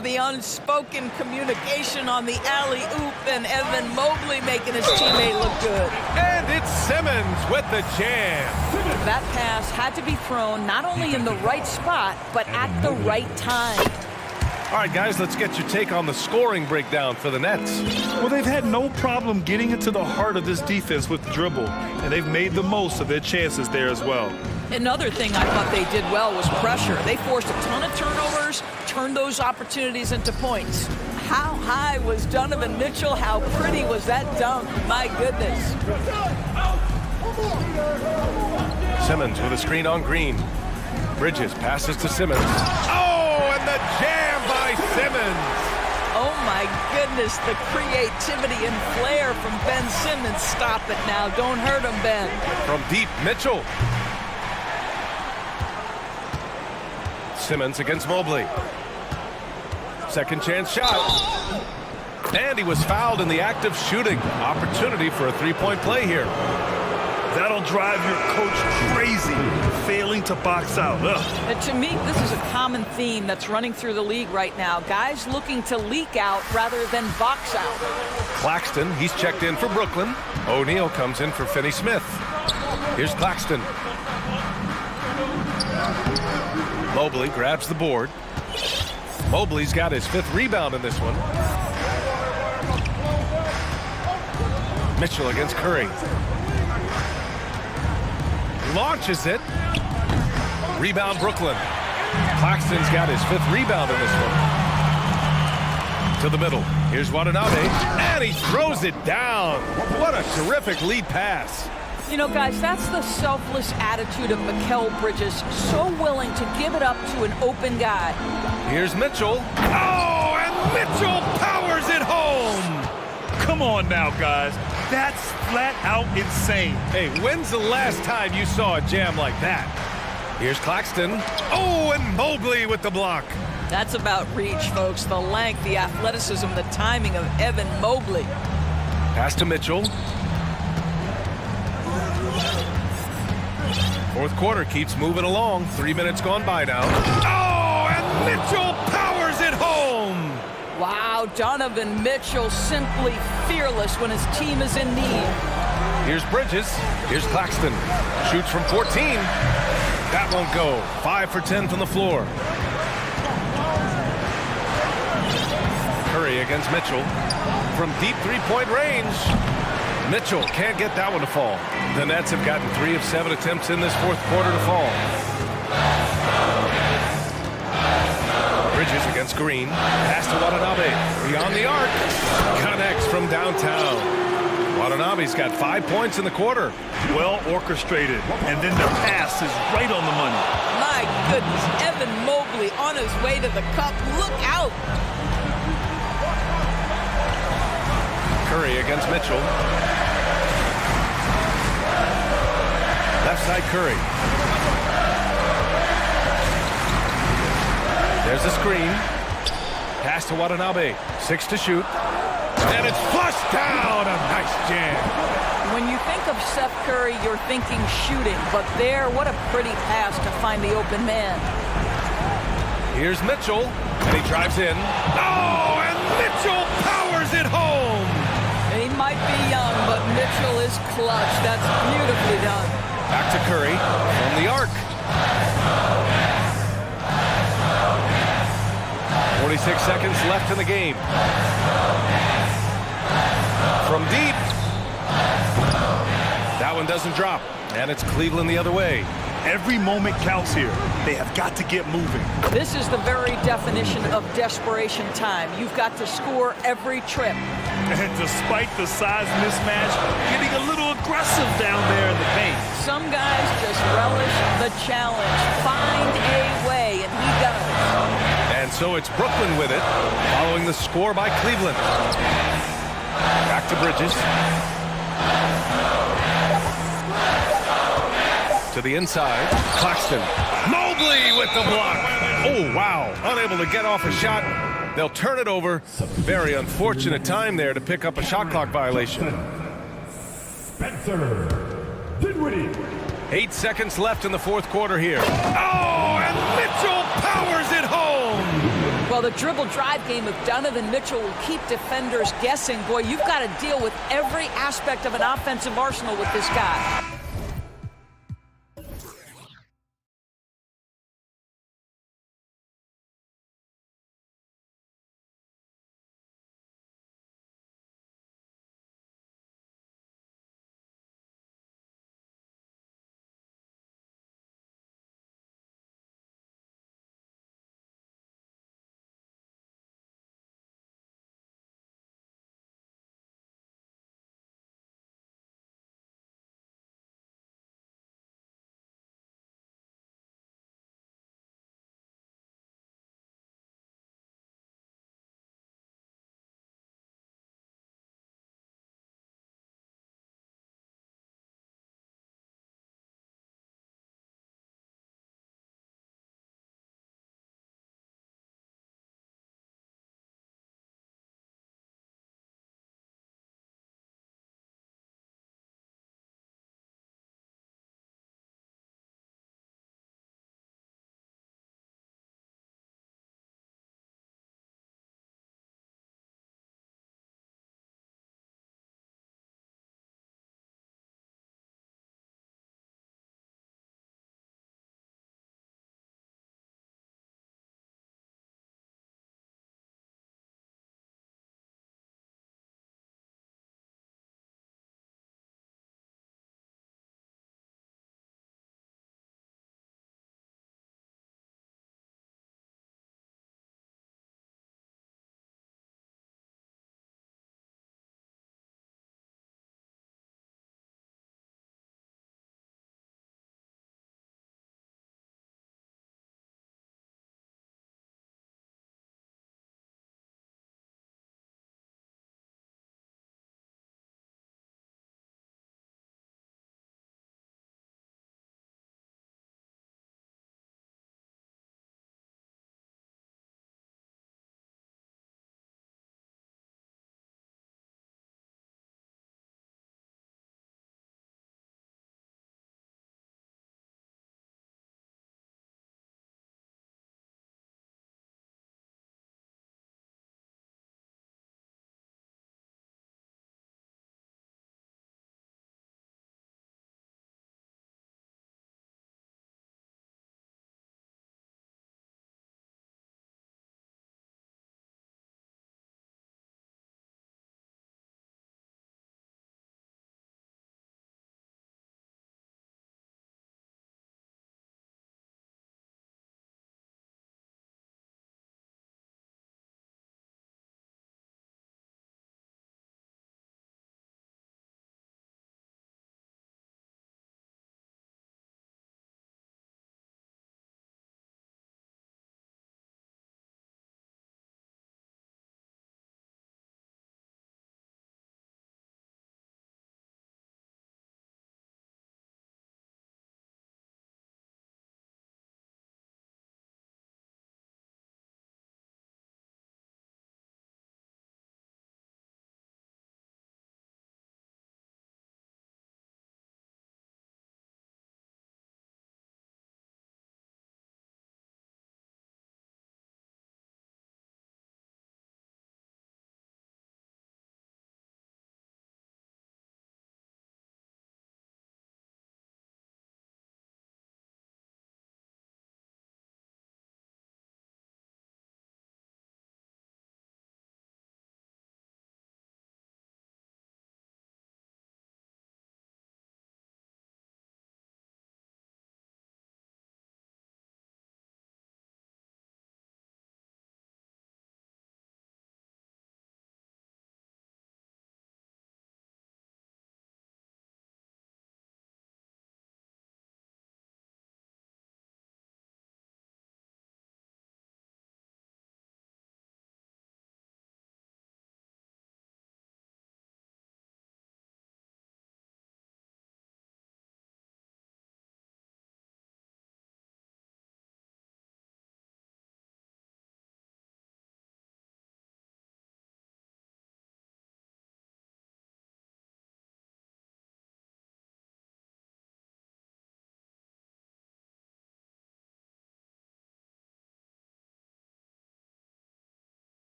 The unspoken communication on the alley-oop, and Evan Mobley making his teammate look good. And it's Simmons with the jam. That pass had to be thrown not only in the right spot, but at the right time. All right, guys, let's get your take on the scoring breakdown for the Nets. Well, they've had no problem getting into the heart of this defense with the dribble, and they've made the most of their chances there as well. Another thing I thought they did well was pressure. They forced a ton of turnovers, turned those opportunities into points. How high was Donovan Mitchell? How pretty was that dunk? My goodness. Simmons with a screen on Green. Bridges passes to Simmons. Oh, and the jam by Simmons. Oh, my goodness, the creativity and flair from Ben Simmons. Stop it now. Don't hurt him, Ben. From deep, Mitchell. Simmons against Mobley. Second chance shot. And he was fouled in the act of shooting. Opportunity for a 3-point play here. That'll drive your coach crazy, failing to box out. And to me, this is a common theme that's running through the league right now. Guys looking to leak out rather than box out. Claxton, he's checked in for Brooklyn. O'Neal comes in for Finney Smith. Here's Claxton. Mobley grabs the board. Mobley's got his 5th rebound in this one. Mitchell against Curry. Launches it. Rebound Brooklyn. Claxton's got his 5th rebound in this one. To the middle. Here's Watanabe. And he throws it down. What a terrific lead pass. You know, guys, that's the selfless attitude of Mikal Bridges. So willing to give it up to an open guy. Here's Mitchell. Oh, and Mitchell powers it home. Come on now, guys. That's flat out insane. Hey, when's the last time you saw a jam like that? Here's Claxton. Oh, and Mobley with the block. That's about reach, folks. The length, the athleticism, the timing of Evan Mobley. Pass to Mitchell. Fourth quarter keeps moving along. 3 minutes gone by now. Oh, and Mitchell powers it home. Wow, Donovan Mitchell simply fearless when his team is in need. Here's Bridges. Here's Claxton. Shoots from 14. That won't go. 5 for 10 from the floor. Curry against Mitchell. From deep three-point range. Mitchell can't get that one to fall. The Nets have gotten 3 of 7 attempts in this fourth quarter to fall. Bridges against Green. Pass to Watanabe. Beyond the arc. Connects from downtown. Watanabe's got 5 points in the quarter. Well orchestrated. And then the pass is right on the money. My goodness, Evan Mobley on his way to the cup. Look out. Curry against Mitchell. Left side Curry. There's the screen. Pass to Watanabe. 6 to shoot. And it's flushed down. A nice jam. When you think of Seth Curry, you're thinking shooting. But there, what a pretty pass to find the open man. Here's Mitchell. And he drives in. Oh, and Mitchell powers it home. He might be young, but Mitchell is clutch. That's beautifully done. Back to Curry from the arc. 46 seconds left in the game. From deep. That one doesn't drop. And it's Cleveland the other way. Every moment counts here. They have got to get moving. This is the very definition of desperation time. You've got to score every trip. And despite the size mismatch, getting a little aggressive down there in the paint. Some guys just relish the challenge. Find a way, and he does. And so it's Brooklyn with it, following the score by Cleveland. Back to Bridges. To the inside. Claxton. Mobley with the block. Oh, wow. Unable to get off a shot. They'll turn it over. Very unfortunate time there to pick up a shot clock violation. Spencer Dinwiddie. 8 seconds left in the fourth quarter here. Oh, and Mitchell powers it home. Well, the dribble drive game of Donovan Mitchell will keep defenders guessing. Boy, you've got to deal with every aspect of an offensive arsenal with this guy.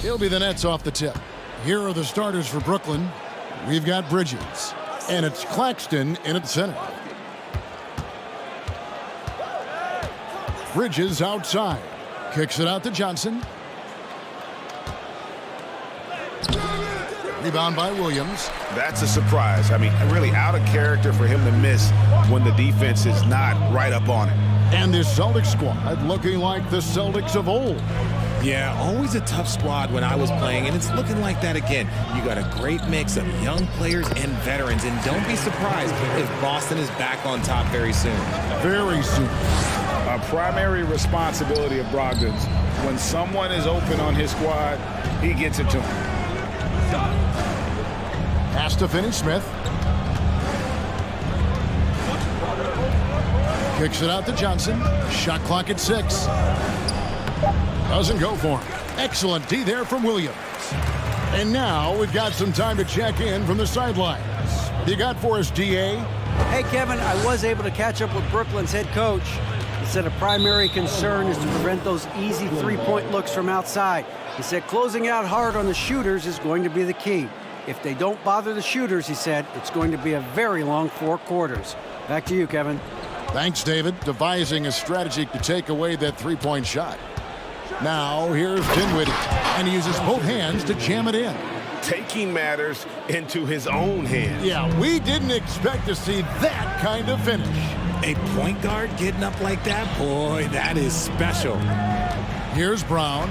He'll be the Nets off the tip. Here are the starters for Brooklyn. We've got Bridges, and it's Claxton in at the center. Bridges outside. Kicks it out to Johnson. Rebound by Williams. That's a surprise. I mean, really out of character for him to miss when the defense is not right up on it. And this Celtics squad looking like the Celtics of old. Yeah, always a tough squad when I was playing, and it's looking like that again. You got a great mix of young players and veterans, and don't be surprised if Boston is back on top very soon. Very soon. A primary responsibility of Brogdon's. When someone is open on his squad, he gets it to him. Pass to Finney-Smith. Kicks it out to Johnson. Shot clock at 6. Doesn't go for him. Excellent D there from Williams. And now we've got some time to check in from the sidelines. You got for us, DA? Hey, Kevin, I was able to catch up with Brooklyn's head coach. He said a primary concern is to prevent those easy three-point looks from outside. He said closing out hard on the shooters is going to be the key. If they don't bother the shooters, he said, it's going to be a very long 4 quarters. Back to you, Kevin. Thanks, David. Devising a strategy to take away that three-point shot. Now, here's Dinwiddie, and he uses both hands to jam it in. Taking matters into his own hands. Yeah, we didn't expect to see that kind of finish. A point guard getting up like that? Boy, that is special. Here's Brown.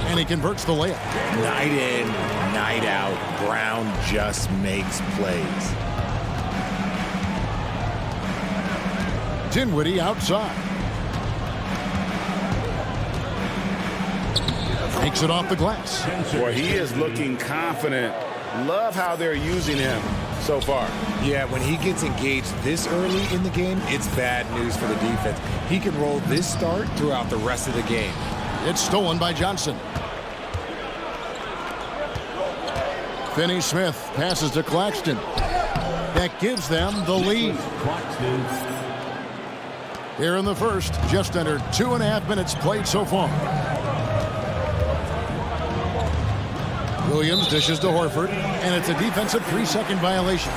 And he converts the layup. Night in, night out, Brown just makes plays. Dinwiddie outside. Takes it off the glass. Boy, he is looking confident. Love how they're using him so far. Yeah, when he gets engaged this early in the game, it's bad news for the defense. He can roll this start throughout the rest of the game. It's stolen by Johnson. Finney-Smith passes to Claxton. That gives them the lead. Here in the first, just under 2.5 minutes played so far. Williams dishes to Horford, and it's a defensive 3-second violation.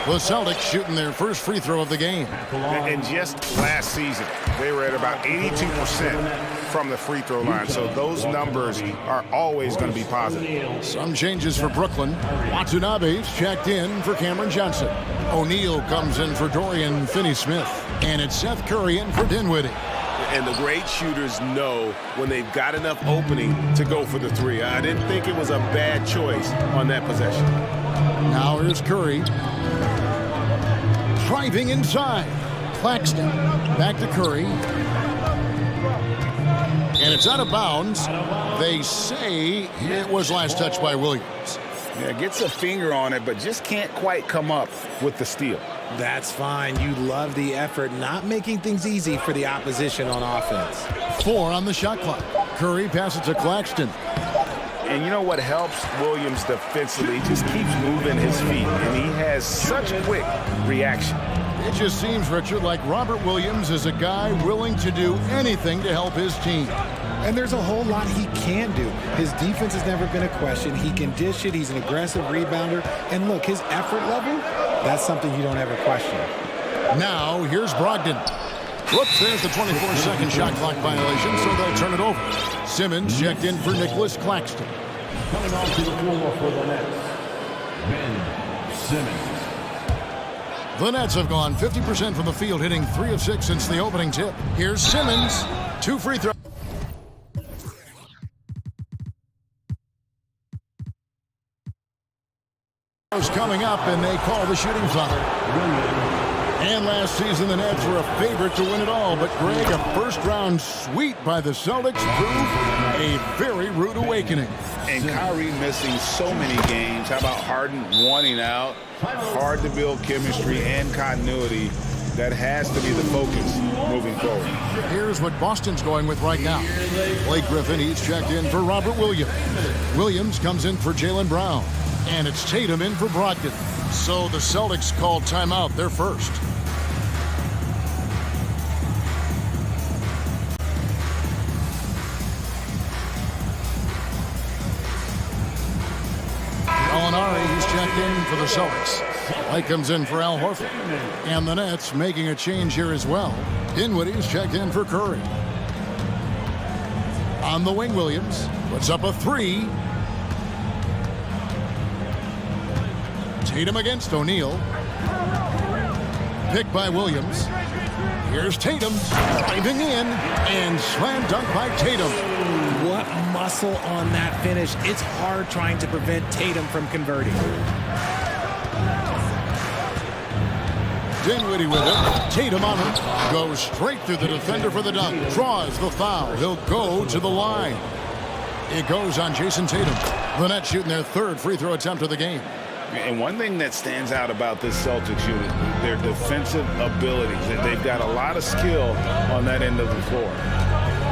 The Celtics shooting their first free throw of the game. And just last season, they were at about 82% from the free throw line, so those numbers are always going to be positive. Some changes for Brooklyn. Watanabe's checked in for Cameron Johnson. O'Neal comes in for Dorian Finney-Smith, and it's Seth Curry in for Dinwiddie. And the great shooters know when they've got enough opening to go for the three. I didn't think it was a bad choice on that possession. Now here's Curry. Driving inside. Claxton. Back to Curry. And it's out of bounds. They say it was last touched by Williams. Yeah, gets a finger on it, but just can't quite come up with the steal. That's fine. You love the effort, not making things easy for the opposition on offense. 4 on the shot clock. Curry passes to Claxton. And you know what helps Williams defensively? He just keeps moving his feet, and he has such quick reaction. It just seems, Richard, like Robert Williams is a guy willing to do anything to help his team. And there's a whole lot he can do. His defense has never been a question. He can dish it. He's an aggressive rebounder. And look, his effort level, that's something you don't ever question. Now, here's Brogdon. Whoops, there's the 24-second shot clock violation, so they'll turn it over. Simmons checked in for Nicholas Claxton. Coming onto the floor for the Nets, Ben Simmons. The Nets have gone 50% from the field, hitting 3 of 6 since the opening tip. Here's Simmons. 2 free throws. Coming up, and they call the shooting foul. And last season, the Nets were a favorite to win it all. But, Greg, a first-round sweep by the Celtics proved a very rude awakening. And Kyrie missing so many games. How about Harden wanting out? Hard to build chemistry and continuity. That has to be the focus moving forward. Here's what Boston's going with right now. Blake Griffin, he's checked in for Robert Williams. Williams comes in for Jaylen Brown. And it's Tatum in for Brogdon. So the Celtics called timeout. They're first. Gallinari, he's checked in for the Celtics. White comes in for Al Horford. And the Nets making a change here as well. Dinwiddie's checked in for Curry. On the wing, Williams puts up a three. Tatum against O'Neal. Picked by Williams. Here's Tatum driving in and slam dunk by Tatum. What muscle on that finish. It's hard trying to prevent Tatum from converting. Dinwiddie with it. Tatum on him. Goes straight through the defender for the dunk. Draws the foul. He'll go to the line. It goes on Jason Tatum. The Nets shooting their third free throw attempt of the game. And one thing that stands out about this Celtics unit, their defensive abilities. They've got a lot of skill on that end of the floor.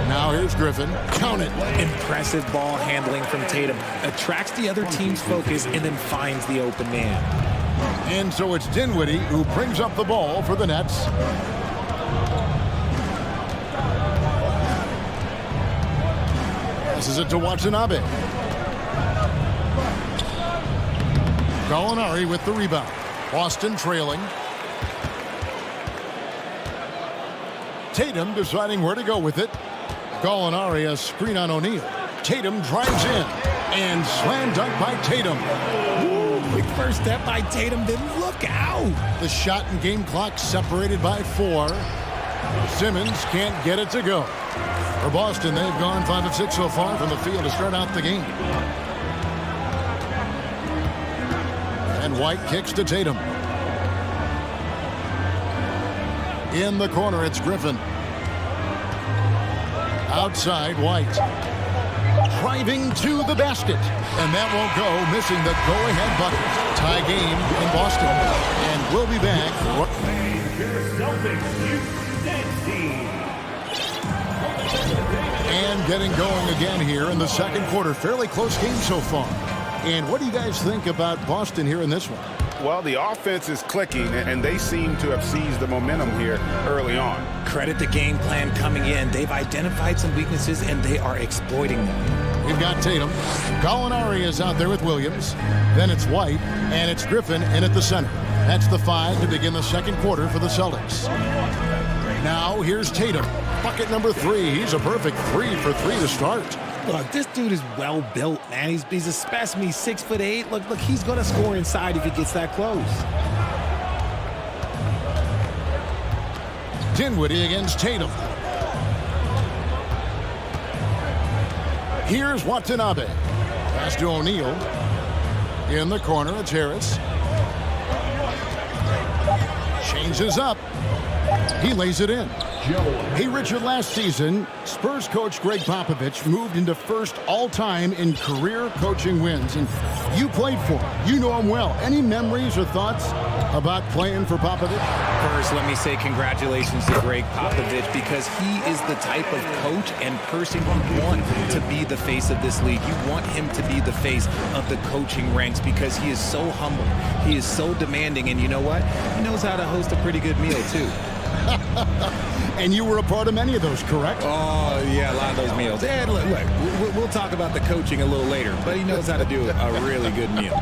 Now here's Griffin. Count it. Impressive ball handling from Tatum. Attracts the other team's focus and then finds the open man. And so it's Dinwiddie who brings up the ball for the Nets. Passes it to Watanabe. Gallinari with the rebound. Boston trailing. Tatum deciding where to go with it. Gallinari, a screen on O'Neal. Tatum drives in and slam dunk by Tatum. Ooh, quick first step by Tatum, then look out. The shot and game clock separated by 4. Simmons can't get it to go. For Boston, they've gone 5 of 6 so far from the field to start out the game. And White kicks to Tatum. In the corner, it's Griffin. Outside, White. Driving to the basket. And that won't go, missing the go-ahead bucket. Tie game in Boston. And we'll be back. And getting going again here in the second quarter. Fairly close game so far. And what do you guys think about Boston here in this one? Well, the offense is clicking, and they seem to have seized the momentum here early on. Credit the game plan coming in. They've identified some weaknesses, and they are exploiting them. We've got Tatum. Gallinari is out there with Williams. Then it's White, and it's Griffin in at the center. That's the 5 to begin the second quarter for the Celtics. Now here's Tatum. Bucket number 3. He's a perfect 3 for 3 to start. Look, this dude is well built, man. He's a specimen. He's 6'8". Look, he's gonna score inside if he gets that close. Dinwiddie against Tatum. Here's Watanabe. Pass to O'Neal. In the corner, it's Harris. Changes up. He lays it in. Hey, Richard, last season, Spurs coach Greg Popovich moved into first all-time in career coaching wins. And you played for him. You know him well. Any memories or thoughts about playing for Popovich? First, let me say congratulations to Greg Popovich, because he is the type of coach and person you want to be the face of this league. You want him to be the face of the coaching ranks because he is so humble. He is so demanding. And you know what? He knows how to host a pretty good meal, too. And you were a part of many of those, correct? Oh, yeah, a lot of those meals. And look, we'll talk about the coaching a little later, but he knows how to do a really good meal.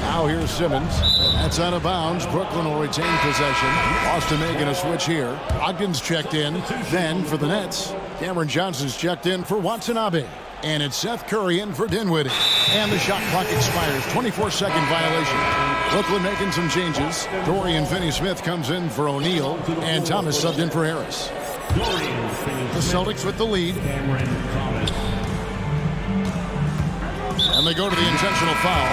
Now here's Simmons. That's out of bounds. Brooklyn will retain possession. Boston making a switch here. Ogden's checked in. Then for the Nets, Cameron Johnson's checked in for Watanabe. And it's Seth Curry in for Dinwiddie. And the shot clock expires. 24-second violation. Brooklyn making some changes. Dorian Finney-Smith comes in for O'Neal. And Thomas subbed in for Harris. The Celtics with the lead. And they go to the intentional foul.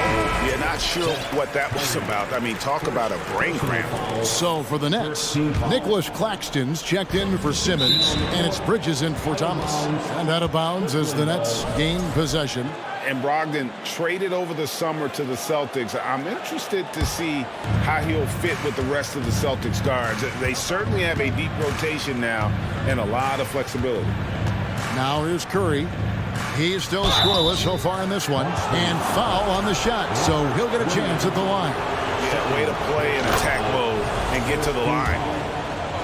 Yeah, not sure what that was about. I mean, talk about a brain cramp. So for the Nets, Nicholas Claxton's checked in for Simmons, and it's Bridges in for Thomas. And out of bounds as the Nets gain possession. And Brogdon traded over the summer to the Celtics. I'm interested to see how he'll fit with the rest of the Celtics guards. They certainly have a deep rotation now and a lot of flexibility. Now here's Curry. He's still scoreless so far in this one. And foul on the shot, so he'll get a chance at the line. Yeah, way to play in attack mode and get to the line.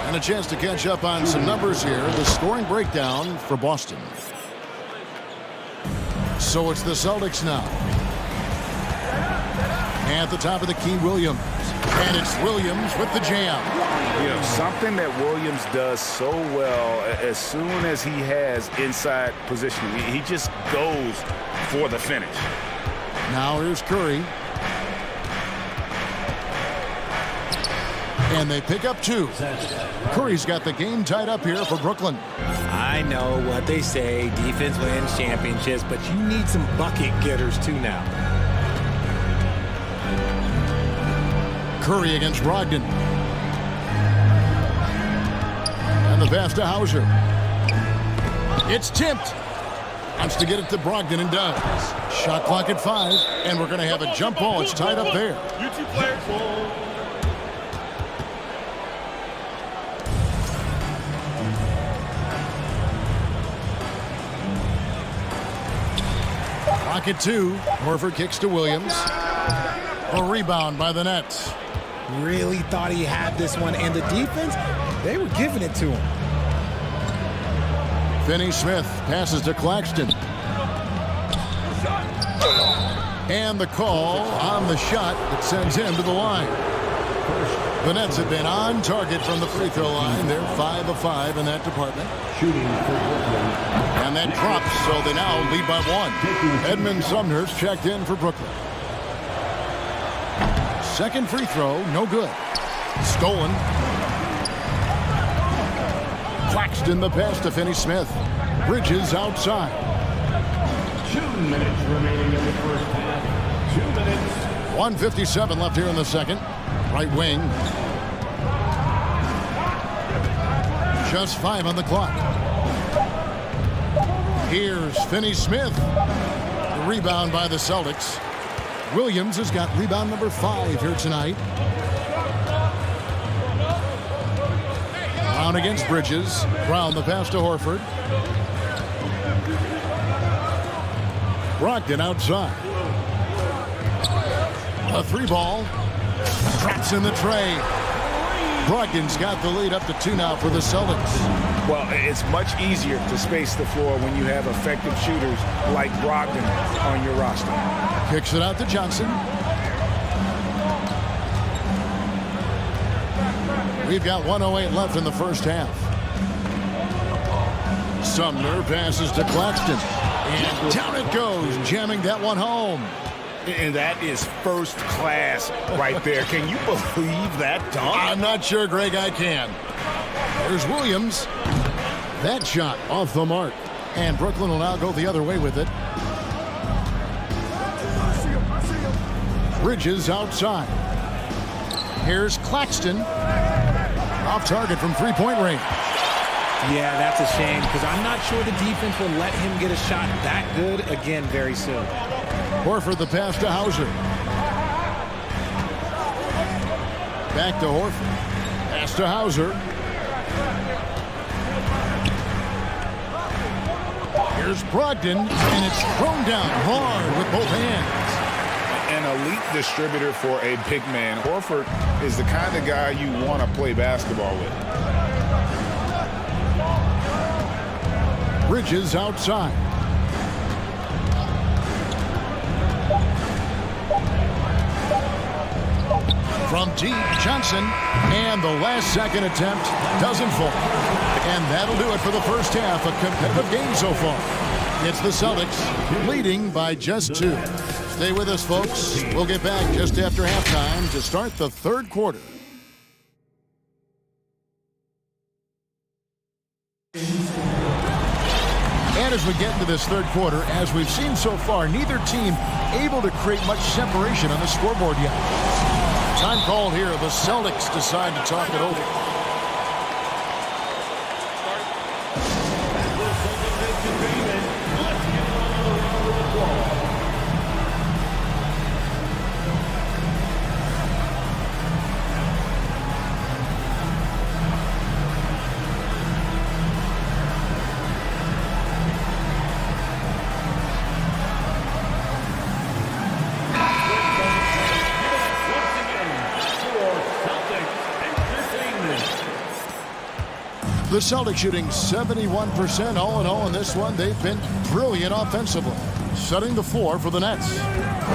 And a chance to catch up on some numbers here. The scoring breakdown for Boston. So it's the Celtics now. At the top of the key, Williams. And it's Williams with the jam. You know, something that Williams does so well as soon as he has inside positioning, he just goes for the finish. Now here's Curry. And they pick up 2. Curry's got the game tied up here for Brooklyn. I know what they say, defense wins championships, but you need some bucket getters too now. Curry against Brogdon. And the pass to Hauser. It's tipped. Wants to get it to Brogdon and does. Shot clock at 5, and we're going to have a jump ball. It's tied up there. You two players. Clock at 2. Horford kicks to Williams. A rebound by the Nets. Really thought he had this one, and the defense, they were giving it to him. Finney-Smith passes to Claxton. And the call on the shot that sends him to the line. The Nets have been on target from the free throw line. They're 5 of 5 in that department. And that drops, so they now lead by 1. Edmund Sumner's checked in for Brooklyn. Second free throw, no good. Stolen. Claxton the pass to Finney-Smith. Bridges outside. 2 minutes remaining in the first half. 2 minutes. 1:57 left here in the second. Right wing. Just 5 on the clock. Here's Finney-Smith. The rebound by the Celtics. Williams has got rebound number 5 here tonight. Brown against Bridges. Brown the pass to Horford. Brogdon outside. A 3 ball. Traps in the tray. Brogdon's got the lead up to 2 now for the Celtics. Well, it's much easier to space the floor when you have effective shooters like Brogdon on your roster. Kicks it out to Johnson. We've got 1:08 left in the first half. Sumner passes to Claxton. And down it goes, jamming that one home. And that is first class right there. Can you believe that dunk? I'm not sure, Greg, I can. There's Williams. That shot off the mark. And Brooklyn will now go the other way with it. Bridges outside. Here's Claxton. Off target from three-point range. Yeah, that's a shame because I'm not sure the defense will let him get a shot that good again very soon. Horford the pass to Hauser. Back to Horford. Pass to Hauser. Here's Brogdon, and it's thrown down hard with both hands. An elite distributor for a big man. Horford is the kind of guy you want to play basketball with. Bridges outside. From deep, Johnson, and the last second attempt doesn't fall. And that'll do it for the first half. A competitive game so far. It's the Celtics leading by just 2. Stay with us, folks. We'll get back just after halftime to start the third quarter. And as we get into this third quarter, as we've seen so far, neither team able to create much separation on the scoreboard yet. Time called here. The Celtics decide to talk it over. The Celtics shooting 71% all in all in this one. They've been brilliant offensively. setting the floor for the Nets.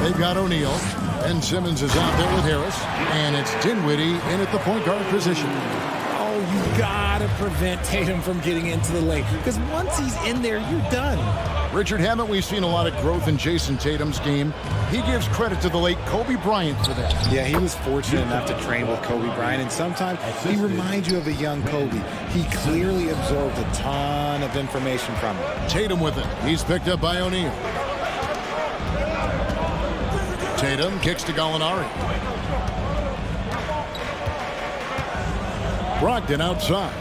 They've got O'Neal, and Simmons is out there with Harris, and it's Dinwiddie in at the point guard position. Oh, you gotta prevent Tatum from getting into the lane, because once he's in there, you're done. Richard, haven't we seen a lot of growth in Jason Tatum's game? He gives credit to the late Kobe Bryant for that. Yeah, he was fortunate enough to train with Kobe Bryant, and sometimes he reminds you of a young Kobe. He clearly absorbed a ton of information from him. Tatum with it. He's picked up by O'Neal. Tatum kicks to Gallinari. Brogdon outside.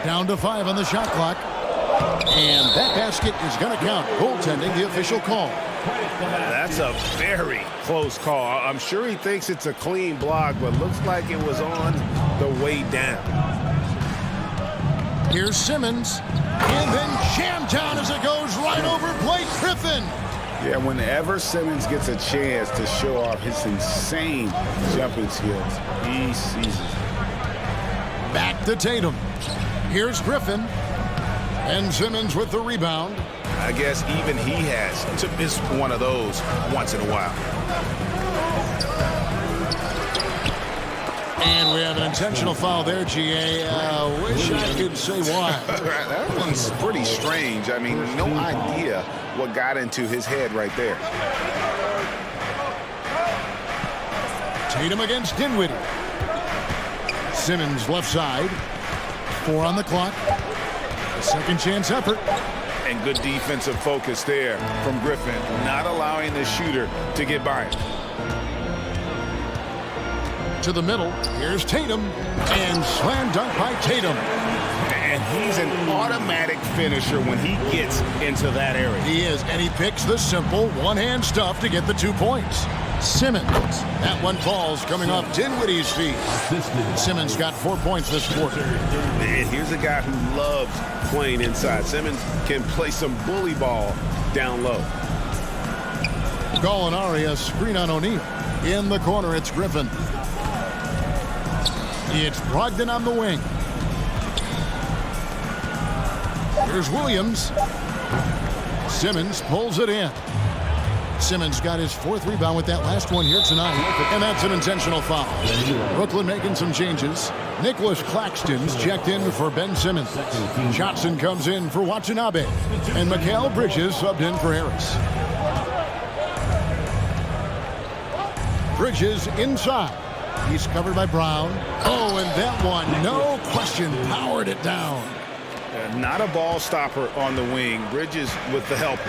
Down to 5 on the shot clock. And that basket is going to count. Goaltending, the official call. That's a very close call. I'm sure he thinks it's a clean block, but looks like it was on the way down. Here's Simmons. And then jammed down as it goes right over Blake Griffin. Yeah, whenever Simmons gets a chance to show off his insane jumping skills, he seizes it. Back to Tatum. Here's Griffin. And Simmons with the rebound. I guess even he has to miss one of those once in a while. And we have an intentional foul there, GA. Wish I could say why. That one's pretty strange. I mean, no idea what got into his head right there. Tatum against Dinwiddie. Simmons left side. 4 on the clock. A second chance effort. And good defensive focus there from Griffin, not allowing the shooter to get by him. To the middle, here's Tatum, and slam dunk by Tatum. And he's an automatic finisher when he gets into that area. He is, and he picks the simple one-hand stuff to get the 2 points. Simmons, that one falls coming off Dinwiddie's feet. Simmons got 4 points this quarter. And here's a guy who loves playing inside. Simmons can play some bully ball down low. Gallinari, a screen on O'Neal. In the corner, it's Griffin. It's Brogdon on the wing. Here's Williams. Simmons pulls it in. Simmons got his 4th rebound with that last one here tonight, and that's an intentional foul. Brooklyn making some changes. Nicholas Claxton's checked in for Ben Simmons. Johnson comes in for Watanabe, and Mikal Bridges subbed in for Harris. Bridges inside. He's covered by Brown. Oh, and that one, no question, powered it down. Not a ball stopper on the wing. Bridges with the help.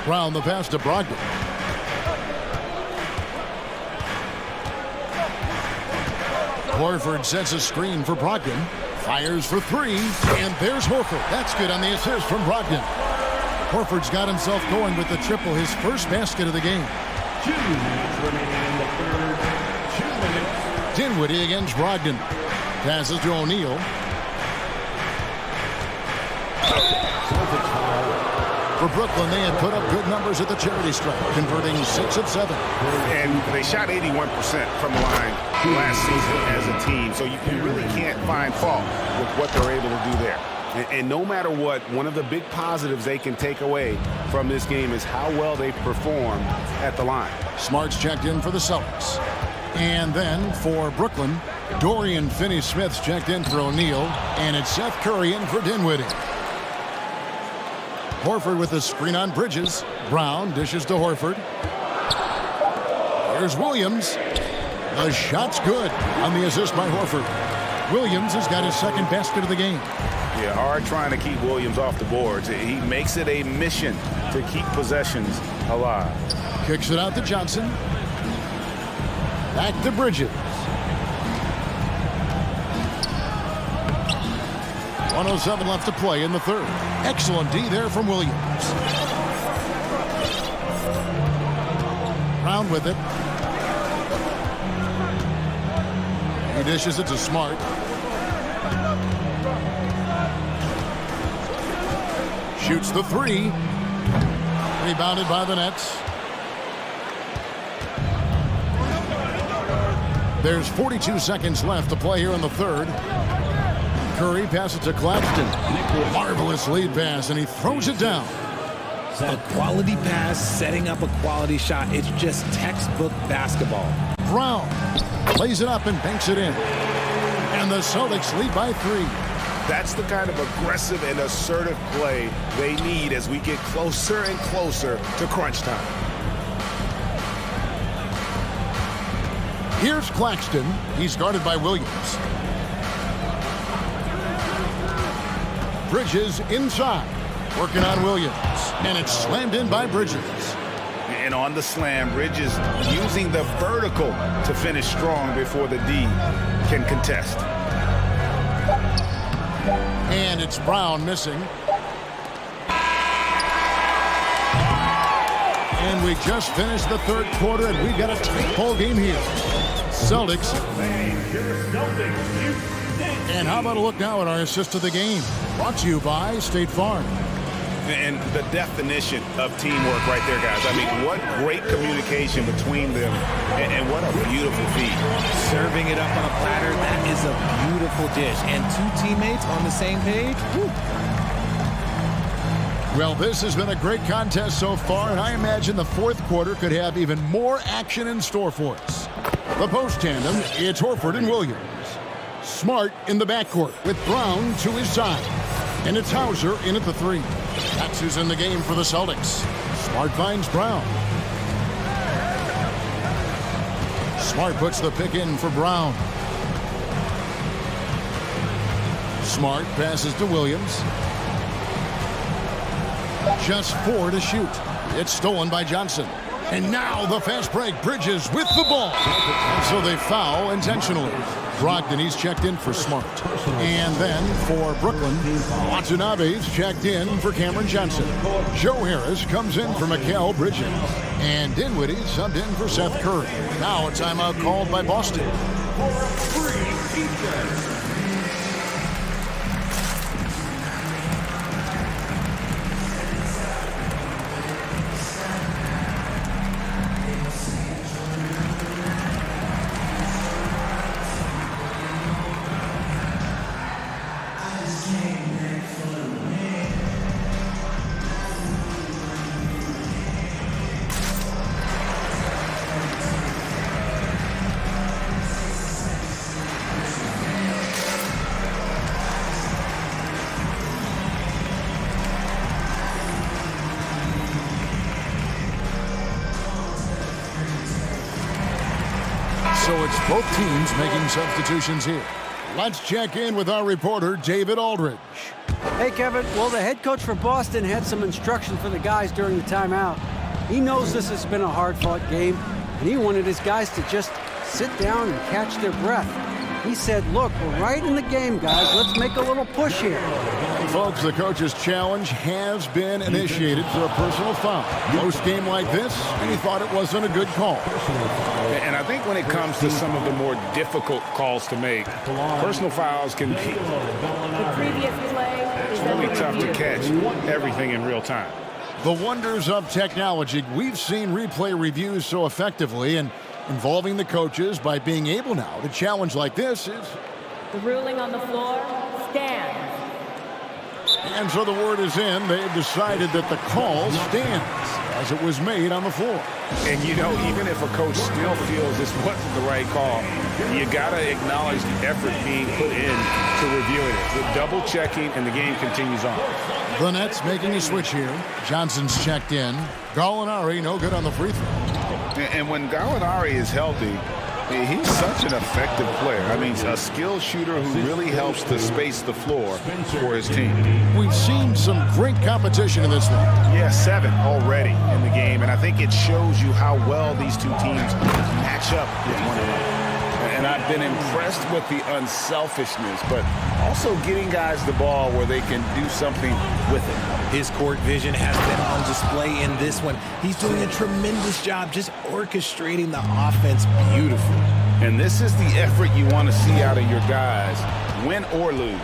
Brown the pass to Brogdon. Horford sets a screen for Brogdon. Fires for 3, and there's Horford. That's good on the assist from Brogdon. Horford's got himself going with the triple, his first basket of the game. 2 minutes remaining in the third. 2 minutes. Dinwiddie against Brogdon. Passes to O'Neal. For Brooklyn, they had put up good numbers at the charity stripe, converting 6 of 7. And they shot 81% from the line last season as a team. So you really can't find fault with what they're able to do there. And no matter what, one of the big positives they can take away from this game is how well they perform at the line. Smart's checked in for the Celtics. And then for Brooklyn, Dorian Finney-Smith's checked in for O'Neal, and it's Seth Curry in for Dinwiddie. Horford with a screen on Bridges. Brown dishes to Horford. Here's Williams. The shot's good on the assist by Horford. Williams has got his 2nd basket of the game. Yeah, hard trying to keep Williams off the boards. He makes it a mission to keep possessions alive. Kicks it out to Johnson. Back to Bridges. 1:07 left to play in the 3rd. Excellent D there from Williams. Brown with it. He dishes it to Smart. Shoots the 3. Rebounded by the Nets. There's 42 seconds left to play here in the 3rd. Curry passes to Claxton. Marvelous lead pass, and he throws it down. A quality pass, setting up a quality shot. It's just textbook basketball. Brown plays it up and banks it in. And the Celtics lead by 3. That's the kind of aggressive and assertive play they need as we get closer and closer to crunch time. Here's Claxton. He's guarded by Williams. Bridges inside, working on Williams. And it's slammed in by Bridges. And on the slam, Bridges using the vertical to finish strong before the D can contest. And it's Brown missing. And we just finished the third quarter, and we've got a tight ball game here. Celtics. And how about a look now at our assist of the game? Brought to you by State Farm. And the definition of teamwork right there, guys. I mean, what great communication between them, and what a beautiful feat. Serving it up on a platter, that is a beautiful dish. And 2 teammates on the same page. Whew. Well, this has been a great contest so far, and I imagine the fourth quarter could have even more action in store for us. The post tandem, it's Horford and Williams. Smart in the backcourt with Brown to his side. And it's Hauser in at the 3. That's who's in the game for the Celtics. Smart finds Brown. Smart puts the pick in for Brown. Smart passes to Williams. Just 4 to shoot. It's stolen by Johnson. And now the fast break. Bridges with the ball. And so they foul intentionally. Brogdon's checked in for Smart. And then for Brooklyn, Watanabe's checked in for Cameron Johnson. Joe Harris comes in for Mikal Bridges. And Dinwiddie subbed in for Seth Curry. Now a timeout called by Boston. So it's both teams making substitutions here. Let's check in with our reporter, David Aldridge. Hey, Kevin. Well, the head coach for Boston had some instruction for the guys during the timeout. He knows this has been a hard-fought game, and he wanted his guys to just sit down and catch their breath. He said, look, we're right in the game, guys. Let's make a little push here. Folks, the coach's challenge has been initiated for a personal foul. Close game like this, and he thought it wasn't a good call. And I think when it comes to some of the more difficult calls to make, personal fouls can be really tough to catch everything in real time. The wonders of technology. We've seen replay reviews so effectively, and involving the coaches by being able now to challenge like this is... The ruling on the floor stands. And so the word is in. They've decided that the call stands as it was made on the floor. And, you know, even if a coach still feels this wasn't the right call, you got to acknowledge the effort being put in to reviewing it. The double checking, and the game continues on. The Nets making a switch here. Johnson's checked in. Gallinari no good on the free throw. And when Gallinari is healthy, he's such an effective player. I mean, a skilled shooter who really helps to space the floor for his team. We've seen some great competition in this one. Yeah, 7 already in the game, and I think it shows you how well these two teams match up with one another. And I've been impressed with the unselfishness, but also getting guys the ball where they can do something with it. His court vision has been on display in this one. He's doing a tremendous job just orchestrating the offense beautifully. And this is the effort you want to see out of your guys, win or lose.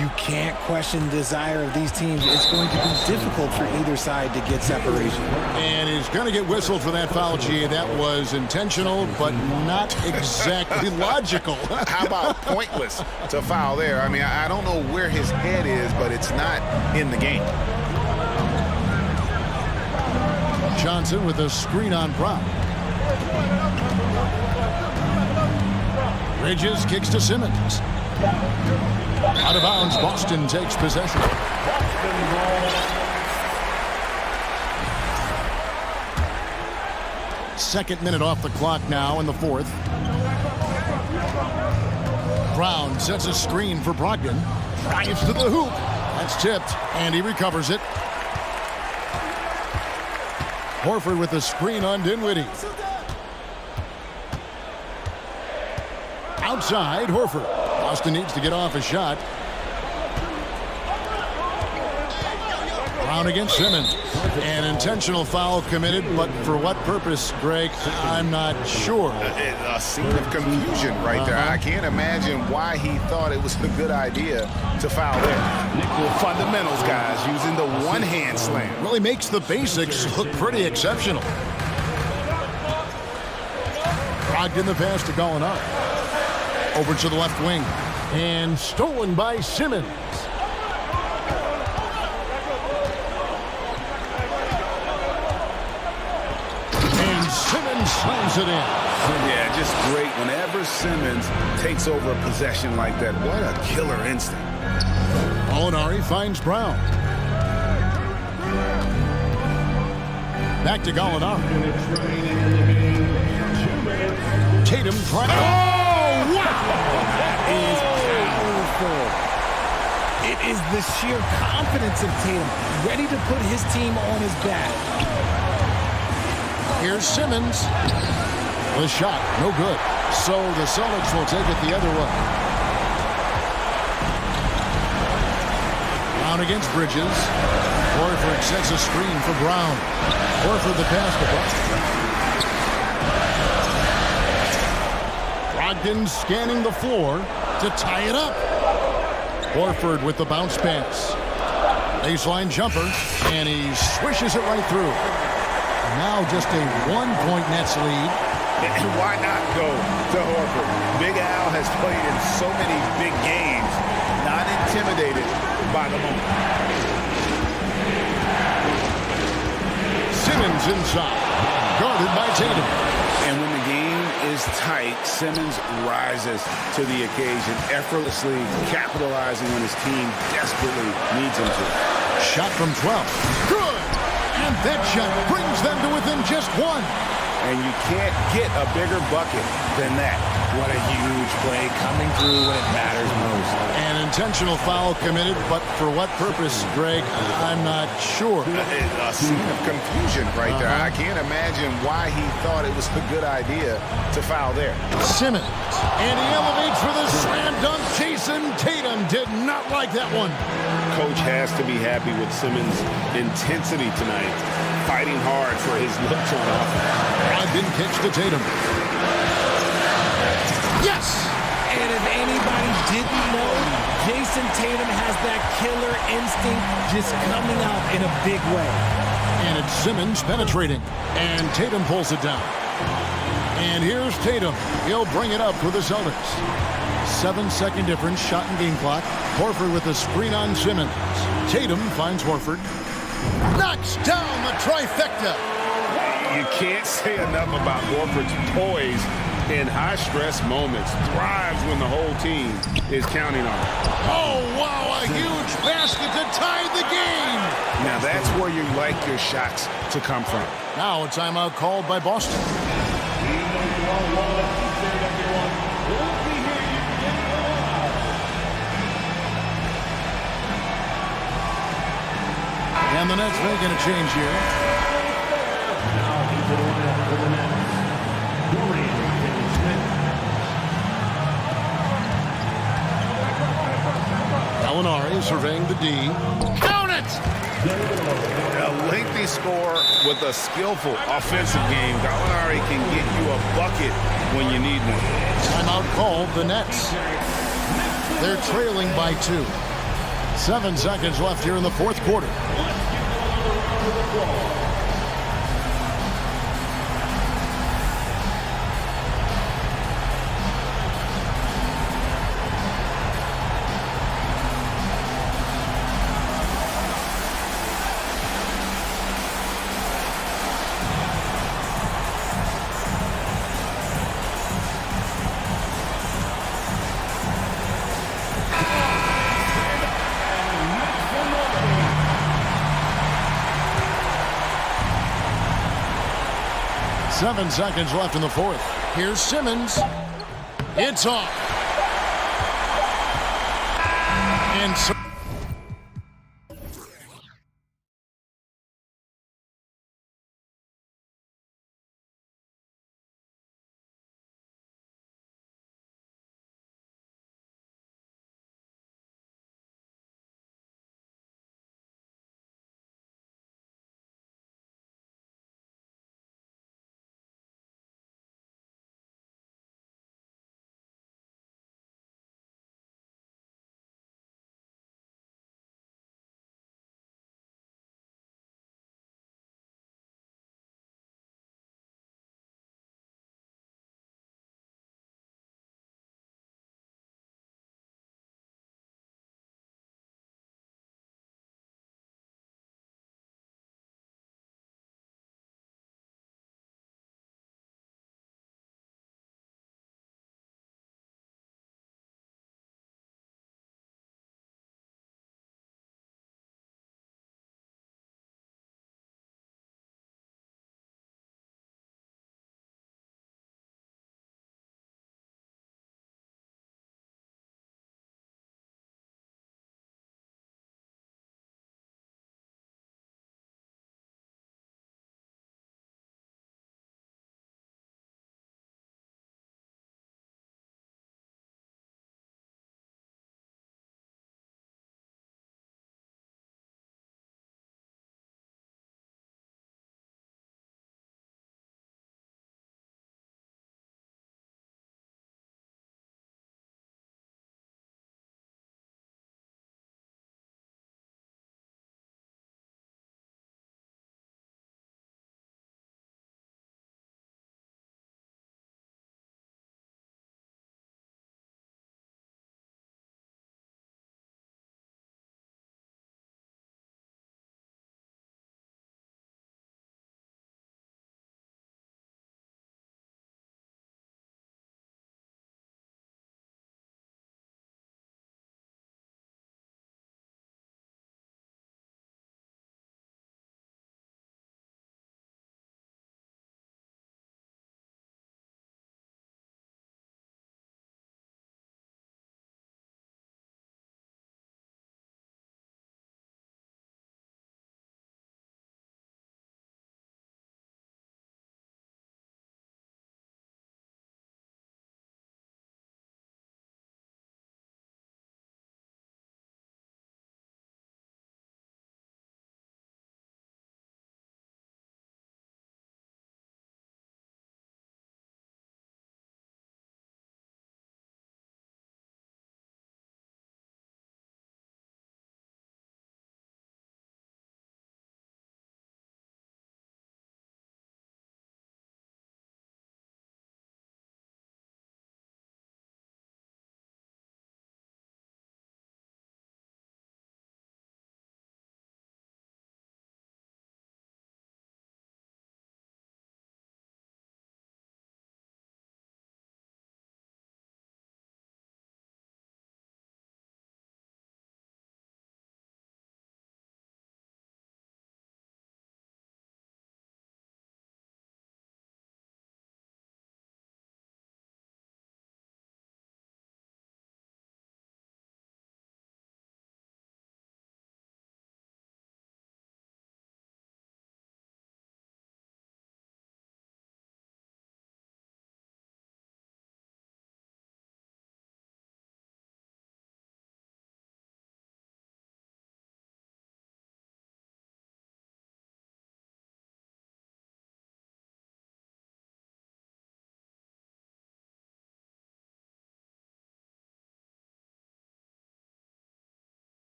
You can't question the desire of these teams. It's going to be difficult for either side to get separation. And he's going to get whistled for that foul, G. That was intentional, but not exactly logical. How about pointless to foul there? I mean, I don't know where his head is, but it's not in the game. Johnson with a screen on Brown. Bridges kicks to Simmons. Out of bounds, Boston takes possession. Second minute off the clock now in the fourth. Brown sets a screen for Brogdon. Drives to the hoop. That's tipped, and he recovers it. Horford with a screen on Dinwiddie. Outside, Horford. Boston needs to get off a shot. Brown against Simmons. An intentional foul committed, but for what purpose, Greg, I'm not sure. A scene of confusion right there. I can't imagine why he thought it was a good idea to foul there. Well, fundamentals, guys, using the one-hand slam. Really makes the basics look pretty exceptional. Brogdon the pass to Gallinari. Over to the left wing. And stolen by Simmons. And Simmons slams it in. Yeah, just great. Whenever Simmons takes over a possession like that, what a killer instinct. Gallinari finds Brown. Back to Gallinari. Tatum trying. Oh, wow! That is powerful. It is the sheer confidence of Tatum, ready to put his team on his back. Here's Simmons. The shot, no good. So the Celtics will take it the other way. Brown against Bridges. Horford sets a screen for Brown. Horford the pass to Boston. Brogdon scanning the floor to tie it up. Horford with the bounce pass. Baseline jumper, and he swishes it right through. Now just a 1-point Nets lead. And why not go to Horford? Big Al has played in so many big games, not intimidated by the moment. Simmons inside, guarded by Tatum. And when the game is tight, Simmons rises to the occasion, effortlessly capitalizing when his team desperately needs him to. Shot from 12. Good! And that shot brings them to within just one. And you can't get a bigger bucket than that. What a huge play coming through when it matters most. An intentional foul committed, but for what purpose, Greg? I'm not sure. A scene of confusion right there. I can't imagine why he thought it was a good idea to foul there. Simmons, and he elevates for the slam dunk. Jason Tatum did not like that one. Coach has to be happy with Simmons' intensity tonight, fighting hard for his looks on offense. Brogdon kicks to Tatum. Yes! And if anybody didn't know, Jason Tatum has that killer instinct just coming out in a big way. And it's Simmons penetrating. And Tatum pulls it down. And here's Tatum. He'll bring it up for the Celtics. 7-second difference, shot and game clock. Horford with a screen on Simmons. Tatum finds Horford. Knocks down the trifecta. You can't say enough about Horford's poise in high-stress moments. Thrives when the whole team is counting on him. Oh, wow, a huge basket to tie the game. Now that's where you like your shots to come from. Now a timeout called by Boston. And the Nets making a change here. Now he's in order for the Nets. Gallinari surveying the D. Count it! A lengthy score with a skillful offensive game. Gallinari can get you a bucket when you need one. Timeout called the Nets. They're trailing by 2. 7 seconds left here in the fourth quarter. Seven seconds left in the fourth. Here's Simmons. It's off. And so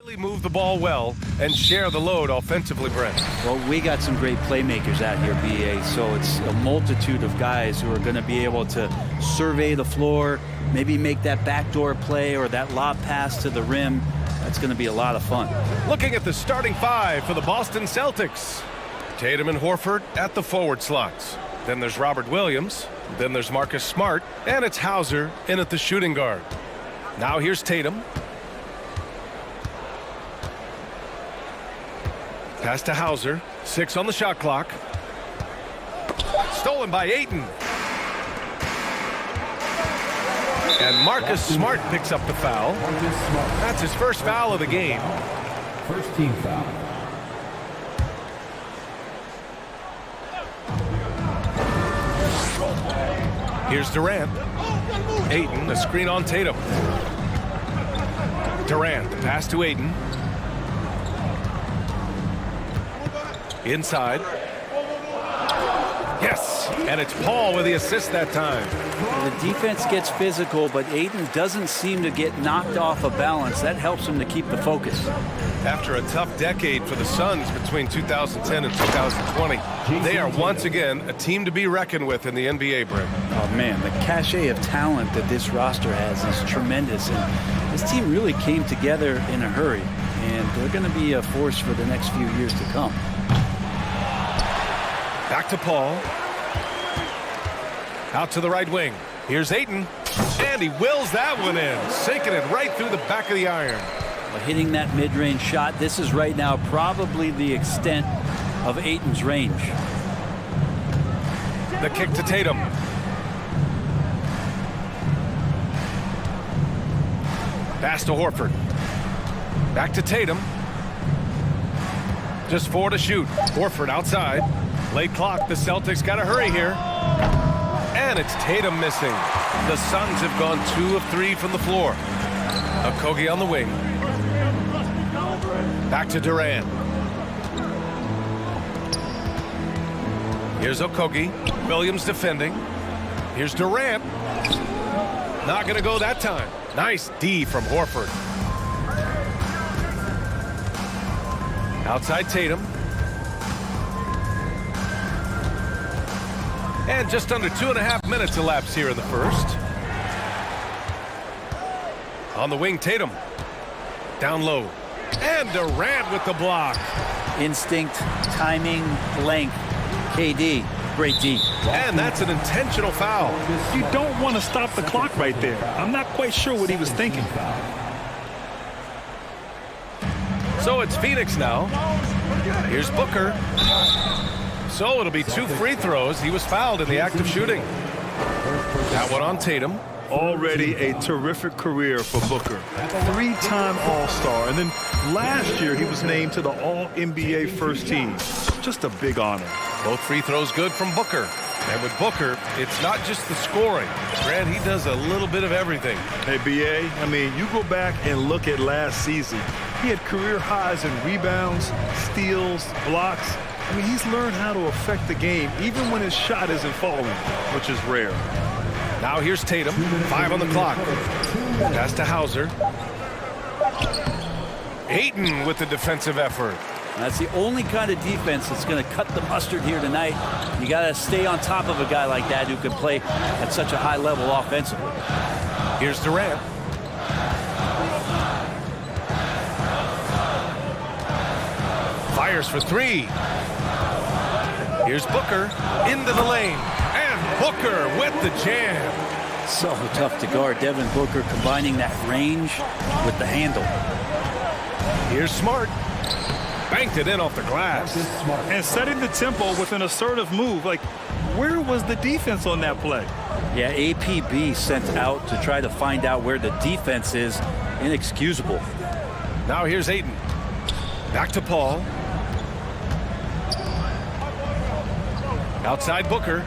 Really move the ball well and share the load offensively, Brent. Well, we got some great playmakers out here, BA, so it's a multitude of guys who are going to be able to survey the floor, maybe make that backdoor play or that lob pass to the rim. That's going to be a lot of fun. Looking at the starting five for the Boston Celtics. Tatum and Horford at the forward slots. Then there's Robert Williams. Then there's Marcus Smart. And it's Hauser in at the shooting guard. Now here's Tatum. Pass to Hauser. 6 on the shot clock. Stolen by Ayton. And Marcus Smart picks up the foul. That's his first foul of the game. First team foul. Here's Durant. Ayton, a screen on Tatum. Durant, the pass to Ayton. Inside. Yes, and it's Paul with the assist that time. The defense gets physical, but Ayton doesn't seem to get knocked off of balance. That helps him to keep the focus. After a tough decade for the Suns between 2010 and 2020, they are once again a team to be reckoned with in the NBA, Brent. Oh, man, the cachet of talent that this roster has is tremendous, and this team really came together in a hurry, and they're going to be a force for the next few years to come. Back to Paul. Out to the right wing. Here's Ayton. And he wills that one in. Sinking it right through the back of the iron. Well, hitting that mid-range shot, this is right now probably the extent of Ayton's range. The kick to Tatum. Pass to Horford. Back to Tatum. Just 4 to shoot. Horford outside. Late clock. The Celtics got to hurry here. And it's Tatum missing. The Suns have gone 2 of 3 from the floor. Okogie on the wing. Back to Durant. Here's Okogie. Williams defending. Here's Durant. Not going to go that time. Nice D from Horford. Outside Tatum. And just under 2.5 minutes elapsed here in the first. On the wing, Tatum. Down low. And Durant with the block. Instinct, timing, length. KD, great D. And that's an intentional foul. You don't want to stop the clock right there. I'm not quite sure what he was thinking. So it's Phoenix now. Here's Booker. So it'll be 2 free throws. He was fouled in the act of shooting. That one on Tatum. Already a terrific career for Booker. 3-time All-Star. And then last year he was named to the All-NBA first team. Just a big honor. Both free throws good from Booker. And with Booker, it's not just the scoring. Grant, he does a little bit of everything. Hey, BA, I mean, you go back and look at last season. He had career highs in rebounds, steals, blocks. I mean, he's learned how to affect the game even when his shot isn't falling, which is rare. Now here's Tatum, 5 on the clock. Pass to Hauser. Ayton with the defensive effort. That's the only kind of defense that's going to cut the mustard here tonight. You got to stay on top of a guy like that who can play at such a high level offensively. Here's Durant. Fires for 3. Here's Booker into the lane. And Booker with the jam. So tough to guard. Devin Booker combining that range with the handle. Here's Smart. Banked it in off the glass. And setting the tempo with an assertive move. Like, where was the defense on that play? Yeah, APB sent out to try to find out where the defense is. Inexcusable. Now here's Ayton. Back to Paul. Outside Booker.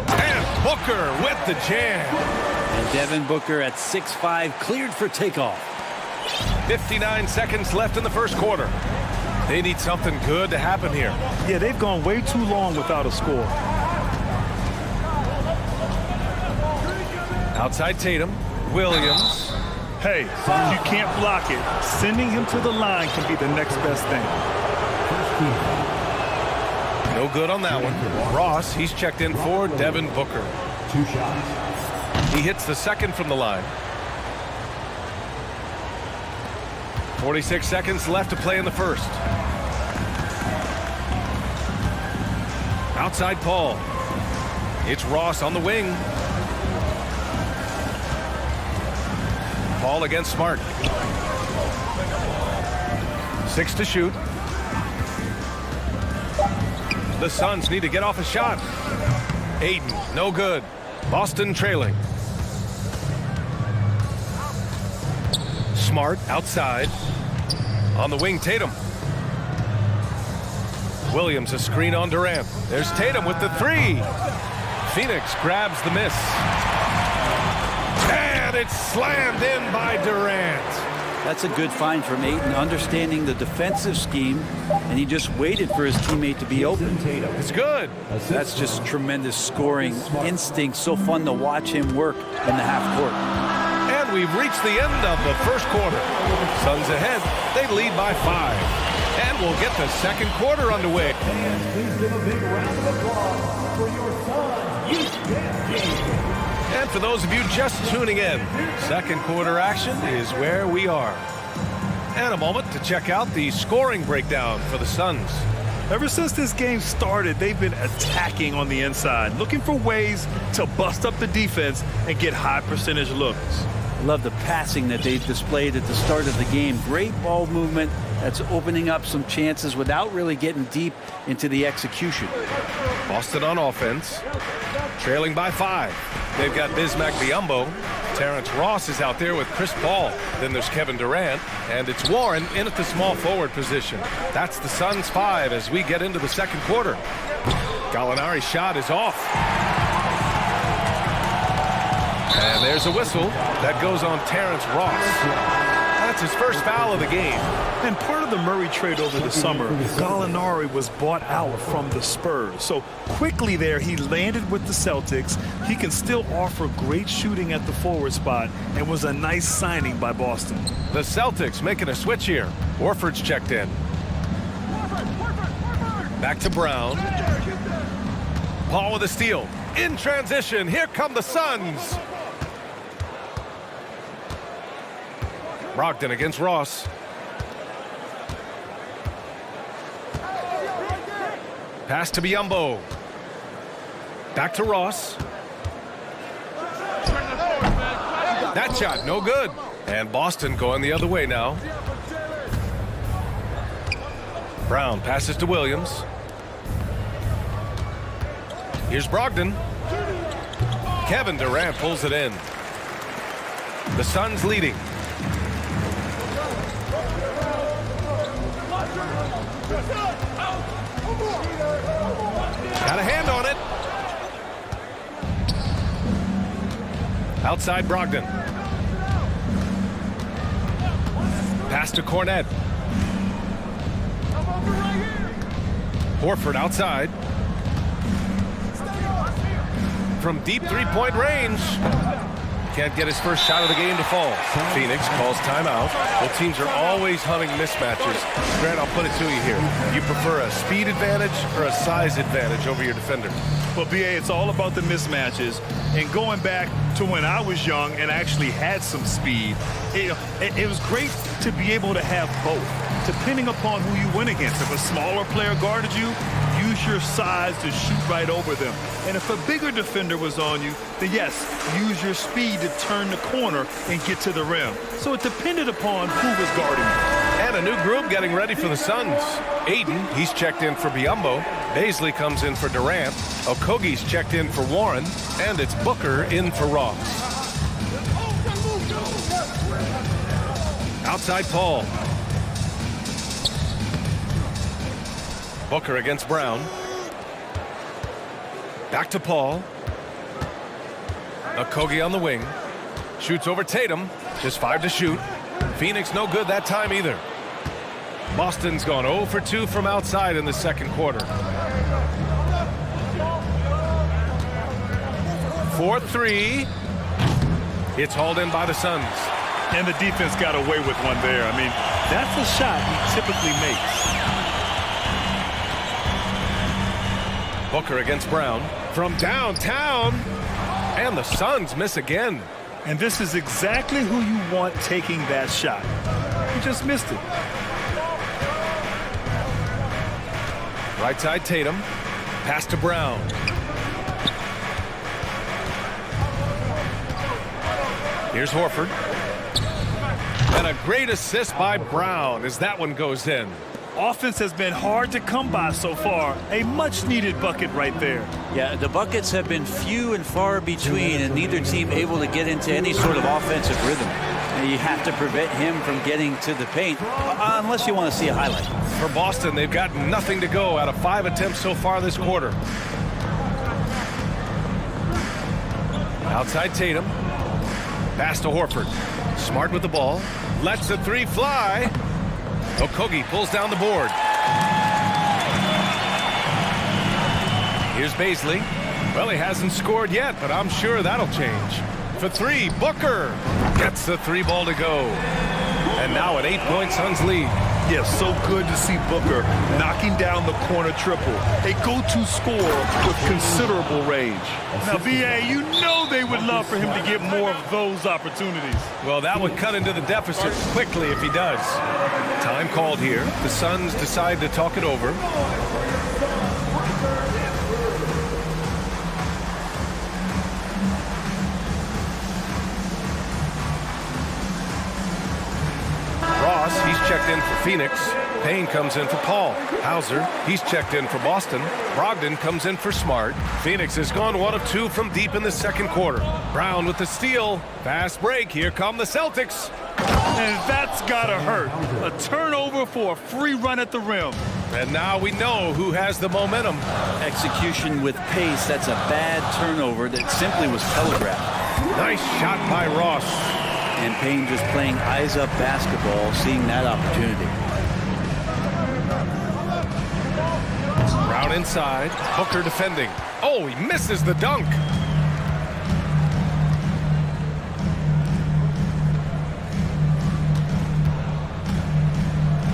And Booker with the jam. And Devin Booker at 6'5", cleared for takeoff. 59 seconds left in the first quarter. They need something good to happen here. Yeah, they've gone way too long without a score. Outside Tatum. Williams. Hey, if you can't block it, sending him to the line can be the next best thing. No good on that one. Ross, he's checked in for Devin Booker. 2 shots. He hits the second from the line. 46 seconds left to play in the first. Outside Paul. It's Ross on the wing. Paul against Smart. 6 to shoot. The Suns need to get off a shot. Aiden, no good. Boston trailing. Smart outside. On the wing, Tatum. Williams a screen on Durant. There's Tatum with the 3. Phoenix grabs the miss. And it's slammed in by Durant. That's a good find from Ayton, understanding the defensive scheme, and he just waited for his teammate to be open. It's good. That's just tremendous scoring instinct. So fun to watch him work in the half court. And we've reached the end of the first quarter. Suns ahead. They lead by 5. And we'll get the second quarter underway. And please give a big round of applause for your Suns Youth game. And for those of you just tuning in, second quarter action is where we are. And a moment to check out the scoring breakdown for the Suns. Ever since this game started, they've been attacking on the inside, looking for ways to bust up the defense and get high percentage looks. I love the passing that they displayed at the start of the game. Great ball movement that's opening up some chances without really getting deep into the execution. Boston on offense, trailing by 5. They've got Bismack Biyombo. Terrence Ross is out there with Chris Paul. Then there's Kevin Durant, and it's Warren in at the small forward position. That's the Suns' 5 as we get into the second quarter. Gallinari's shot is off. And there's a whistle that goes on Terrence Ross. That's his first foul of the game. And part of the Murray trade over the summer, Gallinari was bought out from the Spurs. So quickly there, he landed with the Celtics. He can still offer great shooting at the forward spot and was a nice signing by Boston. The Celtics making a switch here. Horford's checked in. Back to Brown. Paul with a steal. In transition, here come the Suns. Brogdon against Ross. Pass to Biyombo. Back to Ross. That shot, no good. And Boston going the other way now. Brown passes to Williams. Here's Brogdon. Kevin Durant pulls it in. The Suns leading. Got a hand on it. Outside Brogdon. Pass to Cornet. Horford outside. From deep three-point range. Can't get his first shot of the game to fall. Phoenix calls timeout. Well, teams are always hunting mismatches. Grant, I'll put it to you here. Do you prefer a speed advantage or a size advantage over your defender? Well, BA, it's all about the mismatches. And going back to when I was young and actually had some speed, it was great to be able to have both, depending upon who you went against. If a smaller player guarded you, use your size to shoot right over them. And if a bigger defender was on you, then yes, use your speed to turn the corner and get to the rim. So it depended upon who was guarding you. And a new group getting ready for the Suns. Aiden, he's checked in for Biyombo. Baisley comes in for Durant. Okogie's checked in for Warren. And it's Booker in for Ross. Outside Paul. Booker against Brown. Back to Paul. Okogie on the wing. Shoots over Tatum. Just 5 to shoot. Phoenix no good that time either. Boston's gone 0 for 2 from outside in the second quarter. 4-3. It's hauled in by the Suns. And the defense got away with one there. I mean, that's a shot he typically makes. Booker against Brown from downtown. And the Suns miss again. And this is exactly who you want taking that shot. He just missed it. Right side Tatum. Pass to Brown. Here's Horford. And a great assist by Brown as that one goes in. Offense has been hard to come by so far. A much-needed bucket right there. Yeah, the buckets have been few and far between, and neither team able to get into any sort of offensive rhythm. And you have to prevent him from getting to the paint, unless you want to see a highlight. For Boston, they've got nothing to go out of 5 attempts so far this quarter. Outside Tatum. Pass to Horford. Smart with the ball. Lets the three fly. Okogie pulls down the board. Here's Baisley. Well, he hasn't scored yet, but I'm sure that'll change. For three, Booker gets the three ball to go. And now an 8-point Suns lead. Yeah, so good to see Booker knocking down the corner triple. A go-to scorer with considerable range. Now, VA, you know they would love for him to get more of those opportunities. Well, that would cut into the deficit quickly if he does. Time called here. The Suns decide to talk it over. Ross, he's checked in for Phoenix. Payne comes in for Paul. Hauser, he's checked in for Boston. Brogdon comes in for Smart. Phoenix has gone 1 of 2 from deep in the second quarter. Brown with the steal. Fast break. Here come the Celtics. And that's gotta hurt. A turnover for a free run at the rim. And now we know who has the momentum. Execution with pace, that's a bad turnover that simply was telegraphed. Nice shot by Ross. And Payne just playing eyes-up basketball, seeing that opportunity. Brown inside. Booker defending. Oh, he misses the dunk.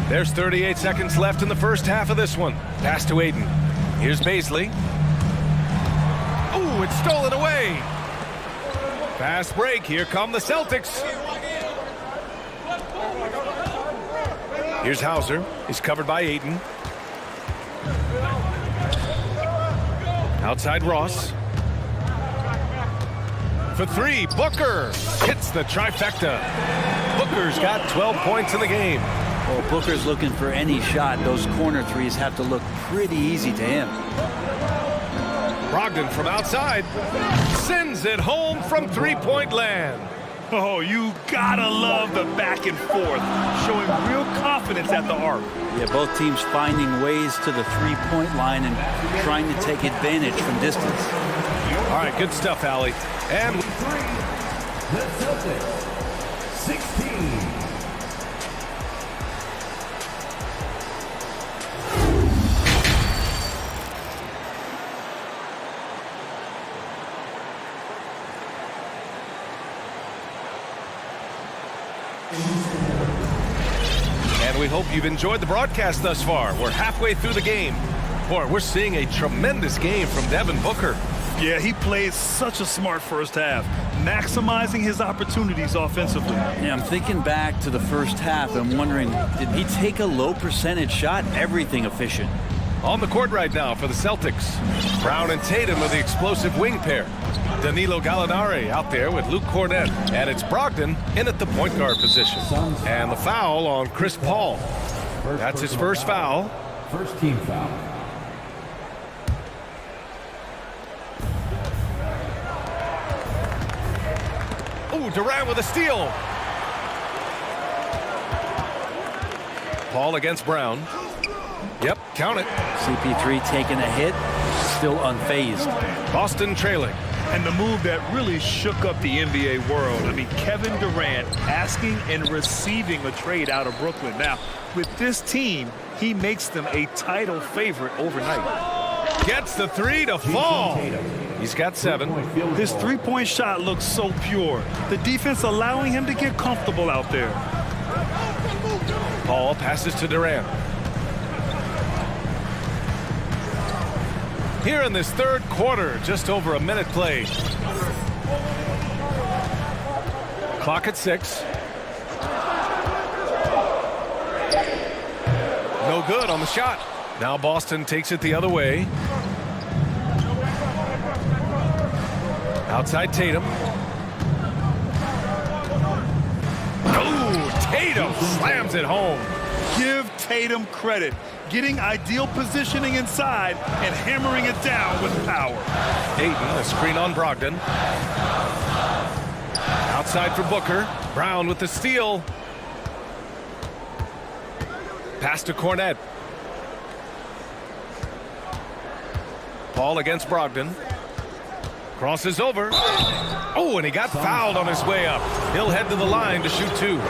There's 38 seconds left in the first half of this one. Pass to Aiden. Here's Baisley. Ooh, it's stolen away. Fast break. Here come the Celtics. Here's Hauser. He's covered by Aiden. Outside Ross. For three, Booker hits the trifecta. Booker's got 12 points in the game. Well, Booker's looking for any shot. Those corner threes have to look pretty easy to him. Brogdon from outside sends it home from three-point land. Oh, you gotta love the back and forth, showing real confidence at the arc. Yeah, both teams finding ways to the three-point line and trying to take advantage from distance. All right, good stuff, Allie. And the Celtics, 16. And we hope you've enjoyed the broadcast thus far. We're halfway through the game. Boy, we're seeing a tremendous game from Devin Booker. Yeah, he played such a smart first half, maximizing his opportunities offensively. Yeah, I'm thinking back to the first half. I'm wondering, did he take a low percentage shot? Everything efficient. On the court right now for the Celtics. Brown and Tatum are the explosive wing pair. Danilo Gallinari out there with Luke Cornett. And it's Brogdon in at the point guard position. And the foul on Chris Paul. That's his first foul. First team foul. Ooh, Durant with a steal. Paul against Brown. Yep, count it. CP3 taking a hit, still unfazed. Boston trailing. And the move that really shook up the NBA world. I mean, Kevin Durant asking and receiving a trade out of Brooklyn. Now, with this team, he makes them a title favorite overnight. Gets the three to fall. He's got 7. His three-point shot looks so pure. The defense allowing him to get comfortable out there. Paul passes to Durant. Here in this third quarter, just over a minute played. Clock at 6. No good on the shot. Now Boston takes it the other way. Outside Tatum. Oh, Tatum slams it home. Give Tatum credit. Getting ideal positioning inside and hammering it down with power. Ayton, a screen on Brogdon. Outside for Booker. Brown with the steal. Pass to Cornette. Paul against Brogdon. Crosses over. Oh, and he got fouled on his way up. He'll head to the line to shoot 2.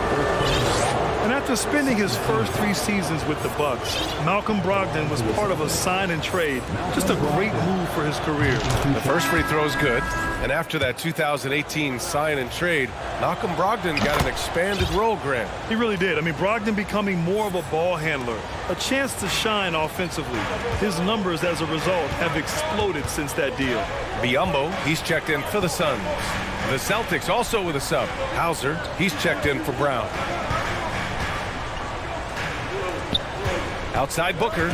And after spending his first 3 seasons with the Bucks, Malcolm Brogdon was part of a sign and trade. Just a great move for his career. The first free throw is good. And after that 2018 sign and trade, Malcolm Brogdon got an expanded role, Grant. He really did. I mean, Brogdon becoming more of a ball handler, a chance to shine offensively. His numbers as a result have exploded since that deal. Biyombo, he's checked in for the Suns. The Celtics also with a sub. Hauser, he's checked in for Brown. Outside Booker.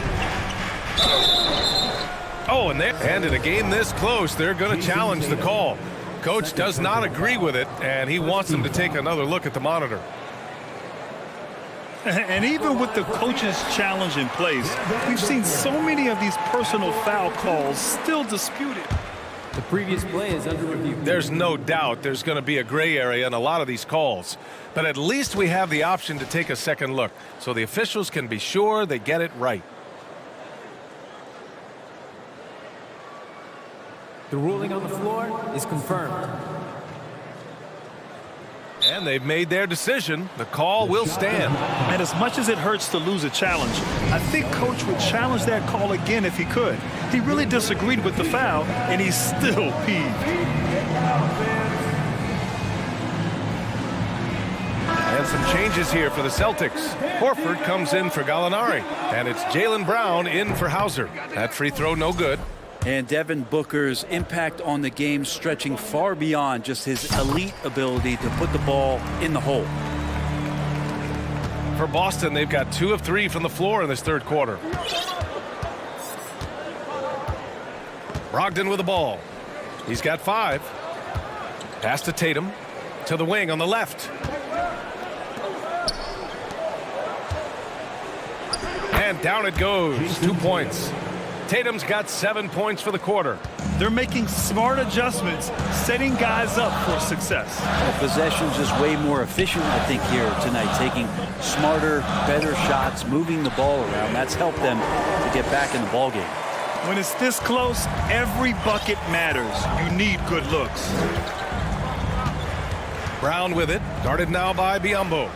Oh, and in a game this close, they're going to challenge the call. Coach does not agree with it, and he wants them to take another look at the monitor. And even with the coach's challenge in place, we've seen so many of these personal foul calls still disputed. The previous play is under review. There's no doubt there's going to be a gray area in a lot of these calls. But at least we have the option to take a second look, so the officials can be sure they get it right. The ruling on the floor is confirmed. And they've made their decision. The call will stand. And as much as it hurts to lose a challenge, I think Coach would challenge that call again if he could. He really disagreed with the foul, and he's still peeved. And some changes here for the Celtics. Horford comes in for Gallinari. And it's Jaylen Brown in for Hauser. That free throw no good. And Devin Booker's impact on the game stretching far beyond just his elite ability to put the ball in the hole. For Boston, they've got 2 of 3 from the floor in this third quarter. Brogdon with the ball. He's got 5. Pass to Tatum. To the wing on the left. And down it goes. 2 points. Tatum's got 7 points for the quarter. They're making smart adjustments, setting guys up for success. Possessions is way more efficient, I think, here tonight, taking smarter, better shots, moving the ball around. That's helped them to get back in the ballgame. When it's this close, every bucket matters. You need good looks. Brown with it, guarded now by Biyombo.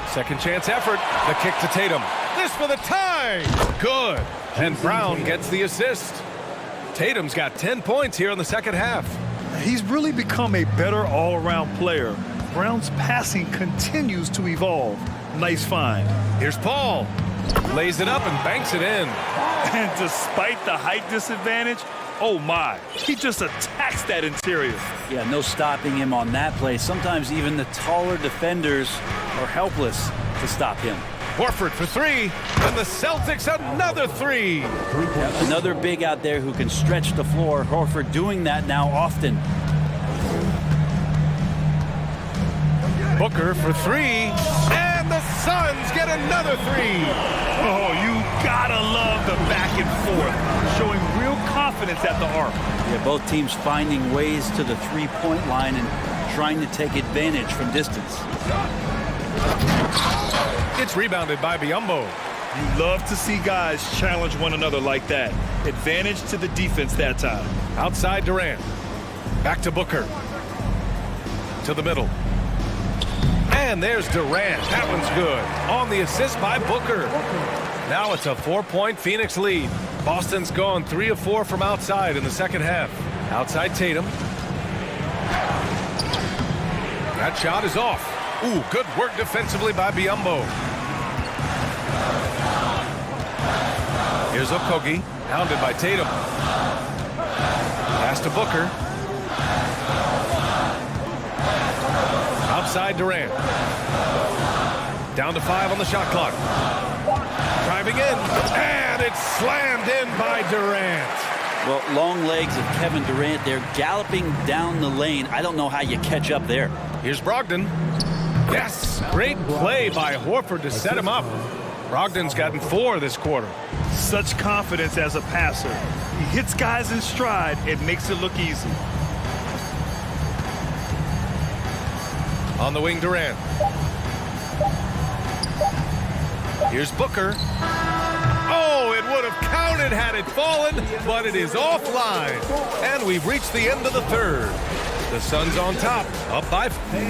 Second chance effort, the kick to Tatum. This for the tie! Good. And Brown gets the assist. Tatum's got 10 points here in the second half. He's really become a better all-around player. Brown's passing continues to evolve. Nice find. Here's Paul. Lays it up and banks it in. And despite the height disadvantage, oh my, he just attacks that interior. Yeah, no stopping him on that play. Sometimes even the taller defenders are helpless to stop him. Horford for 3, and the Celtics another 3. Yeah, another big out there who can stretch the floor. Horford doing that now often. Booker for 3, and the Suns get another 3. Oh, you gotta love the back and forth, showing real confidence at the arc. Yeah, both teams finding ways to the three-point line and trying to take advantage from distance. It's rebounded by Biyombo. You love to see guys challenge one another like that. Advantage to the defense that time. Outside Durant. Back to Booker. To the middle. And there's Durant. That one's good. On the assist by Booker. Now it's a 4-point Phoenix lead. Boston's gone 3 of 4 from outside in the second half. Outside Tatum. That shot is off. Ooh, good work defensively by Biyombo. Here's Okogie, hounded by Tatum. Pass to Booker. Outside Durant. Down to 5 on the shot clock. Driving in, and it's slammed in by Durant. Well, long legs of Kevin Durant. They're galloping down the lane. I don't know how you catch up there. Here's Brogdon. Yes, great play by Horford to set him up. Brogdon's gotten 4 this quarter. Such confidence as a passer. He hits guys in stride. It makes it look easy. On the wing, Durant. Here's Booker. Oh, it would have counted had it fallen, but it is offline. And we've reached the end of the third. The Suns on top, up by 4.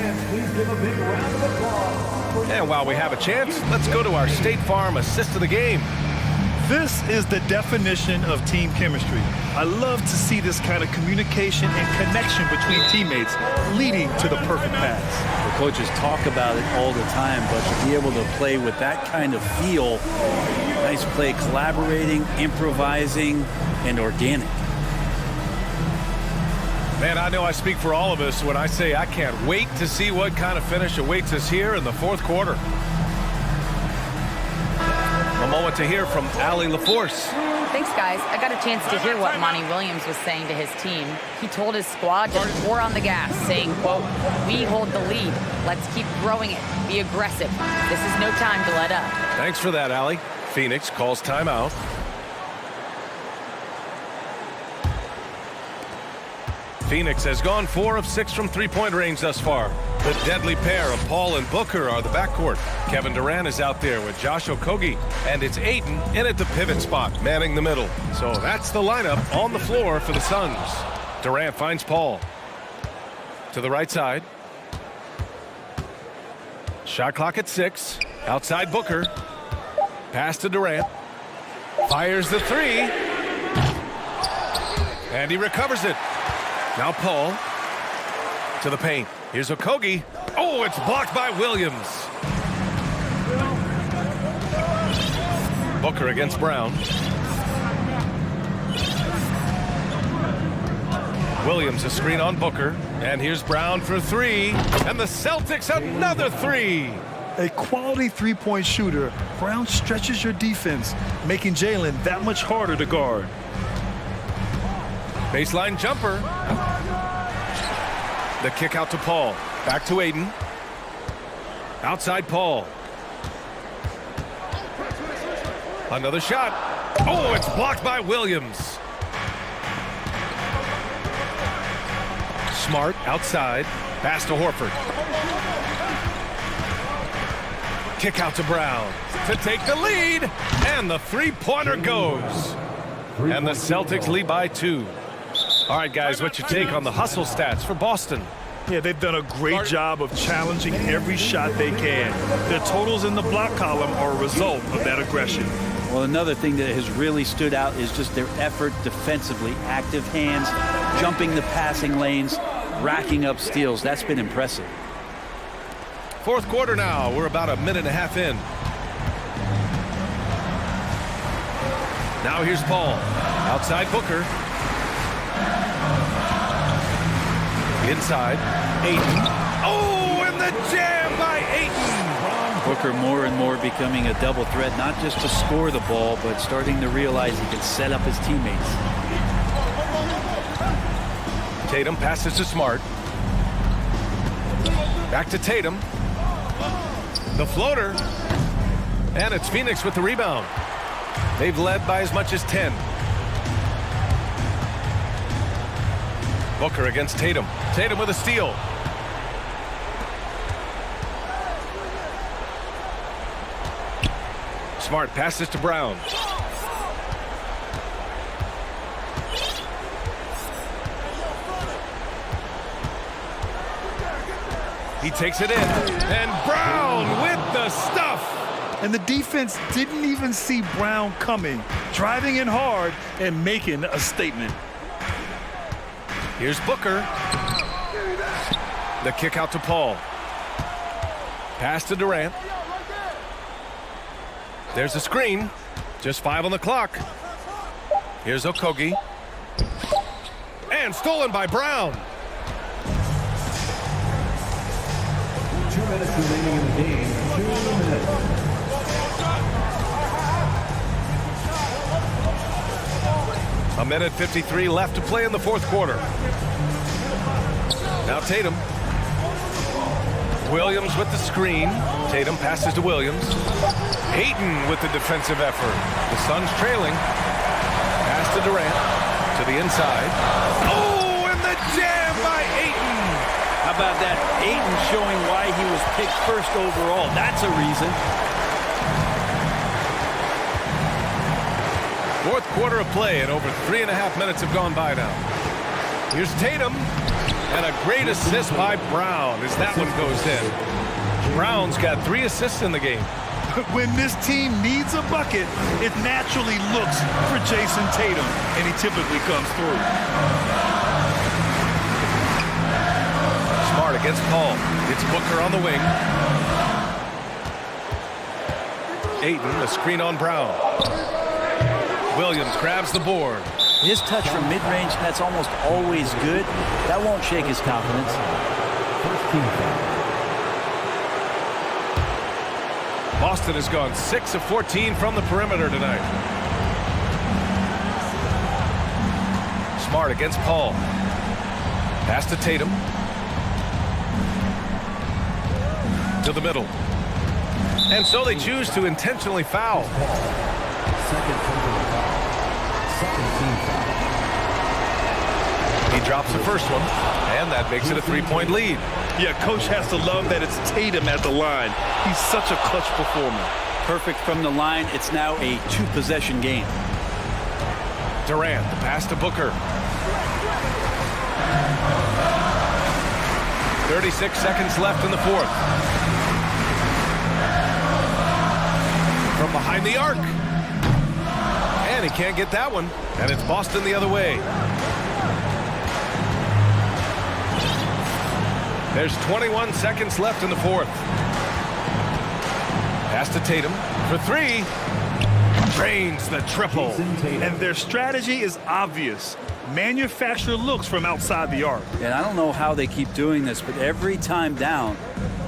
And while we have a chance, let's go to our State Farm assist of the game. This is the definition of team chemistry. I love to see this kind of communication and connection between teammates leading to the perfect pass. The coaches talk about it all the time, but to be able to play with that kind of feel, nice play, collaborating, improvising, and organic. Man, I know I speak for all of us when I say I can't wait to see what kind of finish awaits us here in the fourth quarter. A moment to hear from Allie LaForce. Thanks, guys. I got a chance to hear what Monty Williams was saying to his team. He told his squad to pour on the gas, saying, quote, "We hold the lead. Let's keep growing it. Be aggressive. This is no time to let up." Thanks for that, Allie. Phoenix calls timeout. Phoenix has gone 4 of 6 from three-point range thus far. The deadly pair of Paul and Booker are the backcourt. Kevin Durant is out there with Josh Okogie, and it's Ayton in at the pivot spot, manning the middle. So that's the lineup on the floor for the Suns. Durant finds Paul. To the right side. Shot clock at 6. Outside Booker. Pass to Durant. Fires the 3. And he recovers it. Now Paul to the paint. Here's Okogie. Oh, it's blocked by Williams. Booker against Brown. Williams a screen on Booker. And here's Brown for 3. And the Celtics another 3. A quality three-point shooter, Brown stretches your defense, making Jalen that much harder to guard. Baseline jumper. The kick out to Paul. Back to Ayton. Outside Paul. Another shot. Oh, it's blocked by Williams. Smart outside. Pass to Horford. Kick out to Brown to take the lead. And the three-pointer goes. And the Celtics lead by 2. All right, guys, what's your take on the hustle stats for Boston? Yeah, they've done a great job of challenging every shot they can. Their totals in the block column are a result of that aggression. Well, another thing that has really stood out is just their effort defensively. Active hands, jumping the passing lanes, racking up steals. That's been impressive. Fourth quarter now. We're about a minute and a half in. Now here's Paul. Outside Booker. Inside, Ayton. Oh, and the jam by Ayton! Booker more and more becoming a double threat, not just to score the ball, but starting to realize he can set up his teammates. Tatum passes to Smart. Back to Tatum. The floater. And it's Phoenix with the rebound. They've led by as much as 10. Booker against Tatum. Tatum with a steal. Smart passes to Brown. He takes it in. And Brown with the stuff. And the defense didn't even see Brown coming, driving in hard and making a statement. Here's Booker. The kick out to Paul. Pass to Durant. There's a screen. Just 5 on the clock. Here's Okogie. And stolen by Brown. 2 minutes remaining in the game. 2 minutes. A minute 53 left to play in the fourth quarter. Now Tatum. Williams with the screen. Tatum passes to Williams. Ayton with the defensive effort. The Suns trailing. Pass to Durant. To the inside. Oh, and the jam by Ayton. How about that? Ayton showing why he was picked first overall. That's a reason. Fourth quarter of play, and over 3.5 minutes have gone by now. Here's Tatum, and a great assist by Brown as that one goes in. Brown's got 3 assists in the game. When this team needs a bucket, it naturally looks for Jason Tatum, and he typically comes through. Smart against Paul. It's Booker on the wing. Ayton, the screen on Brown. Williams grabs the board. His touch from mid-range, that's almost always good. That won't shake his confidence. First team foul. Boston has gone 6 of 14 from the perimeter tonight. Smart against Paul. Pass to Tatum. To the middle. And so they choose to intentionally foul. Second team foul. He drops the first one, and that makes it a 3-point lead. Yeah, coach has to love that it's Tatum at the line. He's such a clutch performer. Perfect from the line. It's now a 2-possession game. Durant, the pass to Booker. 36 seconds left in the fourth. From behind the arc. And he can't get that one. And it's Boston the other way. There's 21 seconds left in the fourth. Pass to Tatum for 3. Drains the triple. And their strategy is obvious. Manufacture looks from outside the arc. And I don't know how they keep doing this, but every time down,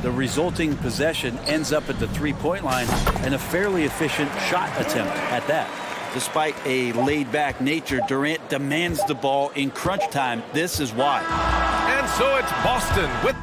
the resulting possession ends up at the 3-point line and a fairly efficient shot attempt at that. Despite a laid-back nature, Durant demands the ball in crunch time. This is why. And so it's Boston with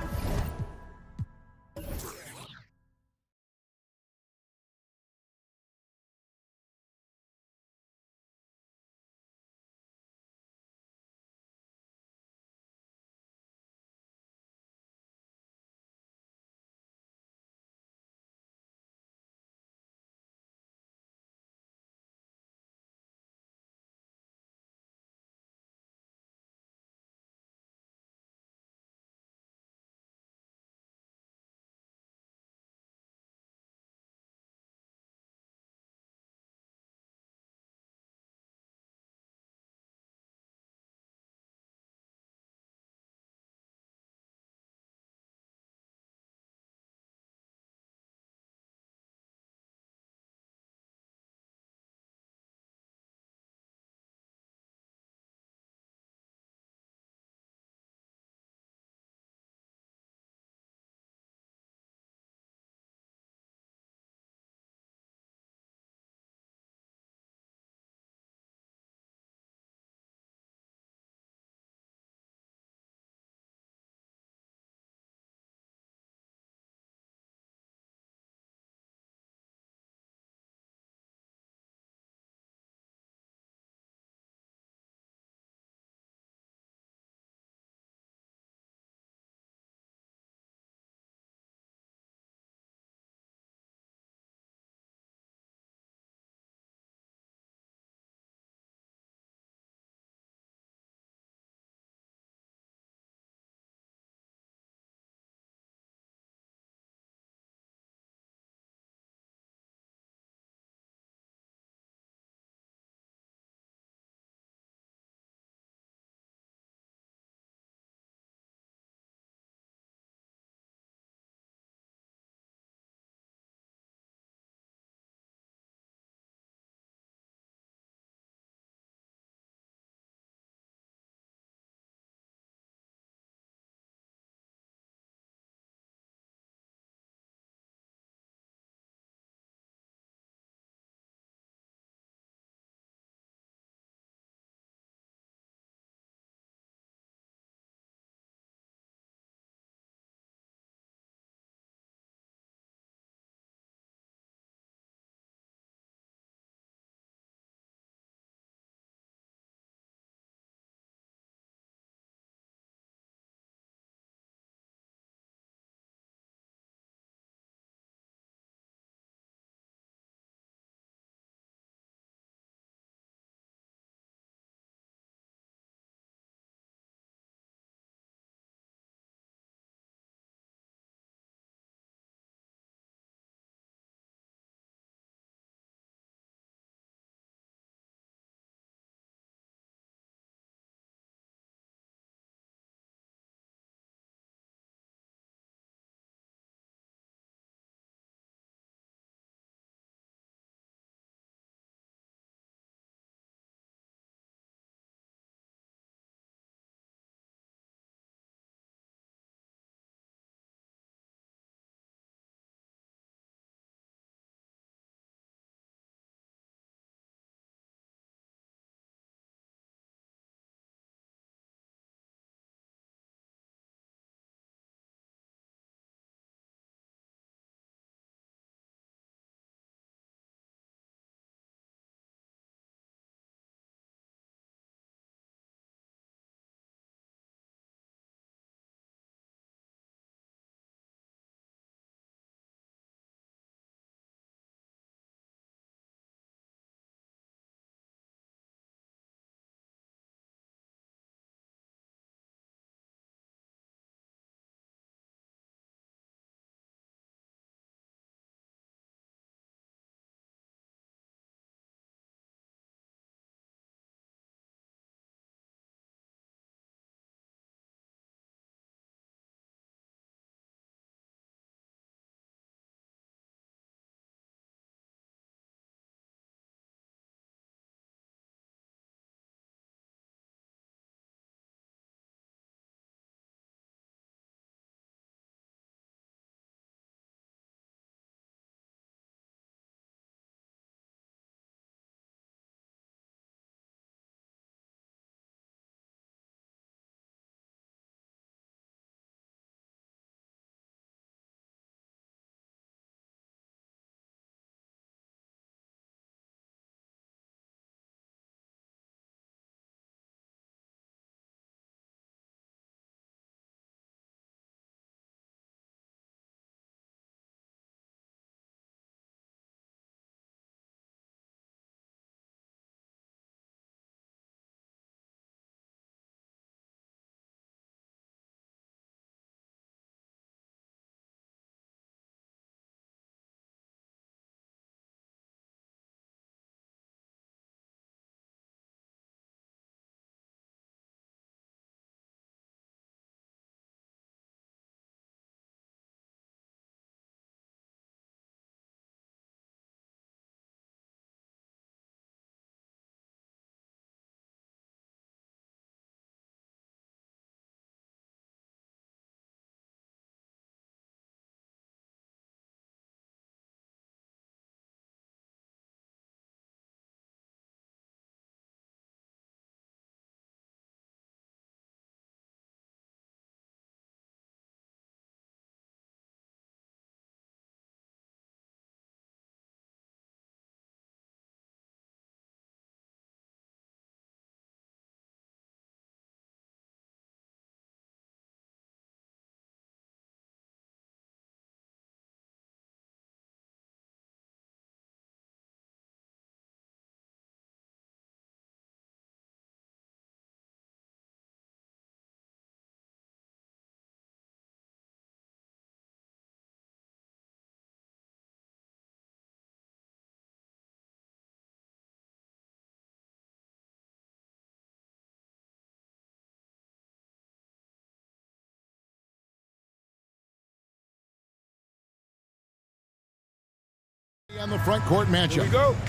On the front court matchup.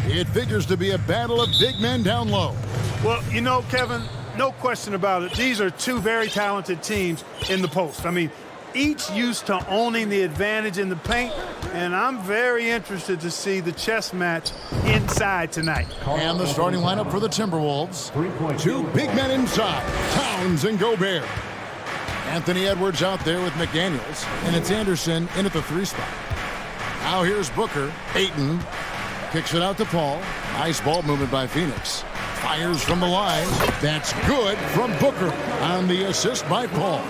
It figures to be a battle of big men down low. Well, you know, Kevin, no question about it. These are two very talented teams in the post. I mean, each used to owning the advantage in the paint, and I'm very interested to see the chess match inside tonight. And the starting lineup for the Timberwolves. Two big men inside, Towns and Gobert. Anthony Edwards out there with McDaniels, and it's Anderson in at the 3 spot. Now here's Booker. Ayton kicks it out to Paul. Nice ball movement by Phoenix. Fires from the line. That's good from Booker on the assist by Paul.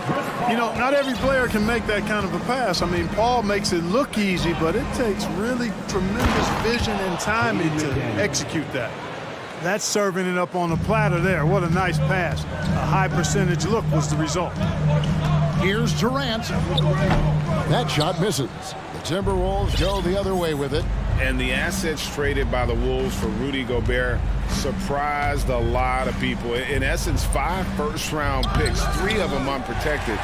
You know, not every player can make that kind of a pass. I mean, Paul makes it look easy, but it takes really tremendous vision and timing to execute that. That's serving it up on a platter there. What a nice pass. A high percentage look was the result. Here's Durant. That shot misses. The Timberwolves go the other way with it. And the assets traded by the Wolves for Rudy Gobert surprised a lot of people. In essence, 5 first-round picks, 3 of them unprotected.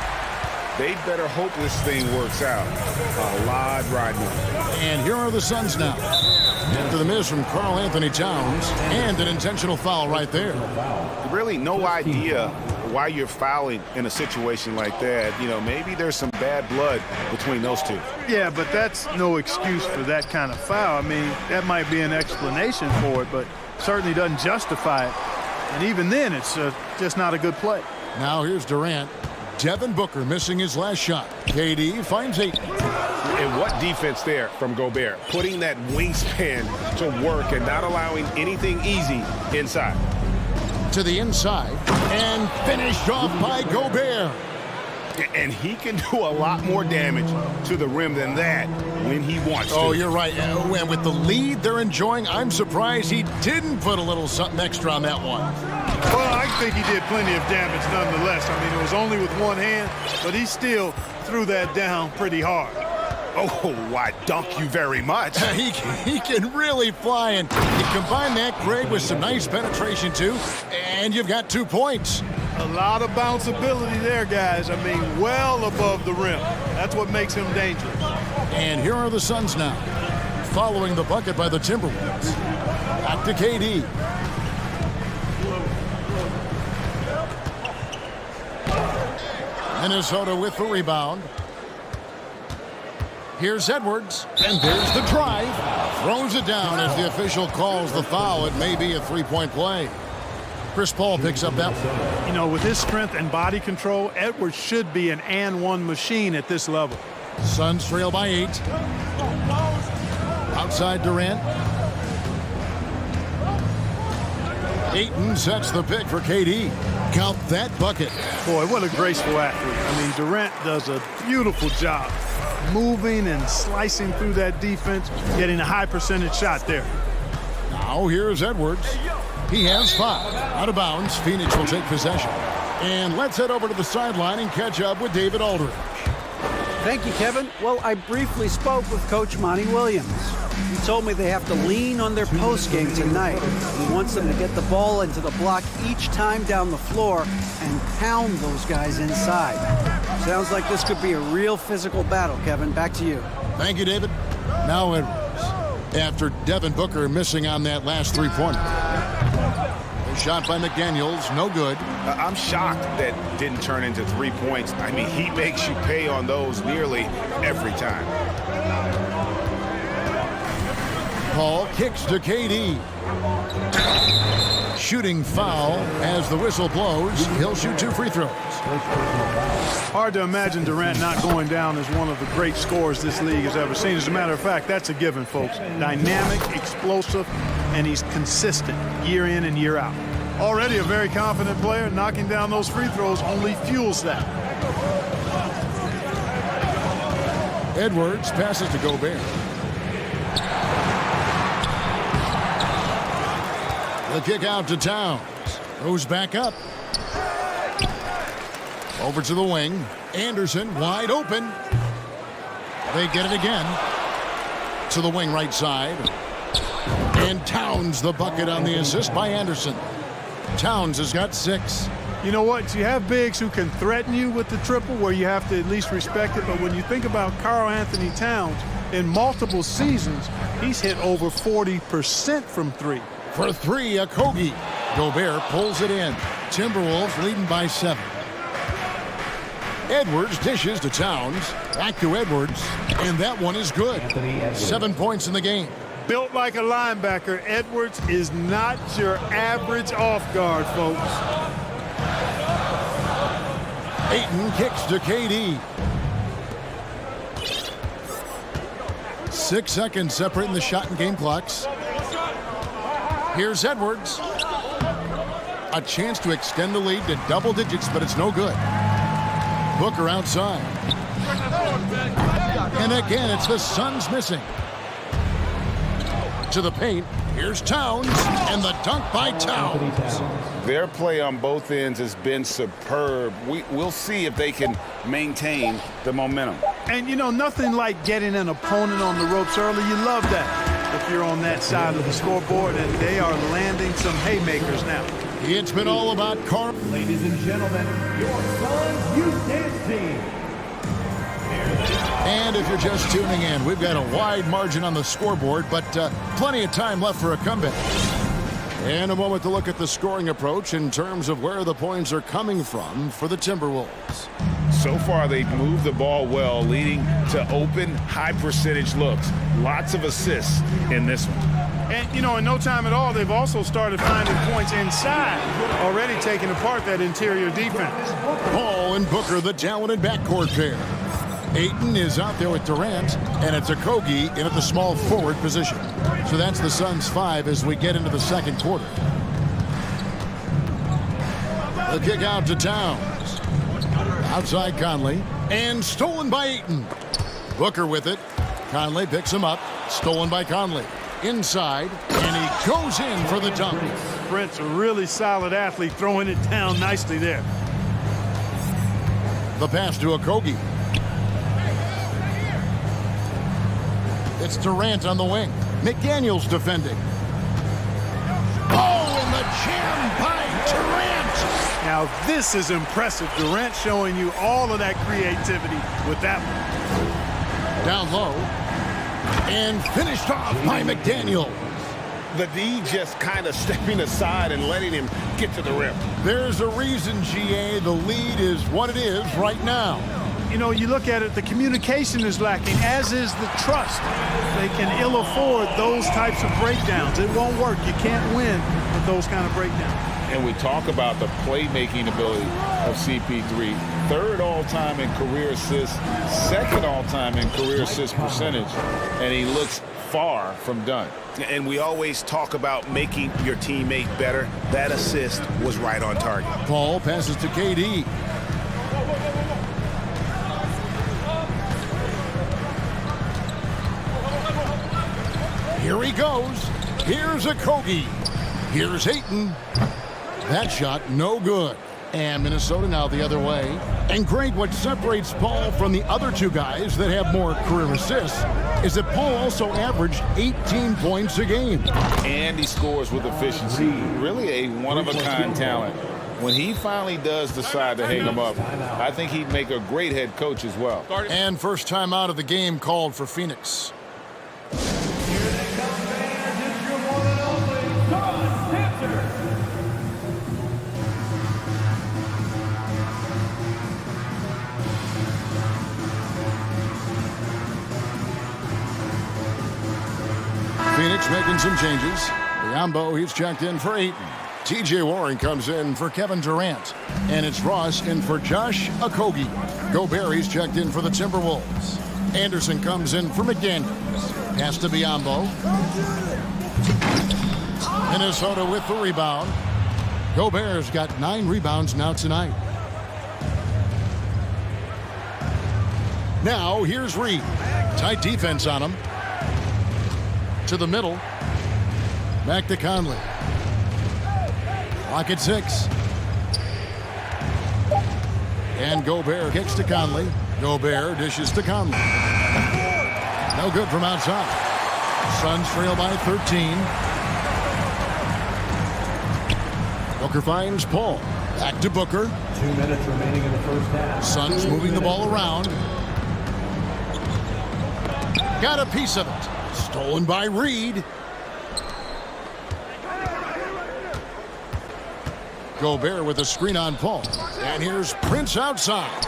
They better hope this thing works out. A lot riding on it. And here are the Suns now. After the miss from Karl Anthony Towns, and an intentional foul right there. Really no idea why you're fouling in a situation like that. You know, maybe there's some bad blood between those two. Yeah, but that's no excuse for that kind of foul. I mean, that might be an explanation for it, but certainly doesn't justify it. And even then, it's just not a good play. Now here's Durant. Devin Booker missing his last shot. KD finds 8. And what defense there from Gobert, putting that wingspan to work and not allowing anything easy inside. To the inside, and finished off by Gobert. And he can do a lot more damage to the rim than that when he wants to. Oh, you're right. And with the lead they're enjoying, I'm surprised he didn't put a little something extra on that one. Well, I think he did plenty of damage nonetheless. I mean, it was only with one hand, but he still threw that down pretty hard. Oh, I dunk you very much. He can really fly, and you combine that, Greg, with some nice penetration, too, and you've got 2 points. A lot of bounceability there, guys. I mean, well above the rim. That's what makes him dangerous. And here are the Suns now, following the bucket by the Timberwolves. Back to KD. Minnesota with the rebound. Here's Edwards, and there's the drive. Throws it down as the official calls the foul. It may be a 3-point play. Chris Paul picks up that one. You know, with his strength and body control, Edwards should be an and-one machine at this level. Suns trail by 8. Outside Durant. Ayton sets the pick for KD. Count that bucket. Boy, what a graceful athlete. I mean, Durant does a beautiful job moving and slicing through that defense, getting a high percentage shot there. Now here's Edwards. He has 5. Out of bounds, Phoenix will take possession. And let's head over to the sideline and catch up with David Aldridge. Thank you, Kevin. Well, I briefly spoke with Coach Monty Williams. He told me they have to lean on their post game tonight. He wants them to get the ball into the block each time down the floor and pound those guys inside. Sounds like this could be a real physical battle, Kevin. Back to you. Thank you, David. Now Edwards. After Devin Booker missing on that last 3-pointer. The shot by McDaniels, no good. I'm shocked that didn't turn into 3 points. I mean, he makes you pay on those nearly every time. Paul kicks to KD. Shooting foul as the whistle blows. He'll shoot 2 free throws. Hard to imagine Durant not going down as one of the great scorers this league has ever seen. As a matter of fact, that's a given, folks. Dynamic, explosive, and he's consistent year in and year out. Already a very confident player. Knocking down those free throws only fuels that. Edwards passes to Gobert. The kick out to Towns. Goes back up. Over to the wing. Anderson wide open. They get it again. To the wing right side. And Towns the bucket on the assist by Anderson. Towns has got 6. You know what? You have bigs who can threaten you with the triple where you have to at least respect it. But when you think about Karl Anthony Towns, In multiple seasons, he's hit over 40% from three. For three, Okogie. Gobert pulls it in. Timberwolves leading by 7. Edwards dishes to Towns. Back to Edwards. And that one is good. 7 points in the game. Built like a linebacker, Edwards is not your average off guard, folks. Ayton kicks to KD. 6 seconds separating the shot and game clocks. Here's Edwards. A chance to extend the lead to double digits, but it's no good. Booker outside. And again, it's the Suns missing. To the paint. Here's Towns, and the dunk by Towns. Their play on both ends has been superb. We'll see if they can maintain the momentum. And, you know, nothing like getting an opponent on the ropes early. You love that if you're on that side of the scoreboard, and they are landing some haymakers now. It's been all about Carl. Ladies and gentlemen, your Suns Youth Dance Team. And if you're just tuning in, we've got a wide margin on the scoreboard, but plenty of time left for a comeback. And a moment to look at the scoring approach in terms of where the points are coming from for the Timberwolves. So far, they've moved the ball well, leading to open, high-percentage looks. Lots of assists in this one. And, you know, in no time at all, they've also started finding points inside, already taking apart that interior defense. Paul and Booker, the talented backcourt pair. Ayton is out there with Durant, and it's Okogie in at the small forward position. So that's the Suns' 5 as we get into the second quarter. The kick out to Towns. Outside Conley, and stolen by Ayton. Booker with it. Conley picks him up. Stolen by Conley. Inside, and he goes in for the dunk. Brent's a really solid athlete, throwing it down nicely there. The pass to Okogie. It's Durant on the wing. McDaniels defending. Oh, and the jam by Durant. Now this is impressive. Durant showing you all of that creativity with that one. Down low. And finished off by McDaniels. The D just kind of stepping aside and letting him get to the rim. There's a reason, GA, the lead is what it is right now. You know, you look at it, the communication is lacking, as is the trust. They can ill afford those types of breakdowns. It won't work. You can't win with those kind of breakdowns. And we talk about the playmaking ability of CP3. 3rd all-time in career assists, 2nd all-time in career assist percentage, and he looks far from done. And we always talk about making your teammate better. That assist was right on target. Paul passes to KD. Here he goes. Here's Okogie. Here's Ayton. That shot, no good. And Minnesota now the other way. And Greg, what separates Paul from the other two guys that have more career assists is that Paul also averaged 18 points a game. And he scores with efficiency. Really a one-of-a-kind talent. When he finally does decide to hang him up, I think he'd make a great head coach as well. And first time out of the game called for Phoenix. Phoenix making some changes. Biombo, he's checked in for Ayton. TJ Warren comes in for Kevin Durant. And it's Ross in for Josh Okogie. Gobert, he's checked in for the Timberwolves. Anderson comes in for McDaniels. Pass to Biombo. Minnesota with the rebound. Gobert's got 9 rebounds now tonight. Now here's Reed. Tight defense on him. To the middle. Back to Conley. Clock at 6. And Gobert kicks to Conley. Gobert dishes to Conley. No good from outside. Suns trail by 13. Booker finds Paul. Back to Booker. 2 minutes remaining in the first half. Suns moving the ball around. Got a piece of it. Stolen by Reed. Gobert with a screen on Paul. And here's Prince outside.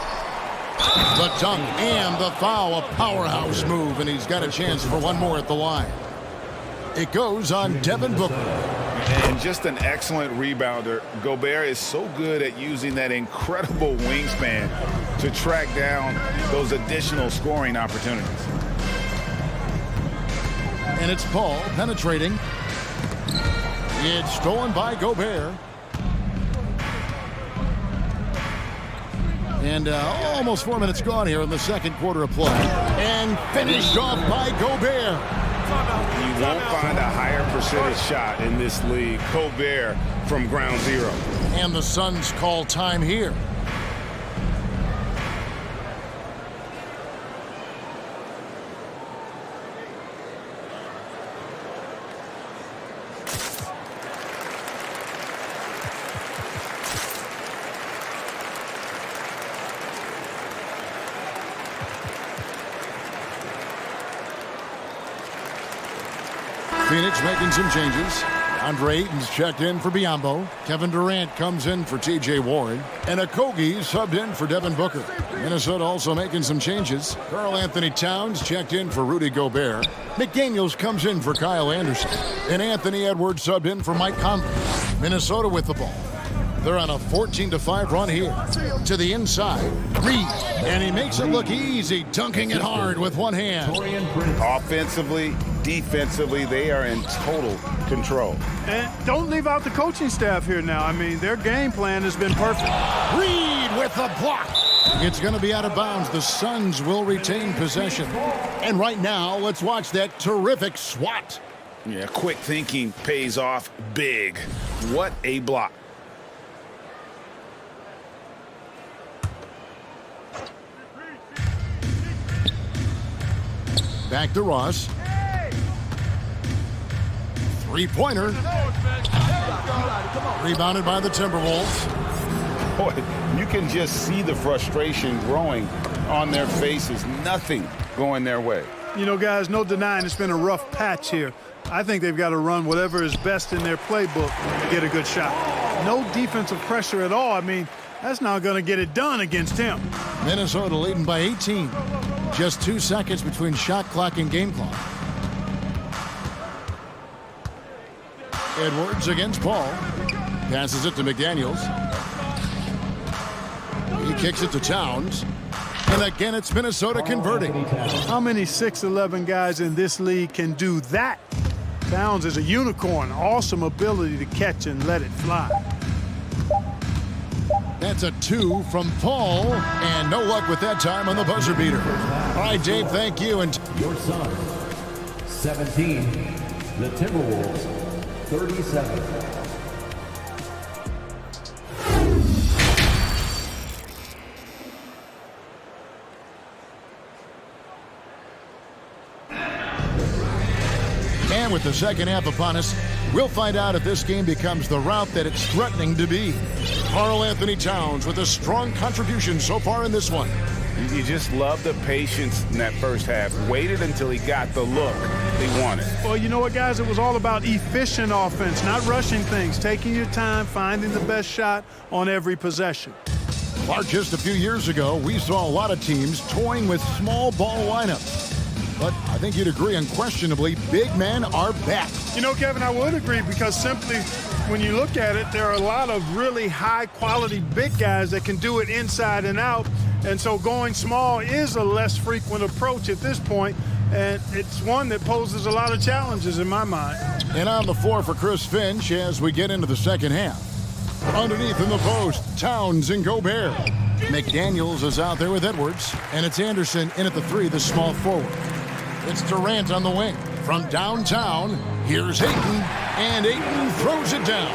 The dunk and the foul, a powerhouse move, and he's got a chance for one more at the line. It goes on Devin Booker. And just an excellent rebounder. Gobert is so good at using that incredible wingspan to track down those additional scoring opportunities. And it's Paul penetrating. It's stolen by Gobert. And almost 4 minutes gone here in the second quarter of play. And finished off by Gobert. You won't find a higher percentage shot in this league. Gobert from ground zero. And the Suns call time here. Phoenix making some changes. Andre Ayton's checked in for Biyombo. Kevin Durant comes in for T.J. Warren. And Okogie subbed in for Devin Booker. Minnesota also making some changes. Karl Anthony Towns checked in for Rudy Gobert. McDaniels comes in for Kyle Anderson. And Anthony Edwards subbed in for Mike Conley. Minnesota with the ball. They're on a 14-5 run here. To the inside, Reed. And he makes it look easy, dunking it hard with one hand. Offensively, defensively, they are in total control. And don't leave out the coaching staff here now. I mean, their game plan has been perfect. Reed with the block. It's going to be out of bounds. The Suns will retain possession. And right now, let's watch that terrific swat. Yeah, quick thinking pays off big. What a block. Back to Ross. Three-pointer. Rebounded by the Timberwolves. Boy, you can just see the frustration growing on their faces. Nothing going their way. You know, guys, no denying it's been a rough patch here. I think they've got to run whatever is best in their playbook to get a good shot. No defensive pressure at all. I mean, that's not going to get it done against him. Minnesota leading by 18. Just 2 seconds between shot clock and game clock. Edwards against Paul. Passes it to McDaniels. He kicks it to Towns. And again, it's Minnesota converting. How many 6'11" guys in this league can do that? Towns is a unicorn. Awesome ability to catch and let it fly. That's a 2 from Paul, and no luck with that time on the buzzer beater. All right, Dave, thank you. And your son, 17, the Timberwolves, 37. And with the second half upon us, we'll find out if this game becomes the route that it's threatening to be. Karl Anthony Towns with a strong contribution so far in this one. You just love the patience in that first half. Waited until he got the look he wanted. Well, you know what, guys? It was all about efficient offense, not rushing things, taking your time, finding the best shot on every possession. Clark, just a few years ago, we saw a lot of teams toying with small ball lineups. But I think you'd agree, unquestionably, big men are back. You know, Kevin, I would agree because simply when you look at it, there are a lot of really high-quality big guys that can do it inside and out. And so going small is a less frequent approach at this point, and it's one that poses a lot of challenges in my mind. And on the floor for Chris Finch as we get into the second half. Underneath in the post, Towns and Gobert. McDaniels is out there with Edwards, and it's Anderson in at the 3, the small forward. It's Durant on the wing. From downtown, here's Ayton, and Ayton throws it down.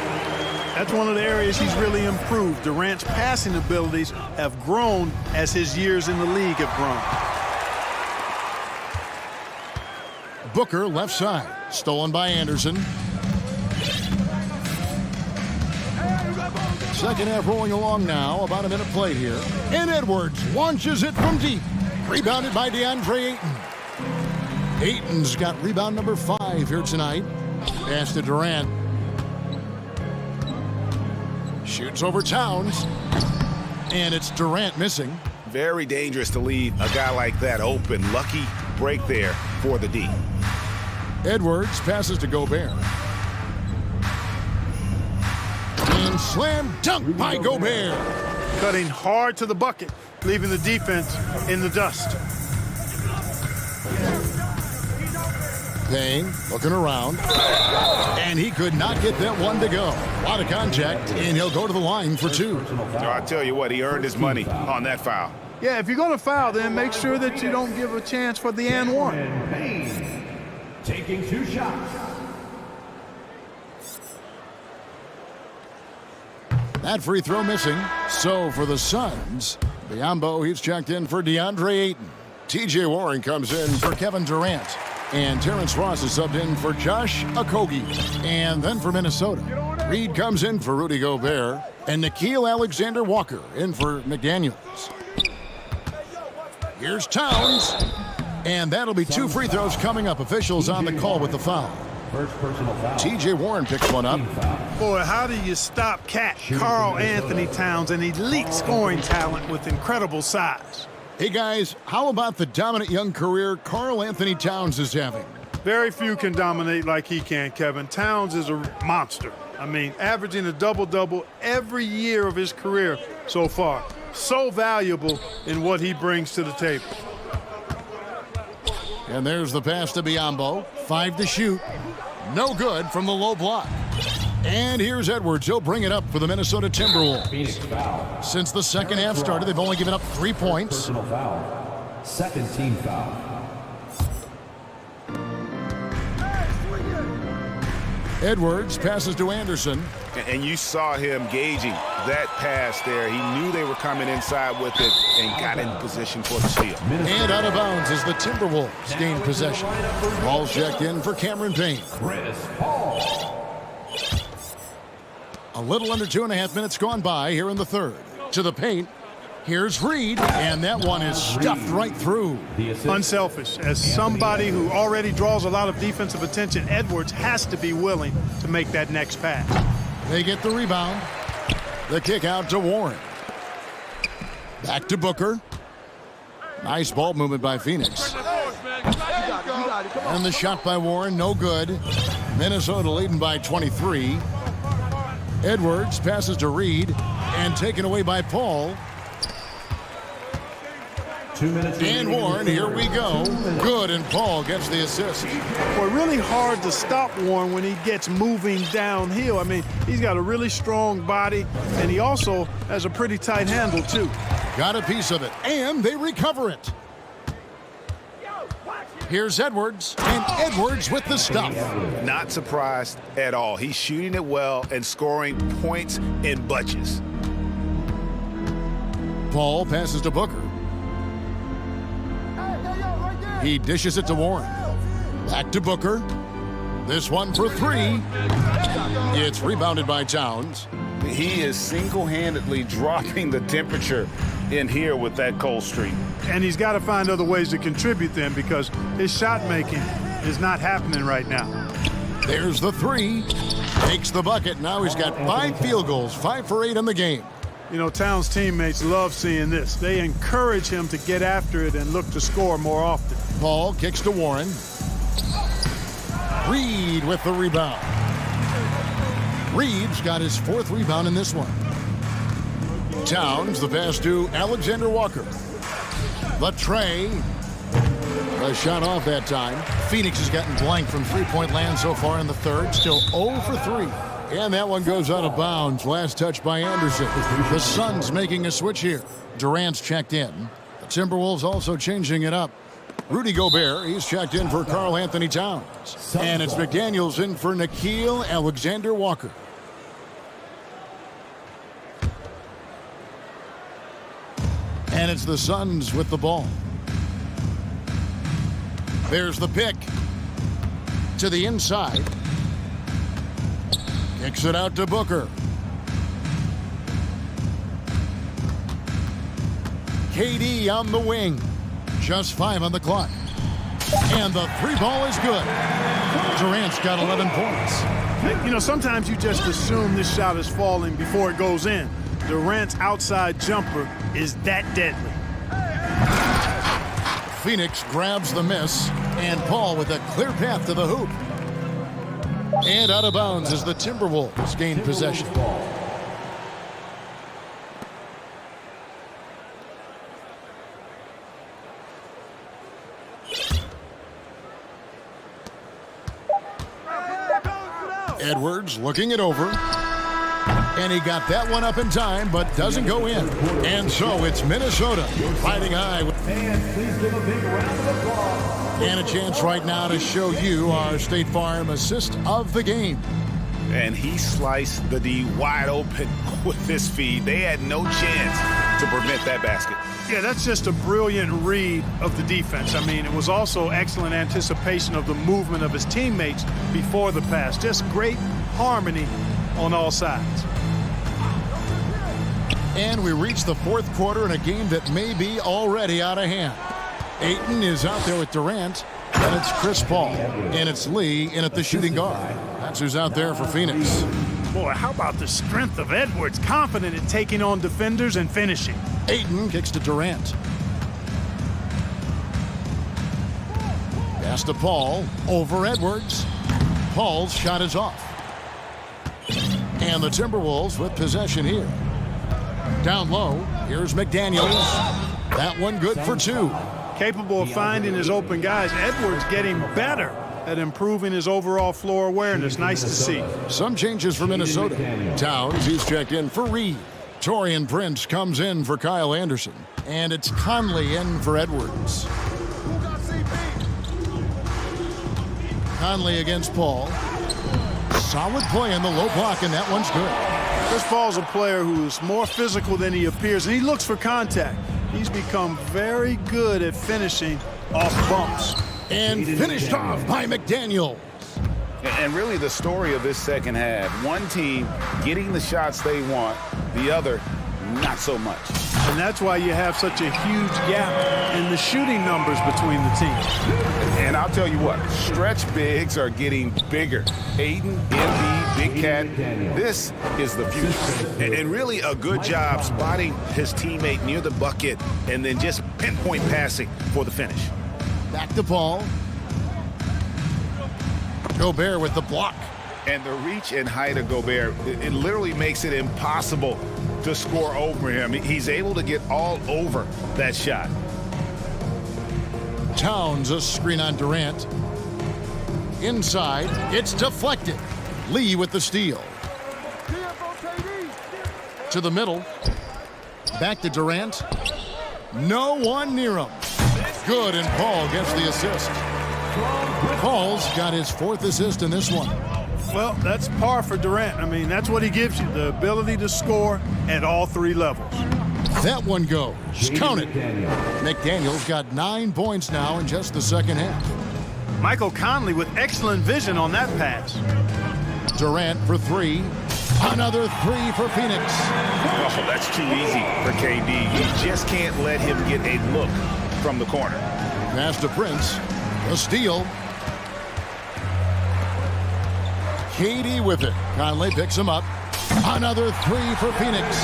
That's one of the areas he's really improved. Durant's passing abilities have grown as his years in the league have grown. Booker left side, stolen by Anderson. Second half rolling along now, about a minute played here. And Edwards launches it from deep. Rebounded by DeAndre Ayton. Ayton's got rebound number 5 here tonight. Pass to Durant. Shoots over Towns. And it's Durant missing. Very dangerous to leave a guy like that open. Lucky break there for the D. Edwards passes to Gobert. And slam dunk by Gobert. Cutting hard to the bucket, leaving the defense in the dust. Payne looking around. And he could not get that one to go. A lot of contact, and he'll go to the line for 2. So I tell you what, he earned his money on that foul. Yeah, if you're going to foul, then make sure that you don't give a chance for the and one. Payne taking 2 shots. That free throw missing. So for the Suns, Biyombo, he's checked in for DeAndre Ayton. TJ Warren comes in for Kevin Durant. And Terrence Ross is subbed in for Josh Okogie. And then for Minnesota, Reed comes in for Rudy Gobert. And Nickeil Alexander-Walker in for McDaniels. Here's Towns. And that'll be 2 free throws coming up. Officials on the call with the foul. First personal foul. TJ Warren picks one up. Boy, how do you stop Cat Karl Anthony Towns, an elite scoring talent with incredible size? Hey guys, how about the dominant young career Karl Anthony Towns is having? Very few can dominate like he can, Kevin. Towns is a monster. I mean, averaging a double-double every year of his career so far. So valuable in what he brings to the table. And there's the pass to Biyombo. 5 to shoot. No good from the low block. And here's Edwards. He'll bring it up for the Minnesota Timberwolves. Since the second half started, they've only given up 3 points. Personal foul. Second team foul. Edwards passes to Anderson. And you saw him gauging that pass there. He knew they were coming inside with it and got in position for the steal. And out of bounds as the Timberwolves gain possession. Ball checked in for Cameron Payne. A little under 2.5 minutes gone by here in the third. To the paint. Here's Reed, and that one is stuffed right through. Unselfish. As somebody who already draws a lot of defensive attention, Edwards has to be willing to make that next pass. They get the rebound. The kick out to Warren. Back to Booker. Nice ball movement by Phoenix. And the shot by Warren, no good. Minnesota leading by 23. Edwards passes to Reed and taken away by Paul. 2 minutes. And Warren, here we go. Good, and Paul gets the assist. Boy, really hard to stop Warren when he gets moving downhill. I mean, he's got a really strong body, and he also has a pretty tight handle, too. Got a piece of it, and they recover it. Here's Edwards, and Edwards with the stuff. Not surprised at all. He's shooting it well and scoring points in bunches. Paul passes to Booker. He dishes it to Warren. Back to Booker. This one for 3. It's rebounded by Towns. He is single-handedly dropping the temperature in here with that cold streak. And he's got to find other ways to contribute then, because his shot making is not happening right now. There's the 3. Takes the bucket. Now he's got 5 field goals, 5 for 8 in the game. You know, Towns' teammates love seeing this. They encourage him to get after it and look to score more often. Paul kicks to Warren. Reed with the rebound. Reed's got his 4th rebound in this one. Towns, the pass to Alexander Walker. The tray. A shot off that time. Phoenix has gotten blank from three-point land so far in the third. Still 0 for 3. And that one goes out of bounds. Last touch by Anderson. The Suns making a switch here. Durant's checked in. The Timberwolves also changing it up. Rudy Gobert, he's checked in for Karl Anthony Towns. And it's McDaniels in for Nickeil Alexander-Walker. And it's the Suns with the ball. There's the pick. To the inside. Kicks it out to Booker. KD on the wing. Just 5 on the clock. And the three ball is good. Durant's got 11 points. You know, sometimes you just assume this shot is falling before it goes in. Durant's outside jumper is that deadly. Phoenix grabs the miss, and Paul with a clear path to the hoop. And out of bounds as the Timberwolves gain possession. Edwards looking it over. And he got that one up in time, but doesn't go in. And so it's Minnesota fighting high. Fans, please give a big round of applause. And a chance right now to show you our State Farm assist of the game. And he sliced the D wide open with his feed. They had no chance to prevent that basket. Yeah, that's just a brilliant read of the defense. I mean, it was also excellent anticipation of the movement of his teammates before the pass. Just great harmony on all sides. And we reach the fourth quarter in a game that may be already out of hand. Ayton is out there with Durant, and it's Chris Paul, and it's Lee in at the shooting guard. That's who's out there for Phoenix. Boy, how about the strength of Edwards, confident in taking on defenders and finishing. Ayton kicks to Durant. Pass to Paul, over Edwards. Paul's shot is off. And the Timberwolves with possession here. Down low, here's McDaniels. That one good for two. Capable of finding his open guys. Edwards getting better at improving his overall floor awareness. Nice to see. Some changes for Minnesota. Towns, he's checked in for Reed. Taurean Prince comes in for Kyle Anderson. And it's Conley in for Edwards. Conley against Paul. Solid play in the low block, and that one's good. Chris Paul's a player who's more physical than he appears, and he looks for contact. He's become very good at finishing off bumps. And finished off by McDaniel. And really the story of this second half, one team getting the shots they want, the other not so much. And that's why you have such a huge gap in the shooting numbers between the teams. And I'll tell you what, stretch bigs are getting bigger. Ayton, Embiid, Big Cat, this is the future. And really a good job spotting his teammate near the bucket and then just pinpoint passing for the finish. Back to Paul. Gobert with the block. And the reach and height of Gobert, it literally makes it impossible to score over him. He's able to get all over that shot. Towns, a screen on Durant. Inside, it's deflected. Lee with the steal. To the middle. Back to Durant. No one near him. Good, and Paul gets the assist. Paul's got his fourth assist in this one. Well, that's par for Durant. I mean, that's what he gives you, the ability to score at all three levels. That one goes. Count it. McDaniel's got 9 points now in just the second half. Michael Conley with excellent vision on that pass. Durant for three. Another three for Phoenix. Oh, that's too easy for KD. You just can't let him get a look from the corner. Pass to Prince. A steal. KD with it. Conley picks him up. Another three for Phoenix.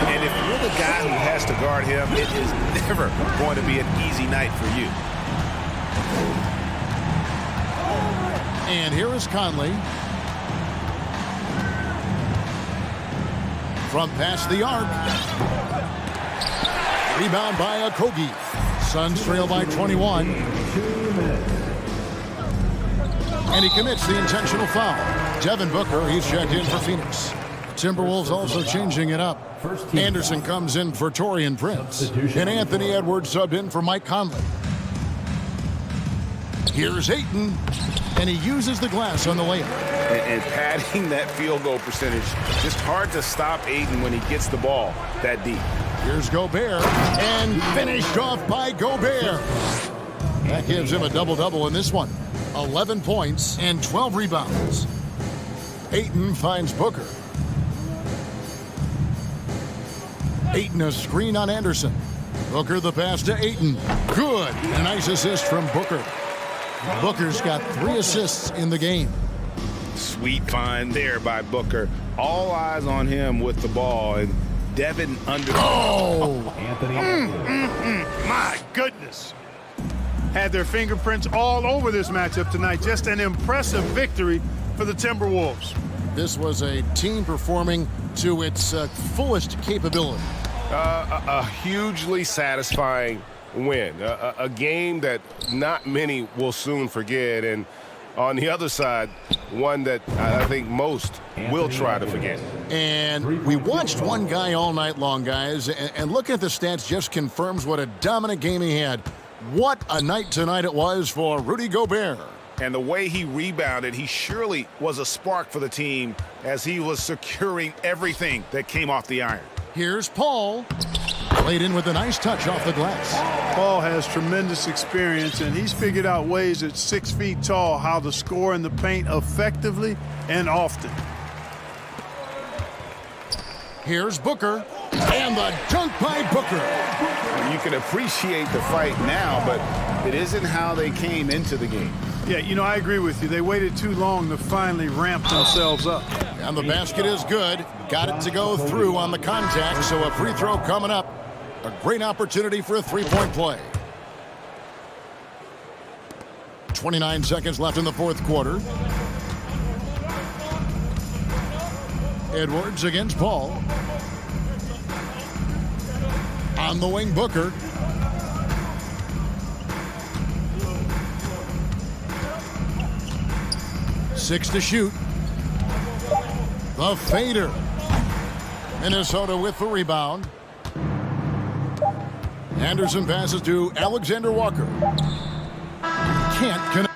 And if you're the guy who has to guard him, it is never going to be an easy night for you. And here is Conley. From past the arc. Rebound by Okogie. Suns trail by 21. And he commits the intentional foul. Devin Booker, he's checked in for Phoenix. Timberwolves also changing it up. Anderson comes in for Taurean Prince. And Anthony Edwards subbed in for Mike Conley. Here's Ayton. And he uses the glass on the layup. And padding that field goal percentage, just hard to stop Ayton when he gets the ball that deep. Here's Gobert. And finished off by Gobert. That gives him a double-double in this one. 11 points and 12 rebounds. Ayton finds Booker. Ayton a screen on Anderson. Booker the pass to Ayton. Good. A nice assist from Booker. Booker's got 3 assists in the game. Sweet find there by Booker. All eyes on him with the ball, and Devin under. Oh! My goodness. Had their fingerprints all over this matchup tonight. Just an impressive victory for the Timberwolves. This was a team performing to its fullest capability. A hugely satisfying win. A game that not many will soon forget, and on the other side, one that I think most will try to forget. And we watched one guy all night long, guys, and looking at the stats just confirms what a dominant game he had. What a night tonight it was for Rudy Gobert. And the way he rebounded, he surely was a spark for the team as he was securing everything that came off the iron. Here's Paul. Played in with a nice touch off the glass. Paul has tremendous experience, and he's figured out ways at 6 feet tall how to score in the paint effectively and often. Here's Booker. And the dunk by Booker. You can appreciate the fight now, but it isn't how they came into the game. Yeah, you know, I agree with you. They waited too long to finally ramp themselves up. And the basket is good. Got it to go through on the contact, so a free throw coming up. A great opportunity for a three-point play. 29 seconds left in the fourth quarter. Edwards against Paul. On the wing, Booker. Six to shoot. The fader. Minnesota with the rebound. Anderson passes to Alexander Walker. Can't connect.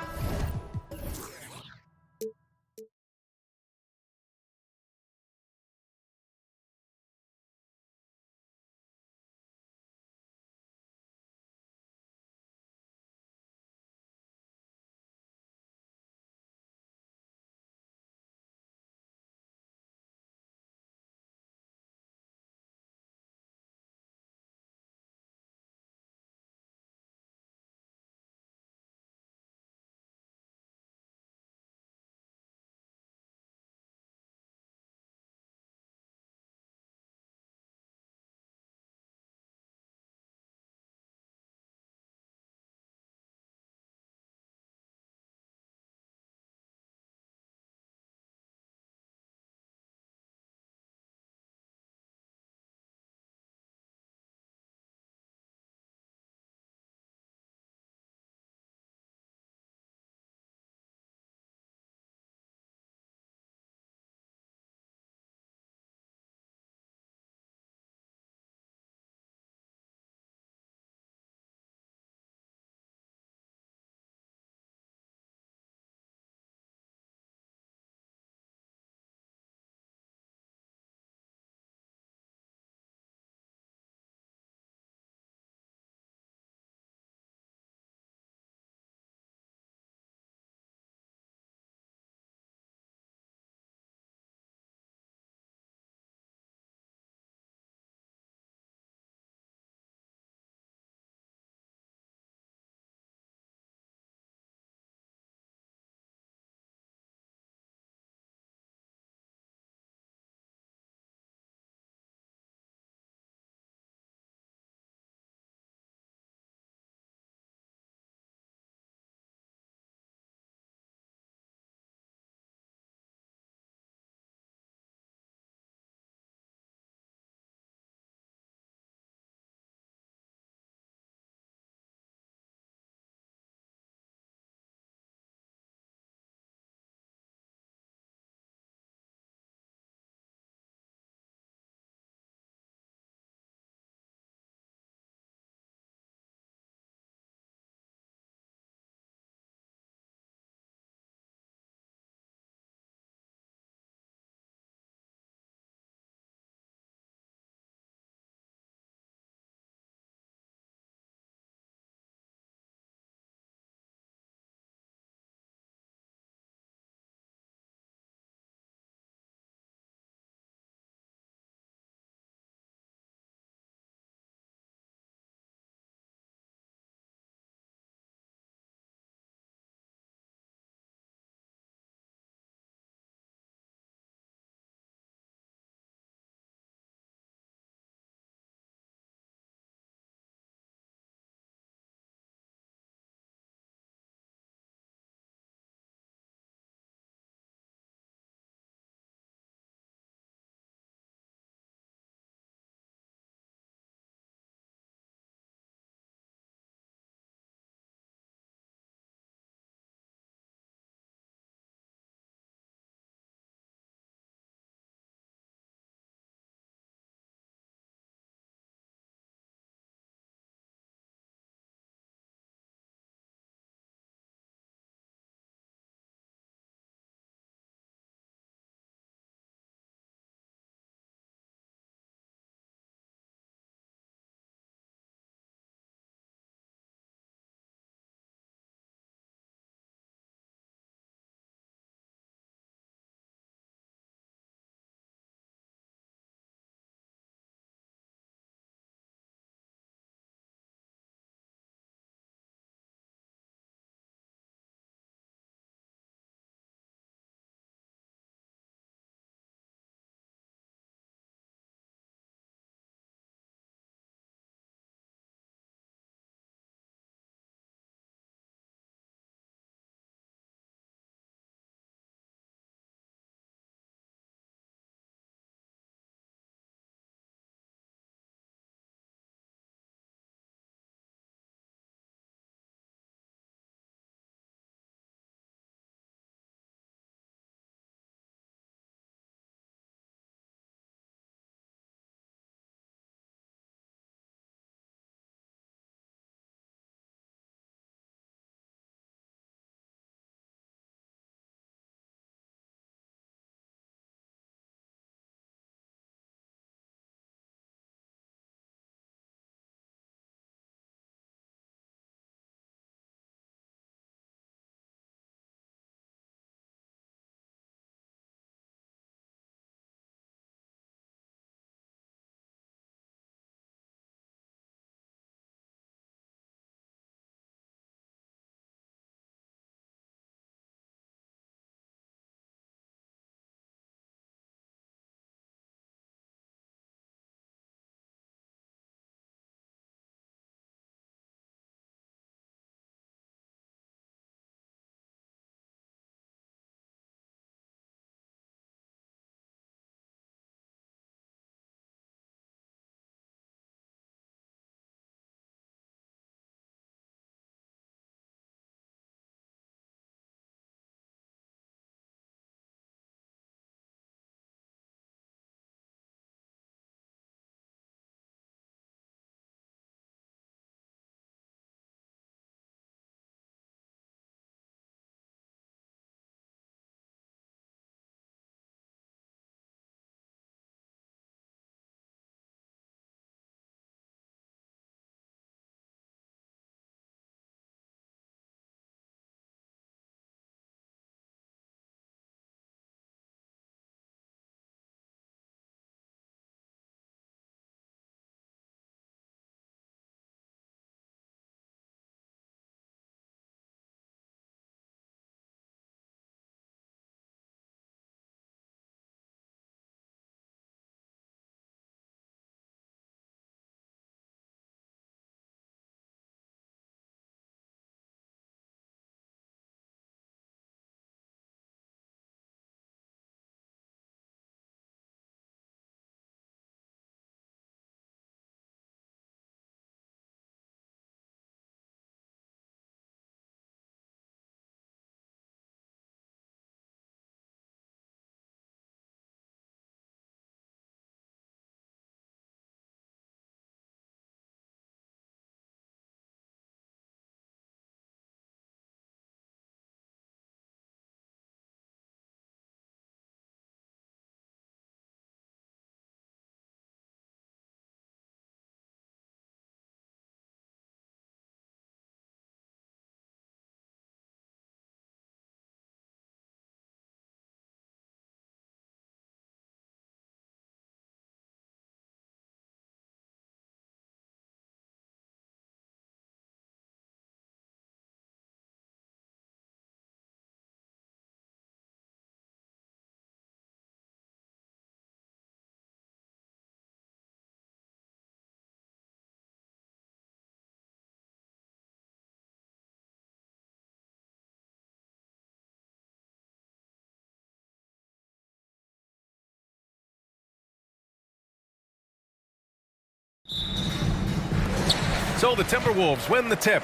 So the Timberwolves win the tip.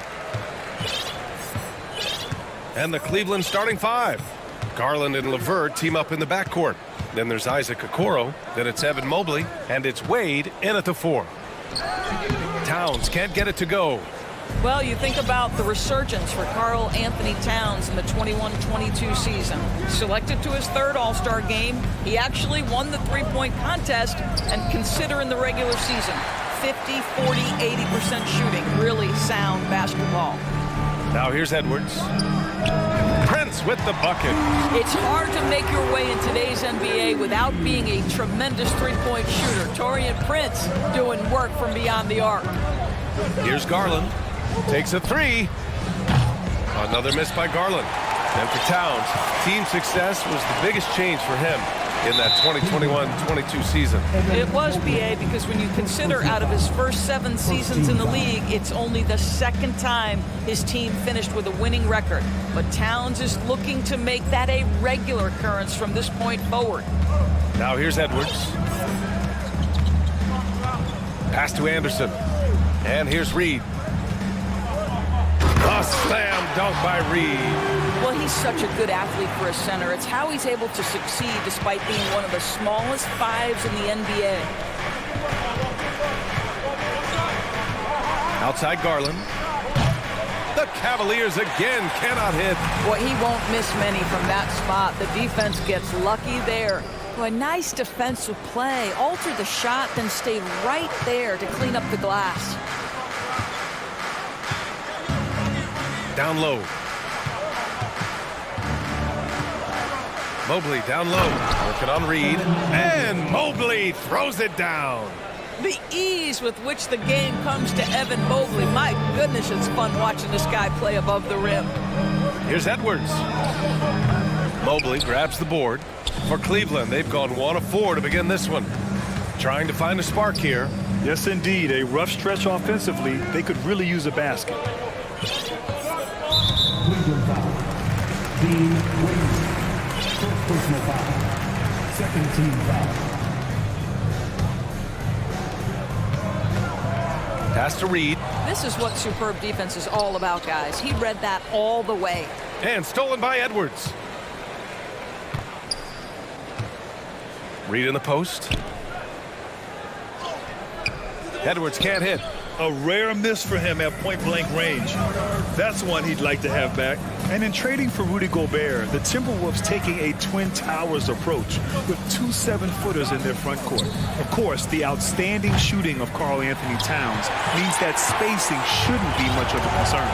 And the Cleveland starting five. Garland and LeVert team up in the backcourt. Then there's Isaac Okoro. Then it's Evan Mobley. And it's Wade in at the 4. Towns can't get it to go. Well, you think about the resurgence for Karl Anthony Towns in the 21-22 season. Selected to his third All-Star game, he actually won the three-point contest, and consider in the regular season, 50, 40, 80% shooting. Really sound basketball. Now here's Edwards. Prince with the bucket. It's hard to make your way in today's NBA without being a tremendous three-point shooter. Taurean Prince doing work from beyond the arc. Here's Garland. Takes a 3. Another miss by Garland. And for Towns, team success was the biggest change for him in that 2021-22 season. It was, BA, because when you consider out of his first 7 seasons in the league, it's only the second time his team finished with a winning record. But Towns is looking to make that a regular occurrence from this point forward. Now here's Edwards. Pass to Anderson. And here's Reed. A slam dunk by Reed. Well, he's such a good athlete for a center. It's how he's able to succeed despite being one of the smallest 5s in the NBA. Outside Garland. The Cavaliers again cannot hit. Boy, he won't miss many from that spot. The defense gets lucky there. Boy, nice defensive play. Alter the shot, then stay right there to clean up the glass. Down low. Mobley down low. Working on Reed. And Mobley throws it down. The ease with which the game comes to Evan Mobley. My goodness, it's fun watching this guy play above the rim. Here's Edwards. Mobley grabs the board. For Cleveland, they've gone 1 of 4 to begin this one. Trying to find a spark here. Yes, indeed. A rough stretch offensively. They could really use a basket. Cleveland foul. Team wins. First personal foul. Second team foul. Pass to Reed. This is what superb defense is all about, guys. He read that all the way. And stolen by Edwards. Reed in the post. Edwards can't hit. A rare miss for him at point-blank range. That's one he'd like to have back. And in trading for Rudy Gobert, the Timberwolves taking a Twin Towers approach with 2 7-footers in their front court. Of course, the outstanding shooting of Karl Anthony Towns means that spacing shouldn't be much of a concern.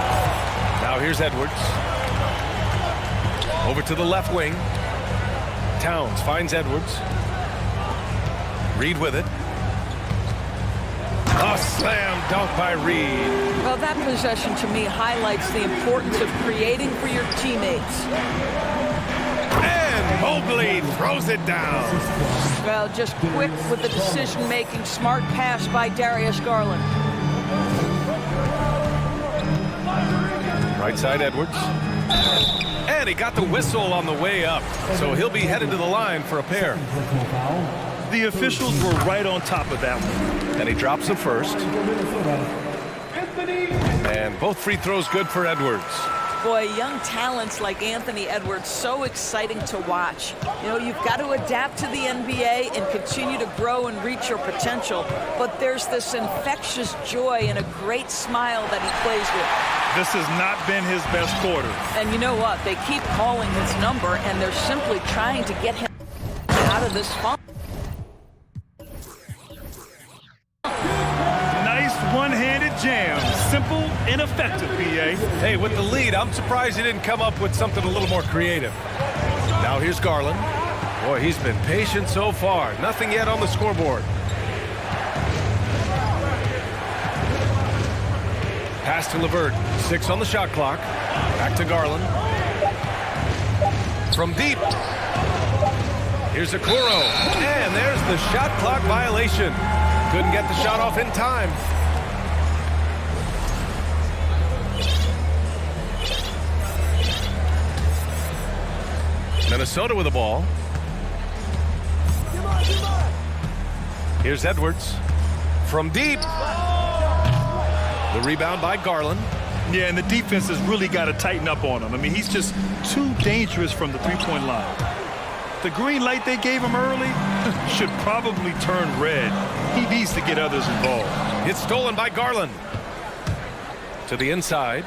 Now here's Edwards. Over to the left wing. Towns finds Edwards. Reed with it. A slam dunk by Reed. Well, that possession to me highlights the importance of creating for your teammates. And Mobley throws it down. Well, just quick with the decision-making, smart pass by Darius Garland. Right side Edwards. And he got the whistle on the way up. So he'll be headed to the line for a pair. The officials were right on top of that one. And he drops the first. And both free throws good for Edwards. Boy, young talents like Anthony Edwards, so exciting to watch. You know, you've got to adapt to the NBA and continue to grow and reach your potential. But there's this infectious joy and a great smile that he plays with. This has not been his best quarter. And you know what? They keep calling his number, and they're simply trying to get him out of this funk. Nice one-handed jam. Simple and effective, BA. Hey, with the lead, I'm surprised he didn't come up with something a little more creative. Now here's Garland. Boy, he's been patient so far. Nothing yet on the scoreboard. Pass to LeVert. 6 on the shot clock. Back to Garland. From deep. Here's Okoro. And there's the shot clock violation. Couldn't get the shot off in time. Minnesota with the ball. Here's Edwards. From deep. The rebound by Garland. Yeah, and the defense has really got to tighten up on him. I mean, he's just too dangerous from the three-point line. The green light they gave him early should probably turn red. He needs to get others involved. It's stolen by Garland. To the inside.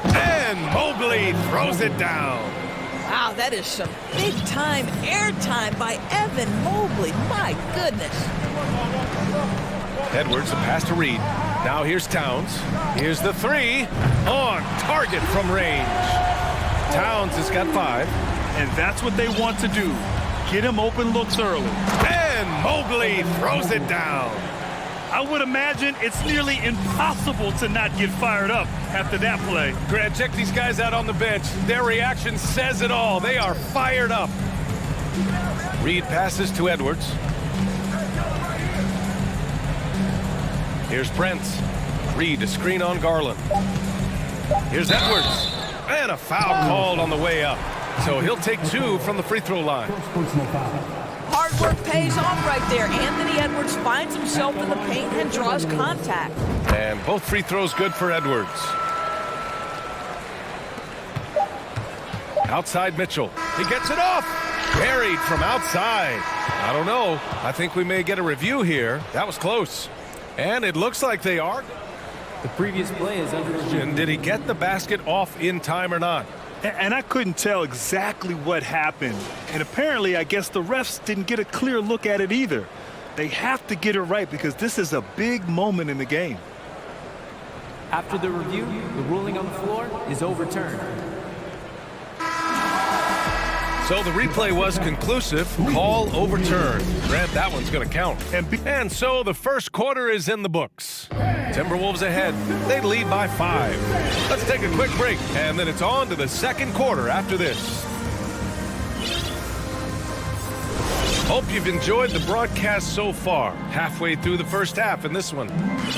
And Mobley throws it down. Wow, that is some big-time airtime by Evan Mobley. My goodness. Edwards, a pass to Reed. Now here's Towns. Here's the three. On target from range. Towns has got 5. And that's what they want to do. Get him open looks early. And Mobley throws it down. I would imagine it's nearly impossible to not get fired up after that play. Grant, check these guys out on the bench. Their reaction says it all. They are fired up. Reed passes to Edwards. Here's Prince. Reed, a screen on Garland. Here's Edwards. And a foul called on the way up. So he'll take 2 from the free throw line. Hard work pays off right there. Anthony Edwards finds himself in the paint and draws contact. And both free throws good for Edwards. Outside Mitchell. He gets it off. Buried from outside. I don't know. I think we may get a review here. That was close. And it looks like they are. The previous play is under review. Did he get the basket off in time or not? And I couldn't tell exactly what happened. And apparently, I guess the refs didn't get a clear look at it either. They have to get it right because this is a big moment in the game. After the review, the ruling on the floor is overturned. So the replay was conclusive. Call overturned. Grant, that one's going to count. And so the first quarter is in the books. Timberwolves ahead. They lead by 5. Let's take a quick break, and then it's on to the second quarter after this. Hope you've enjoyed the broadcast so far. Halfway through the first half in this one.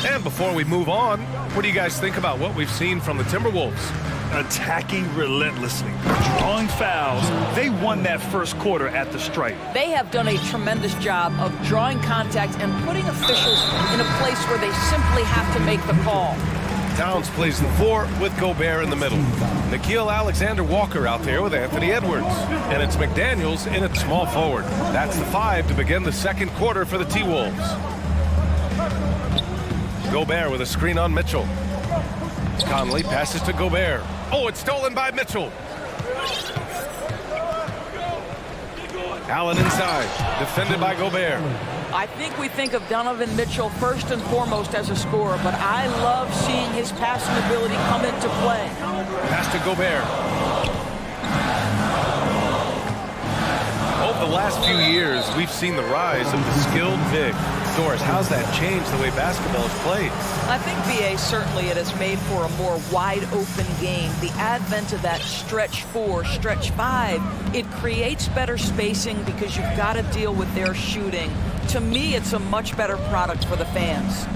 And before we move on, what do you guys think about what we've seen from the Timberwolves? Attacking relentlessly, drawing fouls. They won that first quarter at the stripe. They have done a tremendous job of drawing contact and putting officials in a place where they simply have to make the call. Towns plays the 4 with Gobert in the middle. Nickeil Alexander-Walker out there with Anthony Edwards. And it's McDaniels in at small forward. That's the 5 to begin the second quarter for the T-Wolves. Gobert with a screen on Mitchell. Conley passes to Gobert. Oh, it's stolen by Mitchell. Allen inside, defended by Gobert. I think we think of Donovan Mitchell first and foremost as a scorer, but I love seeing his passing ability come into play. Pass to Gobert. Over the last few years, we've seen the rise of the skilled big. Doris, how's that changed the way basketball is played? I think, BA, certainly it has made for a more wide-open game. The advent of that stretch 4, stretch 5, it creates better spacing because you've got to deal with their shooting. To me, it's a much better product for the fans.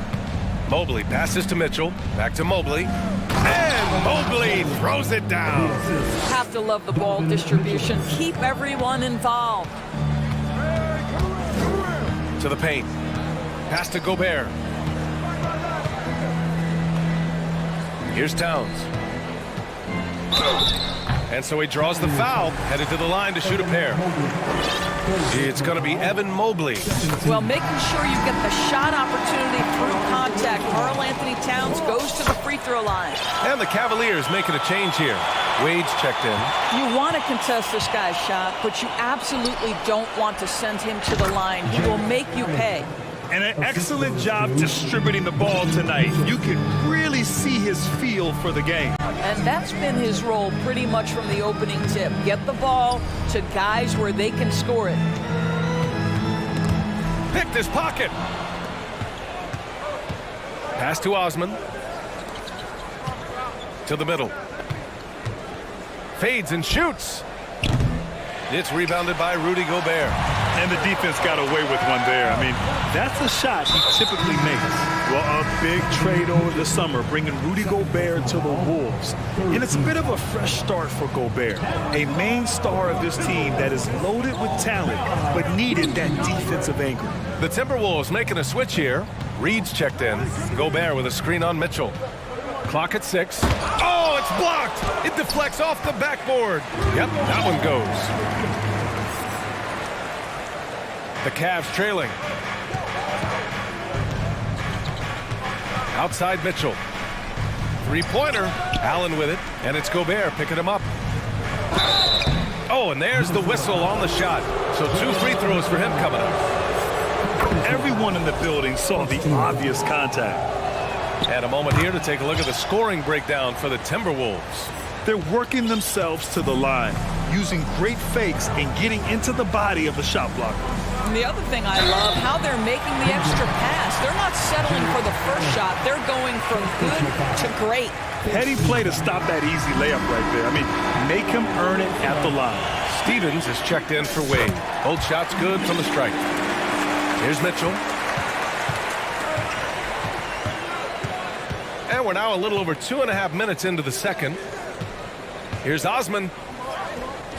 Mobley passes to Mitchell. Back to Mobley. And Mobley throws it down. Have to love the ball distribution. Keep everyone involved. To the paint. Pass to Gobert. Here's Towns. And so he draws the foul, headed to the line to shoot a pair. It's going to be Evan Mobley. Well, making sure you get the shot opportunity through contact. Karl Anthony Towns goes to the free throw line. And the Cavaliers making a change here. Wade's checked in. You want to contest this guy's shot, but you absolutely don't want to send him to the line. He will make you pay. And an excellent job distributing the ball tonight. You can really see his feel for the game. And that's been his role pretty much from the opening tip. Get the ball to guys where they can score it. Picked his pocket. Pass to Osman. To the middle. Fades and shoots. It's rebounded by Rudy Gobert. And the defense got away with one there. I mean, that's a shot he typically makes. Well, a big trade over the summer, bringing Rudy Gobert to the Wolves. And it's a bit of a fresh start for Gobert, a main star of this team that is loaded with talent, but needed that defensive anchor. The Timberwolves making a switch here. Reed's checked in. Gobert with a screen on Mitchell. Clock at 6. Oh, it's blocked. It deflects off the backboard. Yep, that one goes. The Cavs trailing. Outside Mitchell. Three-pointer. Allen with it, and it's Gobert picking him up. Oh, and there's the whistle on the shot. So 2 free throws for him coming up. Everyone in the building saw the obvious contact. And a moment here to take a look at the scoring breakdown for the Timberwolves. They're working themselves to the line, using great fakes and getting into the body of the shot blocker. And the other thing I love, how they're making the extra pass. They're not settling for the first shot. They're going from good to great. Heady play to stop that easy layup right there. I mean, make him earn it at the line. Stevens is checked in for Wade. Both shots good from the strike. Here's Mitchell. And we're now a little over 2.5 minutes into the second. Here's Osman.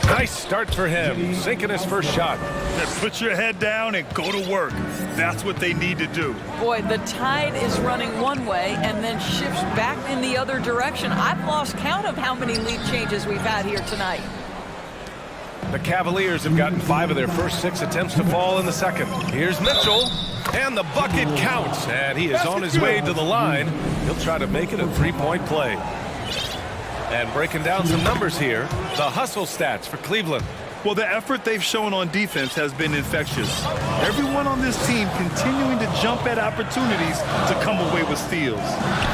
Nice start for him, sinking his first shot. Put your head down and go to work. That's what they need to do. Boy, the tide is running one way and then shifts back in the other direction. I've lost count of how many lead changes we've had here tonight. The Cavaliers have gotten 5 of their first 6 attempts to fall in the second. Here's Mitchell, and the bucket counts, and he is on his way to the line. He'll try to make it a 3-point play. And breaking down some numbers here, the hustle stats for Cleveland. Well, the effort they've shown on defense has been infectious. Everyone on this team continuing to jump at opportunities to come away with steals.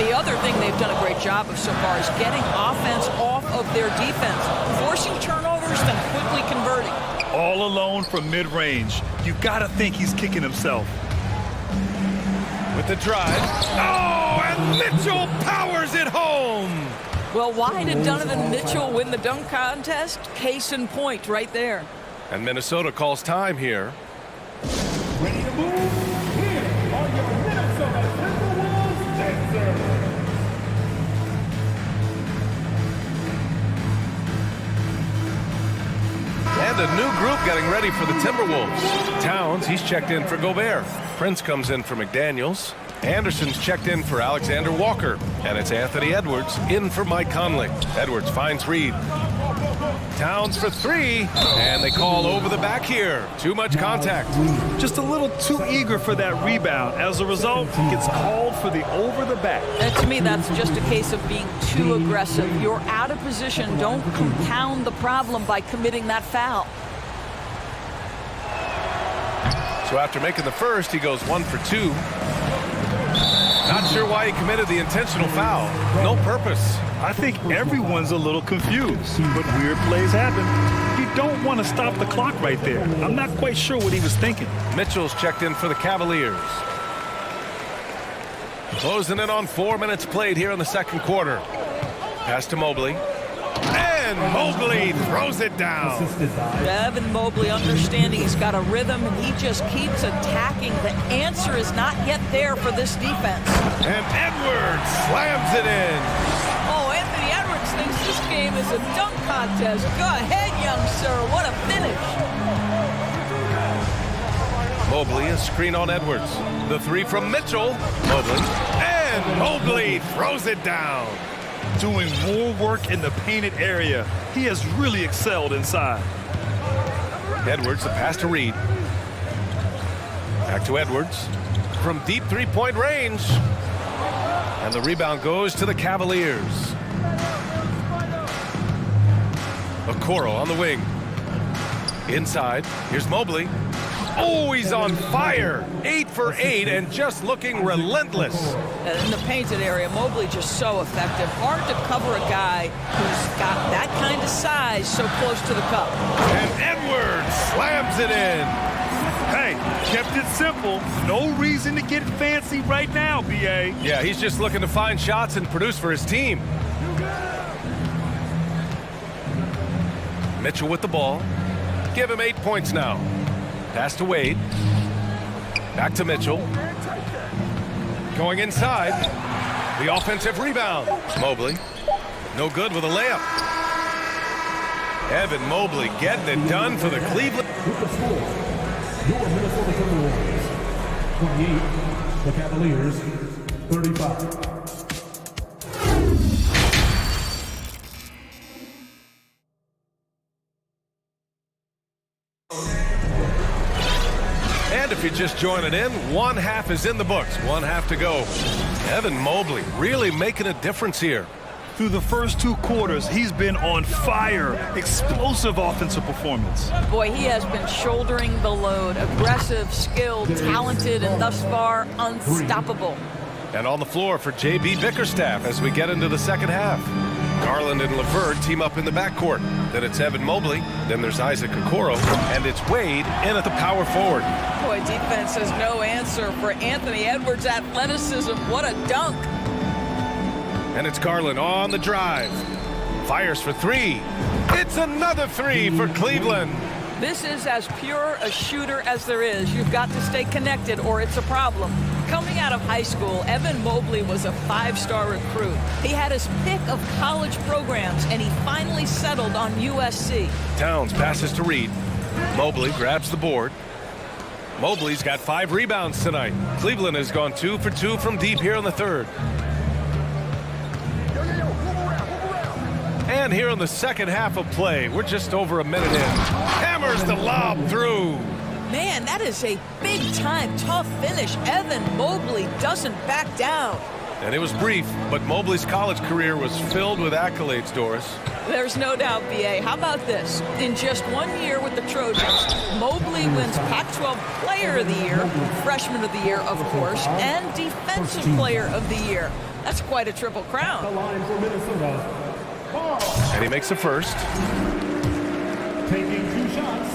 The other thing they've done a great job of so far is getting offense off of their defense, forcing turnovers, then quickly converting. All alone from mid-range. You gotta think he's kicking himself. With the drive. Oh, and Mitchell powers it home. Well, why did Donovan Mitchell win the dunk contest? Case in point right there. And Minnesota calls time here. Ready to move? Here are your Minnesota Timberwolves dancers. And a new group getting ready for the Timberwolves. Towns, he's checked in for Gobert. Prince comes in for McDaniels. Anderson's checked in for Alexander Walker. And it's Anthony Edwards in for Mike Conley. Edwards finds Reed. Towns for 3. And they call over the back here. Too much contact. Just a little too eager for that rebound. As a result, he gets called for the over the back. And to me, that's just a case of being too aggressive. You're out of position. Don't compound the problem by committing that foul. So after making the first, he goes 1 for 2. Not sure why he committed the intentional foul. No purpose. I think everyone's a little confused, but weird plays happen. You don't want to stop the clock right there. I'm not quite sure what he was thinking. Mitchell's checked in for the Cavaliers. Closing in on 4 minutes played here in the second quarter. Pass to Mobley. And Mobley throws it down. Evan Mobley understanding he's got a rhythm and he just keeps attacking. The answer is not yet there for this defense. And Edwards slams it in. Oh, Anthony Edwards thinks this game is a dunk contest. Go ahead, young sir. What a finish. Mobley, a screen on Edwards. The 3 from Mitchell. Mobley. And Mobley throws it down. Doing more work in the painted area. He has really excelled inside. Edwards, the pass to Reed. Back to Edwards. From deep 3-point range. And the rebound goes to the Cavaliers. Okoro on the wing. Inside. Here's Mobley. Oh, he's on fire. 8 for 8 and just looking relentless. In the painted area, Mobley just so effective. Hard to cover a guy who's got that kind of size so close to the cup. And Edwards slams it in. Hey, kept it simple. No reason to get fancy right now, B.A. Yeah, he's just looking to find shots and produce for his team. Mitchell with the ball. Give him 8 points now. Pass to Wade. Back to Mitchell. Going inside. The offensive rebound. Mobley. No good with a layup. Evan Mobley getting it done for the Cleveland. With the score, your Minnesota Timberwolves 28, the Cavaliers 35. if you're just joining in, one half is in the books, one half to go. Evan Mobley really making a difference here. Through the first 2 quarters, he's been on fire. Explosive offensive performance. Boy, he has been shouldering the load. Aggressive, skilled, talented, and thus far, unstoppable. And on the floor for J.B. Bickerstaff as we get into the second half. Garland and LeVert team up in the backcourt. Then it's Evan Mobley. Then there's Isaac Okoro. And it's Wade in at the power forward. Boy, defense has no answer for Anthony Edwards' athleticism. What a dunk. And it's Garland on the drive. Fires for 3. It's another 3 for Cleveland. This is as pure a shooter as there is. You've got to stay connected or it's a problem. Coming out of high school, Evan Mobley was a 5-star recruit. He had his pick of college programs, and he finally settled on USC. Towns passes to Reed. Mobley grabs the board. Mobley's got 5 rebounds tonight. Cleveland has gone 2 for 2 from deep here in the third. And here in the second half of play, we're just over a minute in. Hammers the lob through. Man, that is a big-time, tough finish. Evan Mobley doesn't back down. And it was brief, but Mobley's college career was filled with accolades, Doris. There's no doubt, B.A. How about this? In just 1 year with the Trojans, Mobley wins Pac-12 Player of the Year, Freshman of the Year, of course, and Defensive Player of the Year. That's quite a triple crown. And he makes the first. Taking 2 shots.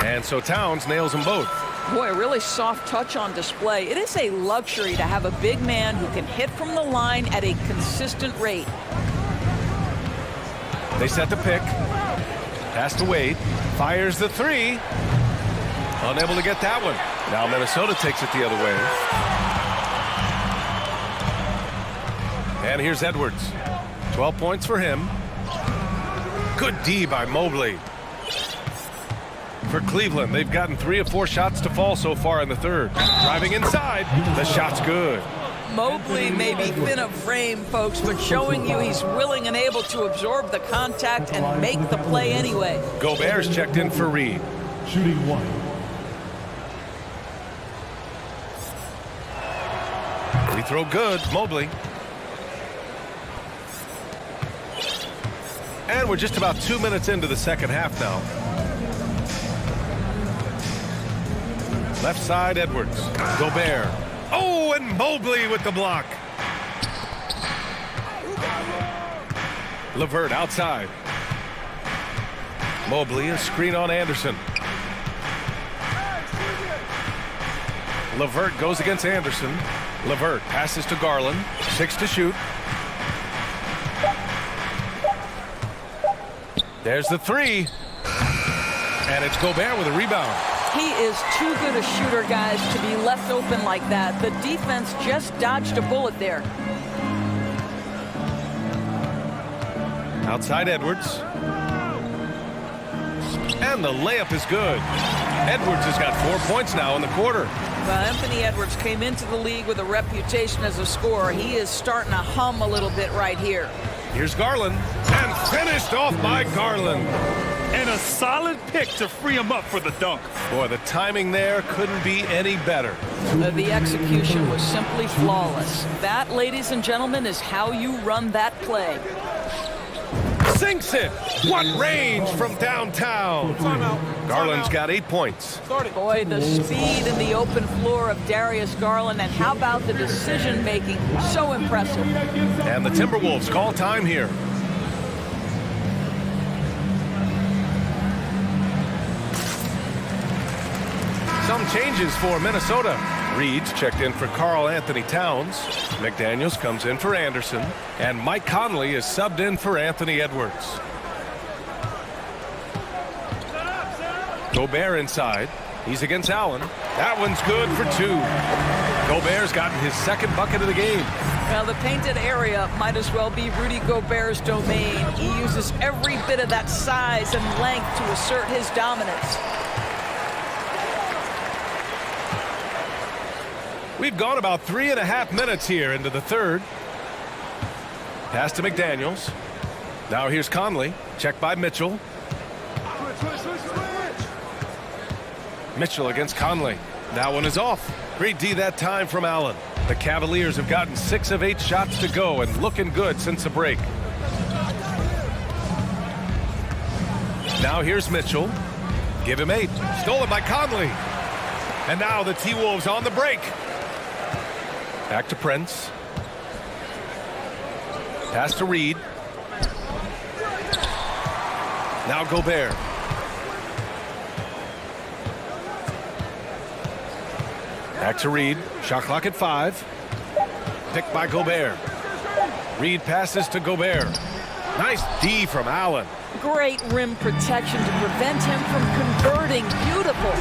And so Towns nails them both. Boy, a really soft touch on display. It is a luxury to have a big man who can hit from the line at a consistent rate. They set the pick. Pass to Wade. Fires the 3. Unable to get that one. Now Minnesota takes it the other way. And here's Edwards. 12 points for him. Good D by Mobley. For Cleveland, they've gotten 3 of 4 shots to fall so far in the third. Driving inside, the shot's good. Mobley may be thin of frame, folks, but showing you he's willing and able to absorb the contact and make the play anyway. Gobert's checked in for Reed. Shooting 1. Free throw good, Mobley. And we're just about 2 minutes into the second half now. Left side, Edwards. Gobert. Oh, and Mobley with the block. LeVert outside. Mobley, a screen on Anderson. LeVert goes against Anderson. LeVert passes to Garland. 6 to shoot. There's the 3. And it's Gobert with a rebound. He is too good a shooter, guys, to be left open like that. The defense just dodged a bullet there. Outside Edwards. And the layup is good. Edwards has got 4 points now in the quarter. Well, Anthony Edwards came into the league with a reputation as a scorer. He is starting to hum a little bit right here. Here's Garland. And finished off by Garland. And a solid pick to free him up for the dunk. Boy, the timing there couldn't be any better. The execution was simply flawless. That, ladies and gentlemen, is how you run that play. Sinks it. What range from downtown. Garland's got 8 points. Boy, the speed and the open floor of Darius Garland, and how about the decision-making? So impressive. And the Timberwolves call time here. Some changes for Minnesota. Reed's checked in for Karl Anthony Towns. McDaniels comes in for Anderson. And Mike Conley is subbed in for Anthony Edwards. Gobert inside. He's against Allen. That one's good for 2. Gobert's gotten his 2nd bucket of the game. Well, the painted area might as well be Rudy Gobert's domain. He uses every bit of that size and length to assert his dominance. We've gone about 3.5 minutes here into the third. Pass to McDaniels. Now here's Conley. Checked by Mitchell. Mitchell against Conley. That one is off. Great D that time from Allen. The Cavaliers have gotten 6 of 8 shots to go and looking good since the break. Now here's Mitchell. Give him 8. Stolen by Conley. And now the T-Wolves on the break. Back to Prince. Pass to Reed. Now Gobert. Back to Reed. Shot clock at 5. Picked by Gobert. Reed passes to Gobert. Nice D from Allen. Great rim protection to prevent him from converting. Beautiful.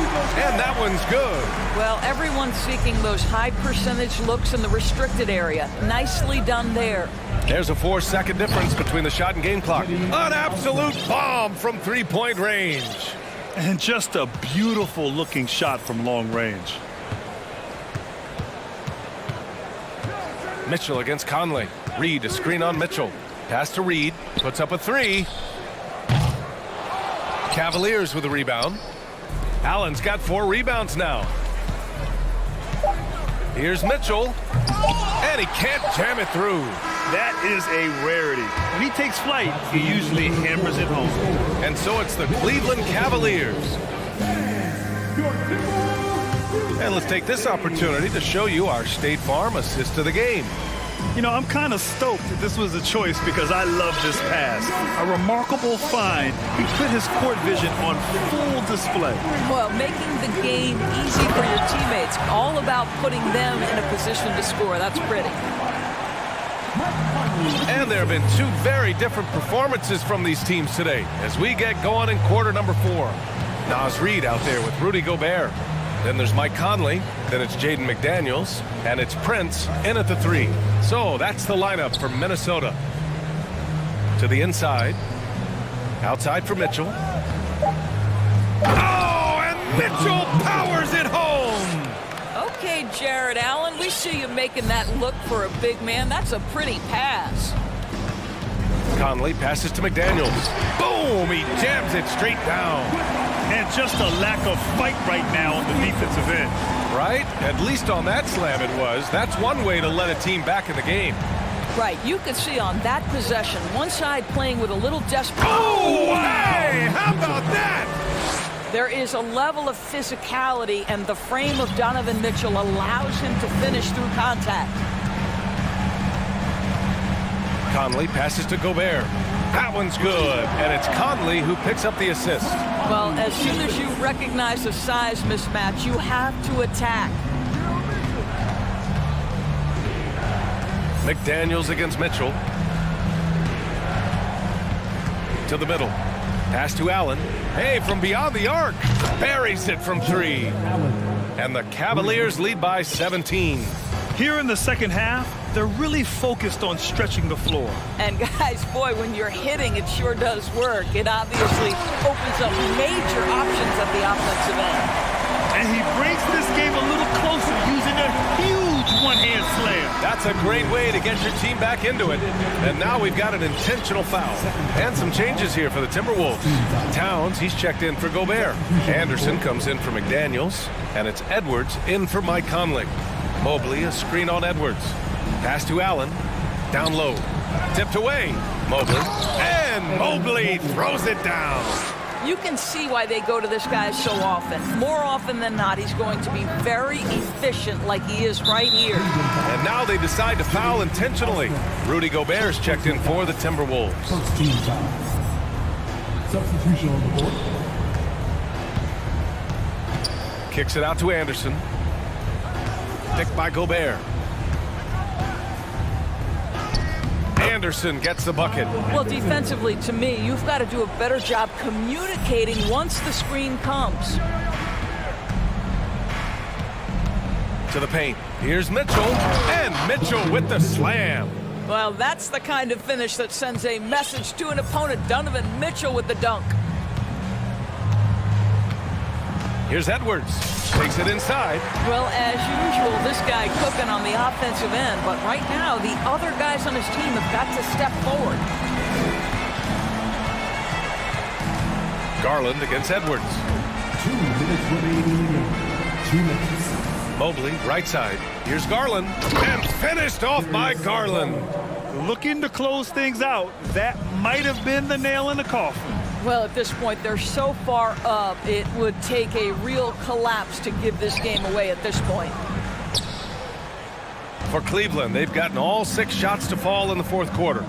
And that one's good. Well, everyone's seeking those high percentage looks in the restricted area. Nicely done there. There's a 4-second difference between the shot and game clock. An absolute bomb from three-point range. And just a beautiful looking shot from long range. Mitchell against Conley. Reed, a screen on Mitchell. Pass to Reed. Puts up a 3. Cavaliers with a rebound. Allen's got 4 rebounds now. Here's Mitchell. And he can't jam it through. That is a rarity. When he takes flight, he usually hammers it home. And so it's the Cleveland Cavaliers. And let's take this opportunity to show you our State Farm assist of the game. You know, I'm kind of stoked that this was a choice because I love this pass. A remarkable find. He put his court vision on full display. Well, making the game easy for your teammates. All about putting them in a position to score. That's pretty. And there have been 2 very different performances from these teams today as we get going in quarter number 4. Naz Reid out there with Rudy Gobert. Then there's Mike Conley. Then it's Jaden McDaniels. And it's Prince in at the 3. So that's the lineup for Minnesota. To the inside. Outside for Mitchell. Oh, and Mitchell powers it home! Okay, Jared Allen, we see you making that look for a big man. That's a pretty pass. Conley passes to McDaniels. Boom! He jams it straight down. And just a lack of fight right now on the defensive end. Right? At least on that slam it was. That's one way to let a team back in the game. Right. You could see on that possession, one side playing with a little desperate. Oh, hey! How about that? There is a level of physicality, and the frame of Donovan Mitchell allows him to finish through contact. Conley passes to Gobert. That one's good, and it's Conley who picks up the assist. Well, as soon as you recognize a size mismatch, you have to attack. McDaniels against Mitchell. To the middle. Pass to Allen. Hey, from beyond the arc. Buries it from 3. And the Cavaliers lead by 17. Here in the second half, they're really focused on stretching the floor. And guys, boy, when you're hitting, it sure does work. It obviously opens up major options at the offensive end. And he brings this game a little closer using a huge one-hand slam. That's a great way to get your team back into it. And now we've got an intentional foul. And some changes here for the Timberwolves. Towns, he's checked in for Gobert. Anderson comes in for McDaniels. And it's Edwards in for Mike Conley. Mobley, a screen on Edwards. Pass to Allen. Down low. Tipped away. Mobley. And Mobley throws it down. You can see why they go to this guy so often. More often than not, he's going to be very efficient like he is right here. And now they decide to foul intentionally. Rudy Gobert's checked in for the Timberwolves. First team foul. Substitution on the board. Kicks it out to Anderson. Picked by Gobert. Anderson gets the bucket. Well, defensively, to me, you've got to do a better job communicating once the screen comes. To the paint. Here's Mitchell. And Mitchell with the slam. Well, that's the kind of finish that sends a message to an opponent. Donovan Mitchell with the dunk. Here's Edwards. Takes it inside. Well, as usual, this guy cooking on the offensive end. But right now, the other guys on his team have got to step forward. Garland against Edwards. minutes remaining. 2 minutes. Mobley, right side. Here's Garland. And finished off by Garland. Looking to close things out. That might have been the nail in the coffin. Well, at this point, they're so far up, it would take a real collapse to give this game away at this point. For Cleveland, they've gotten all 6 shots to fall in the fourth quarter.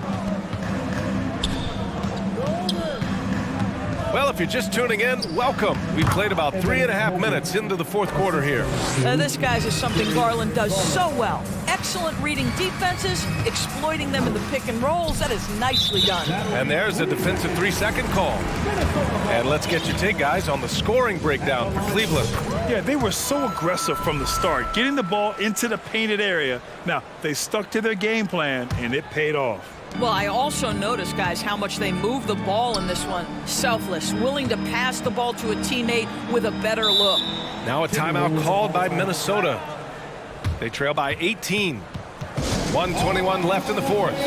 Well, if you're just tuning in, welcome. We've played about 3.5 minutes into the fourth quarter here. This, guys, is something Garland does so well. Excellent reading defenses, exploiting them in the pick and rolls. That is nicely done. And there's a defensive 3-second call. And let's get your take, guys, on the scoring breakdown for Cleveland. Yeah, they were so aggressive from the start, getting the ball into the painted area. Now, they stuck to their game plan, and it paid off. Well, I also noticed, guys, how much they move the ball in this one. Selfless, willing to pass the ball to a teammate with a better look. Now a timeout called by Minnesota. They trail by 18. 1:21 left in the fourth.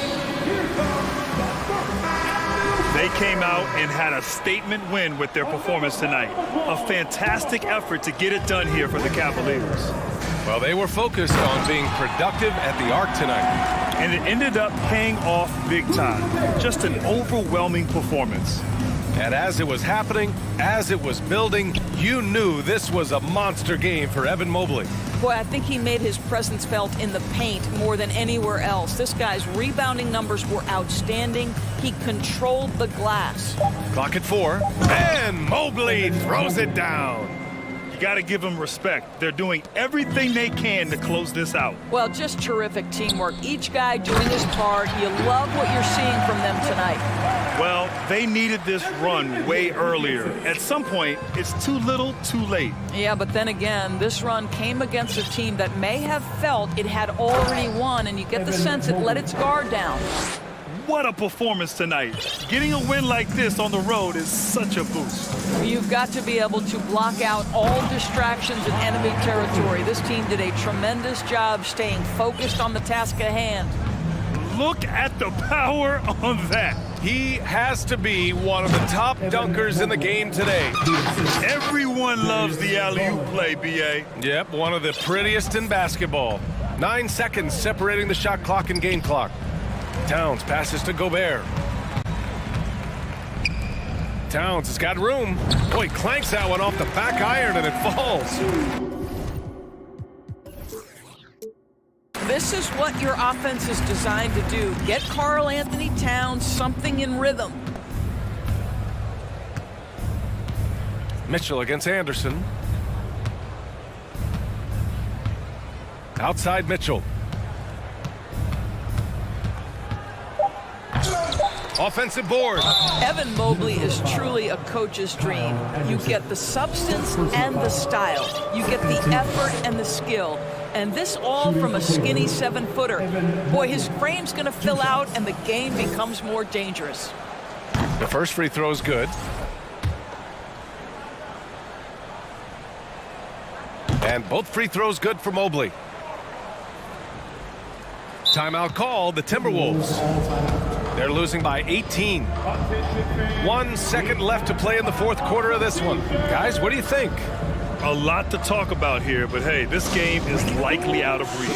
They came out and had a statement win with their performance tonight. A fantastic effort to get it done here for the Cavaliers. Well, they were focused on being productive at the arc tonight. And it ended up paying off big time. Just an overwhelming performance. And as it was happening, as it was building, you knew this was a monster game for Evan Mobley. Boy, I think he made his presence felt in the paint more than anywhere else. This guy's rebounding numbers were outstanding. He controlled the glass. Clock at 4. And Mobley throws it down. You got to give them respect. They're doing everything they can to close this out. Well, just terrific teamwork. Each guy doing his part. You love what you're seeing from them tonight. Well, they needed this run way earlier. At some point, it's too little, too late. Yeah, but then again, this run came against a team that may have felt it had already won, and you get the sense it let its guard down. What a performance tonight. Getting a win like this on the road is such a boost. You've got to be able to block out all distractions in enemy territory. This team did a tremendous job staying focused on the task at hand. Look at the power on that. He has to be one of the top dunkers in the game today. Everyone loves the alley-oop play, B.A. Yep, one of the prettiest in basketball. 9 seconds separating the shot clock and game clock. Towns passes to Gobert. Towns has got room. Boy, clanks that one off the back iron and it falls. This is what your offense is designed to do. Get Karl Anthony Towns something in rhythm. Mitchell against Anderson. Outside Mitchell. Offensive board. Evan Mobley is truly a coach's dream. You get the substance and the style. You get the effort and the skill. And this all from a skinny 7-footer. Boy, his frame's going to fill out and the game becomes more dangerous. The first free throw is good. And both free throws good for Mobley. Timeout called, the Timberwolves. They're losing by 18. 1 second left to play in the fourth quarter of this one. Guys, what do you think? A lot to talk about here, but hey, this game is likely out of reach.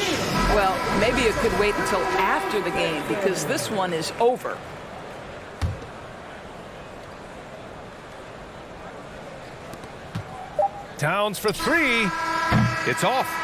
Well, maybe it could wait until after the game because this one is over. Towns for 3. It's off.